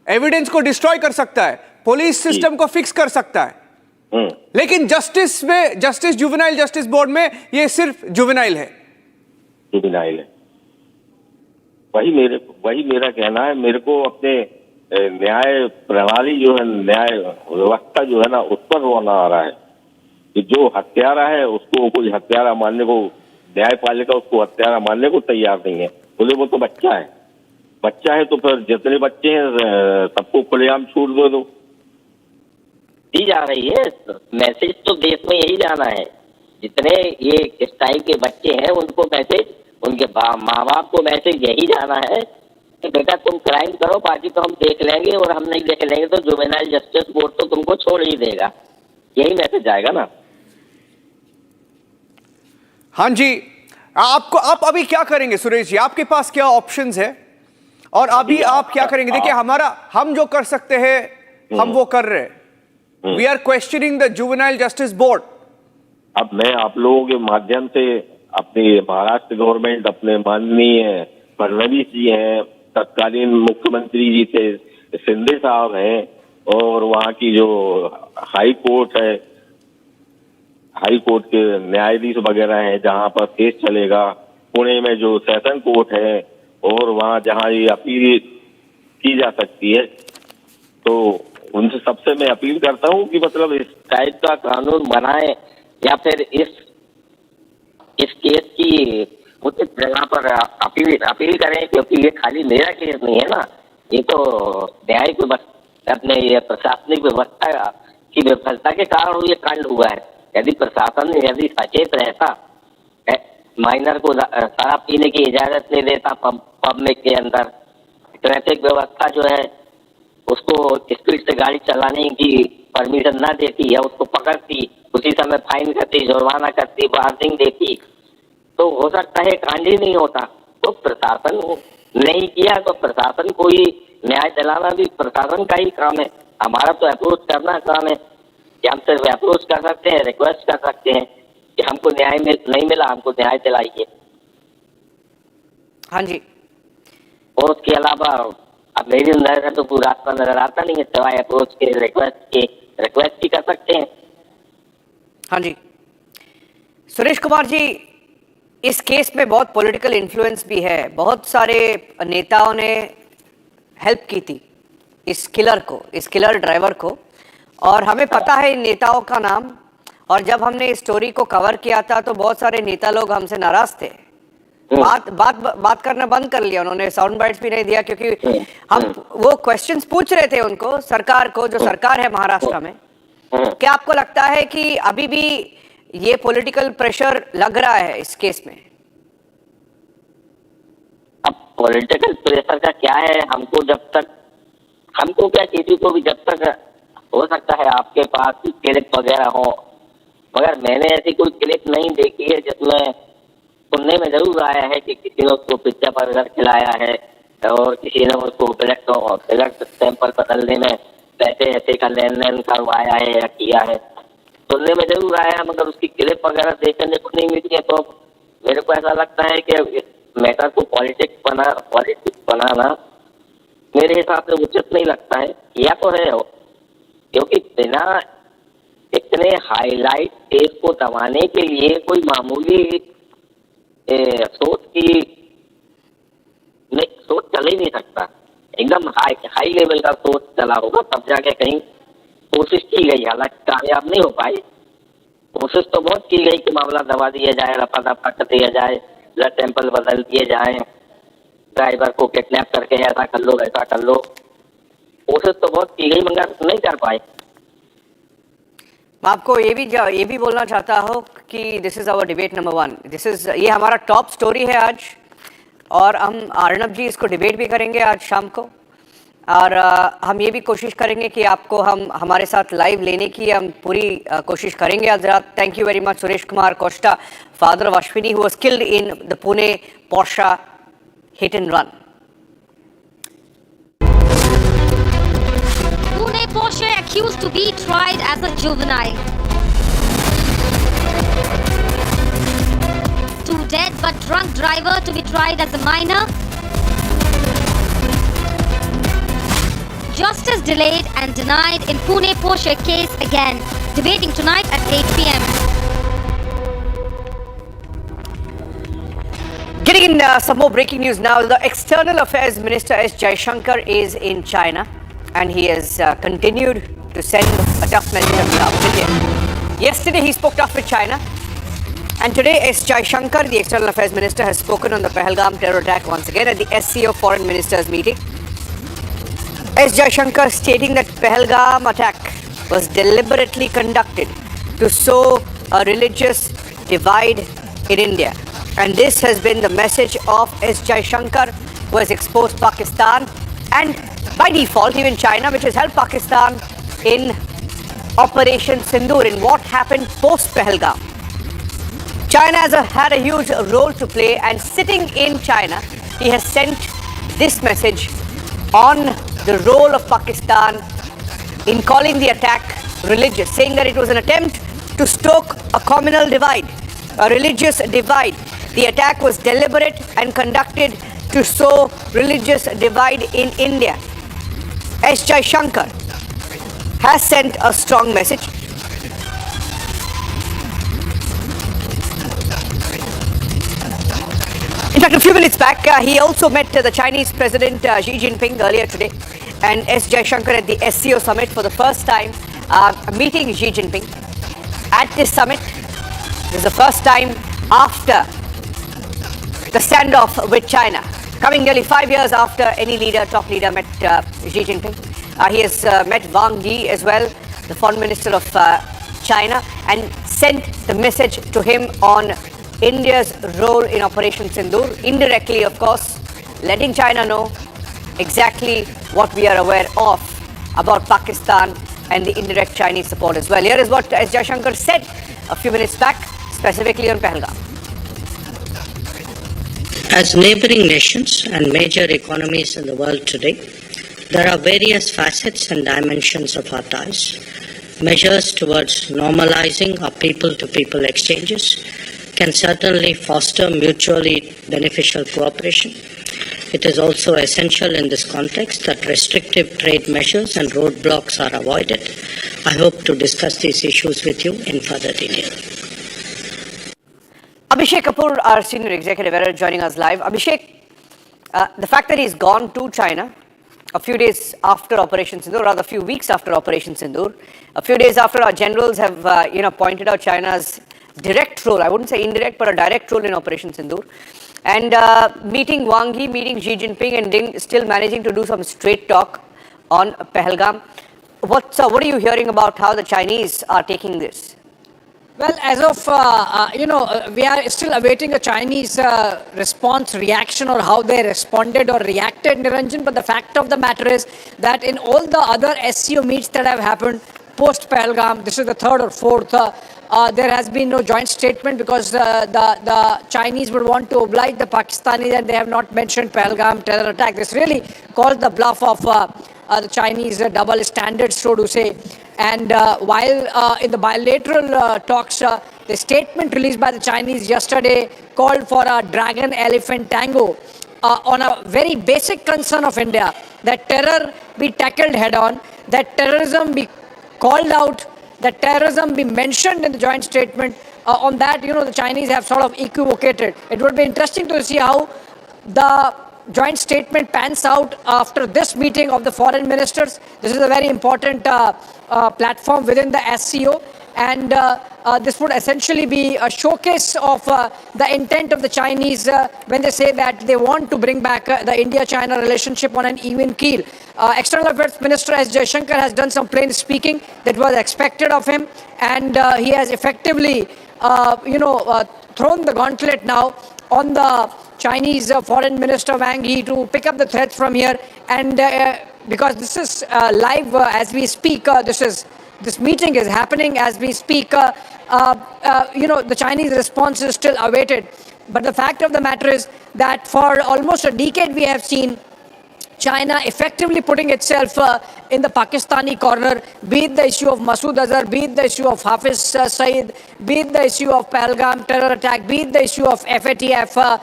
एविडेंस को डिस्ट्रॉय कर सकता है, पुलिस सिस्टम को फिक्स कर सकता है, लेकिन जस्टिस जुवेनाइल जस्टिस बोर्ड में ये सिर्फ जुवेनाइल है। जुवेनाइल है, वही मेरा कहना है। मेरे को अपने न्याय प्रणाली जो है, न्याय व्यवस्था जो है ना, उस पर रोना आ रहा है कि जो हत्यारा है उसको कोई हत्यारा मानने को, न्यायपालिका उसको हत्यारा मानने को तैयार नहीं है। बोले वो तो बच्चा है तो फिर जितने बच्चे हैं सबको खुलेआम छूट दो। दी जा रही है मैसेज तो देश में यही जाना है, जितने ये इस टाइप के बच्चे हैं उनको मैसेज, उनके माँ बाप को मैसेज यही जाना है कि बेटा तुम क्राइम करो, बाकी तो हम देख लेंगे, और हम नहीं देख लेंगे तो जुवेनाइल जस्टिस बोर्ड तो तुमको छोड़ ही देगा। यही मैसेज आएगा ना। हाँ जी, आप अभी क्या करेंगे सुरेश जी? आपके पास क्या ऑप्शंस है और अभी आप क्या करेंगे? देखिए, हम जो कर सकते हैं हम वो कर रहे हैं। We are questioning the juvenile justice board. अब मैं आप लोगों के माध्यम से अपनी महाराष्ट्र गवर्नमेंट, अपने माननीय फडणवीस जी हैं, तत्कालीन मुख्यमंत्री जी थे, शिंदे साहब हैं, और वहाँ की जो हाई कोर्ट है, हाई कोर्ट के न्यायाधीश वगैरह हैं जहां पर केस चलेगा, पुणे में जो सेशन कोर्ट है, और वहां जहां ये अपील की जा सकती है, तो उनसे सबसे मैं अपील करता हूं कि मतलब इस टाइप का कानून बनाए या फिर इस केस की उचित जगह पर अपील करें, क्योंकि ये खाली मेरा केस नहीं है ना, ये तो न्यायिक व्यवस्था, अपने ये प्रशासनिक व्यवस्था की विफलता के कारण ये कांड हुआ है। यदि प्रशासन यदि सचेत रहता, माइनर को शराब पीने की इजाजत नहीं देता पब्लिक के अंदर, ट्रैफिक व्यवस्था जो है उसको स्पीड से गाड़ी चलाने की परमिशन ना देती है, उसको पकड़ती, उसी समय फाइन करती, जुर्माना करती, वार्निंग देती, तो हो सकता है कांड ही नहीं होता। तो प्रशासन नहीं किया तो प्रशासन को ही न्याय दिलाना भी प्रशासन का ही काम है। हमारा तो अप्रोच करना काम है कि हम सिर्फ अप्रोच कर सकते हैं, रिक्वेस्ट कर सकते हैं कि हमको न्याय नहीं मिला, हमको न्याय दिलाइए। हाँ जी। और उसके अलावा अब मेरी नजर तो पूरा रास्ता नजर आता नहीं है, सिवाय अप्रोच के, रिक्वेस्ट ही कर सकते हैं। हाँ जी। सुरेश कुमार जी, इस केस में बहुत पॉलिटिकल इन्फ्लुएंस भी है, बहुत सारे नेताओं ने हेल्प की थी इस किलर ड्राइवर को, और हमें पता है इन नेताओं का नाम, और जब हमने इस स्टोरी को कवर किया था तो बहुत सारे नेता लोग हमसे नाराज थे। बात करना बंद कर लिया उन्होंने, साउंड बाइट्स भी नहीं दिया, क्योंकि हम वो क्वेश्चंस पूछ रहे थे उनको, सरकार को, जो सरकार है महाराष्ट्र में। क्या आपको लगता है कि अभी भी ये पॉलिटिकल प्रेशर लग रहा है इस केस में? अब पॉलिटिकल प्रेशर का क्या है, हमको क्या, किसी को भी जब तक हो सकता है आपके पास क्लिप वगैरह हो, मगर मैंने ऐसी कोई क्लिप नहीं देखी है जिसमें सुनने में जरूर आया है कि किसी ने उसको पिज्जा बर्गर खिलाया है और किसी ने उसको ब्लड सैंपल बदलने में पैसे ऐसे का लेन देन करवाया है या किया है, सुनने में जरूर आया है, मगर उसकी क्लिप वगैरह देखने को नहीं मिली है। तो मेरे को ऐसा लगता है कि इस मैटर को पॉलिटिक्स बनाना मेरे हिसाब से उचित नहीं लगता है। या तो है, क्योंकि बिना इतने हाईलाइट केस को दबाने के लिए कोई मामूली सोच चल ही नहीं सकता, एकदम हाई लेवल का सोच चला होगा, तब जाके कहीं कोशिश की गई, हालांकि कामयाब नहीं हो पाई। कोशिश तो बहुत की गई कि मामला दबा दिया जाए, रफा दफा कर दिया जाए, ब्लड सैंपल बदल दिए जाए, ड्राइवर को किडनैप करके ऐसा कर लो वैसा कर लो, कोशिश तो बहुत की गई मगर नहीं कर पाए। मैं आपको ये भी बोलना चाहता हूँ कि this is our debate number 1, ये हमारा टॉप स्टोरी है आज, और हम अर्नब जी इसको डिबेट भी करेंगे आज शाम को, और हम ये भी कोशिश करेंगे कि आपको हम हमारे साथ लाइव लेने की हम पूरी कोशिश करेंगे आज रात। Thank you very much Suresh Kumar Costa, father of Ashwini, who was killed in the Pune Porsche hit and run. Pune Porsche accused to be tried as a juvenile. 2 dead but drunk driver to be tried as a minor. Justice delayed and denied in Pune Porsche case again. Debating tonight at 8 p.m. Getting in some more breaking news now. The External Affairs Minister S. Jaishankar is in China, and he has continued to send a tough message on behalf of India. Yesterday he spoke tough with China, and today S. Jaishankar, the External Affairs Minister, has spoken on the Pahalgam terror attack once again at the SCO Foreign Ministers meeting. S. Jaishankar stating that Pahalgam attack was deliberately conducted to sow a religious divide in India. And this has been the message of S. Jaishankar, who has exposed Pakistan and by default even China, which has helped Pakistan in Operation Sindoor, in what happened post-Pahalgam. China has had a huge role to play, and sitting in China, he has sent this message on the role of Pakistan in calling the attack religious, saying that it was an attempt to stoke a communal divide, a religious divide. The attack was deliberate and conducted to sow religious divide in India. S. Jaishankar has sent a strong message. In fact, a few minutes back, he also met the Chinese President Xi Jinping earlier today, and S. Jaishankar at the SCO summit for the first time meeting Xi Jinping. At this summit, this is the first time after the standoff with China, coming nearly 5 years after any top leader met Xi Jinping. He has met Wang Yi as well, the foreign minister of China, and sent the message to him on India's role in Operation Sindoor, indirectly, of course, letting China know exactly what we are aware of about Pakistan and the indirect Chinese support as well. Here is what S. Jaishankar said a few minutes back, specifically on Pahalgam. As neighboring nations and major economies in the world today, there are various facets and dimensions of our ties. Measures towards normalizing our people-to-people exchanges can certainly foster mutually beneficial cooperation. It is also essential in this context that restrictive trade measures and roadblocks are avoided. I hope to discuss these issues with you in further detail. Abhishek Kapoor, our senior executive editor, joining us live. Abhishek, the fact that he's gone to China a few days after Operation Sindoor, rather a few weeks after Operation Sindoor, a few days after our generals have pointed out China's direct role, I wouldn't say indirect, but a direct role in Operation Sindoor, and meeting Wang Yi, meeting Xi Jinping, and still managing to do some straight talk on Pahalgam. What are you hearing about how the Chinese are taking this? Well, as of, we are still awaiting a Chinese response, reaction, or how they responded or reacted, Niranjan. But the fact of the matter is that in all the other SCO meets that have happened post-Pahalgam, this is the third or fourth, there has been no joint statement because the Chinese would want to oblige the Pakistanis, and they have not mentioned Pahalgam terror attack. This really calls the bluff of the Chinese double standards, so to say. And while in the bilateral talks, the statement released by the Chinese yesterday called for a dragon-elephant tango on a very basic concern of India, that terror be tackled head-on, that terrorism be called out, that terrorism be mentioned in the joint statement. On that, the Chinese have sort of equivocated. It would be interesting to see how the joint statement pans out after this meeting of the foreign ministers. This is a very important platform within the SCO, and this would essentially be a showcase of the intent of the Chinese when they say that they want to bring back the India-China relationship on an even keel. External Affairs Minister S. Jaishankar has done some plain speaking that was expected of him, and he has effectively, thrown the gauntlet now on the Chinese Foreign Minister Wang Yi to pick up the threads from here. And because this is live as we speak, this meeting is happening as we speak. The Chinese response is still awaited. But the fact of the matter is that for almost a decade we have seen China effectively putting itself in the Pakistani corner, be it the issue of Masood Azhar, be it the issue of Hafiz Saeed, be it the issue of Pahalgam terror attack, be it the issue of FATF.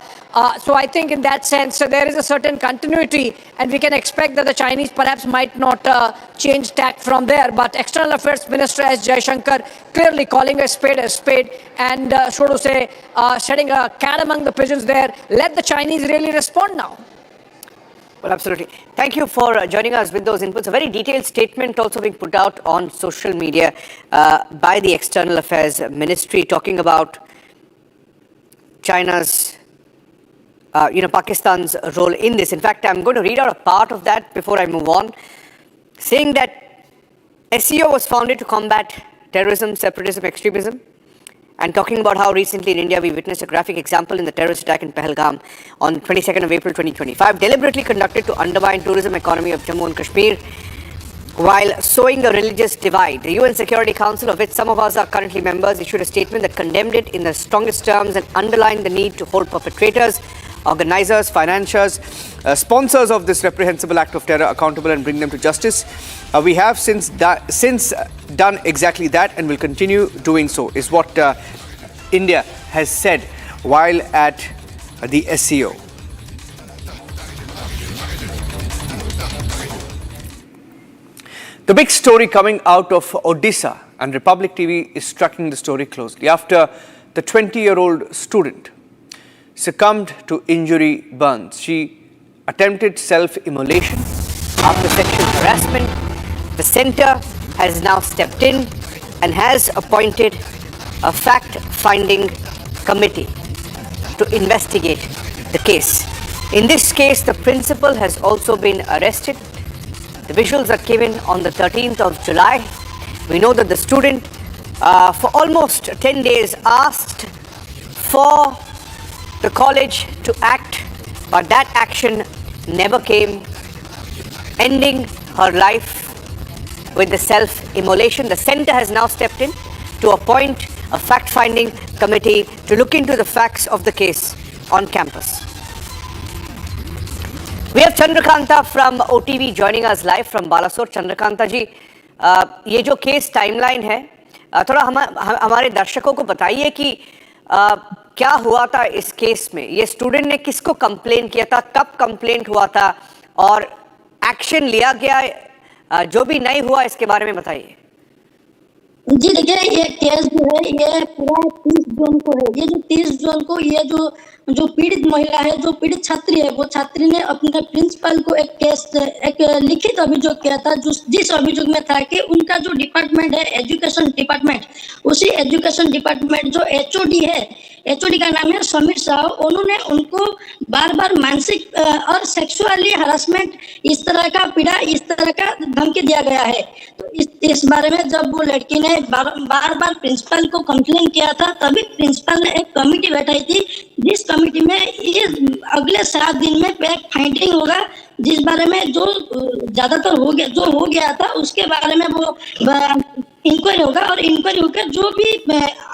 So I think in that sense, there is a certain continuity, and we can expect that the Chinese perhaps might not change tack from there. But External Affairs Minister S. Jaishankar clearly calling a spade, and so to say, shedding a cat among the pigeons there. Let the Chinese really respond now. Well, absolutely. Thank you for joining us with those inputs. A very detailed statement also being put out on social media by the External Affairs Ministry, talking about China's, Pakistan's role in this. In fact, I'm going to read out a part of that before I move on, saying that SCO was founded to combat terrorism, separatism, extremism, and talking about how recently in India we witnessed a graphic example in the terrorist attack in Pahalgam on 22nd of April 2025, deliberately conducted to undermine tourism economy of Jammu and Kashmir while sowing a religious divide. The UN Security Council, of which some of us are currently members, issued a statement that condemned it in the strongest terms and underlined the need to hold perpetrators, organizers, financiers, sponsors of this reprehensible act of terror accountable and bring them to justice. We have since done exactly that and will continue doing so, is what India has said while at the SCO. The big story coming out of Odisha, and Republic TV is tracking the story closely, after the 20-year-old student succumbed to injury burns. She attempted self-immolation after sexual harassment. The center has now stepped in and has appointed a fact-finding committee to investigate the case. In this case, the principal has also been arrested. The visuals that came in on the 13th of July. We know that the student for almost 10 days asked for the college to act, but that action never came, ending her life with the self-immolation. The center has now stepped in to appoint a fact-finding committee to look into the facts of the case on campus. We have Chandrakanta from OTV joining us live from Balasore. Chandrakanta ji, ये जो case timeline है, थोड़ा हमारे दर्शकों को बताइए कि क्या हुआ था इस केस में. ये स्टूडेंट ने किसको कंप्लेन किया था, कब कंप्लेंट हुआ था और एक्शन लिया गया, जो भी नहीं हुआ इसके बारे में बताइए. जी देखिए, ये केस जो है ये पूरा 30 जून को है. ये जो 30 जून को ये जो पीड़ित महिला है, जो पीड़ित छात्री है, वो छात्री ने अपने प्रिंसिपल को एक लिखित अभियोग किया था, जिस अभियोग में था कि उनका जो डिपार्टमेंट है एजुकेशन डिपार्टमेंट, उसी एजुकेशन डिपार्टमेंट जो एचओडी है, एचओडी का नाम है समीर साहू, उन्होंने उनको बार बार मानसिक और सेक्सुअली हरासमेंट, इस तरह का पीड़ा, इस तरह का धमकी दिया गया है. तो इस बारे में जब वो लड़की ने बार बार प्रिंसिपल को कंप्लेन किया था, तभी प्रिंसिपल ने एक कमेटी बैठाई थी, जिस कमेटी में अगले 7 दिन में फैक्ट फाइंडिंग होगा, जिस बारे में जो ज्यादातर हो गया था उसके बारे में वो इंक्वायरी होगा, और इंक्वायरी होकर जो भी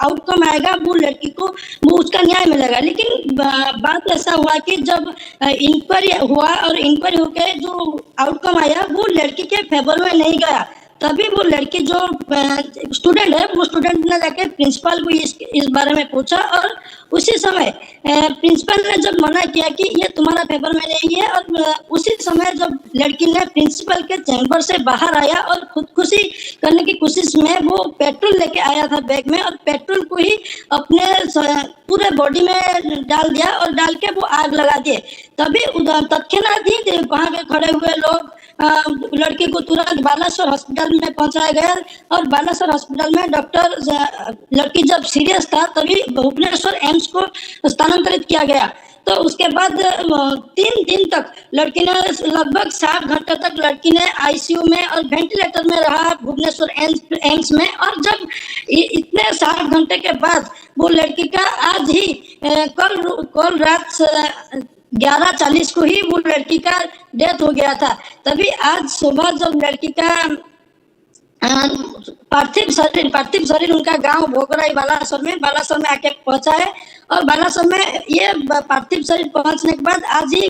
आउटकम आएगा वो लड़की को वो उसका न्याय मिलेगा. लेकिन बात ऐसा हुआ कि जब इंक्वायरी हुआ और इंक्वायरी होकर जो आउटकम आया वो लड़की के फेवर में नहीं गया, तभी वो लड़की जो स्टूडेंट है, वो स्टूडेंट ने जाके प्रिंसिपल को इस बारे में पूछा, और उसी समय प्रिंसिपल ने जब मना किया कि ये तुम्हारा पेपर में नहीं है, और उसी समय जब लड़की ने प्रिंसिपल के चैम्बर से बाहर आया और खुदकुशी करने की कोशिश में वो पेट्रोल लेके आया था बैग में, और पेट्रोल को ही अपने पूरे बॉडी में डाल दिया और डाल के वो आग लगा दिए. तभी तत्क्षणात ही वहाँ के खड़े हुए लोग लड़की को तुरंत बालासोर हॉस्पिटल में पहुंचाया गया, और बालासोर हॉस्पिटल में डॉक्टर, लड़की जब सीरियस था तभी भुवनेश्वर एम्स को स्थानांतरित किया गया. तो उसके बाद 3 दिन तक लड़की ने लगभग 7 घंटे तक लड़की ने आईसीयू में और वेंटिलेटर में रहा भुवनेश्वर एम्स में. और जब इतने 7 घंटे के बाद वो लड़की का आज ही कल रात 11:40 को ही वो लड़की का डेथ हो गया था. तभी आज सुबह जब लड़की का पार्थिव शरीर उनका गांव भोगराई बालासर में आके पहुंचा है। और बालासर में ये पार्थिव शरीर पहुंचने के बाद आज ही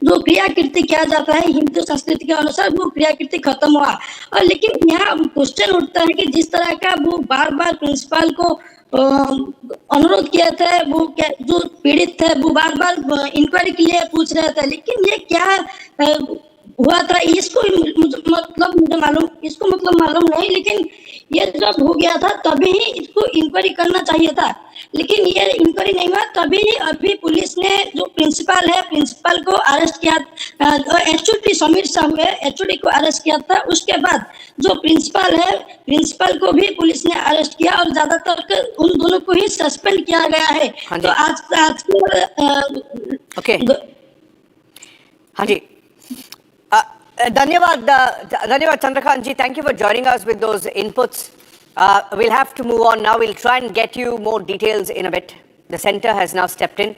जो क्रियाकृति किया जाता है हिंदू संस्कृति के अनुसार वो क्रियाकृति खत्म हुआ। और लेकिन यहाँ क्वेश्चन उठता है कि जिस तरह का वो बार बार प्रिंसिपल को अनुरोध किया था, वो जो पीड़ित थे वो बार बार इंक्वायरी के लिए पूछ रहे थे, लेकिन ये क्या हुआ था इसको मतलब मालूम नहीं। लेकिन ये जब हो गया था तभी ही इसको इंक्वायरी करना चाहिए था, लेकिन ये इंक्वायरी नहीं हुआ। तभी अभी पुलिस ने जो प्रिंसिपल को अरेस्ट किया, एचओडी समीर साहू है, एचओडी को अरेस्ट किया था। उसके बाद जो प्रिंसिपल को भी पुलिस ने अरेस्ट किया और ज्यादातर उन दोनों को ही सस्पेंड किया गया है। तो आज ओके, हाँ जी, धन्यवाद Chandrakant ji. Thank you for joining us with those inputs. We'll have to move on now. We'll try and get you more details in a bit. The centre has now stepped in,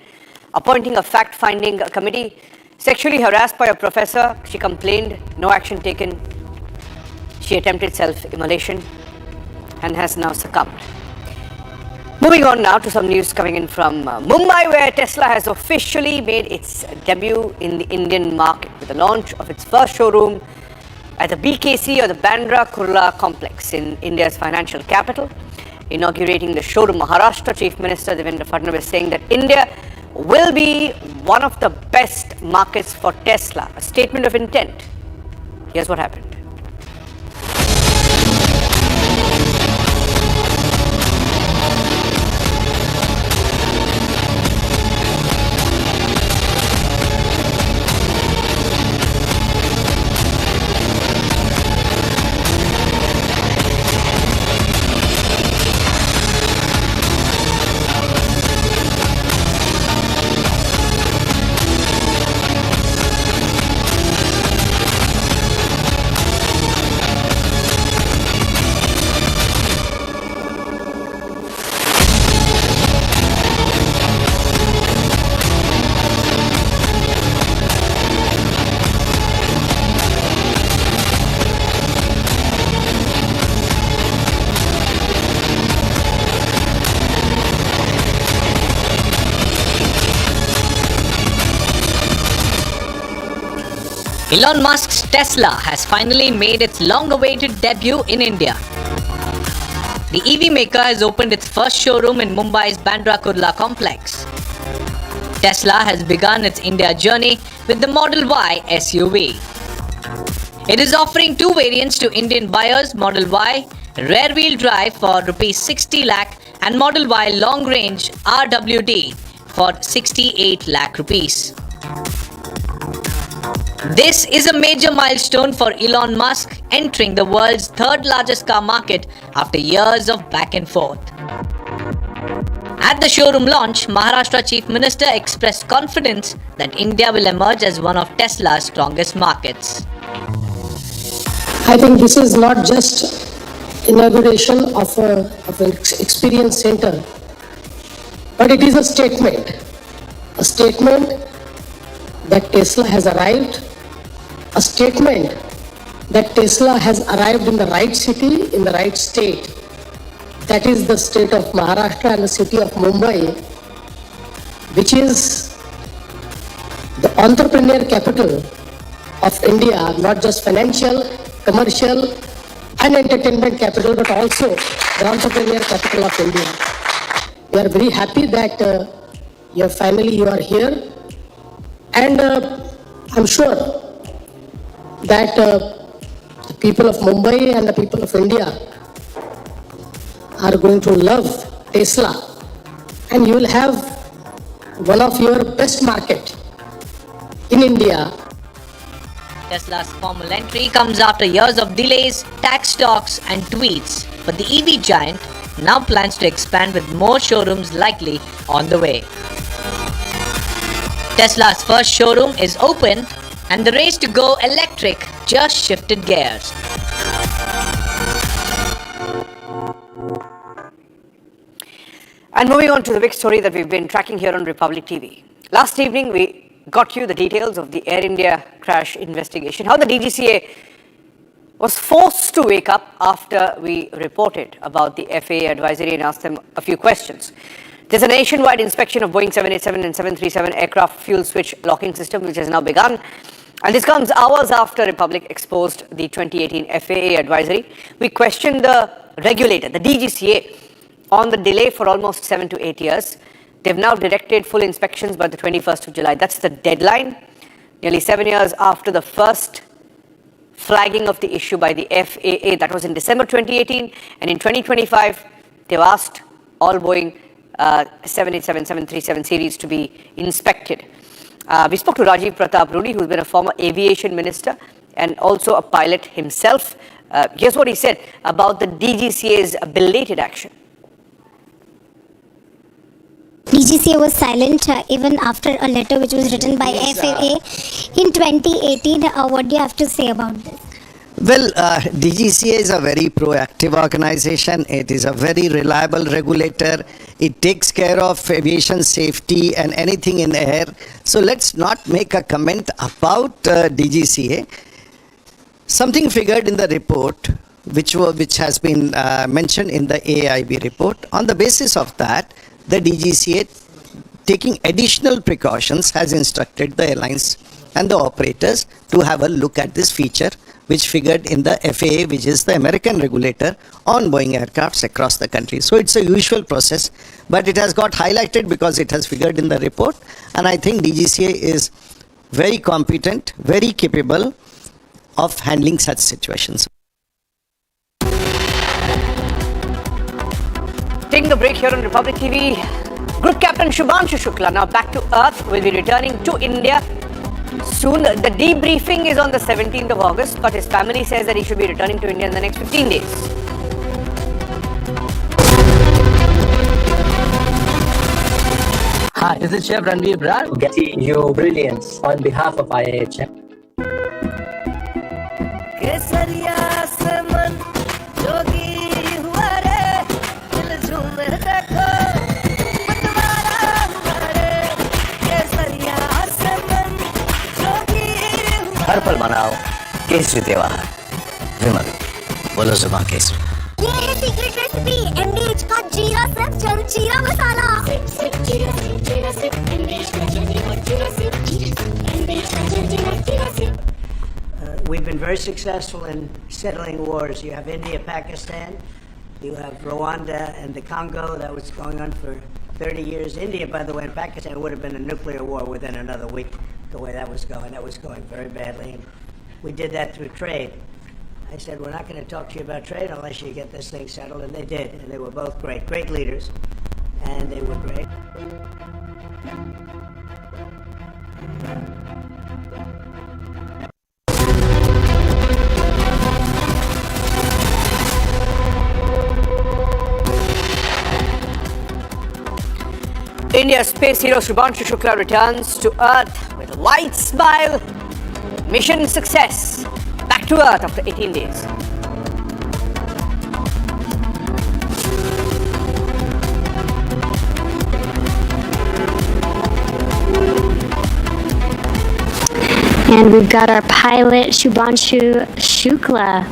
appointing a fact-finding committee. Sexually harassed by a professor, she complained, no action taken. She attempted self-immolation and has now succumbed. Moving on now to some news coming in from Mumbai, where Tesla has officially made its debut in the Indian market with the launch of its first showroom at the BKC or the Bandra Kurla complex in India's financial capital. Inaugurating the showroom, Maharashtra Chief Minister Devendra Fadnavis saying that India will be one of the best markets for Tesla. A statement of intent. Here's what happened. Elon Musk's Tesla has finally made its long-awaited debut in India. The EV maker has opened its first showroom in Mumbai's Bandra Kurla complex. Tesla has begun its India journey with the Model Y SUV. It is offering two variants to Indian buyers, Model Y rear-wheel drive for Rs 60 lakh and Model Y long-range RWD for 68 lakh rupees. This is a major milestone for Elon Musk, entering the world's third largest car market after years of back and forth. At the showroom launch, Maharashtra Chief Minister expressed confidence that India will emerge as one of Tesla's strongest markets. I think this is not just inauguration of an experience center, but it is a statement that Tesla has arrived, a statement that Tesla has arrived in the right city, in the right state. That is the state of Maharashtra and the city of Mumbai, which is the entrepreneur capital of India, not just financial, commercial and entertainment capital, but also the entrepreneur capital of India. We are very happy that you are here, and I'm sure that the people of Mumbai and the people of India are going to love Tesla, and you will have one of your best market in India. Tesla's formal entry comes after years of delays, tax talks and tweets, but the EV giant now plans to expand with more showrooms likely on the way. Tesla's first showroom is open and the race to go electric just shifted gears. And moving on to the big story that we've been tracking here on Republic TV. Last evening, we got you the details of the Air India crash investigation, how the DGCA was forced to wake up after we reported about the FAA advisory and asked them a few questions. There's a nationwide inspection of Boeing 787 and 737 aircraft fuel switch locking system, which has now begun. And this comes hours after Republic exposed the 2018 FAA advisory. We questioned the regulator, the DGCA, on the delay for almost 7 to 8 years. They've now directed full inspections by the 21st of July. That's the deadline. Nearly 7 years after the first flagging of the issue by the FAA. That was in December 2018. And in 2025, they've asked all Boeing 787, 737 series to be inspected. We spoke to Rajiv Pratap Rudy, who's been a former aviation minister and also a pilot himself. Here's what he said about the DGCA's belated action. DGCA was silent even after a letter which was written by FAA in 2018. What do you have to say about this? Well, DGCA is a very proactive organization. It is a very reliable regulator. It takes care of aviation safety and anything in air. So let's not make a comment about DGCA. Something figured in the report, which has been mentioned in the AIB report. On the basis of that, the DGCA, taking additional precautions, has instructed the airlines and the operators to have a look at this feature, which figured in the FAA, which is the American regulator on Boeing aircrafts across the country. So it's a usual process, but it has got highlighted because it has figured in the report. And I think DGCA is very competent, very capable of handling such situations. Taking a break here on Republic TV, Group Captain Shubhanshu Shukla, now back to Earth, will be returning to India soon. The debriefing is on the 17th of August, but his family says that he should be returning to India in the next 15 days. Hi, this is Chef Pune Brat, getting you brilliance on behalf of IIHM. हर पल मनाओ केसरी त्योहार। विमल, बोलो जुबान केसरी। ये है secret recipe MDH का जीरा सिर्फ जलजीरा मसाला। सिर्फ जीरा सिर्फ MDH का जीरा सिर्फ। We've been very successful in settling wars. You have India, Pakistan, you have Rwanda and the Congo. That was going on for 30 years. India, by the way, and Pakistan would have been a nuclear war within another week, the way that was going. That was going very badly. And we did that through trade. I said, we're not going to talk to you about trade unless you get this thing settled. And they did. And they were both great leaders. And they were great. India's space hero Shubhanshu Shukla returns to Earth with a wide smile. Mission success. Back to Earth after 18 days. And we've got our pilot Shubhanshu Shukla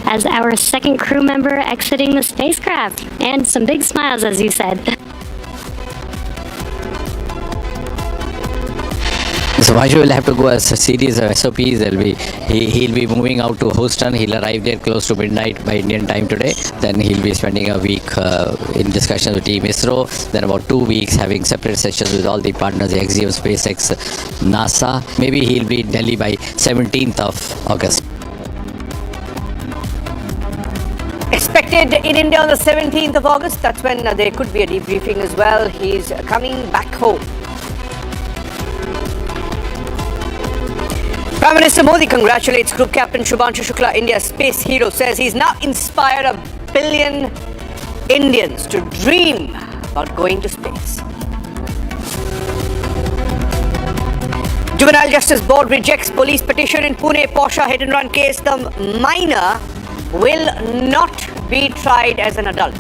as our second crew member exiting the spacecraft. And some big smiles, as you said. So Vanshu will have to go as a series of SOPs. He'll be moving out to Houston. He'll arrive there close to midnight by Indian time today. Then he'll be spending a week in discussions with Team ISRO. Then about 2 weeks having separate sessions with all the partners, the Axiom, SpaceX, NASA. Maybe he'll be in Delhi by 17th of August. Expected in India on the 17th of August. That's when there could be a debriefing as well. He's coming back home. Prime Minister Modi congratulates Group Captain Shubhanshu Shukla, India's space hero, says he's now inspired 1 billion Indians to dream about going to space. Juvenile Justice Board rejects police petition in Pune Porsche hit and run case. The minor will not be tried as an adult.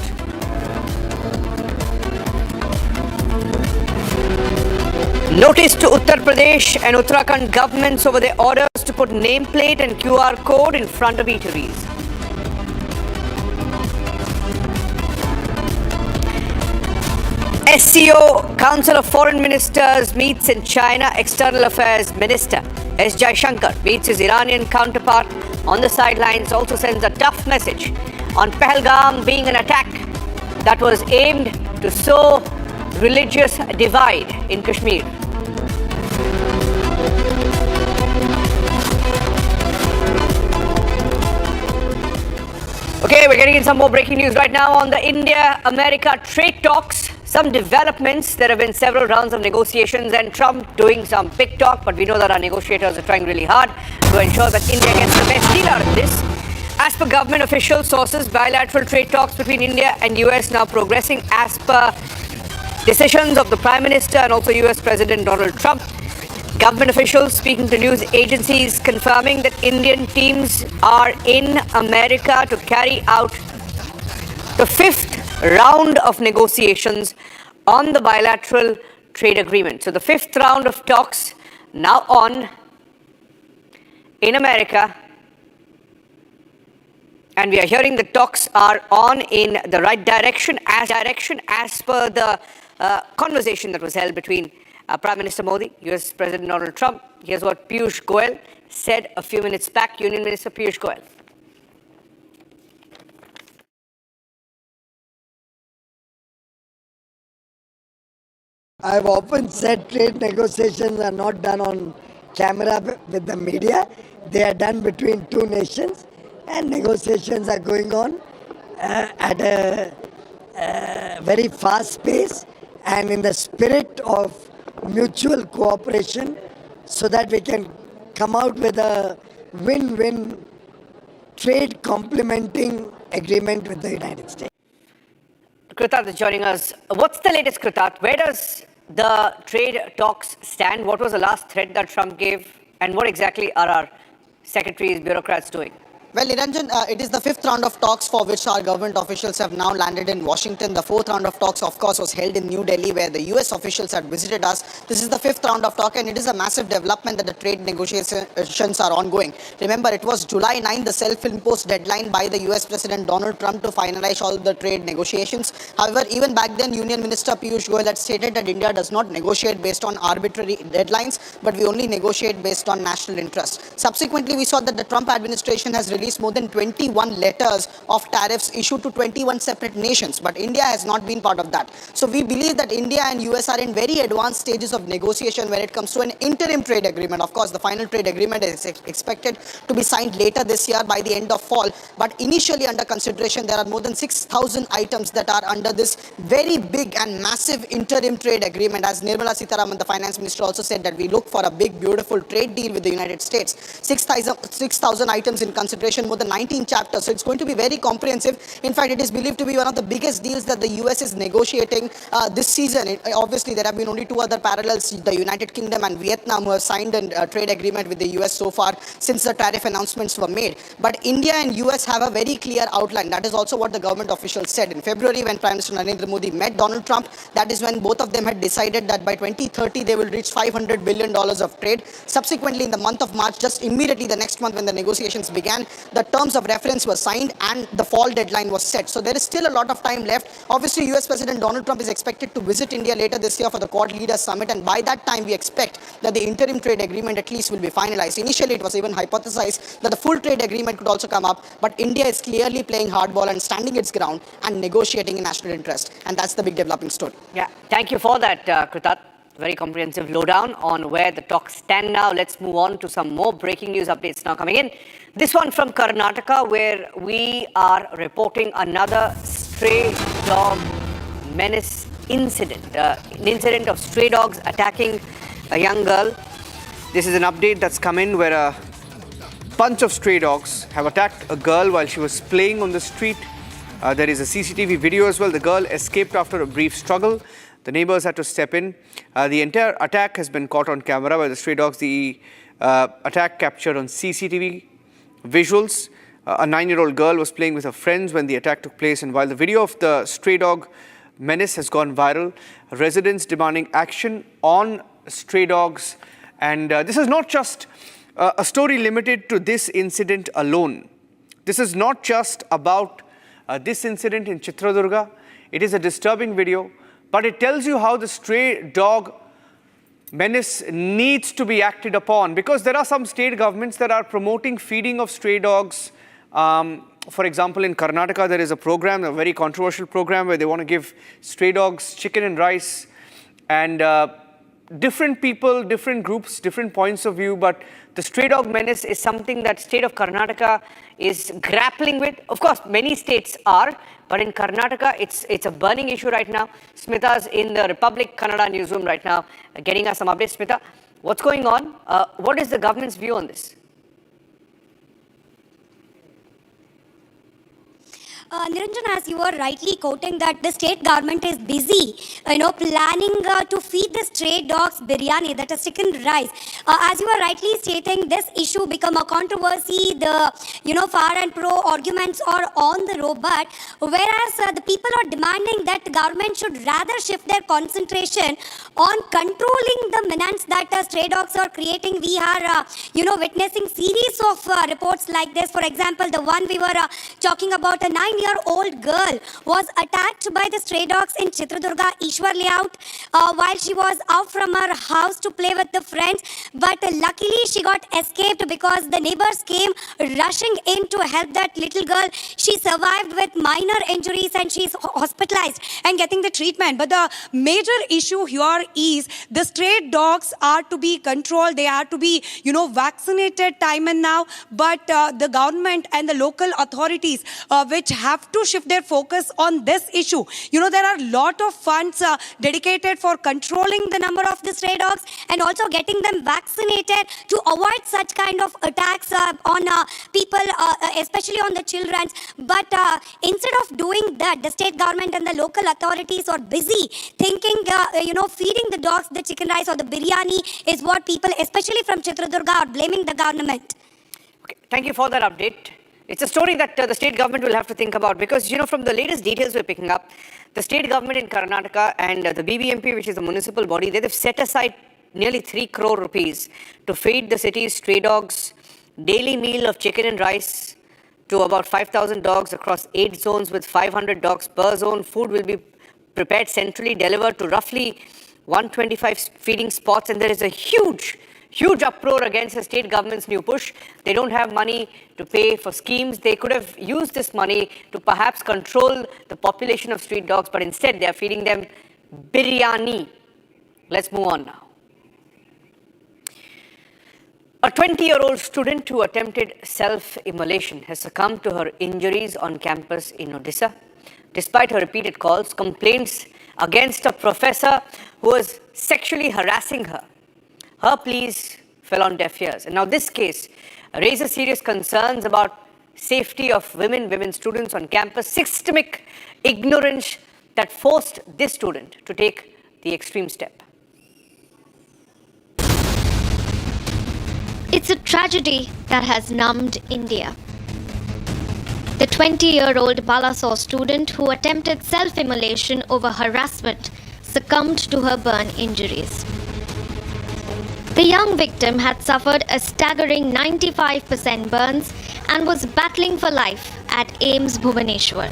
Notice to Uttar Pradesh and Uttarakhand governments over their orders to put nameplate and QR code in front of eateries. SCO, Council of Foreign Ministers, meets in China. External Affairs Minister S. Jaishankar meets his Iranian counterpart on the sidelines, also sends a tough message on Pahalgam being an attack that was aimed to sow religious divide in Kashmir. Okay, we're getting in some more breaking news right now on the India-America trade talks. Some developments. There have been several rounds of negotiations and Trump doing some big talk, but we know that our negotiators are trying really hard to ensure that India gets the best deal out of this. As per government official sources, bilateral trade talks between India and US now progressing as per decisions of the Prime Minister and also US President Donald Trump. Government officials speaking to news agencies confirming that Indian teams are in America to carry out the fifth round of negotiations on the bilateral trade agreement. So the fifth round of talks now on in America. And we are hearing the talks are on in the right direction as per the conversation that was held between Prime Minister Modi, US President Donald Trump. Here's what Piyush Goyal said a few minutes back. Union Minister Piyush Goyal. I've often said trade negotiations are not done on camera with the media. They are done between two nations, and negotiations are going on at a very fast pace and in the spirit of mutual cooperation so that we can come out with a win-win trade complementing agreement with the United States. Kritat is joining us. What's the latest, Kritat? Where does the trade talks stand? What was the last threat that Trump gave? And what exactly are our secretaries, bureaucrats doing? Well, Niranjan, it is the fifth round of talks for which our government officials have now landed in Washington. The fourth round of talks, of course, was held in New Delhi where the US officials had visited us. This is the fifth round of talk and it is a massive development that the trade negotiations are ongoing. Remember, it was July 9, the self-imposed deadline by the US President Donald Trump to finalize all the trade negotiations. However, even back then, Union Minister Piyush Goyal had stated that India does not negotiate based on arbitrary deadlines, but we only negotiate based on national interest. Subsequently, we saw that the Trump administration has released more than 21 letters of tariffs issued to 21 separate nations, but India has not been part of that. So we believe that India and US are in very advanced stages of negotiation when it comes to an interim trade agreement. Of course, the final trade agreement is expected to be signed later this year by the end of fall, but initially under consideration, there are more than 6,000 items that are under this very big and massive interim trade agreement. As Nirmala Sitharaman, the finance minister, also said that we look for a big, beautiful trade deal with the United States. 6,000 items in consideration, more than 19 chapters. So it's going to be very comprehensive. In fact, it is believed to be one of the biggest deals that the US is negotiating this season. Obviously, there have been only two other parallels, the United Kingdom and Vietnam, who have signed a trade agreement with the US so far since the tariff announcements were made. But India and US have a very clear outline. That is also what the government officials said. In February, when Prime Minister Narendra Modi met Donald Trump, that is when both of them had decided that by 2030, they will reach $500 billion of trade. Subsequently, in the month of March, just immediately the next month when the negotiations began, the terms of reference were signed and the fall deadline was set. So there is still a lot of time left. Obviously, US President Donald Trump is expected to visit India later this year for the Quad Leaders Summit, and by that time we expect that the interim trade agreement at least will be finalized. Initially, it was even hypothesized that the full trade agreement could also come up, but India is clearly playing hardball and standing its ground and negotiating in national interest, and that's the big developing story. Yeah, thank you for that, Kritat. Very comprehensive lowdown on where the talks stand now. Let's move on to some more breaking news updates now coming in. This one from Karnataka, where we are reporting another stray dog menace incident. An incident of stray dogs attacking a young girl. This is an update that's come in where a bunch of stray dogs have attacked a girl while she was playing on the street. There is a CCTV video as well. The girl escaped after a brief struggle. The neighbors had to step in. The entire attack has been caught on camera by the stray dogs. The attack captured on CCTV visuals. A 9-year-old girl was playing with her friends when the attack took place. And while the video of the stray dog menace has gone viral, residents demanding action on stray dogs. And this is not just a story limited to this incident alone. This is not just about this incident in Chitradurga. It is a disturbing video, but it tells you how the stray dog menace needs to be acted upon, because there are some state governments that are promoting feeding of stray dogs. For example, in Karnataka, there is a program, a very controversial program, where they want to give stray dogs chicken and rice. And different people, different groups, different points of view, but the stray dog menace is something that state of Karnataka is grappling with. Of course, many states are, but in Karnataka, it's a burning issue right now. Smita's in the Republic Kannada newsroom right now, getting us some updates. Smita, what's going on? What is the government's view on this? Niranjan, as you were rightly quoting, that the state government is busy, planning to feed the stray dogs biryani, that is chicken rice. As you were rightly stating, this issue become a controversy. The, far and pro arguments are on the road, but whereas the people are demanding that the government should rather shift their concentration on controlling the menace that stray dogs are creating. We are, witnessing series of reports like this. For example, the one we were talking about, a 9-year-old girl was attacked by the stray dogs in Chitradurga Ishwar layout while she was out from her house to play with the friends. But luckily she got escaped because the neighbors came rushing in to help that little girl. She survived with minor injuries and she's hospitalized and getting the treatment. But the major issue here is the stray dogs are to be controlled. They are to be, vaccinated time and now. But the government and the local authorities which have to shift their focus on this issue. There are a lot of funds dedicated for controlling the number of the stray dogs and also getting them vaccinated to avoid such kind of attacks on people, especially on the children. But instead of doing that, the state government and the local authorities are busy thinking, feeding the dogs the chicken rice or the biryani is what people, especially from Chitradurga, are blaming the government. Okay, thank you for that update. It's a story that the state government will have to think about because, from the latest details we're picking up, the state government in Karnataka and the BBMP, which is the municipal body, they've set aside nearly 3 crore rupees to feed the city's stray dogs daily meal of chicken and rice to about 5,000 dogs across 8 zones with 500 dogs per zone. Food will be prepared centrally, delivered to roughly 125 feeding spots, and there is a huge uproar against the state government's new push. They don't have money to pay for schemes. They could have used this money to perhaps control the population of street dogs, but instead they are feeding them biryani. Let's move on now. A 20-year-old student who attempted self-immolation has succumbed to her injuries on campus in Odisha. Despite her repeated calls, complaints against a professor who was sexually harassing her, her pleas fell on deaf ears. And now this case raises serious concerns about safety of women students on campus, systemic ignorance that forced this student to take the extreme step. It's a tragedy that has numbed India. The 20-year-old Balasore student who attempted self-immolation over harassment succumbed to her burn injuries. The young victim had suffered a staggering 95% burns and was battling for life at AIIMS Bhubaneswar.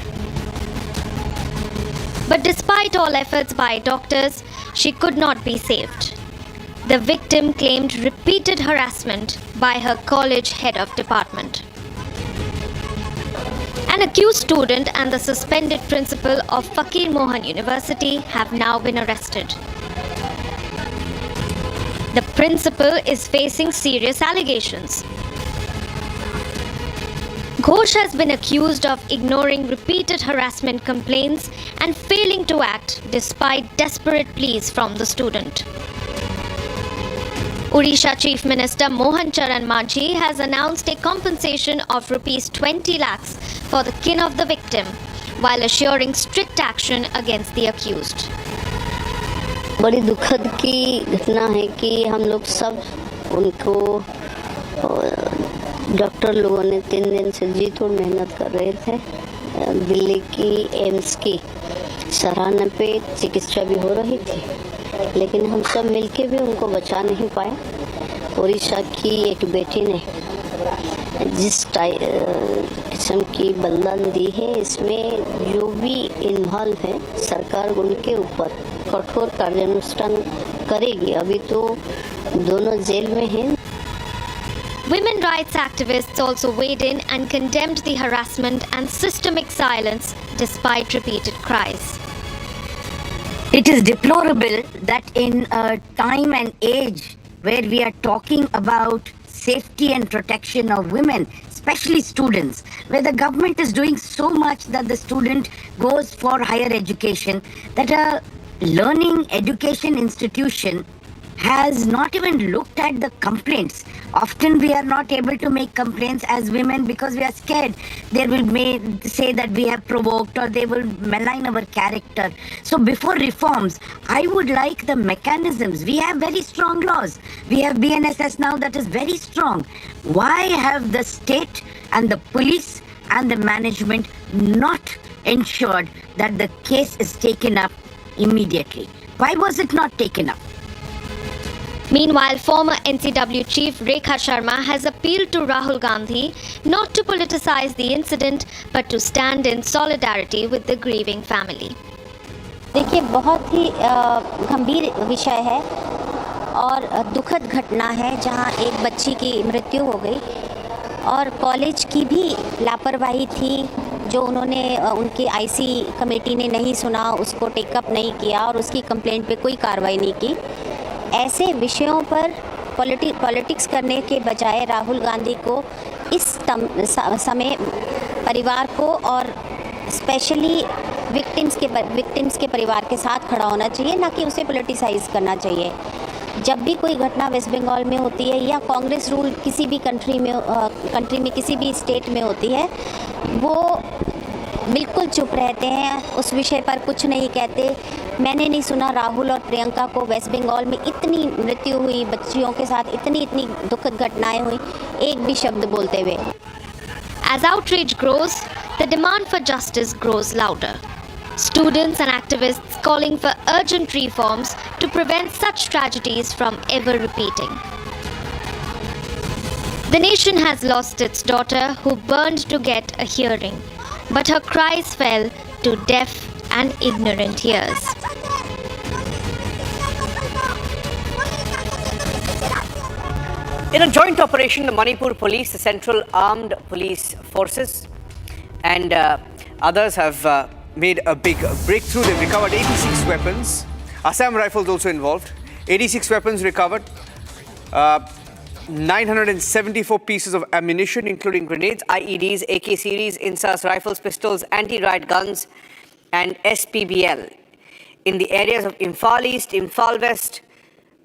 But despite all efforts by doctors, she could not be saved. The victim claimed repeated harassment by her college head of department. An accused student and the suspended principal of Fakir Mohan University have now been arrested. The principal is facing serious allegations. Ghosh has been accused of ignoring repeated harassment complaints and failing to act despite desperate pleas from the student. Odisha Chief Minister Mohan Charan Manjhi has announced a compensation of rupees 20 lakhs for the kin of the victim, while assuring strict action against the accused. बड़ी दुखद की घटना है कि हम लोग सब उनको डॉक्टर लोगों ने 3 दिन से जी तोड़ मेहनत कर रहे थे। दिल्ली की एम्स की सराहना पे चिकित्सा भी हो रही थी लेकिन हम सब मिलके भी उनको बचा नहीं पाए। उड़ीसा की एक बेटी ने जिस किस्म की बलिदान दी है, इसमें जो भी इन्वॉल्व है सरकार उनके ऊपर कठोर कार्यानुष्ठान करेगी। अभी तो दोनों जेल में हैं। Women rights activists also weighed in and condemned the harassment and systemic silence despite repeated cries. It is deplorable that in a time and age where we are talking about safety and protection of women, especially students, where the government is doing so much that the student goes for higher education, that a learning education institution has not even looked at the complaints. Often we are not able to make complaints as women because we are scared. They will say that we have provoked, or they will malign our character. So before reforms, I would like the mechanisms. We have very strong laws. We have BNSS now that is very strong. Why have the state and the police and the management not ensured that the case is taken up immediately? Why was it not taken up? Meanwhile, former NCW chief Rekha Sharma has appealed to Rahul Gandhi not to politicize the incident but to stand in solidarity with the grieving family. देखिए, बहुत ही गंभीर विषय है और दुखद घटना है जहां एक बच्ची की मृत्यु हो गई और कॉलेज की भी लापरवाही थी, जो उन्होंने उनकी आईसी कमेटी ने नहीं सुना, उसको टेकअप नहीं किया और उसकी कंप्लेंट पे कोई कार्रवाई नहीं की। ऐसे विषयों पर पॉलिटिक्स करने के बजाय राहुल गांधी को इस समय परिवार को और स्पेशली विक्टिम्स के परिवार के साथ खड़ा होना चाहिए, ना कि उसे पॉलिटिसाइज करना चाहिए। जब भी कोई घटना वेस्ट बंगाल में होती है या कांग्रेस रूल किसी भी कंट्री में किसी भी स्टेट में होती है, वो बिल्कुल चुप रहते हैं, उस विषय पर कुछ नहीं कहते। मैंने नहीं सुना राहुल और प्रियंका को वेस्ट बंगाल में इतनी मृत्यु हुई, बच्चियों के साथ इतनी दुखद घटनाएं हुई, एक भी शब्द बोलते हुए। As outrage grows, the demand for justice grows louder. Students and activists calling for urgent reforms to prevent such tragedies from ever repeating. The nation has lost its daughter who burned to get a hearing, but her cries fell to deaf and ignorant ears. In a joint operation, the Manipur Police, the Central Armed Police Forces, and others have made a big breakthrough. They've recovered 86 weapons. Assam rifles also involved. 86 weapons recovered. 974 pieces of ammunition, including grenades, IEDs, AK series, INSAS rifles, pistols, anti-riot guns, and SPBL in the areas of Imphal East, Imphal West,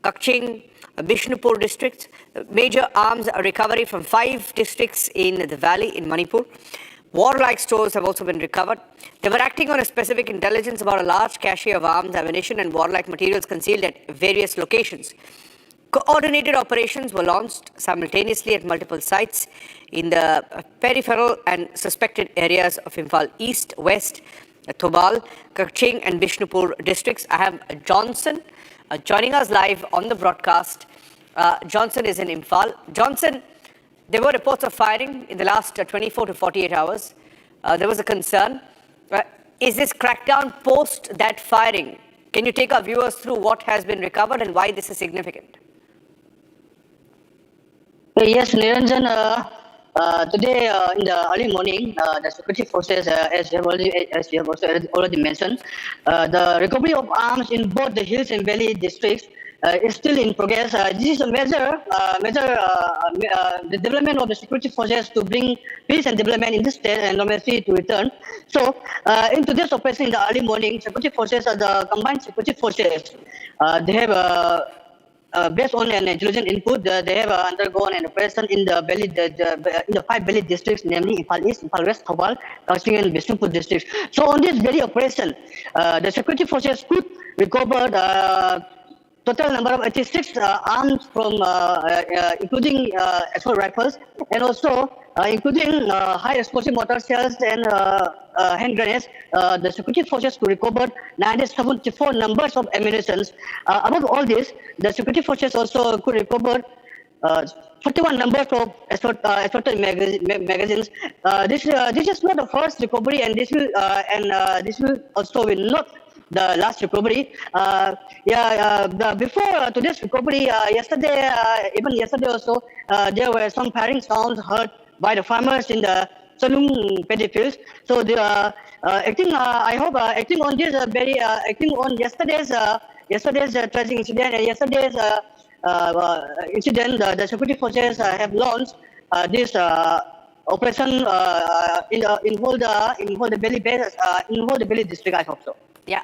Kakching, Bishnupur districts. Major arms recovery from 5 districts in the valley in Manipur. Warlike stores have also been recovered. They were acting on a specific intelligence about a large cache of arms, ammunition, and warlike materials concealed at various locations. Coordinated operations were launched simultaneously at multiple sites in the peripheral and suspected areas of Imphal East, West, Thobal, Kakching, and Bishnupur districts. I have Johnson joining us live on the broadcast. Johnson is in Imphal. Johnson, there were reports of firing in the last 24 to 48 hours. There was a concern. Is this crackdown post that firing? Can you take our viewers through what has been recovered and why this is significant? Yes, Niranjan, today in the early morning, the security forces, as you have also already mentioned, the recovery of arms in both the hills and valley districts is still in progress. This is a major the development of the security forces to bring peace and development in the state and normalcy to return. So, in today's operation in the early morning, security forces are the combined security forces. They have based on an intelligent input, they have undergone an operation in the in the 5 valley districts, namely Imphal East, Imphal West, Thobal, Kakching, and Bishnupur districts. So on this very operation, the security forces could recover total number of 86 arms from, including assault rifles, and also including high explosive mortar shells and hand grenades. The security forces could recover 974 numbers of ammunition. Above all this, the security forces also could recover 41 numbers of assorted magazines. This is not the first recovery, and this will also will not the last recovery. Before today's recovery, even yesterday also, there were some firing sounds heard by the farmers in the Salung paddy fields. So they are acting. I hope acting on this acting on yesterday's tragic incident and yesterday's incident, the security forces have launched this operation involve the Belly district. I hope so. Yeah.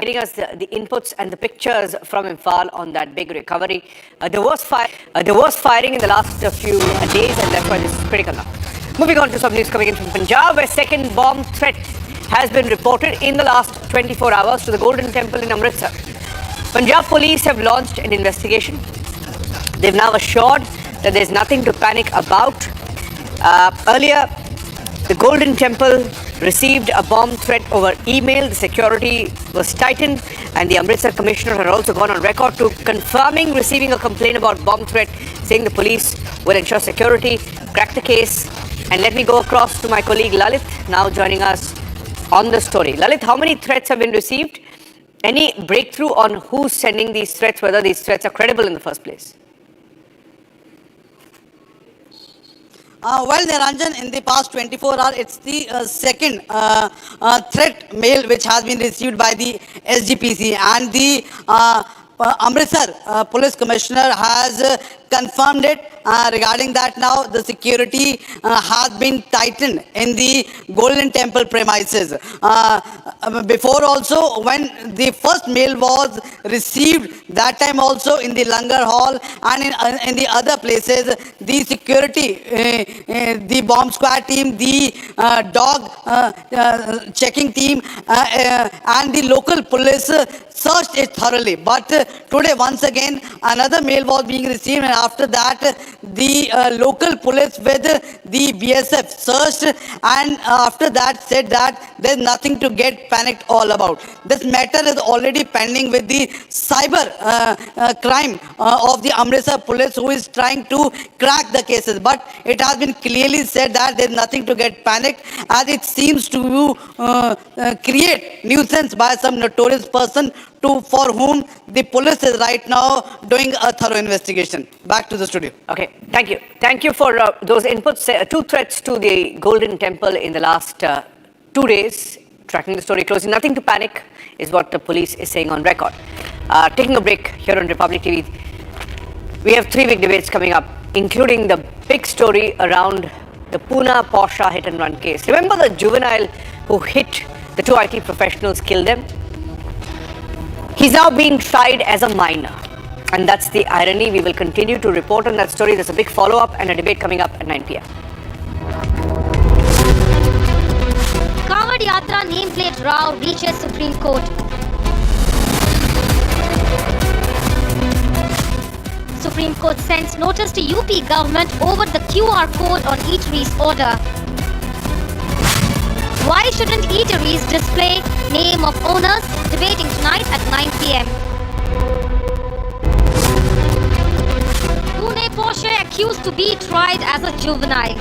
Getting us the inputs and the pictures from Imphal on that big recovery. There was firing in the last few days, and that's why this is critical now. Moving on to some news coming in from Punjab, where second bomb threat has been reported in the last 24 hours to the Golden Temple in Amritsar. Punjab police have launched an investigation. They've now assured that there's nothing to panic about. Earlier, the Golden Temple received a bomb threat over email. The security was tightened, and the Amritsar Commissioner had also gone on record to confirming receiving a complaint about bomb threat, saying the police will ensure security, crack the case. And let me go across to my colleague Lalit, now joining us on the story. Lalit, how many threats have been received? Any breakthrough on who's sending these threats, whether these threats are credible in the first place? Well, Niranjan, in the past 24 hours, it's the second threat mail which has been received by the SGPC, and the Amritsar Police Commissioner has confirmed it. Regarding that, now the security has been tightened in the Golden Temple premises. Before also, when the first mail was received, that time also in the Langar Hall and in the other places, the security, the bomb squad team, the dog checking team and the local police searched it thoroughly. But today, once again, another mail was being received, and after that, the local police with the BSF searched, and after that said that there's nothing to get panicked all about. This matter is already pending with the cyber crime of the Amritsar police, who is trying to crack the cases. But it has been clearly said that there's nothing to get panicked, as it seems to create nuisance by some notorious person for whom the police is right now doing a thorough investigation. Back to the studio. Okay, thank you. Thank you for those inputs. Two threats to the Golden Temple in the last 2 days. Tracking the story closely. Nothing to panic is what the police is saying on record. Taking a break here on Republic TV. We have 3 big debates coming up, including the big story around the Pune Porsche hit and run case. Remember the juvenile who hit the 2 IT professionals, killed them? He's now being tried as a minor. And that's the irony. We will continue to report on that story. There's a big follow-up and a debate coming up at 9 p.m. Kavad Yatra nameplate row reaches Supreme Court. Supreme Court sends notice to UP government over the QR code on eateries order. Why shouldn't eateries display name of owners? Debating tonight at 9 p.m. Pune Porsche accused to be tried as a juvenile.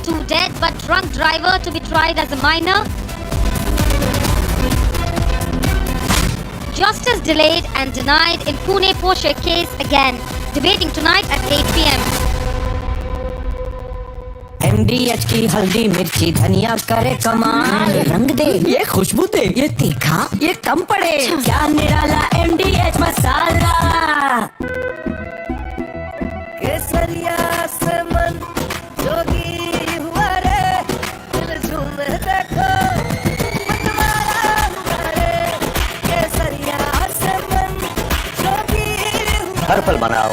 2 dead but drunk driver to be tried as a minor. Justice delayed and denied in Pune Porsche case again. Debating tonight at 8 p.m. MDH की हल्दी मिर्ची धनिया करे कमाल, रंग दे ये खुशबू दे ये तीखा ये कम पड़े, क्या निराला MDH मसाला। केसरिया से मन जोगी हुआ रे, दिल झूमे देखो मतवाला हुआ रे, केसरिया से मन जोगी हुआ। हर पल मनाओ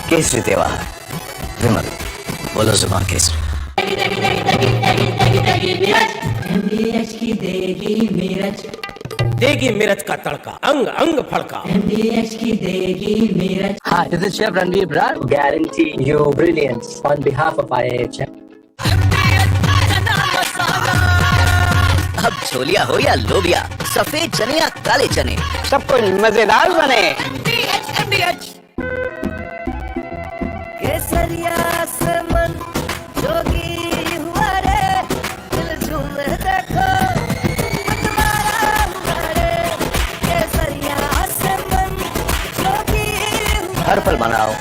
केसरी त्योहार। विमल बोलो जुबान केसरी। MDH की देगी मीरज। देगी मिर्च का तड़का, अंग अंग फड़का। MDH की देगी मिर्च। Hi, this is Chef Ranveer Brat. Guarantee you brilliance on behalf of IHM. अब छोलिया हो या लोबिया, सफेद चने या काले चने, सब कुछ मजेदार बने। केसरिया से मन जोगी हुआ रे, दिल झूम देखो तुम्हारा हुआ रे। केसरिया से मन जोगी हुआ। हर पल मनाओ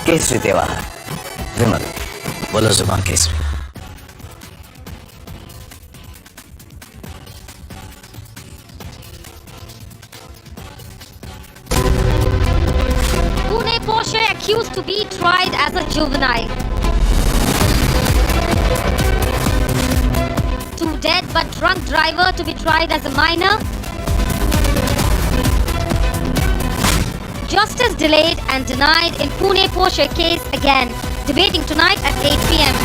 केसरी त्योहार। विमल, बोलो जुबान Kesari. Pune Porsche accused to be tried as a juvenile. 2 dead but drunk driver to be tried as a minor. Justice delayed and denied in Pune Porsche case again. Debating tonight at 8 p.m.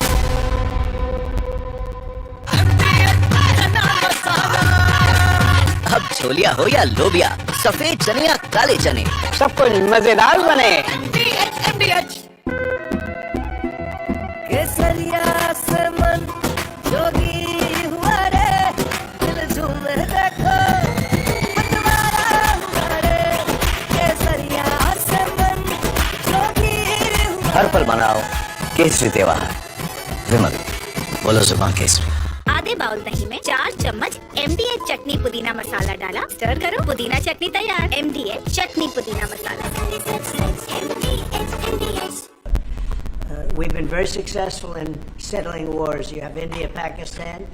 अब छोलिया हो या लोबिया, सफेद चने या काले चने, सब कुछ मजेदार बने। केसरिया से मन जोगी हुआ रे, दिल झूम देखो तुम्हारा हुआ रे। केसरिया से मन जोगी हुआ। हर पल मनाओ केसरी त्योहार। विमल, बोलो जुबान केसरी। आधे बाउल दही में 4 चम्मच MDH चटनी पुदीना मसाला डाला, स्टर करो, पुदीना चटनी तैयार। MDH चटनी पुदीना मसाला। We've been very successful in settling wars. You have India, Pakistan,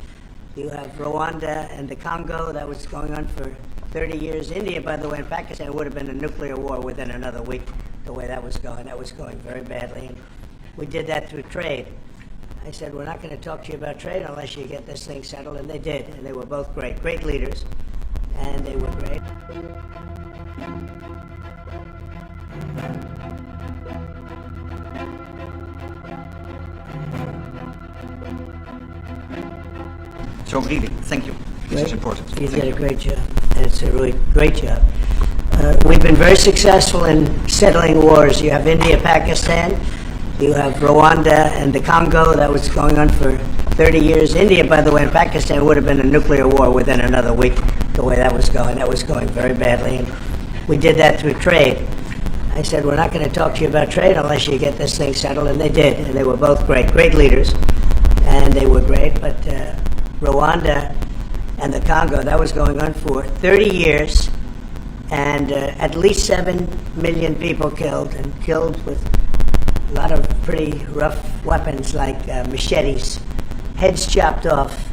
you have Rwanda and the Congo. That was going on for 30 years. India, by the way, and Pakistan would have been a nuclear war within another week, the way that was going. That was going very badly. And we did that through trade. I said, we're not going to talk to you about trade unless you get this thing settled, and they did, and they were both great, great leaders, and they were great. So good evening. Thank you. This is important. You did a great job. It's a really great job. We've been very successful in settling wars. You have India, Pakistan, you have Rwanda and the Congo. That was going on for 30 years. India, by the way, and Pakistan would have been a nuclear war within another week, the way that was going. That was going very badly. And we did that through trade. I said, we're not going to talk to you about trade unless you get this thing settled, and they did. And they were both great, great leaders, and they were great. But Rwanda and the Congo, that was going on for 30 years, and at least 7 million people killed, and killed with a lot of pretty rough weapons like machetes, heads chopped off,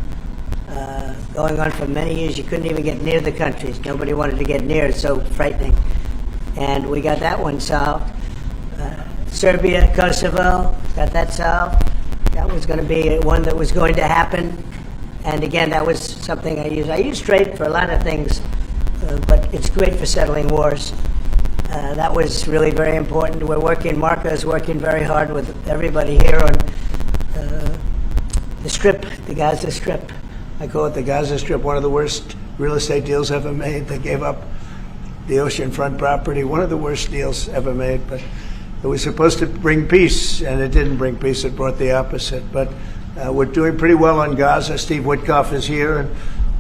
going on for many years. You couldn't even get near the countries. Nobody wanted to get near. It's so frightening. And we got that one solved. Serbia, Kosovo, got that solved. That was going to be one that was going to happen. And again, that was something I use. I use trade for a lot of things, but it's great for settling wars. That was really very important. We're working, Marco is working very hard with everybody here on the Strip, the Gaza Strip. I call it the Gaza Strip, one of the worst real estate deals ever made. They gave up the oceanfront property, one of the worst deals ever made. But it was supposed to bring peace, and it didn't bring peace. It brought the opposite. But we're doing pretty well on Gaza. Steve Witkoff is here, and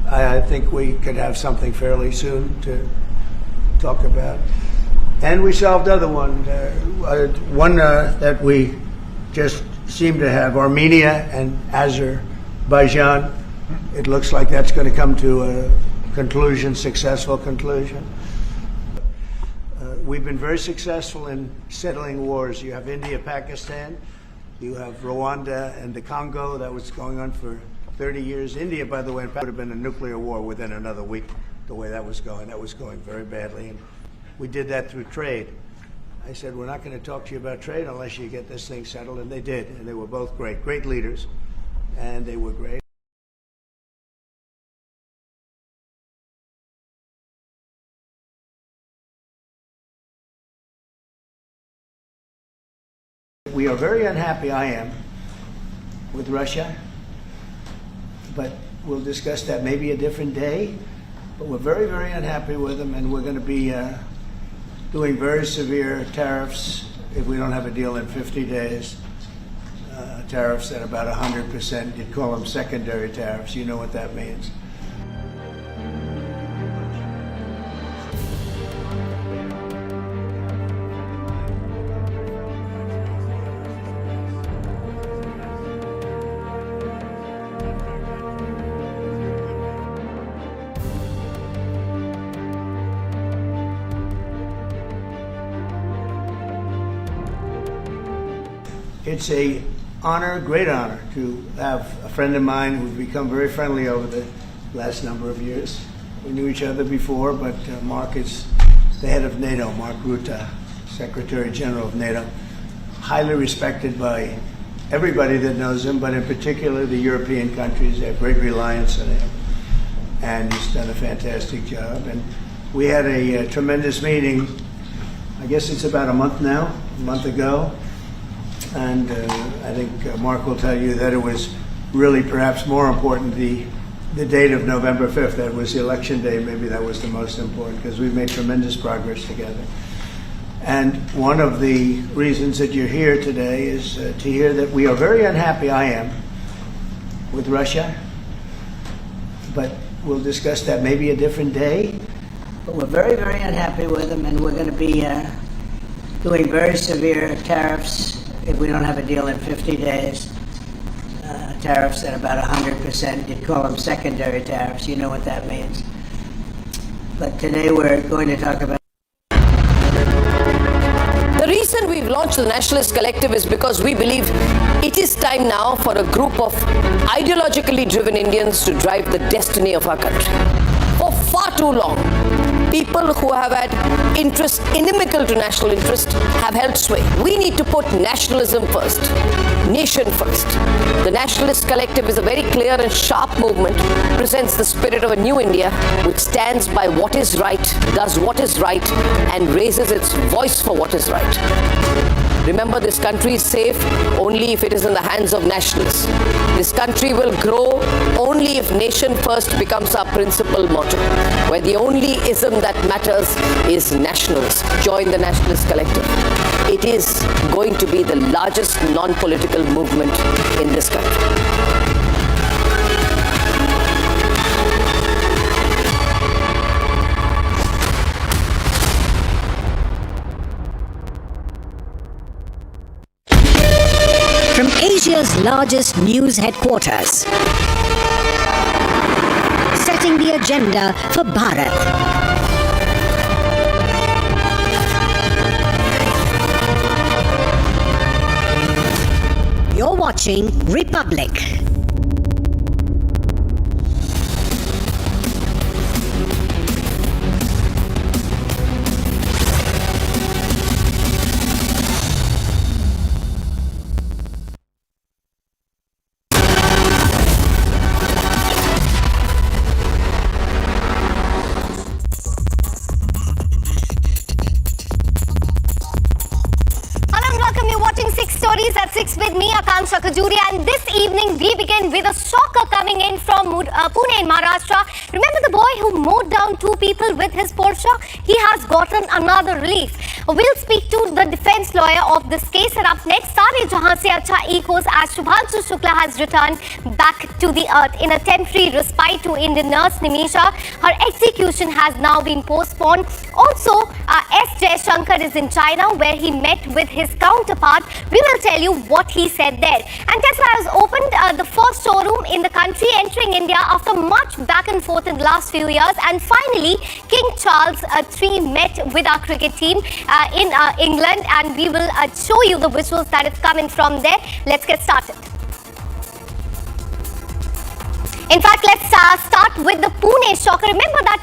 I think we could have something fairly soon to talk about. And we solved other one that we just seem to have, Armenia and Azerbaijan. It looks like that's going to come to a conclusion, successful conclusion. We've been very successful in settling wars. You have India, Pakistan, you have Rwanda and the Congo. That was going on for 30 years. India, by the way, would have been a nuclear war within another week, the way that was going. That was going very badly. And we did that through trade. I said, we're not going to talk to you about trade unless you get this thing settled, and they did. And they were both great, great leaders, and they were great. We are very unhappy, I am, with Russia, but we'll discuss that maybe a different day. but we're very, very unhappy with them, and we're going to be doing very severe tariffs if we don't have a deal in 50 days. Tariffs at about 100%. You'd call them secondary tariffs. You know what that means. It's a honor, great honor, to have a friend of mine who's become very friendly over the last number of years. We knew each other before, but Mark is the head of NATO, Mark Rutte, Secretary General of NATO. Highly respected by everybody that knows him, but in particular the European countries. They have great reliance on him, and he's done a fantastic job. And we had a tremendous meeting, I guess it's about a month ago, and I think Mark will tell you that it was really perhaps more important the date of November 5th. That was the election day. Maybe that was the most important, because we've made tremendous progress together. And one of the reasons that you're here today is to hear that we are very unhappy, I am, with Russia. But we'll discuss that maybe a different day. But we're very, very unhappy with them, and we're going to be doing very severe tariffs if we don't have a deal in 50 days. Tariffs at about 100%. You'd call them secondary tariffs. You know what that means. But today we're going to talk about... The reason we've launched the Nationalist Collective is because we believe it is time now for a group of ideologically driven Indians to drive the destiny of our country. For far too long, people who have had interests inimical to national interest have held sway. We need to put nationalism first, nation first. The Nationalist Collective is a very clear and sharp movement, presents the spirit of a new India, which stands by what is right, does what is right, and raises its voice for what is right. Remember, this country is safe only if it is in the hands of nationalists. This country will grow only if nation first becomes our principal motto, where the only ism that matters is nationals. Join the Nationalist Collective. It is going to be the largest non-political movement in this country. From Asia's largest news headquarters, setting the agenda for Bharat. You're watching Republic. With me, Akanksha Kajuri, and this evening we begin with a shocker coming in from Pune in Maharashtra. Remember the boy who mowed down two people with his Porsche? He has gotten another relief. We'll speak to the defense lawyer of this case, and up next, Sare Jahan Se Acha echoes as Shubhanshu Shukla has returned back to the earth. In a temporary respite to Indian nurse Nimisha, her execution has now been postponed. Also, S. Jaishankar is in China, where he met with his counterpart. We will tell you what he said there. And Tesla has opened the first showroom in the country, entering India after much back and forth in the last few years. And finally, King Charles III met with our cricket team in England, and we will show you the visuals that is coming from there. Let's get started. In fact, let's start with the Pune shocker. Remember that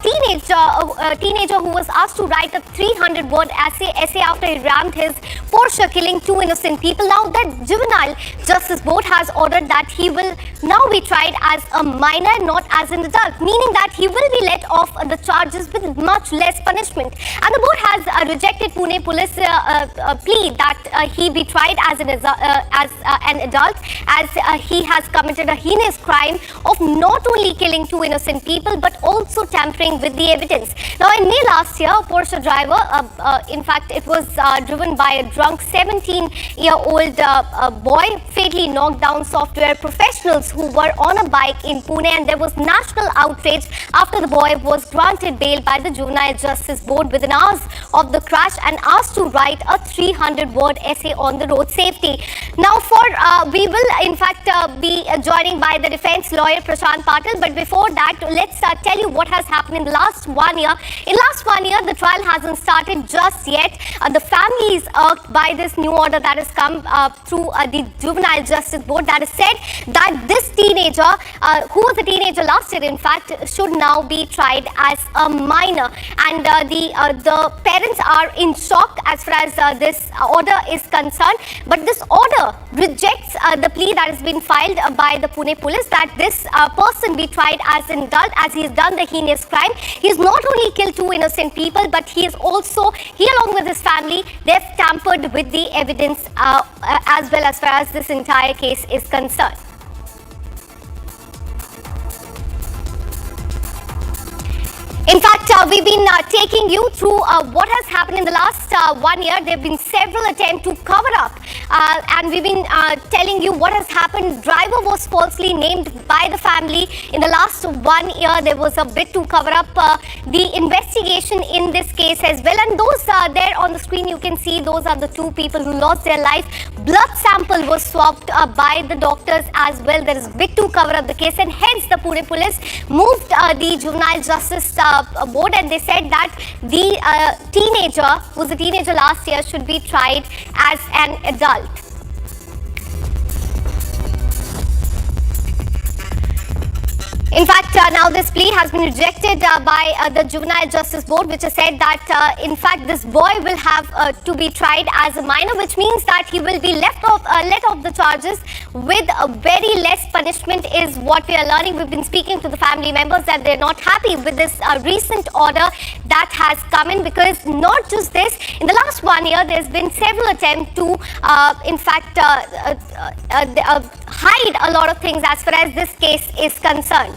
teenager who was asked to write a 300-word essay after he rammed his Porsche, killing two innocent people. Now, the Juvenile Justice Board has ordered that he will now be tried as a minor, not as an adult, meaning that he will be let off the charges with much less punishment. And the board has rejected Pune Police plea that he be tried as an adult, as he has committed a heinous crime of not only killing 2 innocent people but also tampering with the evidence. Now, in May last year, a Porsche driver, in fact, it was driven by a drunk 17-year-old boy, fatally knocked down software professionals who were on a bike in Pune, and there was national outrage after the boy was granted bail by the Juvenile Justice Board within hours of the crash and asked to write a 300-word essay on the road safety. Now, we will in fact be joining by the defense lawyer Prashant Patil, but before that, let's tell you what has happened in the last 1 year. In last 1 year, the trial hasn't started just yet. The family is irked by this new order that has come through the Juvenile Justice Board that has said that this teenager, who was a teenager last year in fact, should now be tried as a minor. And the parents are in shock as far as this order is concerned. But this order rejects the plea that has been filed by the Pune police that this person be tried as an adult as he has done the heinous crime. He has not only killed 2 innocent people, but he along with his family, they've tampered with the evidence as well as far as this entire case is concerned. In fact, we've been taking you through what has happened in the last 1 year. There have been several attempts to cover up, and we've been telling you what has happened. Driver was falsely named by the family. In the last 1 year, there was a bit to cover up the investigation in this case as well. And those there on the screen, you can see those are the 2 people who lost their life. Blood sample was swapped by the doctors as well. There is a bit to cover up the case, and hence the Pune police moved the Juvenile Justice Board, and they said that the teenager, who was a teenager last year, should be tried as an adult. In fact, now this plea has been rejected by the Juvenile Justice Board, which has said that, in fact, this boy will have to be tried as a minor, which means that he will be let off the charges with a very less punishment is what we are learning. We've been speaking to the family members that they're not happy with this recent order that has come in, because not just this, in the last 1 year, there's been several attempts to, in fact, hide a lot of things as far as this case is concerned.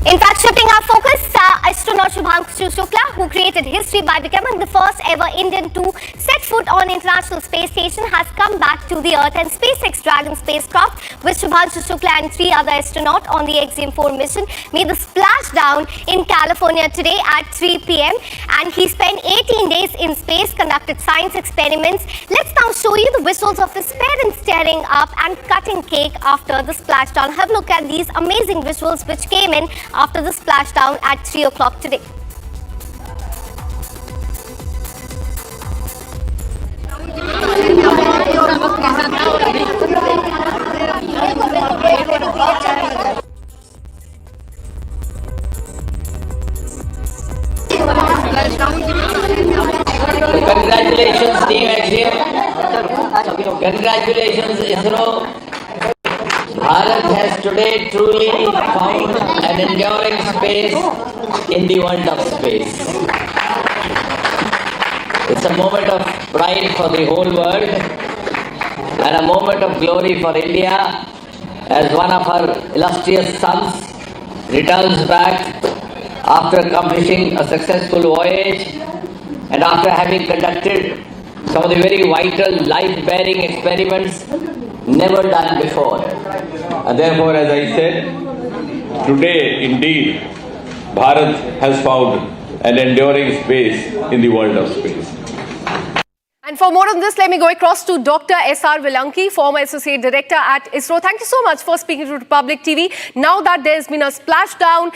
In fact, shifting our focus, astronaut Shubhanshu Shukla, who created history by becoming the first ever Indian to set foot on International Space Station, has come back to the Earth, and SpaceX Dragon spacecraft with Shubhanshu Shukla and 3 other astronauts on the Axiom-4 mission made the splashdown in California today at 3 p.m. and he spent 18 days in space, conducted science experiments. Let's now show you the visuals of his parents staring up and cutting cake after the splashdown. Have a look at these amazing visuals which came in after the splashdown at 3 o'clock today. Congratulations, Team Axiom. Congratulations, ISRO. Bharat has today truly found an enduring space in the world of space. It's a moment of pride for the whole world and a moment of glory for India as one of her illustrious sons returns back after accomplishing a successful voyage and after having conducted some of the very vital life-bearing experiments never done before. And therefore, as I said, today indeed Bharat has found an enduring space in the world of space. And for more on this, let me go across to Dr. S.R. Vilanki, former Associate Director at ISRO. Thank you so much for speaking to Republic TV. Now that there's been a splashdown,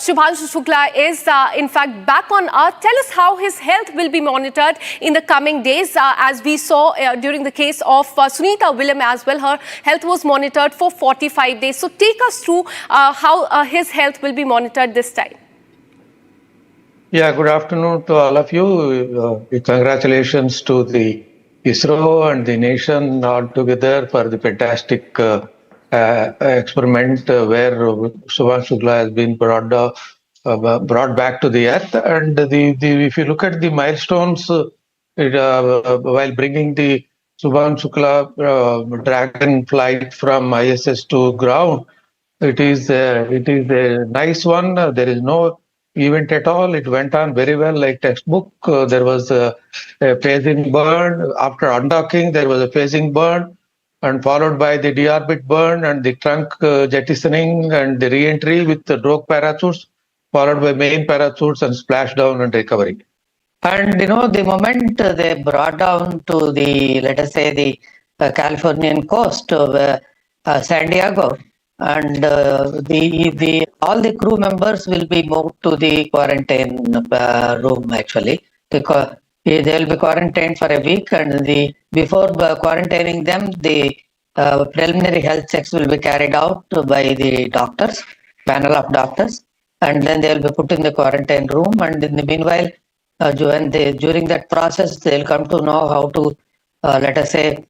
Shubhanshu Shukla is in fact back on Earth. Tell us how his health will be monitored in the coming days. As we saw during the case of Sunita William as well, her health was monitored for 45 days. So take us through how his health will be monitored this time. Yeah, good afternoon to all of you. Congratulations to the ISRO and the nation all together for the fantastic experiment where Shubhanshu Shukla has been brought back to the earth. And if you look at the milestones while bringing the Subhan Shukla Dragon flight from ISS to ground. It is a nice one. There is no event at all. It went on very well, like textbook. There was a phasing burn. After undocking, there was a phasing burn, and followed by the deorbit burn and the trunk jettisoning and the re-entry with the drogue parachutes, followed by main parachutes and splashdown and recovery. And the moment they brought down to the, let us say, the Californian coast of San Diego, and all the crew members will be moved to the quarantine room actually. Because they will be quarantined for a week, and before quarantining them, the preliminary health checks will be carried out by the doctors, panel of doctors, and then they will be put in the quarantine room. And in the meanwhile, during that process, they will come to know how to, let us say,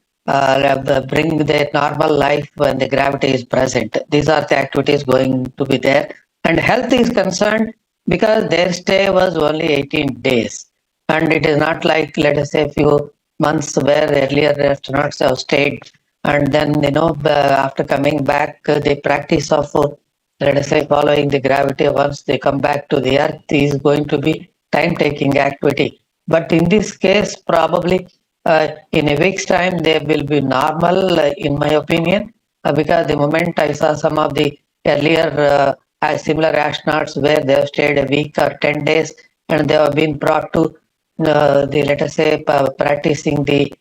bring their normal life when the gravity is present. These are the activities going to be there. And health is concerned because their stay was only 18 days. And it is not like, let us say, a few months where earlier astronauts have stayed. And then, after coming back, the practice of, let us say, following the gravity once they come back to the Earth is going to be time-taking activity. But in this case, probably in a week's time, they will be normal, in my opinion, because the moment I saw some of the earlier similar astronauts where they have stayed a week or 10 days, and they have been brought to let us say, practicing the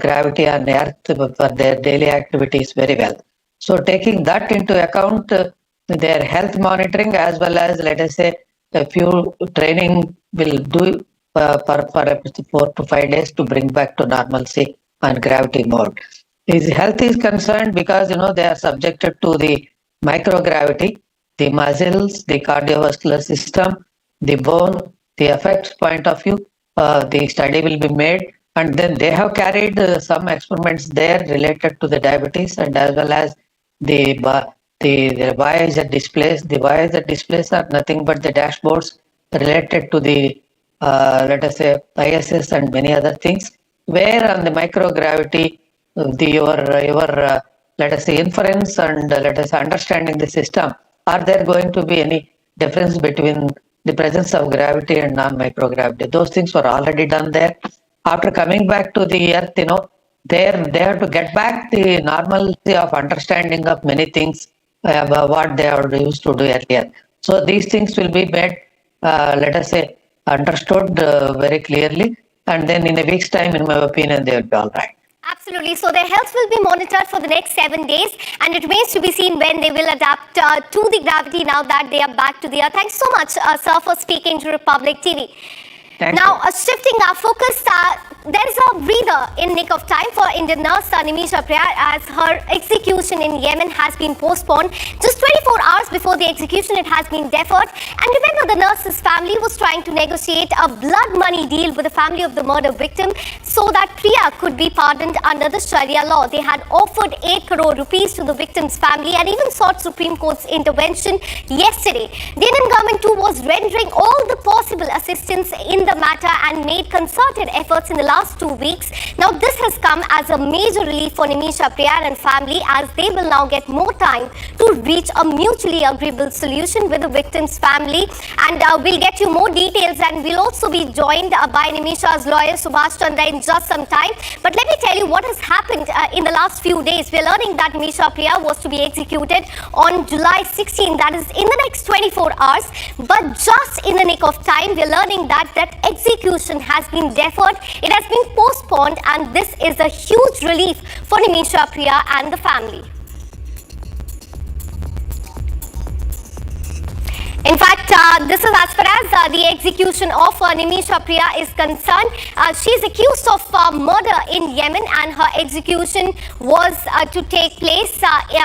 gravity on Earth for their daily activities very well. So taking that into account, their health monitoring as well as, let us say, a few training will do for 4 to 5 days to bring back to normalcy on gravity mode. His health is concerned because they are subjected to the microgravity, the muscles, the cardiovascular system, the bone, the effects point of view. The study will be made, and then they have carried some experiments there related to the diabetes and as well as the Voyager displays. The Voyager displays are nothing but the dashboards related to the let us say ISS and many other things. Where on the microgravity, your let us say inference and let us say understanding the system, are there going to be any difference between the presence of gravity and non-microgravity? Those things were already done there. After coming back to the Earth, they have to get back the normalcy of understanding of many things about what they are used to do earlier. So these things will be made, let us say, understood very clearly, and then in a week's time, in my opinion, they will be all right. Absolutely. So their health will be monitored for the next 7 days, and it remains to be seen when they will adapt to the gravity now that they are back to the Earth. Thanks so much, sir, for speaking to Republic TV. Now, shifting our focus, there is a breather in nick of time for Indian nurse Nimisha Priya as her execution in Yemen has been postponed. Just 24 hours before the execution, it has been deferred. And remember, the nurse's family was trying to negotiate a blood money deal with the family of the murder victim so that Priya could be pardoned under the Sharia law. They had offered 8 crore rupees to the victim's family and even sought Supreme Court's intervention yesterday. The Indian government too was rendering all the possible assistance in the matter and made concerted efforts in the last 2 weeks. Now this has come as a major relief for Nimisha Priya and family, as they will now get more time to reach a mutually agreeable solution with the victim's family. And we'll get you more details, and we'll also be joined by Nimisha's lawyer Subhash Chandra in just some time. But let me tell you what has happened in the last few days. We're learning that Nimisha Priya was to be executed on July 16, that is in the next 24 hours. But just in the nick of time, we're learning that execution has been deferred. It has been postponed, and this is a huge relief for Nimisha Priya and the family. In fact, this is as far as the execution of Nimisha Priya is concerned. She is accused of murder in Yemen, and her execution was to take place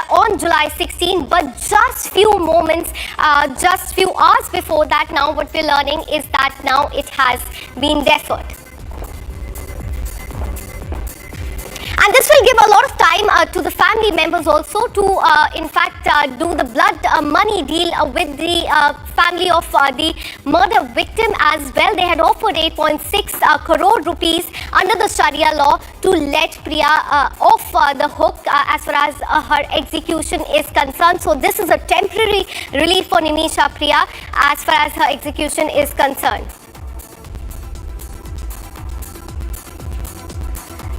on July 16. But just few moments, just few hours before that, now what we're learning is that now it has been deferred. And this will give a lot of time to the family members also to, in fact, do the blood money deal with the family of the murder victim as well. They had offered 8.6 crore rupees under the Sharia law to let Priya off the hook as far as her execution is concerned. So this is a temporary relief for Nimisha Priya as far as her execution is concerned.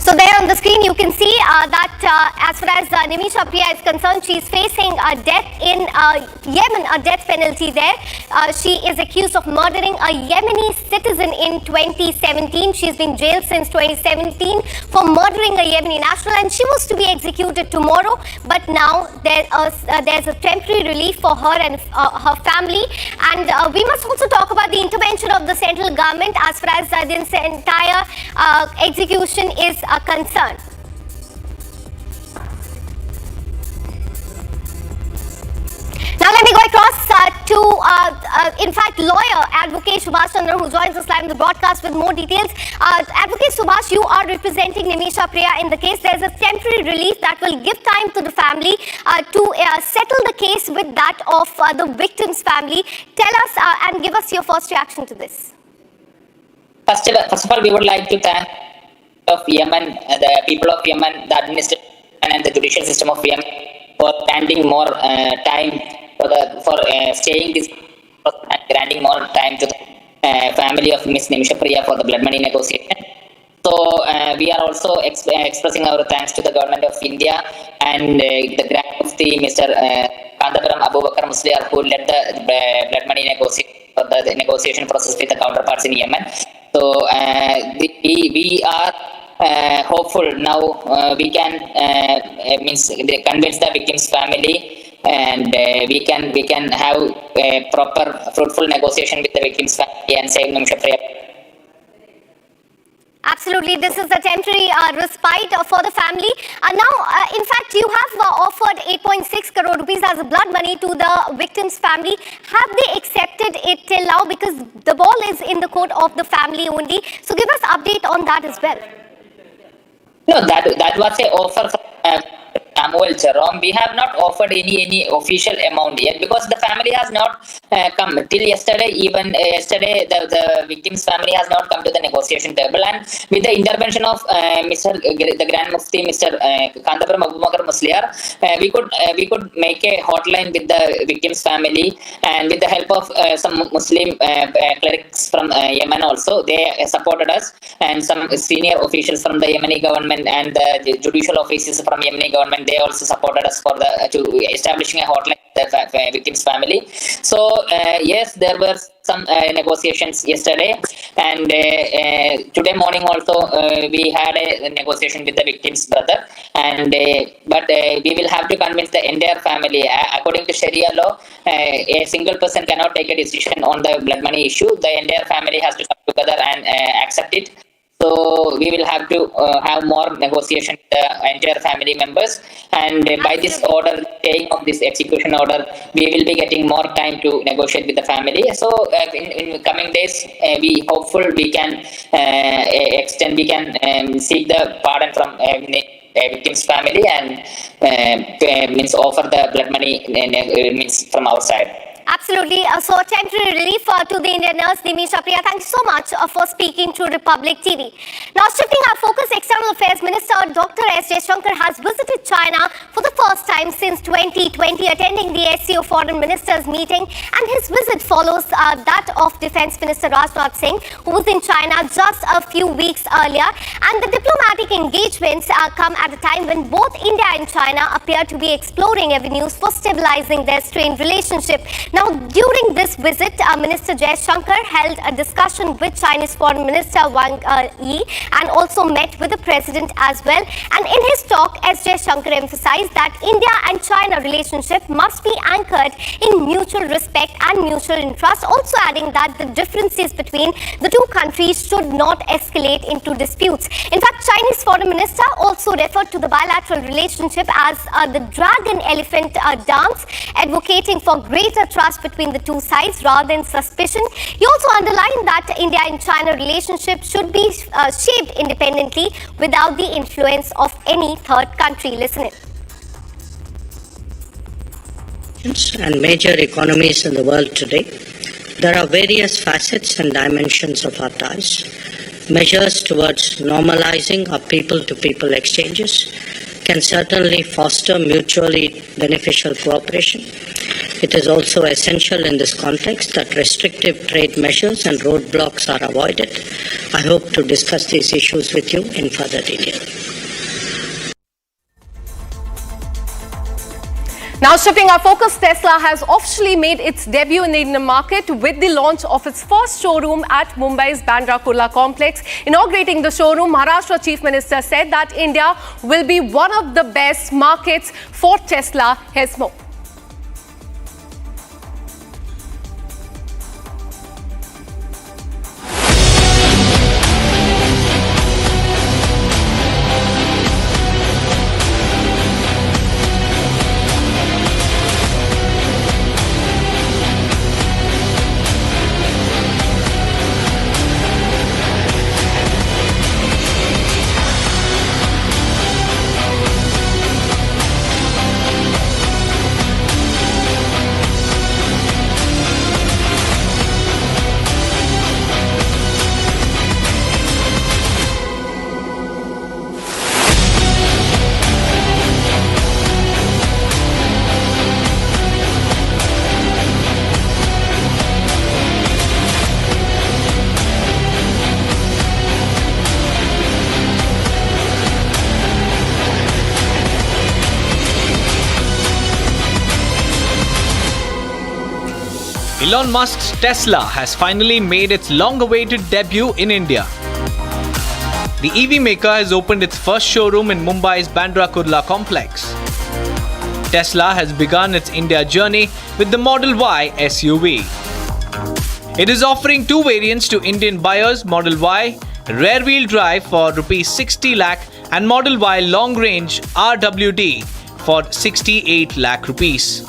So there on the screen you can see that as far as Nimisha Priya is concerned, she is facing death in Yemen, a death penalty there. She is accused of murdering a Yemeni citizen in 2017. She has been jailed since 2017 for murdering a Yemeni national, and she was to be executed tomorrow. But now there's a temporary relief for her and her family. And we must also talk about the intervention of the central government as far as this entire execution is concerned. Now let me go across to, in fact, lawyer Advocate Subhash Chandra, who joins us live in the broadcast with more details. Advocate Subhash, you are representing Nimisha Priya in the case. There is a temporary relief that will give time to the family to settle the case with that of the victim's family. Tell us and give us your first reaction to this. First of all, we would like to thank of Yemen, the people of Yemen, the administration and the judicial system of Yemen for granting more time for staying this and granting more time to the family of Miss Nimisha Priya for the blood money negotiation. So we are also expressing our thanks to the government of India and the Grand Mufti Mr. Kandaparam Abu Bakar Musliar, who led the blood money negotiation process with the counterparts in Yemen. So we are hopeful now. We can convince the victim's family, and we can have a proper fruitful negotiation with the victim's family and save Nimisha Priya. Absolutely, this is a temporary respite for the family. Now, in fact, you have offered 8.6 crore rupees as a blood money to the victim's family. Have they accepted it till now? Because the ball is in the court of the family only. So give us update on that as well. No, that was an offer from Samuel Jerome. We have not offered any official amount yet because the family has not come till yesterday. Even yesterday, the victim's family has not come to the negotiation table. And with the intervention of the Grand Mufti, Mr. Kandaparam Abu Bakar Musliar, we could make a hotline with the victim's family, and with the help of some Muslim clerics from Yemen also. They supported us, and some senior officials from the Yemeni government and the judicial officials from Yemeni government. They also supported us for to establishing a hotline with the victim's family. So yes, there were some negotiations yesterday, and today morning also we had a negotiation with the victim's brother. And but we will have to convince the entire family. According to Sharia law, a single person cannot take a decision on the blood money issue. The entire family has to come together and accept it. So we will have to have more negotiation with the entire family members, and by this order, staying of this execution order, we will be getting more time to negotiate with the family. So in coming days, we hopeful we can seek the pardon from victim's family and offer the blood money from our side. Absolutely. So temporary relief to the Indian nurse Nimisha Priya. Thank you so much for speaking to Republic TV. Now shifting our focus, External Affairs Minister Dr. S. Jaishankar has visited China for the first time since 2020, attending the SCO Foreign Ministers meeting, and his visit follows that of Defence Minister Rajnath Singh, who was in China just a few weeks earlier. And the diplomatic engagements come at a time when both India and China appear to be exploring avenues for stabilizing their strained relationship. Now, during this visit, Minister Jaishankar held a discussion with Chinese Foreign Minister Wang Yi and also met with the President as well. And in his talk, S. Jaishankar emphasized that India and China relationship must be anchored in mutual respect and mutual interest, also adding that the differences between the two countries should not escalate into disputes. In fact, Chinese Foreign Minister also referred to the bilateral relationship as the dragon-elephant dance, advocating for greater trust trust between the two sides rather than suspicion. He also underlined that India and China relationship should be shaped independently without the influence of any third country. Listen in. And major economies in the world today, there are various facets and dimensions of our ties. Measures towards normalizing our people-to-people exchanges can certainly foster mutually beneficial cooperation. It is also essential in this context that restrictive trade measures and roadblocks are avoided. I hope to discuss these issues with you in further detail. Now shifting our focus, Tesla has officially made its debut in the Indian market with the launch of its first showroom at Mumbai's Bandra Kurla complex. Inaugurating the showroom, Maharashtra Chief Minister said that India will be one of the best markets for Tesla. Here's more. Elon Musk's Tesla has finally made its long-awaited debut in India. The EV maker has opened its first showroom in Mumbai's Bandra Kurla complex. Tesla has begun its India journey with the Model Y SUV. It is offering two variants to Indian buyers, Model Y rear-wheel drive for Rs 60 lakh and Model Y long-range RWD for 68 lakh rupees.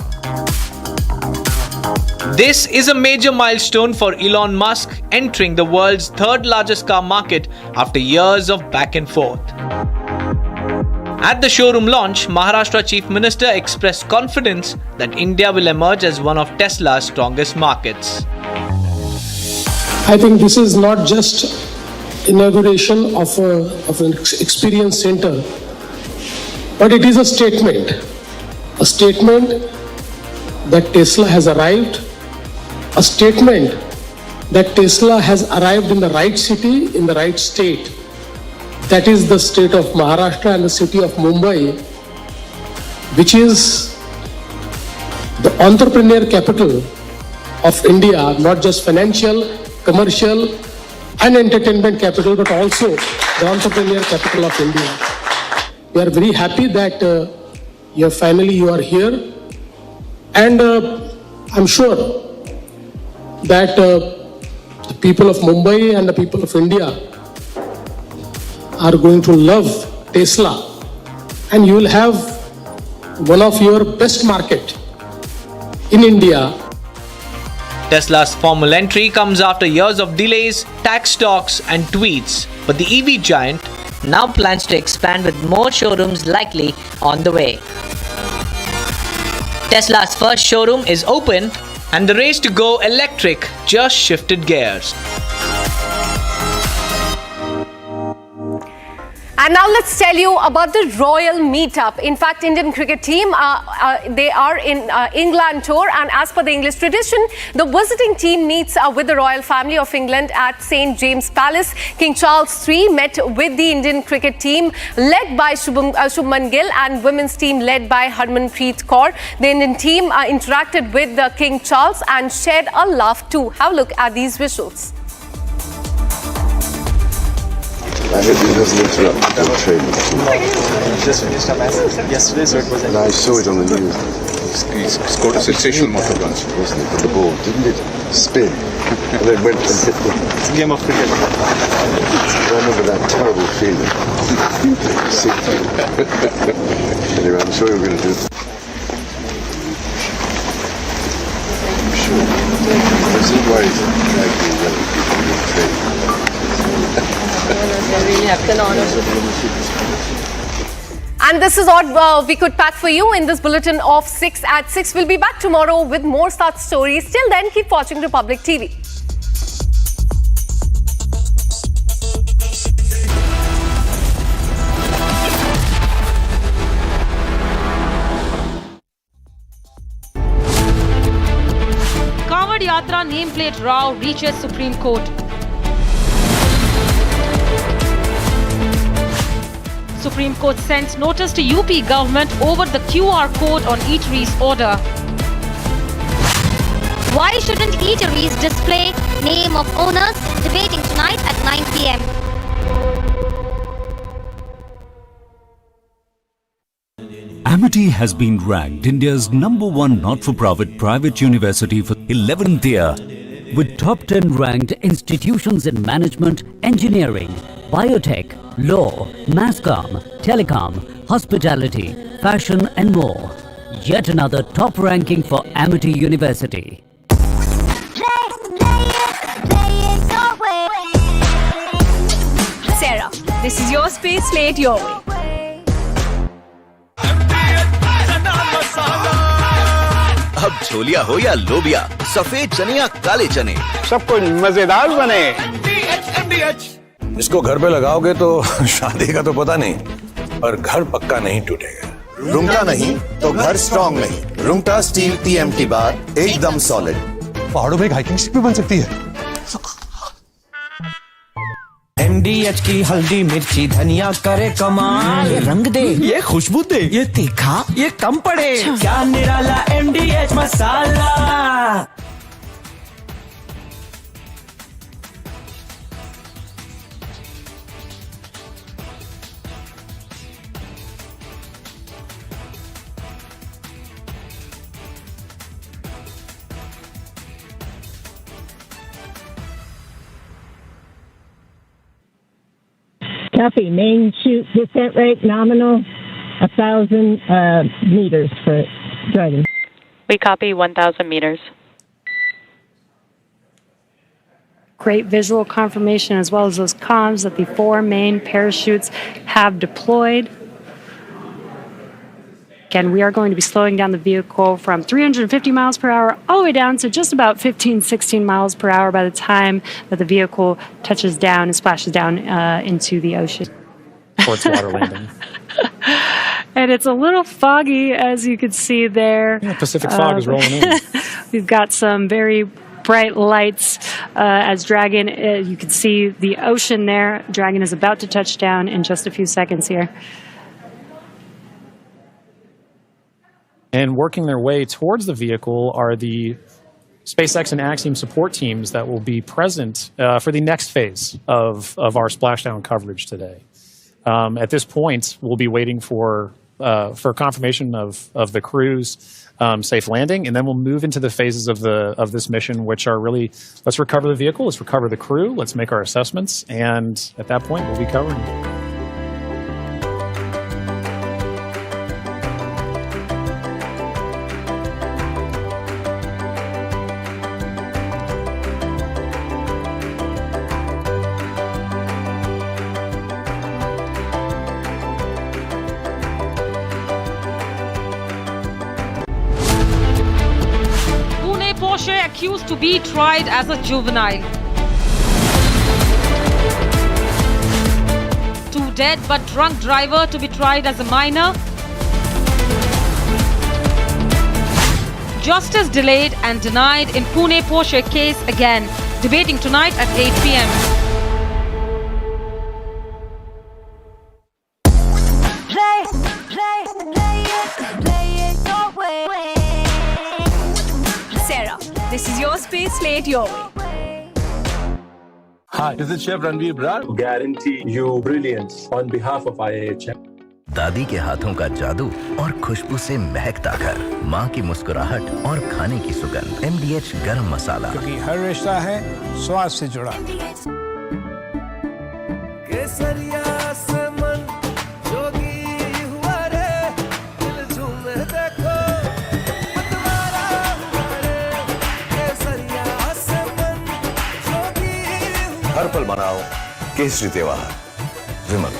This is a major milestone for Elon Musk entering the world's third largest car market after years of back and forth. At the showroom launch, Maharashtra Chief Minister expressed confidence that India will emerge as one of Tesla's strongest markets. I think this is not just inauguration of an experience center, but it is a statement that Tesla has arrived, a statement that Tesla has arrived in the right city, in the right state. That is the state of Maharashtra and the city of Mumbai, which is the entrepreneur capital of India, not just financial, commercial and entertainment capital, but also the entrepreneur capital of India. We are very happy that you are here, and I'm sure that the people of Mumbai and the people of India are going to love Tesla, and you will have one of your best market in India. Tesla's formal entry comes after years of delays, tax talks and tweets, but the EV giant now plans to expand with more showrooms likely on the way. Tesla's first showroom is open, and the race to go electric just shifted gears. And now let's tell you about the Royal Meetup. In fact, Indian cricket team, they are in England tour, and as per the English tradition, the visiting team meets with the royal family of England at St. James Palace. King Charles III met with the Indian cricket team led by Shubman Gill and women's team led by Harmanpreet Kaur. The Indian team interacted with King Charles and shared a laugh too. Have a look at these visuals. I hope he doesn't interrupt the training. Just finished a match yesterday, so it was. And I saw it on the news. He scored a sensational motor punch, wasn't it? With the ball, didn't it? Spin, and then went and hit the. It's a game of cricket. I remember that terrible feeling. Anyway, I'm sure you're going to do it. sure. This is why it's like the young people in trade. And this is what we could pack for you in this bulletin of 6 at 6. We'll be back tomorrow with more such stories. Till then, keep watching Republic TV. Kavad Yatra nameplate row reaches Supreme Court. Supreme Court sends notice to UP government over the QR code on eateries order. Why shouldn't eateries display name of owners? Debating tonight at 9 p.m. Amity has been ranked India's #1 not-for-profit private university for 11th year, with top 10 ranked institutions in management, engineering, biotech, law, mass comm, telecom, hospitality, fashion and more. Yet another top ranking for Amity University. Sarah, this is your space, play it your way. अब छोलिया हो या लोबिया, सफेद चने या काले चने, सब कुछ मजेदार बने। इसको घर पे लगाओगे तो शादी का तो पता नहीं, पर घर पक्का नहीं टूटेगा। रुंगटा नहीं तो घर स्ट्रॉन्ग नहीं। रुंगटा स्टील TMT बार एकदम सॉलिड। पहाड़ों में एक हाइकिंग स्टिक भी बन सकती है। MDH की हल्दी मिर्ची धनिया करे कमाल, ये रंग दे, ये खुशबू दे, ये तीखा, ये कम पड़े, क्या निराला MDH masala. Copy. Main chute descent rate nominal 1,000 meters for driving. We copy 1,000 meters. Great visual confirmation as well as those comms that the 4 main parachutes have deployed. Again, we are going to be slowing down the vehicle from 350 miles per hour all the way down to just about 15, 16 miles per hour by the time that the vehicle touches down and splashes down into the ocean. For its water landing. And it's a little foggy, as you can see there. Yeah, Pacific fog is rolling in. We've got some very bright lights as Dragon, you can see the ocean there. Dragon is about to touch down in just a few seconds here. And working their way towards the vehicle are the SpaceX and Axiom support teams that will be present for the next phase of our splashdown coverage today. At this point, we'll be waiting for confirmation of the crew's safe landing, and then we'll move into the phases of this mission, which are really, let's recover the vehicle, let's recover the crew, let's make our assessments, and at that point, we'll be covering it. Pune Porsche accused to be tried as a juvenile. 2 dead but drunk driver to be tried as a minor. Justice delayed and denied in Pune Porsche case again. Debating tonight at 8 p.m. Sarah, this is your space, play it your way. Hi, this is Chef Pune Brat. Guarantee you brilliance on behalf of IIHM. दादी के हाथों का जादू और खुशबू से महकता घर, माँ की मुस्कुराहट और खाने की सुगंध। MDH गरम मसाला, क्योंकि हर रिश्ता है स्वाद से जुड़ा। केसरिया से मन जोगी हुआ रे, दिल झूमे देखो, मतवारा हुआ रे, हर पल मनाओ केसरी त्योहार। विमल,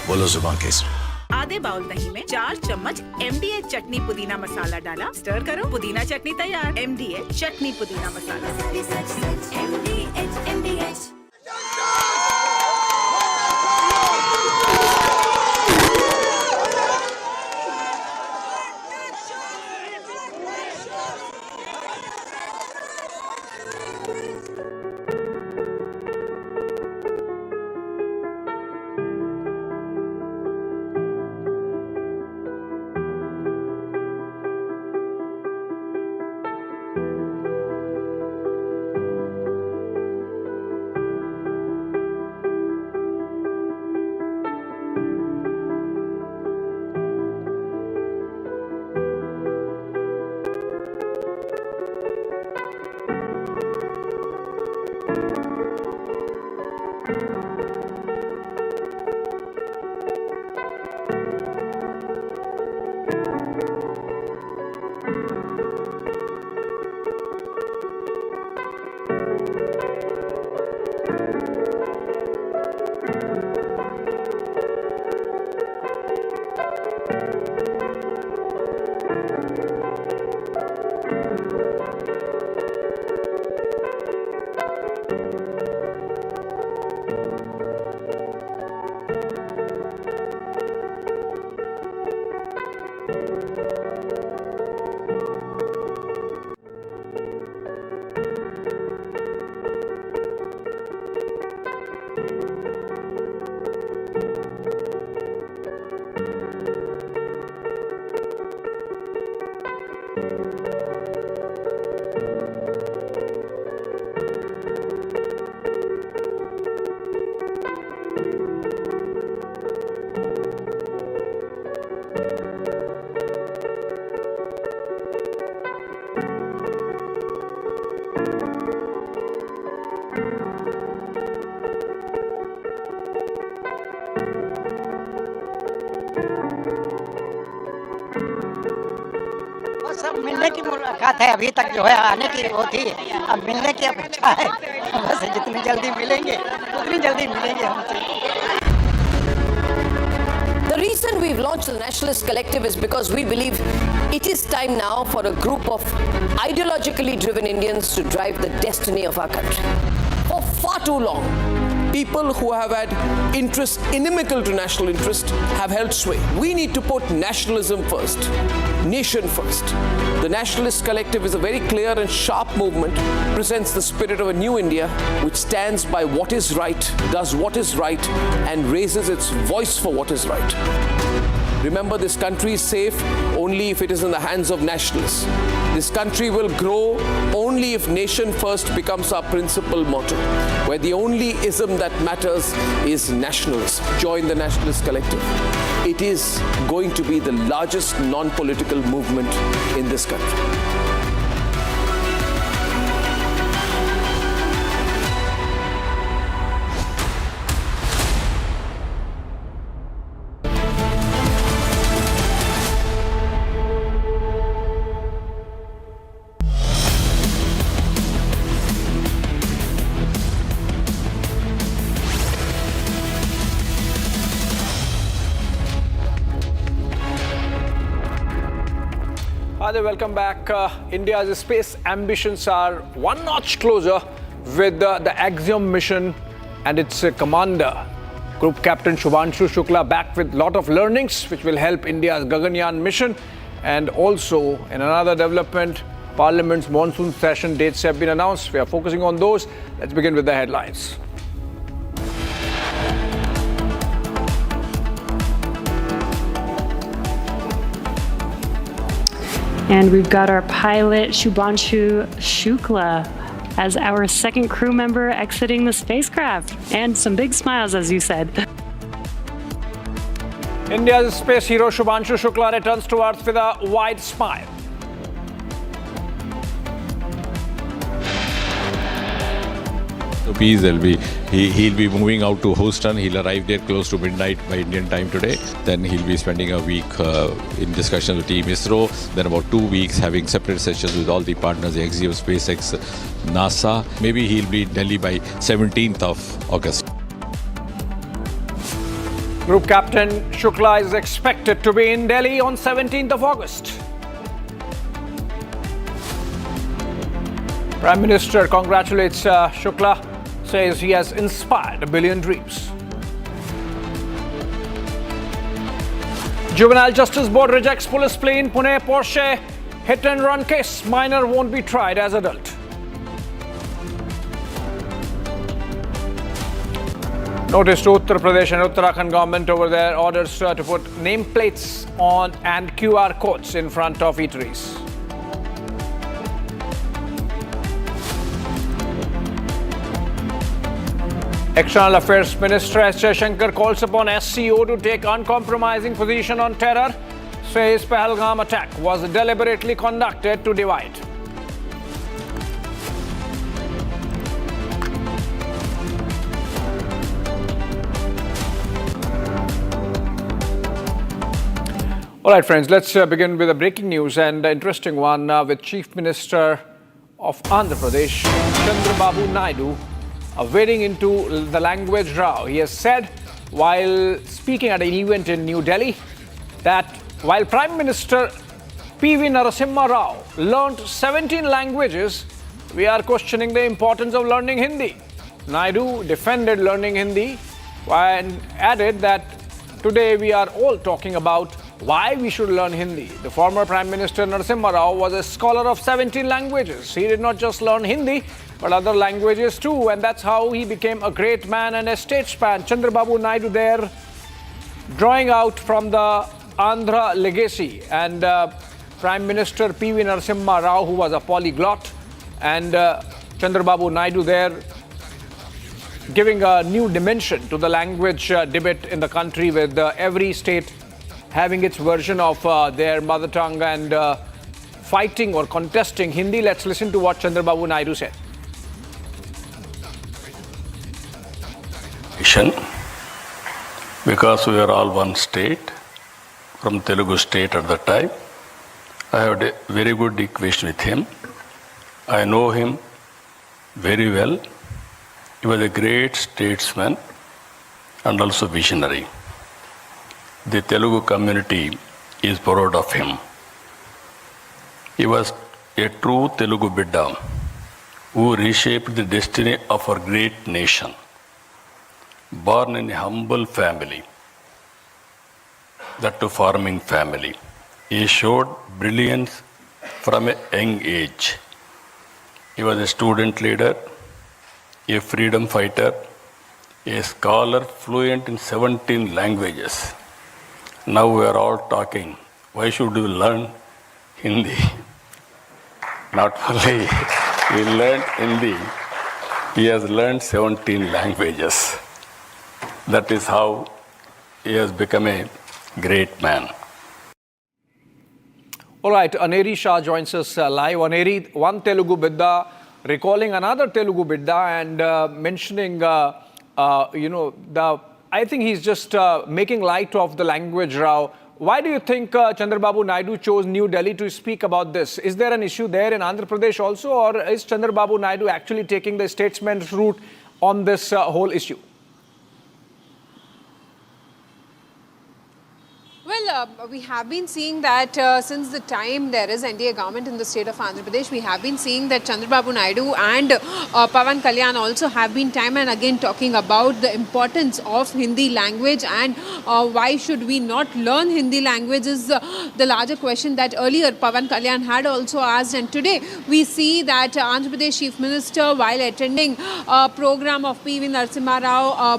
बोलो जुबान केसरी। आधे बाउल दही में 4 चम्मच MDH चटनी पुदीना मसाला डाला, स्टर करो, पुदीना चटनी तैयार। MDH चटनी पुदीना मसाला। MDH। सब मिलने की मुलाकात है, अभी तक जो है आने की वो थी, अब मिलने की अपेक्षा है। बस जितनी जल्दी मिलेंगे उतनी जल्दी मिलेंगे हमसे। The reason we've launched the Nationalist Collective is because we believe it is time now for a group of ideologically driven Indians to drive the destiny of our country. For far too long, people who have had interests inimical to national interest have held sway. We need to put nationalism first, nation first. The Nationalist Collective is a very clear and sharp movement, presents the spirit of a new India which stands by what is right, does what is right, and raises its voice for what is right. Remember, this country is safe only if it is in the hands of nationalists. This country will grow only if nation first becomes our principal motto, where the only ism that matters is nationalism. Join the Nationalist Collective. It is going to be the largest non-political movement in this country. Hi there, welcome back. India's space ambitions are one notch closer with the Axiom mission and its commander, Group Captain Shubhanshu Shukla, back with a lot of learnings which will help India's Gaganyaan mission. And also, in another development, Parliament's monsoon session dates have been announced. We are focusing on those. Let's begin with the headlines. And we've got our pilot, Shubhanshu Shukla, as our second crew member exiting the spacecraft. And some big smiles, as you said. India's space hero Shubhanshu Shukla returns to Earth with a wide smile. Peace, he'll be moving out to Houston. He'll arrive there close to midnight by Indian time today. Then he'll be spending a week in discussions with Team ISRO. Then about 2 weeks having separate sessions with all the partners, the XGO, SpaceX, NASA. Maybe he'll be in Delhi by 17th of August. Group Captain Shukla is expected to be in Delhi on 17th of August. Prime Minister congratulates Shukla, says he has inspired a billion dreams. Juvenile Justice Board rejects police plea in Pune Porsche hit and run case. Minor won't be tried as adult. Notice to Uttar Pradesh and Uttarakhand government over their orders to put nameplates on and QR codes in front of eateries. External Affairs Minister S. Jaishankar calls upon SCO to take uncompromising position on terror, says Pahalgam attack was deliberately conducted to divide. All right, friends, let's begin with a breaking news and interesting one with Chief Minister of Andhra Pradesh, Chandrababu Naidu, wading into the language row. He has said while speaking at an event in New Delhi that while Prime Minister P.V. Narasimha Rao learnt 17 languages, we are questioning the importance of learning Hindi. Naidu defended learning Hindi and added that today we are all talking about why we should learn Hindi. The former Prime Minister Narasimha Rao was a scholar of 17 languages. He did not just learn Hindi, but other languages too, and that's how he became a great man and a statesman. Chandrababu Naidu there drawing out from the Andhra legacy, and Prime Minister P.V. Narasimha Rao, who was a polyglot, and Chandrababu Naidu there giving a new dimension to the language debate in the country, with every state having its version of their mother tongue and fighting or contesting Hindi. Let's listen to what Chandrababu Naidu said. Because we are all one state, from Telugu state at the time, I had a very good equation with him. I know him very well. He was a great statesman and also visionary. The Telugu community is proud of him. He was a true Telugu Bidda who reshaped the destiny of our great nation. Born in a humble family, that to farming family, he showed brilliance from a young age. He was a student leader, a freedom fighter, a scholar fluent in 17 languages. Now we are all talking, why should we learn Hindi? Not only he learned Hindi, he has learned 17 languages. That is how he has become a great man. All right, Aneri Shah joins us live. Aneri, one Telugu Bidda recalling another Telugu Bidda and mentioning, I think he's just making light of the language row. Why do you think Chandrababu Naidu chose New Delhi to speak about this? Is there an issue there in Andhra Pradesh also, or is Chandrababu Naidu actually taking the statesman's route on this whole issue? Well, we have been seeing that since the time there is NDA government in the state of Andhra Pradesh, we have been seeing that Chandrababu Naidu and Pawan Kalyan also have been time and again talking about the importance of Hindi language and why should we not learn Hindi language is the larger question that earlier Pawan Kalyan had also asked. And today we see that Andhra Pradesh Chief Minister, while attending a program of P.V. Narasimha Rao,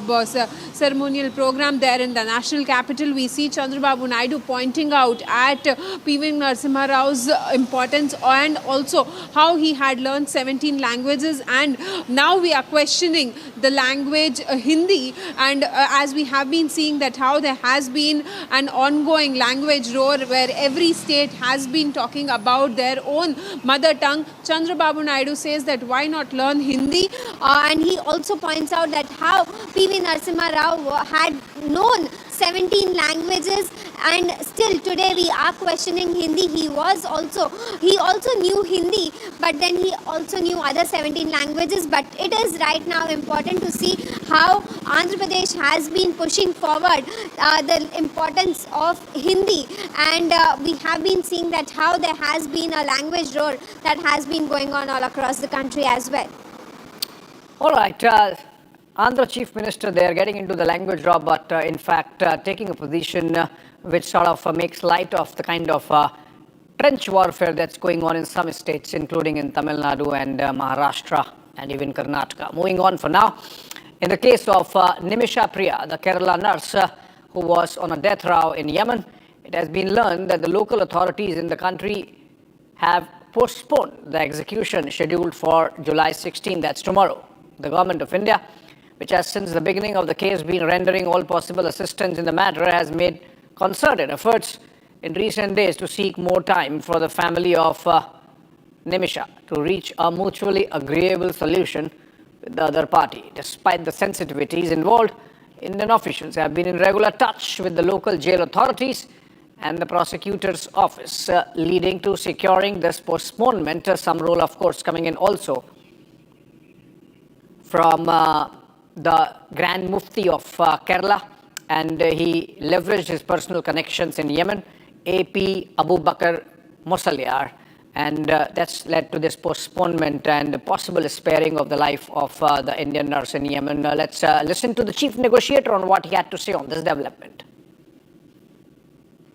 ceremonial program there in the national capital. We see Chandrababu Naidu pointing out at P.V. Narasimha Rao's importance and also how he had learned 17 languages, and now we are questioning the language Hindi, and as we have been seeing that how there has been an ongoing language roar where every state has been talking about their own mother tongue. Chandrababu Naidu says that why not learn Hindi, and he also points out that how P.V. Narasimha Rao had known 17 languages and still today we are questioning Hindi. He also knew Hindi, but then he also knew other 17 languages. But it is right now important to see how Andhra Pradesh has been pushing forward the importance of Hindi, and we have been seeing that how there has been a language roar that has been going on all across the country as well. All right, Andhra Chief Minister, they are getting into the language roar, but in fact taking a position which sort of makes light of the kind of trench warfare that's going on in some states, including in Tamil Nadu and Maharashtra and even Karnataka. Moving on for now, in the case of Nimisha Priya, the Kerala nurse who was on a death row in Yemen, it has been learned that the local authorities in the country have postponed the execution scheduled for July 16, that's tomorrow. The government of India, which has since the beginning of the case been rendering all possible assistance in the matter, has made concerted efforts in recent days to seek more time for the family of Nimisha to reach a mutually agreeable solution with the other party. Despite the sensitivities involved, Indian officials have been in regular touch with the local jail authorities and the prosecutor's office, leading to securing this postponement. Some role, of course, coming in also from the Grand Mufti of Kerala, and he leveraged his personal connections in Yemen, AP Abu Bakr Musaliar, and that's led to this postponement and possible sparing of the life of the Indian nurse in Yemen. Let's listen to the chief negotiator on what he had to say on this development.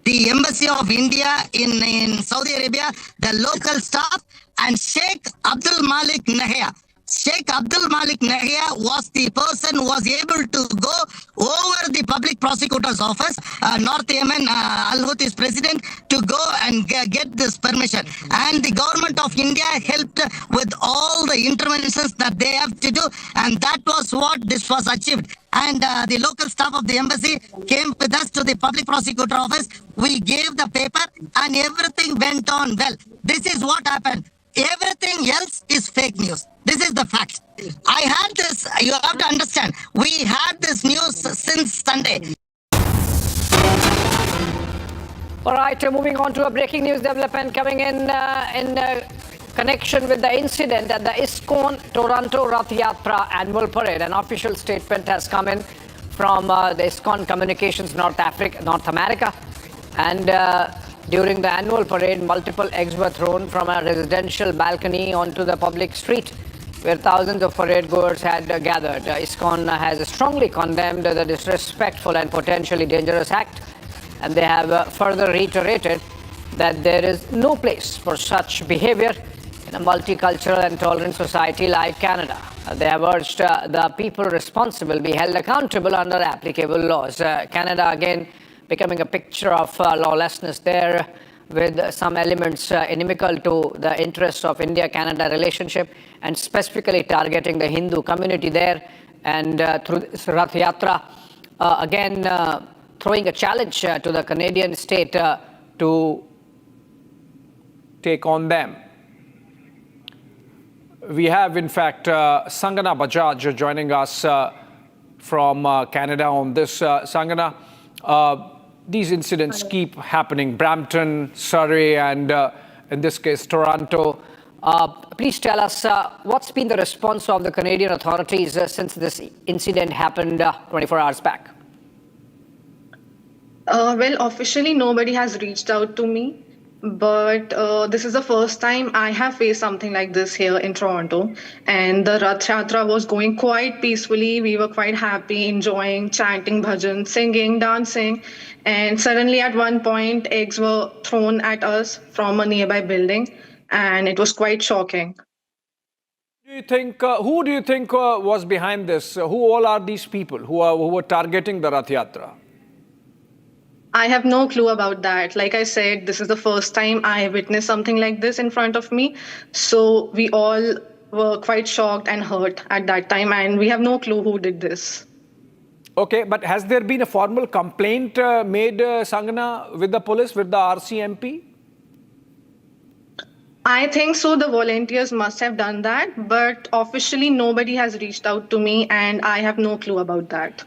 The Embassy of India in Saudi Arabia, the local staff, and Sheikh Abdul Malik Nahia. Sheikh Abdul Malik Nahia was the person who was able to go over the public prosecutor's office, North Yemen, Al-Houthis president, to go and get this permission. And the government of India helped with all the interventions that they have to do, and that was what this was achieved. And the local staff of the embassy came with us to the public prosecutor office. We gave the paper and everything went on well. This is what happened. Everything else is fake news. This is the fact. I had this, you have to understand, we had this news since Sunday. All right, moving on to a breaking news development coming in connection with the incident at the ISKCON Toronto Rath Yatra annual parade. An official statement has come in from the ISKCON Communications North America, and during the annual parade, multiple eggs were thrown from a residential balcony onto the public street where thousands of parade goers had gathered. ISKCON has strongly condemned the disrespectful and potentially dangerous act, and they have further reiterated that there is no place for such behavior in a multicultural and tolerant society like Canada. They have urged the people responsible be held accountable under applicable laws. Canada again becoming a picture of lawlessness there, with some elements inimical to the interests of India-Canada relationship, and specifically targeting the Hindu community there. And through this Rath Yatra, again throwing a challenge to the Canadian state to take on them. We have, in fact, Sangana Bajaj joining us from Canada on this. Sangana, these incidents keep happening. Brampton, Surrey, and in this case, Toronto. Please tell us what's been the response of the Canadian authorities since this incident happened 24 hours back? Well, officially, nobody has reached out to me. But this is the first time I have faced something like this here in Toronto. And the Rath Yatra was going quite peacefully. We were quite happy, enjoying, chanting bhajan, singing, dancing. And suddenly at one point, eggs were thrown at us from a nearby building. And it was quite shocking. Who do you think was behind this? Who all are these people who were targeting the Rath Yatra? I have no clue about that. Like I said, this is the first time I witnessed something like this in front of me. So we all were quite shocked and hurt at that time, and we have no clue who did this. Okay, but has there been a formal complaint made, Sangana, with the police, with the RCMP? I think so. The volunteers must have done that, but officially nobody has reached out to me, and I have no clue about that.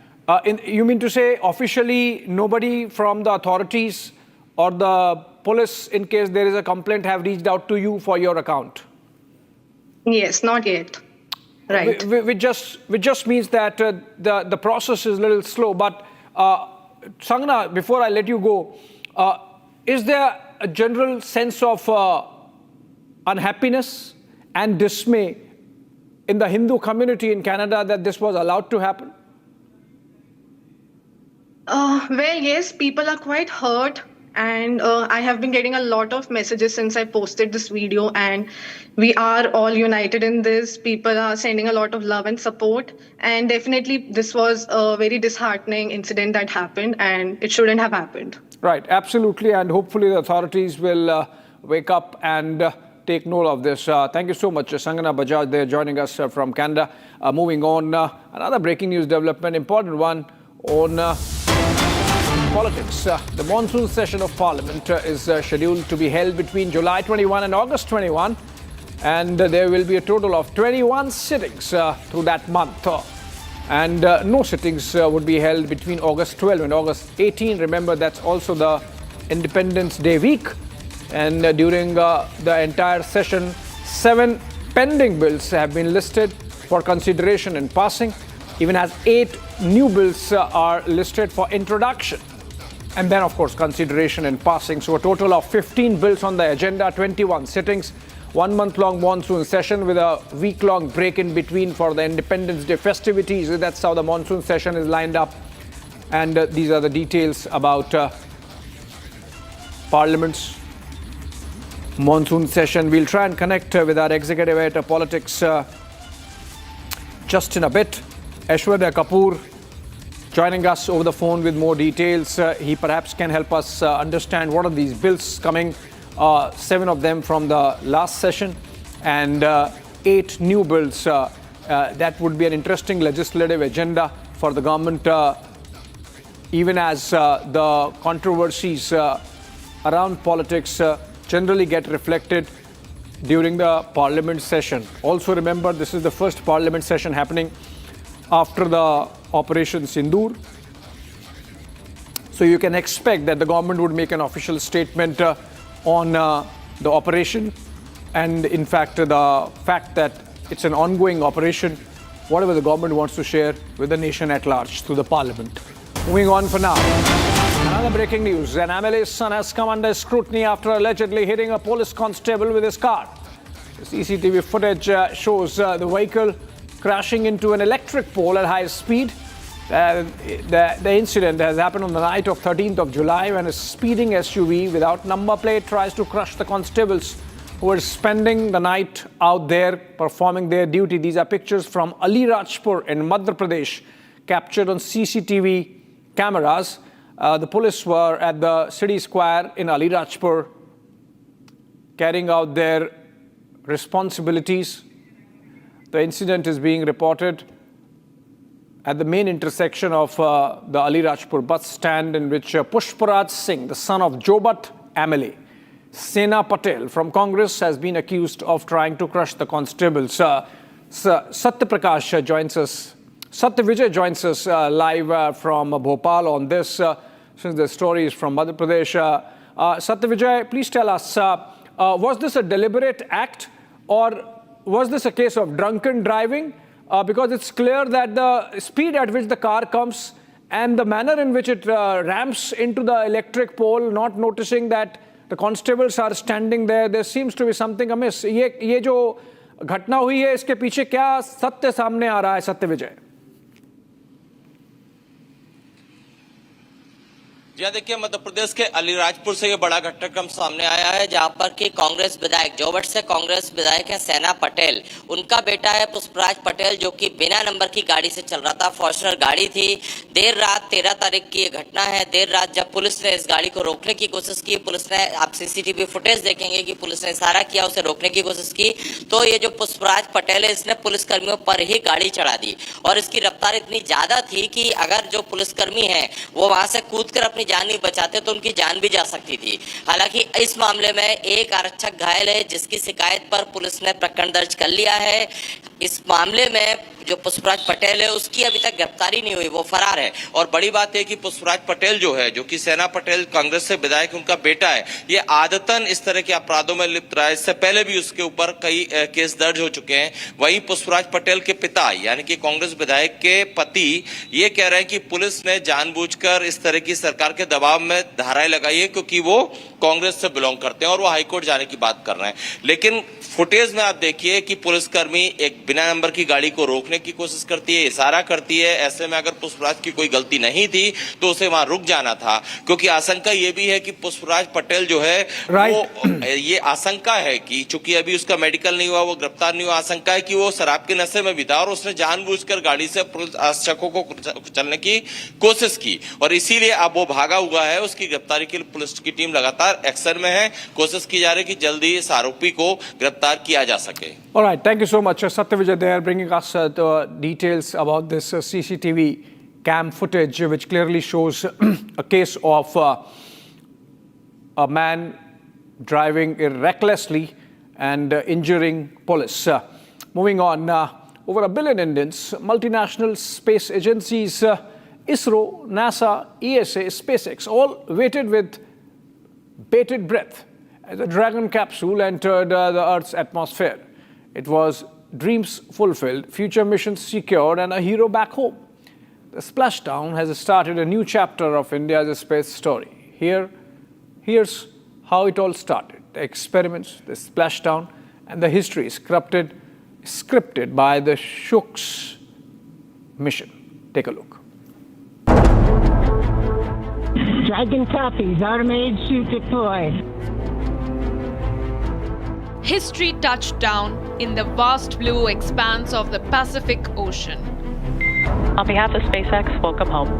You mean to say officially nobody from the authorities or the police, in case there is a complaint, have reached out to you for your account? Yes, not yet. Right. Which just means that the process is a little slow. But Sangana, before I let you go, is there a general sense of unhappiness and dismay in the Hindu community in Canada that this was allowed to happen? Well, yes, people are quite hurt, and I have been getting a lot of messages since I posted this video, and we are all united in this. People are sending a lot of love and support, and definitely this was a very disheartening incident that happened, and it shouldn't have happened. Right, absolutely, and hopefully the authorities will wake up and take note of this. Thank you so much, Sangana Bajaj, there joining us from Canada. Moving on, another breaking news development, important one on politics. The monsoon session of Parliament is scheduled to be held between July 21 and August 21, and there will be a total of 21 sittings through that month. And no sittings would be held between August 12 and August 18. Remember, that's also the Independence Day week. And during the entire session, 7 pending bills have been listed for consideration and passing, even as 8 new bills are listed for introduction. And then, of course, consideration and passing. So a total of 15 bills on the agenda, 21 sittings, 1 month-long monsoon session with a week-long break in between for the Independence Day festivities. That's how the monsoon session is lined up. And these are the details about Parliament's monsoon session. We'll try and connect with our executive editor politics just in a bit. Aishwarya Kapoor joining us over the phone with more details. He perhaps can help us understand what are these bills coming, 7 of them from the last session and 8 new bills. That would be an interesting legislative agenda for the government, even as the controversies around politics generally get reflected during the Parliament session. Also remember, this is the first Parliament session happening after the Operation Sindoor. So you can expect that the government would make an official statement on the operation, and in fact the fact that it's an ongoing operation, whatever the government wants to share with the nation at large through the Parliament. Moving on for now. Another breaking news. An MLA's son has come under scrutiny after allegedly hitting a police constable with his car. The CCTV footage shows the vehicle crashing into an electric pole at high speed. The incident has happened on the night of 13th of July when a speeding SUV without number plate tries to crush the constables who were spending the night out there performing their duty. These are pictures from Alirajpur in Madhya Pradesh, captured on CCTV cameras. The police were at the city square in Alirajpur carrying out their responsibilities. The incident is being reported at the main intersection of the Alirajpur bus stand, in which Pushparaj Singh, the son of Jobat MLA, Sena Patel from Congress, has been accused of trying to crush the constables. Satyaprakash joins us. Satyavijay joins us live from Bhopal on this, since the story is from Madhya Pradesh. Satyavijay, please tell us, was this a deliberate act, or was this a case of drunken driving? Because it's clear that the speed at which the car comes and the manner in which it ramps into the electric pole, not noticing that the constables are standing there seems to be something amiss. ये जो घटना हुई है, इसके पीछे क्या सत्य सामने आ रहा है, सत्यविजय? जी देखिए, मध्य प्रदेश के अलीराजपुर से ये बड़ा घटनाक्रम सामने आया है, जहां पर कि कांग्रेस विधायक, जोवट से कांग्रेस विधायक है सेना पटेल, उनका बेटा है पुष्पराज पटेल, जो कि बिना नंबर की गाड़ी से चल रहा था। फॉर्च्यूनर गाड़ी थी। देर रात 13 तारीख की ये घटना है। देर रात जब पुलिस ने इस गाड़ी को रोकने की कोशिश की, पुलिस ने, आप CCTV फुटेज देखेंगे कि पुलिस ने इशारा किया, उसे रोकने की कोशिश की, तो ये जो पुष्पराज पटेल है, इसने पुलिसकर्मियों पर ही गाड़ी चढ़ा दी। और इसकी रफ्तार इतनी ज्यादा थी कि अगर जो पुलिसकर्मी है वो वहां से कूदकर अपनी जान नहीं बचाते तो उनकी जान भी जा सकती थी। हालांकि इस मामले में एक आरक्षक घायल है, जिसकी शिकायत पर पुलिस ने प्रकरण दर्ज कर लिया है। इस मामले में जो पुष्पराज पटेल है, उसकी अभी तक गिरफ्तारी नहीं हुई, वो फरार है। और बड़ी बात है कि पुष्पराज पटेल जो है, जो कि सेना पटेल कांग्रेस से विधायक उनका बेटा है, ये आदतन इस तरह के अपराधों में लिप्त रहा है। इससे पहले भी उसके ऊपर कई केस दर्ज हो चुके हैं। वहीं पुष्पराज पटेल के पिता यानी कि कांग्रेस विधायक के पति ये कह रहे हैं कि पुलिस ने जानबूझकर इस तरह की सरकार के दबाव में धाराएं लगाई है, क्योंकि वो कांग्रेस से बिलोंग करते हैं और वो हाईकोर्ट जाने की बात कर रहे हैं। लेकिन फुटेज में आप देखिए कि पुलिसकर्मी एक बिना नंबर की गाड़ी को रोकने की कोशिश करती है, इशारा करती है। ऐसे में अगर पुष्पराज की कोई गलती नहीं थी तो उसे वहां रुक जाना था, क्योंकि आशंका ये भी है कि पुष्पराज पटेल जो है वो, ये आशंका है कि चूंकि अभी उसका मेडिकल नहीं हुआ, वो गिरफ्तार नहीं हुआ, आशंका है कि वो शराब के नशे में भी था और उसने जानबूझकर गाड़ी से पुलिस आरक्षकों को चलने की कोशिश की और इसीलिए अब वो भागा हुआ है। उसकी गिरफ्तारी के लिए पुलिस की टीम लगातार एक्शन में है। कोशिश की जा रही है कि जल्दी इस आरोपी को गिरफ्तार किया जा सके। All right, thank you so much, Satyavijay there, bringing us the details about this CCTV cam footage, which clearly shows a case of a man driving recklessly and injuring police. Moving on, over 1 billion Indians, multinational space agencies, ISRO, NASA, ESA, SpaceX, all waited with bated breath as the Dragon capsule entered the Earth's atmosphere. It was dreams fulfilled, future missions secured, and a hero back home. The splashdown has started a new chapter of India's space story. Here's how it all started. The experiments, the splashdown, and the history scripted by the Shooks mission. Take a look. Dragon copies, automated chute deployed. History touched down in the vast blue expanse of the Pacific Ocean. On behalf of SpaceX, welcome home.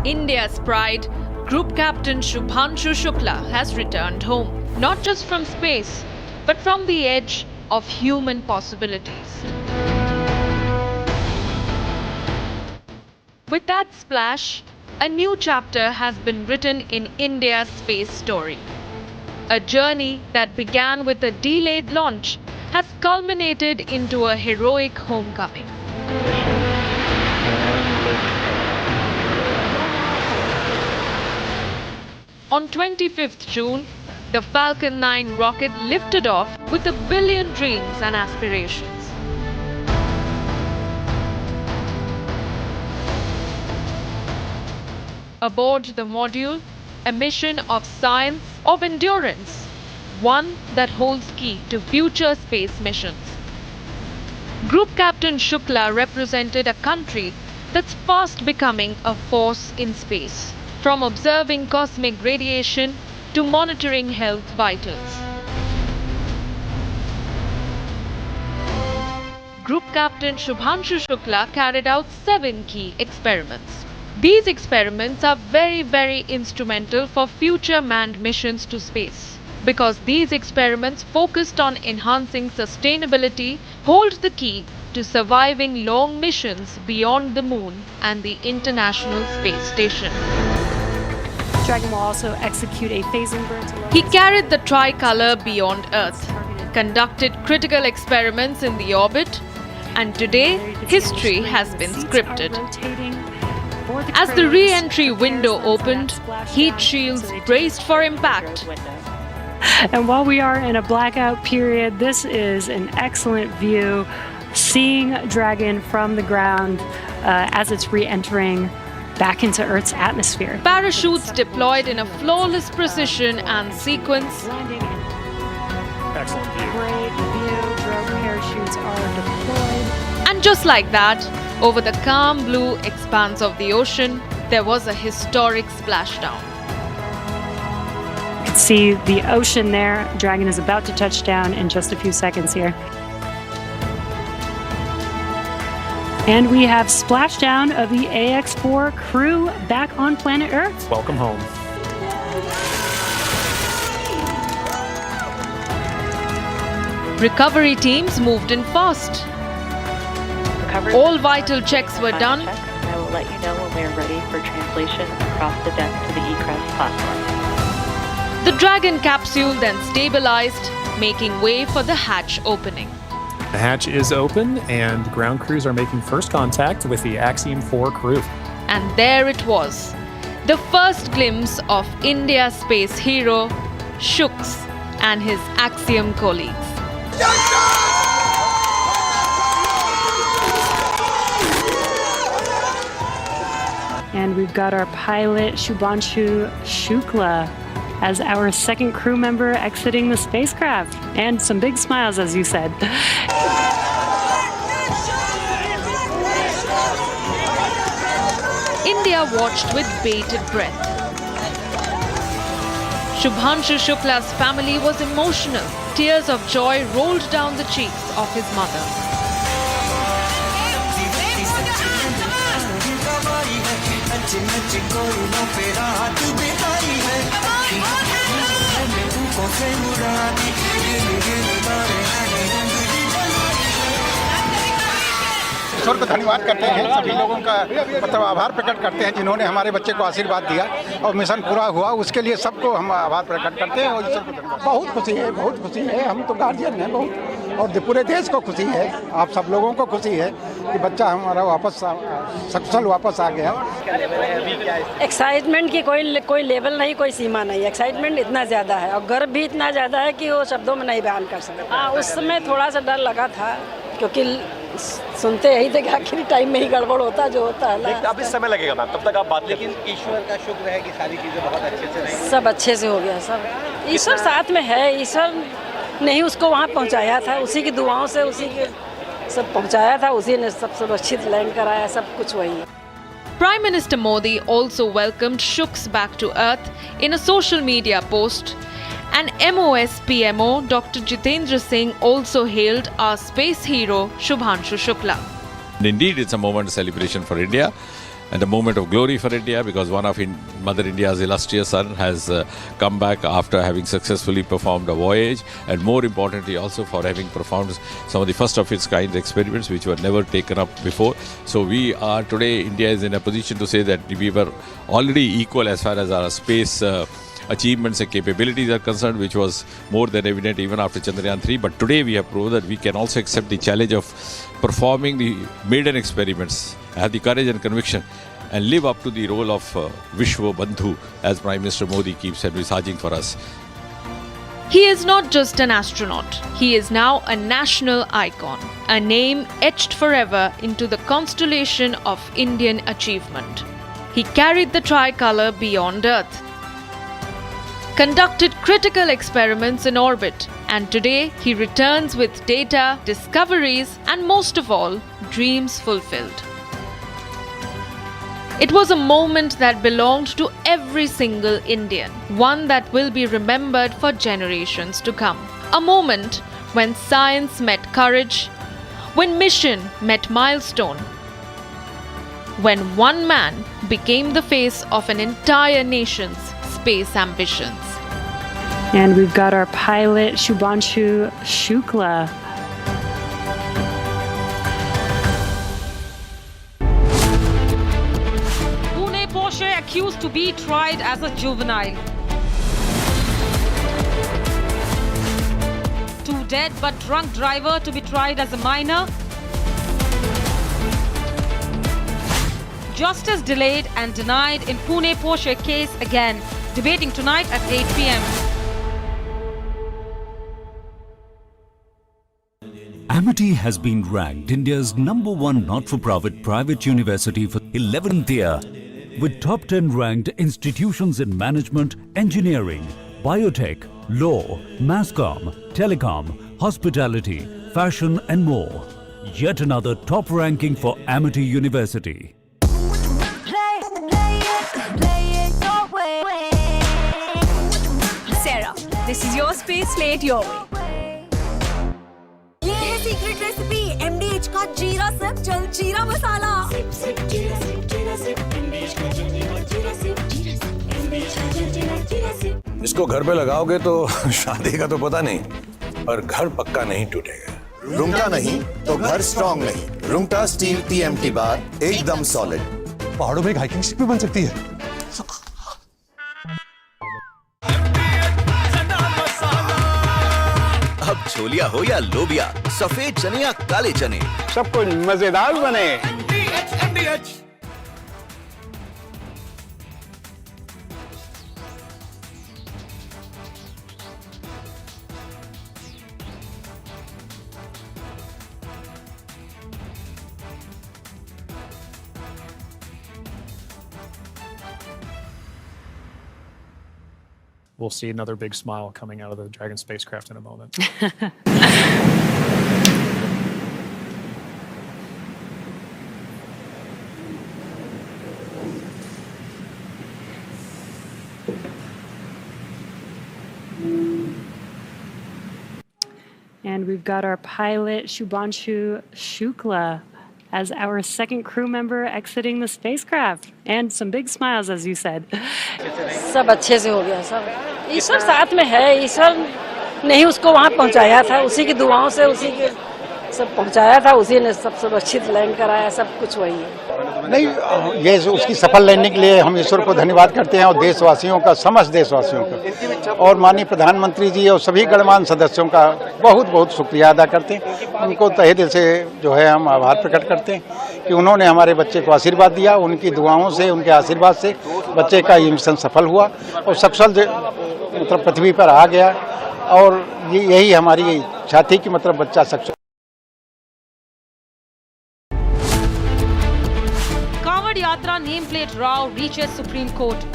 India's pride, Group Captain Shubhanshu Shukla has returned home, not just from space, but from the edge of human possibilities. With that splash, a new chapter has been written in India's space story. A journey that began with a delayed launch has culminated into a heroic homecoming. On 25th June, the Falcon 9 rocket lifted off with 1 billion dreams and aspirations. Aboard the module, a mission of science, of endurance, one that holds key to future space missions. Group Captain Shukla represented a country that's fast becoming a force in space, from observing cosmic radiation to monitoring health vitals. Group Captain Shubhanshu Shukla carried out 7 key experiments. These experiments are very, very instrumental for future manned missions to space, because these experiments focused on enhancing sustainability hold the key to surviving long missions beyond the moon and the International Space Station. Dragon will also execute a phasing burn. He carried the tricolor beyond Earth, conducted critical experiments in the orbit, and today history has been scripted. As the re-entry window opened, heat shields braced for impact. And while we are in a blackout period, this is an excellent view, seeing Dragon from the ground as it's re-entering back into Earth's atmosphere. Parachutes deployed in a flawless precision and sequence. Excellent view. Great view. Drogue parachutes are deployed. And just like that, over the calm blue expanse of the ocean, there was a historic splashdown. You can see the ocean there. Dragon is about to touch down in just a few seconds here. And we have splashdown of the AX-4 crew back on planet Earth. Welcome home. Recovery teams moved in fast. All vital checks were done. I will let you know when we are ready for translation across the deck to the egress platform. The Dragon capsule then stabilized, making way for the hatch opening. The hatch is open and ground crews are making first contact with the Axiom 4 crew. And there it was, the first glimpse of India's space hero, Shooks, and his Axiom colleagues. And we've got our pilot, Shubhanshu Shukla, as our second crew member exiting the spacecraft. And some big smiles, as you said. India watched with bated breath. Shubhanshu Shukla's family was emotional. Tears of joy rolled down the cheeks of his mother. ईश्वर को धन्यवाद करते हैं, सभी लोगों का मतलब आभार प्रकट करते हैं जिन्होंने हमारे बच्चे को आशीर्वाद दिया और मिशन पूरा हुआ, उसके लिए सबको हम आभार प्रकट करते हैं और ईश्वर को धन्यवाद। बहुत खुशी है, हम तो गार्जियन हैं बहुत, और पूरे देश को खुशी है, आप सब लोगों को खुशी है कि बच्चा हमारा वापस सकुशल वापस आ गया। एक्साइटमेंट की कोई लेवल नहीं, कोई सीमा नहीं, एक्साइटमेंट इतना ज़्यादा है और गर्व भी इतना ज़्यादा है कि वो शब्दों में नहीं बयान कर सकते। हाँ, उस समय थोड़ा सा डर लगा था क्योंकि सुनते यही थे कि आखिरी टाइम में ही गड़बड़ होता जो होता है। अब इस समय लगेगा मैम, तब तक आप बात, लेकिन ईश्वर का शुक्र है कि सारी चीज़ें बहुत अच्छे से रही, सब अच्छे से हो गया। सब ईश्वर साथ में है, ईश्वर ने ही उसको वहाँ पहुँचाया था, उसी की दुआओं से उसी के सब पहुँचाया था, उसी ने सब सुरक्षित लैंड कराया, सब कुछ वही है। Prime Minister Modi also welcomed Shooks back to Earth in a social media post. And MOS PMO Dr. Jitendra Singh also hailed our space hero Shubhanshu Shukla. Indeed, it's a moment of celebration for India and a moment of glory for India, because one of Mother India's illustrious son has come back after having successfully performed a voyage, and more importantly also for having performed some of the first of its kind experiments which were never taken up before. So we are today, India is in a position to say that we were already equal as far as our space achievements and capabilities are concerned, which was more than evident even after Chandrayaan 3. But today we have proved that we can also accept the challenge of performing the maiden experiments, have the courage and conviction, and live up to the role of Vishwa Bandhu, as Prime Minister Modi keeps envisaging for us. He is not just an astronaut, he is now a national icon, a name etched forever into the constellation of Indian achievement. He carried the tricolour beyond Earth, conducted critical experiments in orbit, and today he returns with data, discoveries, and most of all, dreams fulfilled. It was a moment that belonged to every single Indian, one that will be remembered for generations to come. A moment when science met courage, when mission met milestone, when one man became the face of an entire nation's space ambitions. And we've got our pilot, Shubhanshu Shukla. Pune Porsche accused to be tried as a juvenile. 2 dead but drunk driver to be tried as a minor. Justice delayed and denied in Pune Porsche case again. Debating tonight at 8 p.m. Amity has been ranked India's #1 not-for-profit private university for 11th year, with top 10 ranked institutions in management, engineering, biotech, law, masscom, telecom, hospitality, fashion and more. Yet another top ranking for Amity University. Sarah, this is your space, play it your way. ये है secret recipe MDH का jeera sip jaljeera मसाला। इसको घर पे लगाओगे तो शादी का तो पता नहीं, पर घर पक्का नहीं टूटेगा। रुंगटा नहीं तो घर स्ट्रॉन्ग नहीं। रुंगटा स्टील TMT बार एकदम सॉलिड। पहाड़ों में एक हाइकिंग शिप भी बन सकती है। अब छोलिया हो या लोबिया, सफेद चने या काले चने, सब कुछ मजेदार बने। We'll see another big smile coming out of the Dragon spacecraft in a moment. And we've got our pilot, Shubhanshu Shukla, as our second crew member exiting the spacecraft. And some big smiles, as you said. सब अच्छे से हो गया सब। ईश्वर साथ में है, ईश्वर नहीं उसको वहाँ पहुँचाया था, उसी की दुआओं से उसी के सब पहुँचाया था, उसी ने सब सुरक्षित लैंड कराया, सब कुछ वही है। नहीं, ये उसकी सफल लैंडिंग के लिए हम ईश्वर को धन्यवाद करते हैं और देशवासियों का, समस्त देशवासियों का और माननीय प्रधानमंत्री जी और सभी गणमान्य सदस्यों का बहुत बहुत शुक्रिया अदा करते हैं। उनको तहे दिल से जो है हम आभार प्रकट करते हैं कि उन्होंने हमारे बच्चे को आशीर्वाद दिया। उनकी दुआओं से, उनके आशीर्वाद से बच्चे का ये मिशन सफल हुआ और सकुशल मतलब पृथ्वी पर आ गया और यही हमारी इच्छा थी कि मतलब बच्चा सकुशल। Kavad Yatra nameplate row reaches Supreme Court.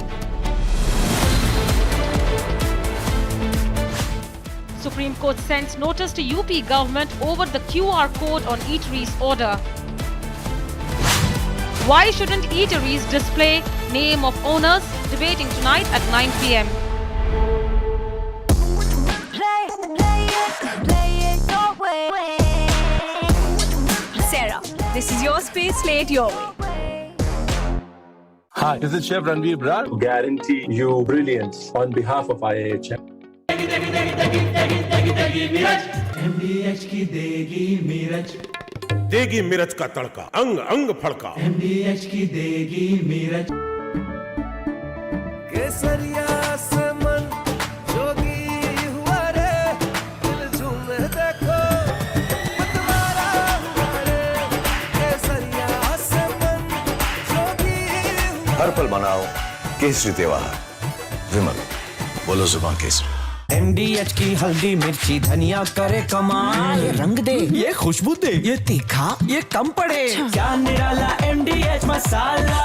Supreme Court sends notice to UP government over the QR code on eateries order. Why shouldn't eateries display name of owners? Debating tonight at 9 p.m. Sarah, this is your space, play it your way. Hi, this is Chef Ranveer Brat. Guarantee you brilliance on behalf of IIHM. MDH की देगी मीरज, देगी मिर्च का तड़का, अंग अंग फड़का। MDH की देगी मीरज। केसरिया से मन जोगी हुआ रे, दिल झूमे देखो मतवारा हुआ रे। केसरिया से मन जोगी हुआ। हर पल मनाओ केसरी त्योहार। विमल, बोलो जुबान केसरी। MDH की हल्दी मिर्ची धनिया करे कमाल, ये रंग दे, ये खुशबू दे, ये तीखा, ये कम पड़े, क्या निराला MDH masala.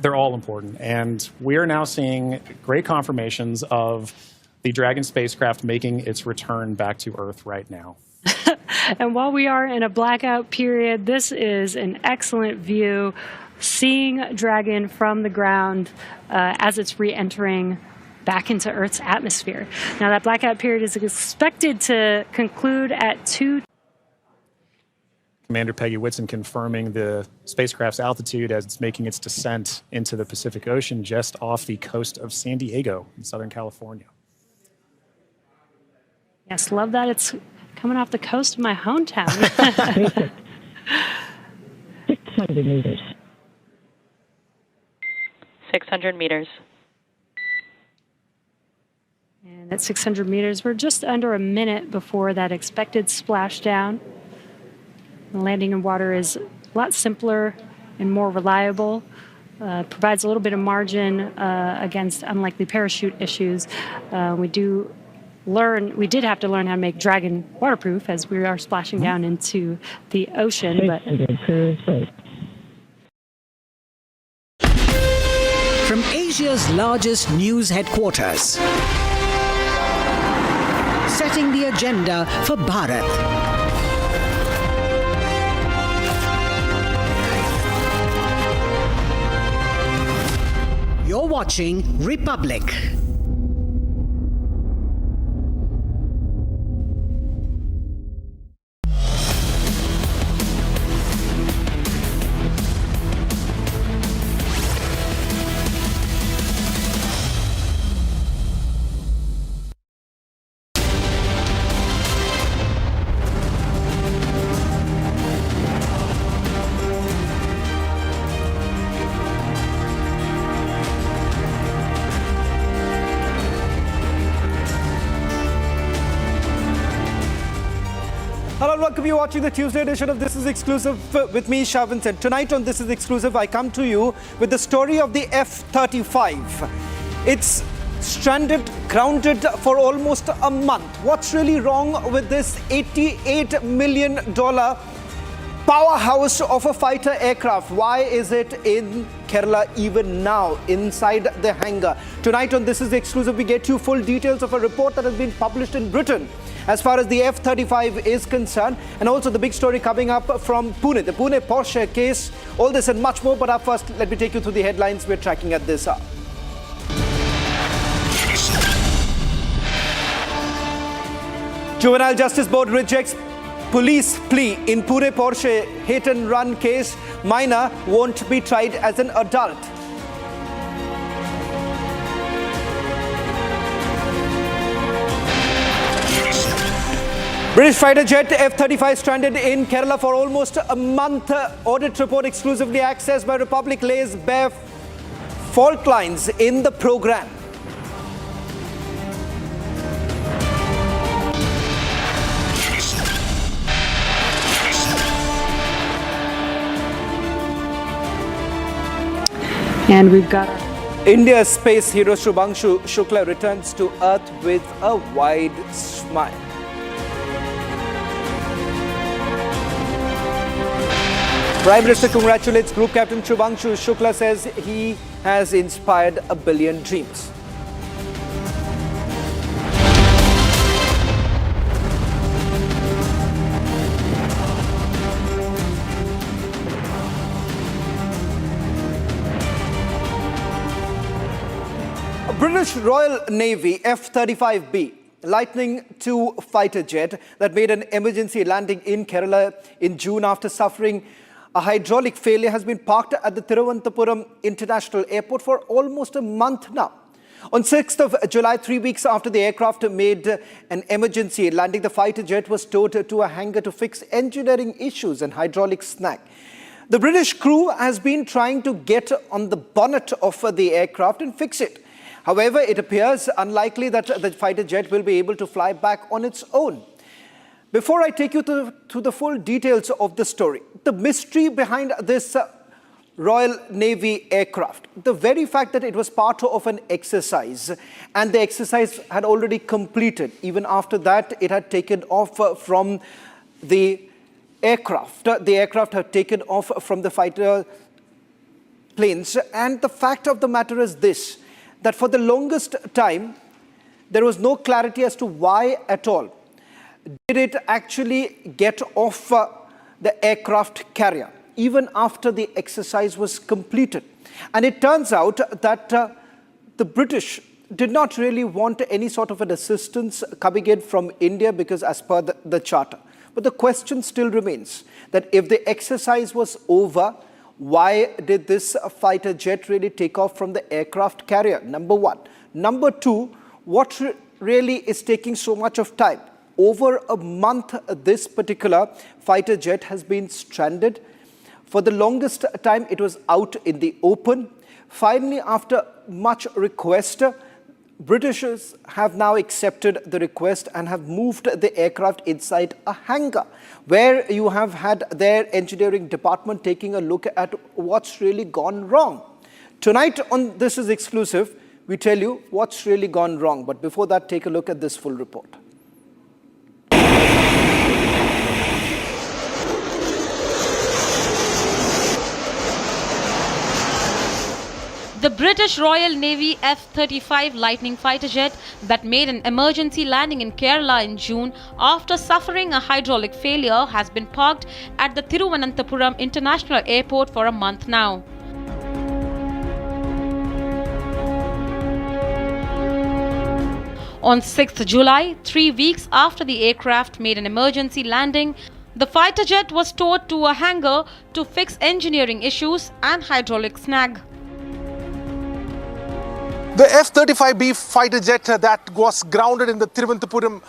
They're all important, and we are now seeing great confirmations of the Dragon spacecraft making its return back to Earth right now. And while we are in a blackout period, this is an excellent view, seeing Dragon from the ground as it's re-entering back into Earth's atmosphere. Now, that blackout period is expected to conclude at 2. Commander Peggy Whitson confirming the spacecraft's altitude as it's making its descent into the Pacific Ocean just off the coast of San Diego in Southern California. Yes, love that it's coming off the coast of my hometown. 600 meters. 600 meters. And at 600 meters, we're just under a minute before that expected splashdown. The landing in water is a lot simpler and more reliable. provides a little bit of margin against unlikely parachute issues. We did have to learn how to make Dragon waterproof as we are splashing down into the ocean. But From Asia's largest news headquarters, setting the agenda for Bharat. You're watching Republic. Hello and welcome. You're watching the Tuesday edition of This Is Exclusive with me, Shavin Sen. Tonight on This Is Exclusive, I come to you with the story of the F-35. It's stranded, grounded for almost a month. What's really wrong with this $88 million powerhouse of a fighter aircraft? Why is it in Kerala even now, inside the hangar? Tonight on This Is Exclusive, we get you full details of a report that has been published in Britain as far as the F-35 is concerned, and also the big story coming up from Pune, the Pune Porsche case. All this and much more, but up first, let me take you through the headlines we're tracking at this hour. Juvenile Justice Board rejects police plea in Pune Porsche hit and run case. Minor won't be tried as an adult. British fighter jet F-35 stranded in Kerala for almost a month. Audit report exclusively accessed by Republic lays bare fault lines in the program. And we've got India's space hero Shubhanshu Shukla returns to Earth with a wide smile. Prime Minister congratulates Group Captain Shubhanshu Shukla, says he has inspired a billion dreams. A British Royal Navy F-35B Lightning II fighter jet that made an emergency landing in Kerala in June after suffering a hydraulic failure has been parked at the Thiruvananthapuram International Airport for almost a month now. On 6th of July, 3 weeks after the aircraft made an emergency landing, the fighter jet was towed to a hangar to fix engineering issues and hydraulic snag. The British crew has been trying to get on the bonnet of the aircraft and fix it. However, it appears unlikely that the fighter jet will be able to fly back on its own. Before I take you to the full details of the story, the mystery behind this Royal Navy aircraft, the very fact that it was part of an exercise and the exercise had already completed. Even after that, it had taken off from the aircraft. The aircraft had taken off from the fighter planes. And the fact of the matter is this, that for the longest time, there was no clarity as to why at all did it actually get off the aircraft carrier, even after the exercise was completed. And it turns out that the British did not really want any sort of an assistance coming in from India because as per the charter. But the question still remains that if the exercise was over, why did this fighter jet really take off from the aircraft carrier? Number one. Number two, what really is taking so much of time? Over a month, this particular fighter jet has been stranded. For the longest time, it was out in the open. Finally, after much request, Britishers have now accepted the request and have moved the aircraft inside a hangar, where you have had their engineering department taking a look at what's really gone wrong. Tonight on This Is Exclusive, we tell you what's really gone wrong. But before that, take a look at this full report. The British Royal Navy F-35 Lightning fighter jet that made an emergency landing in Kerala in June after suffering a hydraulic failure has been parked at the Thiruvananthapuram International Airport for a month now. On 6th July, 3 weeks after the aircraft made an emergency landing, the fighter jet was towed to a hangar to fix engineering issues and hydraulic snag. The F-35B fighter jet that was grounded in the Thiruvananthapuram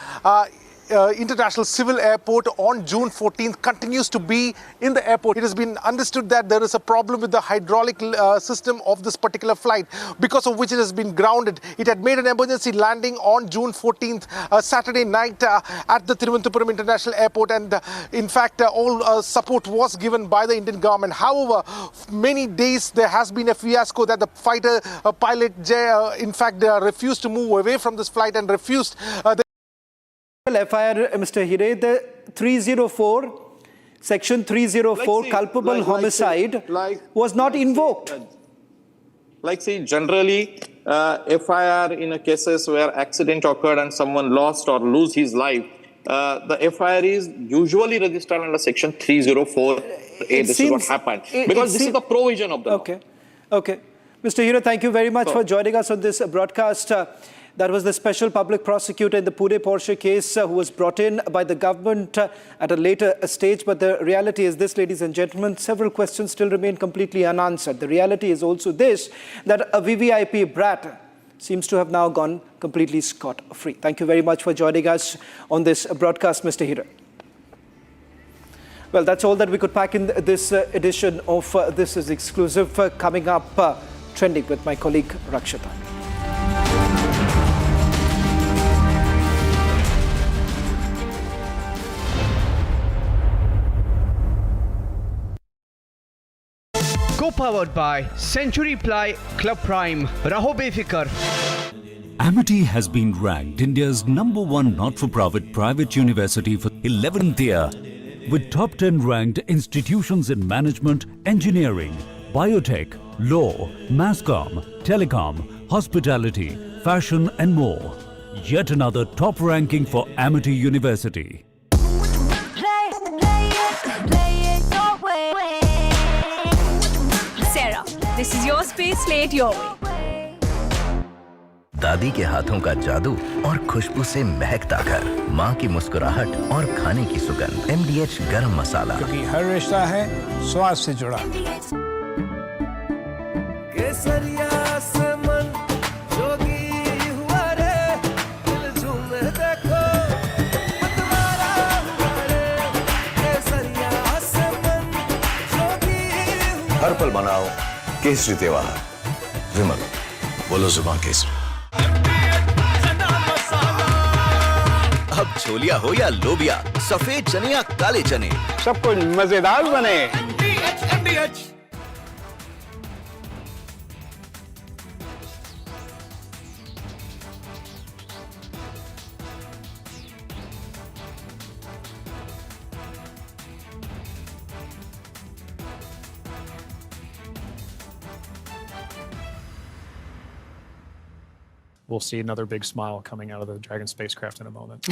International Civil Airport on June 14th continues to be in the airport. It has been understood that there is a problem with the hydraulic system of this particular flight, because of which it has been grounded. It had made an emergency landing on June 14th, Saturday night at the Thiruvananthapuram International Airport, and in fact all support was given by the Indian government. However, many days there has been a fiasco that the fighter pilot in fact refused to move away from this flight and refused FIR, Mr. Hire, the 304, Section 304, culpable homicide was not invoked. Generally, FIR in cases where accident occurred and someone lost or lose his life, the FIR is usually registered under Section 304. This is what happened. Because this is the provision of the law. Okay. Mr. Hire, thank you very much for joining us on this broadcast. That was the special public prosecutor in the Pune Porsche case who was brought in by the government at a later stage. But the reality is this, ladies and gentlemen, several questions still remain completely unanswered. The reality is also this, that a VVIP brat seems to have now gone completely scot-free. Thank you very much for joining us on this broadcast, Mr. Hire. Well, that's all that we could pack in this edition of This Is Exclusive. Coming up, trending with my colleague Rakshita. Co-powered by Century Ply Club Prime. Raho Befikar. Amity has been ranked India's #1 not-for-profit private university for 11th year, with top 10 ranked institutions in management, engineering, biotech, law, masscom, telecom, hospitality, fashion and more. Yet another top ranking for Amity University. Sarah, this is your space, play it your way. दादी के हाथों का जादू और खुशबू से महकता घर, माँ की मुस्कुराहट और खाने की सुगंध। MDH गरम मसाला, क्योंकि हर रिश्ता है स्वाद से जुड़ा। केसरिया से मन जोगी हुआ रे, दिल झूमे देखो मतवारा हुआ रे। केसरिया से मन जोगी हुआ। हर पल मनाओ केसरी त्योहार। विमल, बोलो जुबान केसरी। अब छोलिया हो या लोबिया, सफेद चने या काले चने, सब कुछ मजेदार बने। MDH। We'll see another big smile coming out of the Dragon spacecraft in a moment.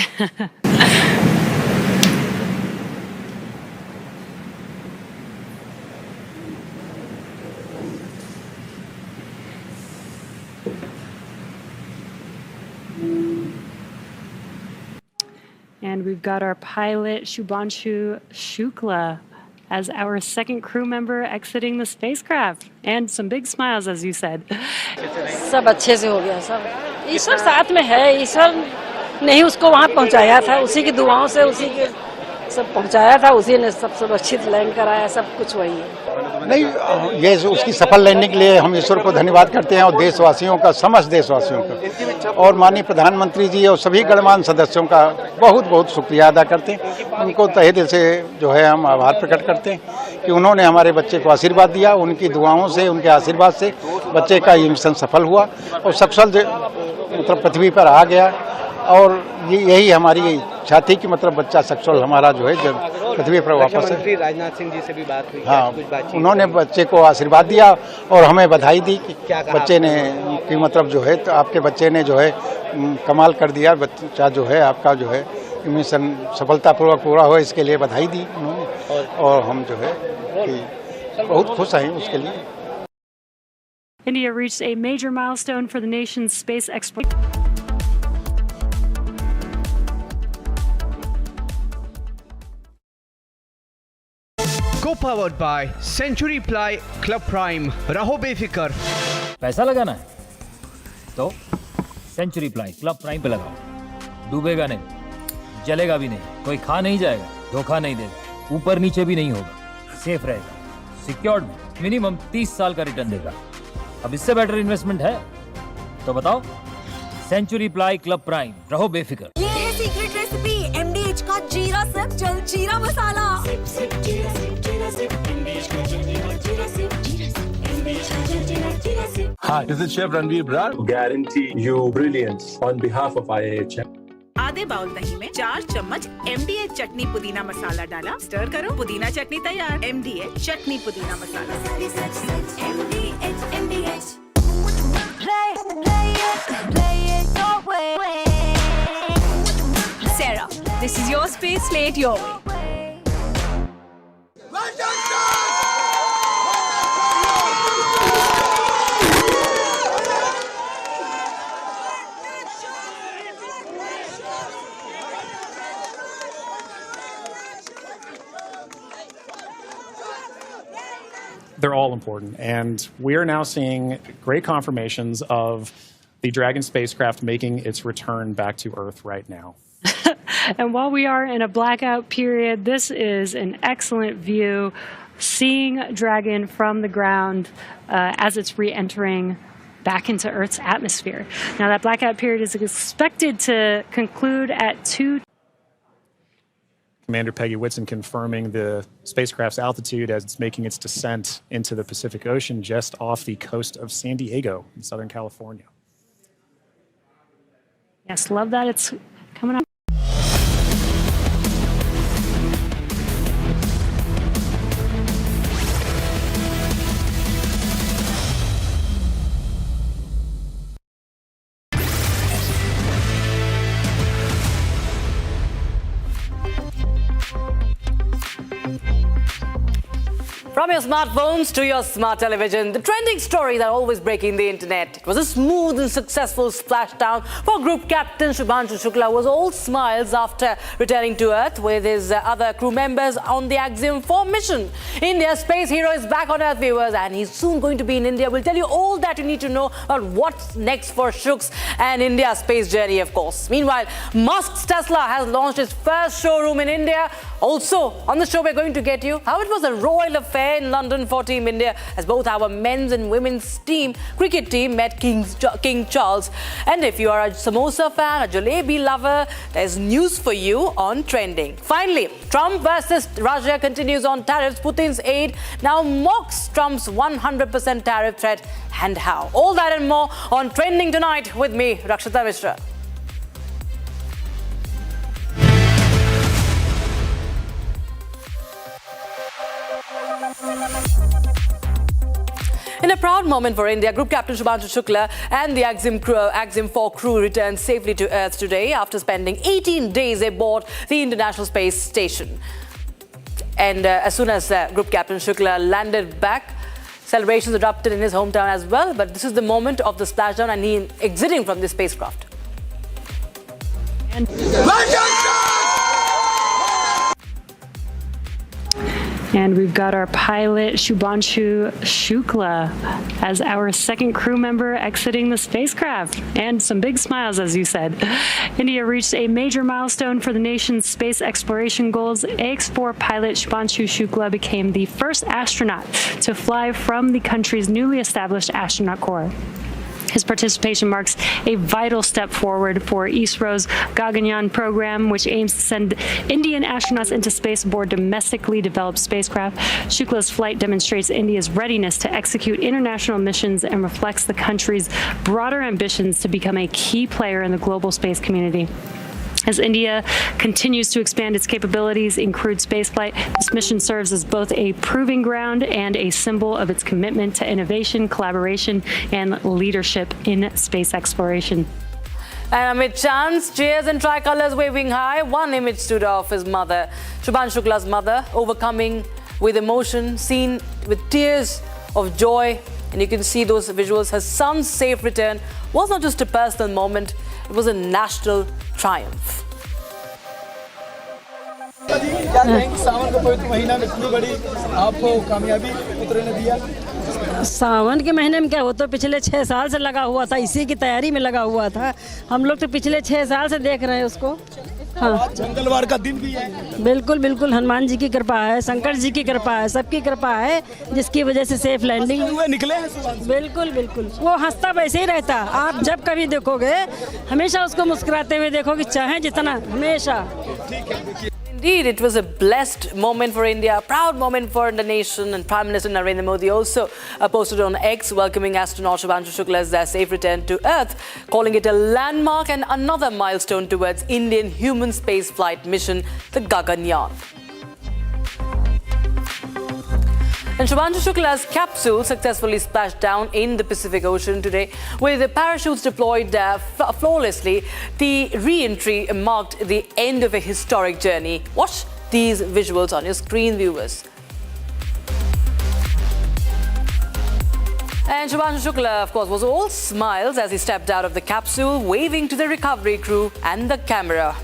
And we've got our pilot, Shubhanshu Shukla, as our second crew member exiting the spacecraft. And some big smiles, as you said. सब अच्छे से हो गया सब। ईश्वर साथ में है, ईश्वर ने ही उसको वहाँ पहुँचाया था, उसी की दुआओं से, उसी के सब पहुंचाया था, उसी ने सब सुरक्षित लैंड कराया, सब कुछ वही है। नहीं, ये उसकी सफल लैंडिंग के लिए हम ईश्वर को धन्यवाद करते हैं और देशवासियों का, समस्त देशवासियों का और माननीय प्रधानमंत्री जी और सभी गणमान्य सदस्यों का बहुत बहुत शुक्रिया अदा करते हैं। उनको तहे दिल से जो है हम आभार प्रकट करते हैं कि उन्होंने हमारे बच्चे को आशीर्वाद दिया। उनकी दुआओं से, उनके आशीर्वाद से बच्चे का ये मिशन सफल हुआ और सकुशल मतलब पृथ्वी पर आ गया। और यही हमारी इच्छा थी कि मतलब बच्चा सकुशल हमारा जो है जब पृथ्वी पर वापस है। राजनाथ सिंह जी से भी बात हुई? हाँ, कुछ बातचीत? उन्होंने बच्चे को आशीर्वाद दिया और हमें बधाई दी कि बच्चे ने कि मतलब जो है तो आपके बच्चे ने जो है कमाल कर दिया। बच्चा जो है आपका जो है मिशन सफलतापूर्वक पूरा हुआ, इसके लिए बधाई दी उन्होंने और हम जो है कि बहुत खुश हैं उसके लिए। India reached a major milestone for the nation's space exploration. Co-powered by Century Ply Club Prime. रहो बेफिक्र। पैसा लगाना है तो सेंचुरी प्लाई क्लब प्राइम पे लगाओ। डूबेगा नहीं, जलेगा भी नहीं, कोई खा नहीं जाएगा, धोखा नहीं देगा, ऊपर नीचे भी नहीं होगा, सेफ रहेगा, सिक्योर्ड में मिनिमम 30 साल का रिटर्न देगा। अब इससे बेटर इन्वेस्टमेंट है तो बताओ। सेंचुरी प्लाई क्लब प्राइम, रहो बेफिक्र। ये है सीक्रेट रेसिपी MDH का जीरा सिप जलजीरा मसाला। Hi, this is Chef Ranveer Brat. Guarantee you brilliance on behalf of IAH. आधे बाउल दही में 4 चम्मच MDH चटनी पुदीना मसाला डाला, स्टर करो, पुदीना चटनी तैयार। MDH चटनी पुदीना मसाला। Sarah, this is your space, play it your way. They're all important, and we are now seeing great confirmations of the Dragon spacecraft making its return back to Earth right now. And while we are in a blackout period, this is an excellent view, seeing Dragon from the ground as it's re-entering back into Earth's atmosphere. Now, that blackout period is expected to conclude at 2. Commander Peggy Whitson confirming the spacecraft's altitude as it's making its descent into the Pacific Ocean just off the coast of San Diego in Southern California. Yes, love that it's coming up. From your smartphones to your smart television, the trending story that always breaking the internet. It was a smooth and successful splashdown for Group Captain Shubhanshu Shukla, was all smiles after returning to Earth with his other crew members on the Axiom 4 mission. India's space hero is back on Earth, viewers, and he's soon going to be in India. We'll tell you all that you need to know about what's next for Shuk's and India's space journey, of course. Meanwhile, Musk's Tesla has launched its first showroom in India. Also, on the show, we're going to get you how it was a royal affair in London for Team India as both our men's and women's cricket team met King Charles. And if you are a samosa fan, a jalebi lover, there's news for you on trending. Finally, Trump versus Russia continues on tariffs. Putin's aide now mocks Trump's 100% tariff threat and how. All that and more on Trending tonight with me, Rakshita Mishra. In a proud moment for India, Group Captain Shubhanshu Shukla and the Axiom 4 crew returned safely to Earth today after spending 18 days aboard the International Space Station. And as soon as Group Captain Shukla landed back, celebrations erupted in his hometown as well. But this is the moment of the splashdown and he exiting from the spacecraft. And we've got our pilot Shubhanshu Shukla as our second crew member exiting the spacecraft. And some big smiles, as you said. India reached a major milestone for the nation's space exploration goals. AX-4 pilot Shubhanshu Shukla became the first astronaut to fly from the country's newly established astronaut corps. His participation marks a vital step forward for ISRO's Gaganyaan program, which aims to send Indian astronauts into space aboard domestically developed spacecraft. Shukla's flight demonstrates India's readiness to execute international missions and reflects the country's broader ambitions to become a key player in the global space community. As India continues to expand its capabilities in crewed spaceflight, this mission serves as both a proving ground and a symbol of its commitment to innovation, collaboration, and leadership in space exploration. And amid chants, cheers and tricolors waving high, one image stood of his mother, Shubhanshu Shukla's mother, overcoming with emotion, seen with tears of joy. And you can see those visuals. Her son's safe return was not just a personal moment, it was a national triumph. सावन के महीने में क्या हो तो पिछले 6 साल से लगा हुआ था, इसी की तैयारी में लगा हुआ था। हम लोग तो पिछले 6 साल से देख रहे हैं उसको। हाँ, मंगलवार का दिन भी है। बिल्कुल बिल्कुल, हनुमान जी की कृपा है, शंकर जी की कृपा है, सबकी कृपा है, जिसकी वजह से सेफ लैंडिंग हुए निकले हैं। बिल्कुल बिल्कुल, वो हंसता वैसे ही रहता। आप जब कभी देखोगे हमेशा उसको मुस्कुराते हुए देखोगे, चाहे जितना, हमेशा। Indeed, it was a blessed moment for India, a proud moment for the nation, and Prime Minister Narendra Modi also posted on X welcoming astronaut Shubhanshu Shukla's safe return to Earth, calling it a landmark and another milestone towards Indian human space flight mission, the Gaganyaan. And Shubhanshu Shukla's capsule successfully splashed down in the Pacific Ocean today. With the parachutes deployed flawlessly, the re-entry marked the end of a historic journey. Watch these visuals on your screen, viewers. And Shubhanshu Shukla, of course, was all smiles as he stepped out of the capsule, waving to the recovery crew and the camera.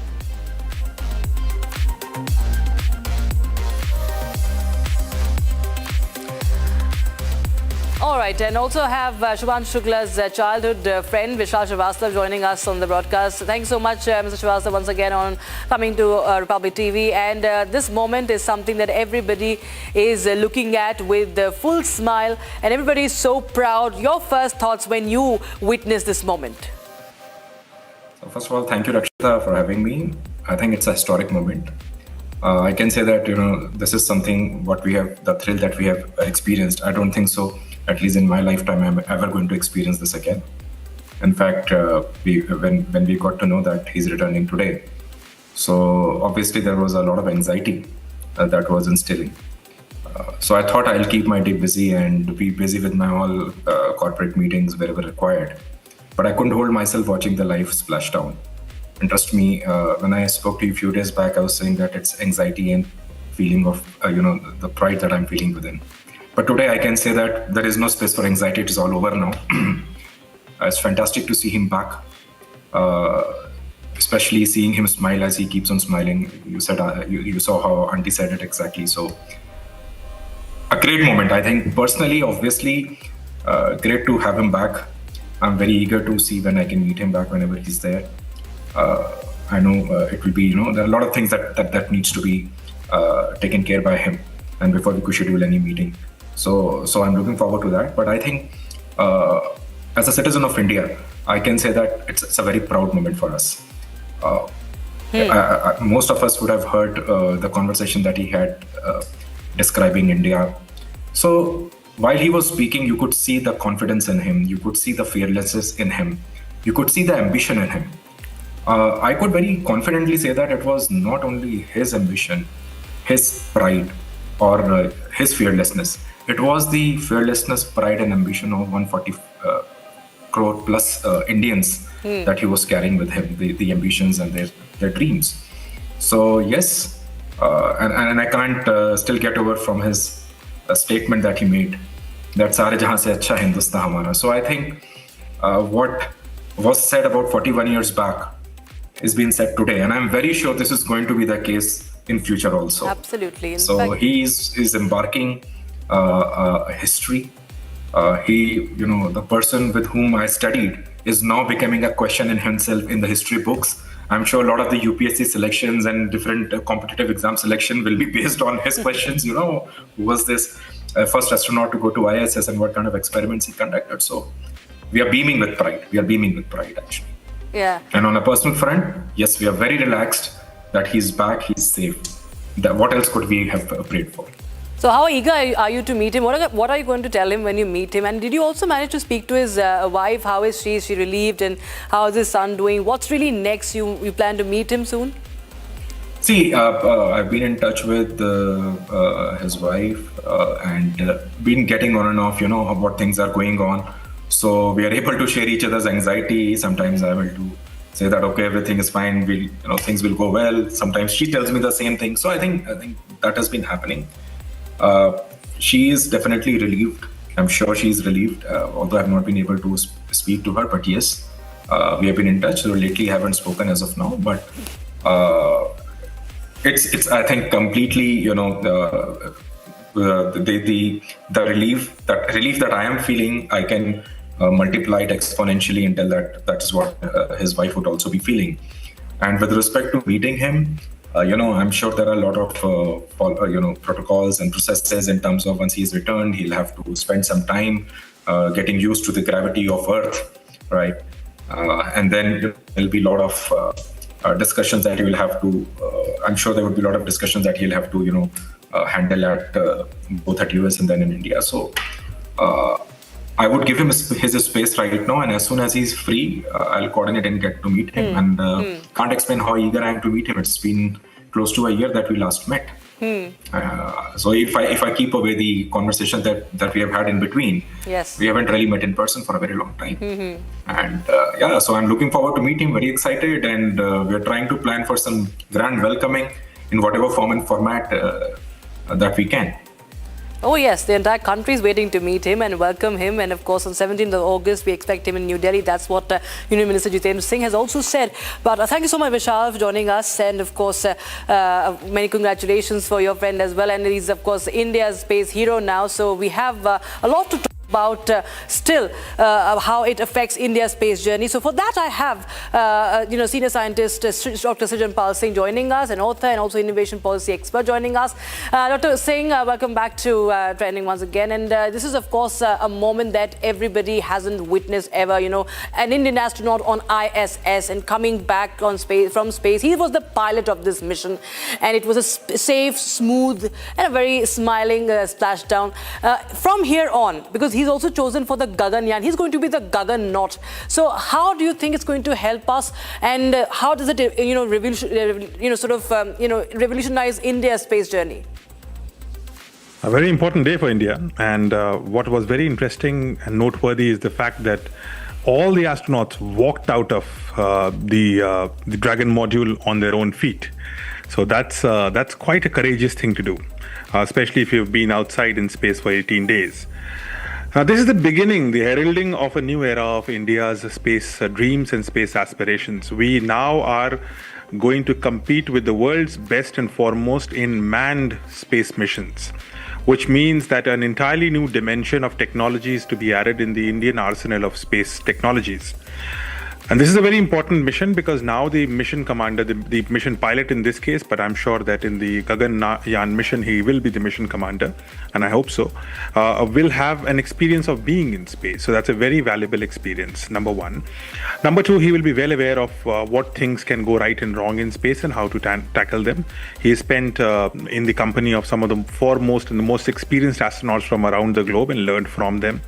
All right, and also have Shubhanshu Shukla's childhood friend Vishal Shrivastava joining us on the broadcast. Thanks so much, Mr. Shrivastava, once again on coming to Republic TV. And this moment is something that everybody is looking at with the full smile, and everybody is so proud. Your first thoughts when you witnessed this moment? So first of all, thank you, Rakshita, for having me. I think it's a historic moment. I can say that, this is something what we have, the thrill that we have experienced. I don't think so, at least in my lifetime, I'm ever going to experience this again. In fact, when we got to know that he's returning today, so obviously there was a lot of anxiety that was instilling. So I thought I'll keep my day busy and be busy with my all corporate meetings wherever required. But I couldn't hold myself watching the life splash down. And trust me, when I spoke to you a few days back, I was saying that it's anxiety and feeling of, the pride that I'm feeling within. But today I can say that there is no space for anxiety. It is all over now. It's fantastic to see him back, especially seeing him smile as he keeps on smiling. You said you saw how Auntie said it exactly. So a great moment. I think personally, obviously, great to have him back. I'm very eager to see when I can meet him back whenever he's there. I know it will be, there are a lot of things that needs to be taken care by him, and before we could schedule any meeting. So I'm looking forward to that. But I think as a citizen of India, I can say that it's a very proud moment for us. Most of us would have heard the conversation that he had describing India. So while he was speaking, you could see the confidence in him, you could see the fearlessness in him, you could see the ambition in him. I could very confidently say that it was not only his ambition, his pride, or his fearlessness. It was the fearlessness, pride, and ambition of 140 crore plus Indians that he was carrying with him, the ambitions and their dreams. So yes, and I can't still get over from his statement that he made, that "Sare jahan se acha Hindustan hamara." So I think what was said about 41 years back is being said today, and I'm very sure this is going to be the case in future also. Absolutely. In So fact, he is embarking a history. The person with whom I studied is now becoming a question in himself in the history books. I'm sure a lot of the UPSC selections and different competitive exam selection will be based on his questions. Who was this first astronaut to go to ISS and what kind of experiments he conducted? So we are beaming with pride. We are beaming with pride, actually. yeah. And on a personal front, yes, we are very relaxed that he's back, he's safe. What else could we have prayed for? So how eager are you to meet him? What are you going to tell him when you meet him? And did you also manage to speak to his wife? How is she? Is she relieved? And how is his son doing? What's really next? You plan to meet him soon? See, I've been in touch with his wife and been getting on and off, of what things are going on. So we are able to share each other's anxiety. Sometimes I'm able to say that, okay, everything is fine. Things will go well. Sometimes she tells me the same thing. So I think that has been happening. She is definitely relieved. I'm sure she's relieved, although I've not been able to speak to her. But yes, we have been in touch. So lately, haven't spoken as of now. But it's I think completely the relief that I am feeling, I can multiply it exponentially until that is what his wife would also be feeling. And with respect to meeting him, I'm sure there are a lot of protocols and processes in terms of once he's returned, he'll have to spend some time getting used to the gravity of Earth, right? And then there'll be a lot of discussions that he will have to. I'm sure there would be a lot of discussions that he'll have to, handle at both at US and then in India. So I would give him his space right now, and as soon as he's free, I'll coordinate and get to meet him. And can't explain how eager I am to meet him. It's been close to a year that we last met. So if I keep away the conversation that we have had in between, yes, we haven't really met in person for a very long time. And so I'm looking forward to meeting. Very excited, and we're trying to plan for some grand welcoming in whatever form and format that we can. Oh yes, the entire country is waiting to meet him and welcome him. And of course, on 17th of August, we expect him in New Delhi. That's what Union Minister Jitendra Singh has also said. But thank you so much, Vishal, for joining us. And of course, many congratulations for your friend as well. And he's, of course, India's space hero now. So we have a lot to talk about still how it affects India's space journey. So for that, I have senior scientist Dr. Srijan Pal Singh joining us, an author and also innovation policy expert joining us. Dr. Singh, welcome back to Trending once again. And this is, of course, a moment that everybody hasn't witnessed ever. An Indian astronaut on ISS and coming back from space. He was the pilot of this mission, and it was a safe, smooth, and a very smiling splashdown. From here on, because he's also chosen for the Gaganyaan. He's going to be the Gaganaut. So how do you think it's going to help us, and how does it, revolutionize India's space journey? A very important day for India, and what was very interesting and noteworthy is the fact that all the astronauts walked out of the Dragon module on their own feet. So that's quite a courageous thing to do, especially if you've been outside in space for 18 days. This is the beginning, the heralding of a new era of India's space dreams and space aspirations. We now are going to compete with the world's best and foremost in manned space missions, which means that an entirely new dimension of technology is to be added in the Indian arsenal of space technologies. And this is a very important mission because now the mission commander, the mission pilot in this case, but I'm sure that in the Gaganyaan mission, he will be the mission commander, and I hope so, will have an experience of being in space. So that's a very valuable experience, number one. Number two, he will be well aware of what things can go right and wrong in space and how to tackle them. He has spent in the company of some of the foremost and the most experienced astronauts from around the globe and learned from them.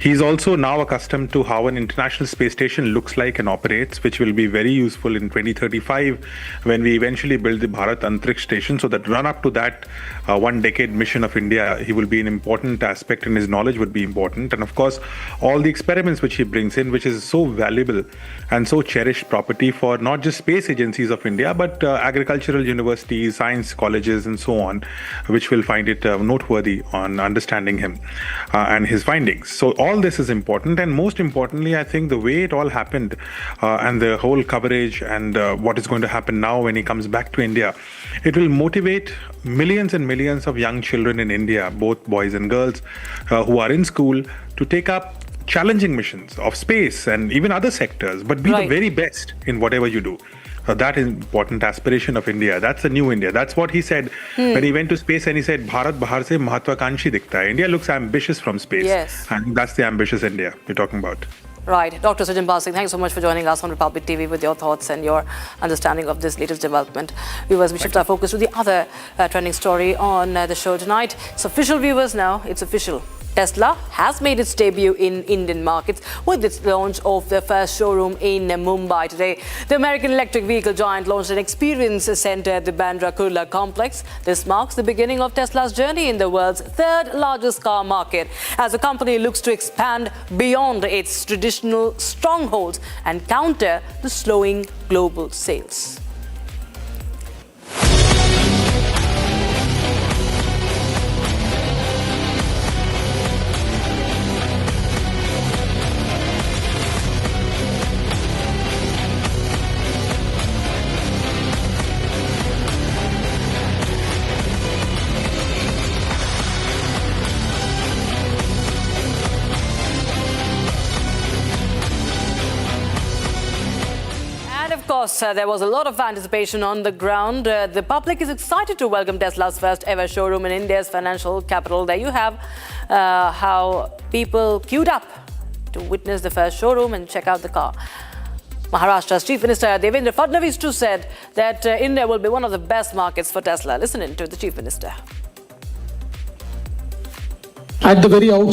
He's also now accustomed to how an international space station looks like and operates, which will be very useful in 2035 when we eventually build the Bharat Antariksh Station. So that run up to that 1 decade mission of India, he will be an important aspect, and his knowledge would be important. And of course, all the experiments which he brings in, which is so valuable and so cherished property for not just space agencies of India, but agricultural universities, science colleges, and so on, which will find it noteworthy on understanding him and his findings. So all this is important, and most importantly, I think the way it all happened and the whole coverage and what is going to happen now when he comes back to India, it will motivate millions and millions of young children in India, both boys and girls, who are in school, to take up challenging missions of space and even other sectors, but be the very best in whatever you do. That is important aspiration of India. That's the new India. That's what he said when he went to space, and he said, Bharat bahar se mahatvakanshi dikhta hai. India looks ambitious from space. Yes. And that's the ambitious India we're talking about. Right. Dr. Sujan Basing, thanks so much for joining us on Republic TV with your thoughts and your understanding of this latest development. Viewers, we shift our focus to the other trending story on the show tonight. It's official, viewers, now. It's official. Tesla has made its debut in Indian markets with its launch of their first showroom in Mumbai today. The American electric vehicle giant launched an experience center at the Bandra Kurla complex. This marks the beginning of Tesla's journey in the world's third largest car market, as the company looks to expand beyond its traditional strongholds and counter the slowing global sales. There was a lot of anticipation on the ground. The public is excited to welcome Tesla's first ever showroom in India's financial capital. There you have how people queued up to witness the first showroom and check out the car. Maharashtra's Chief Minister Devendra Fadnavis too said that India will be one of the best markets for Tesla. Listen in to the Chief Minister. At the very outset,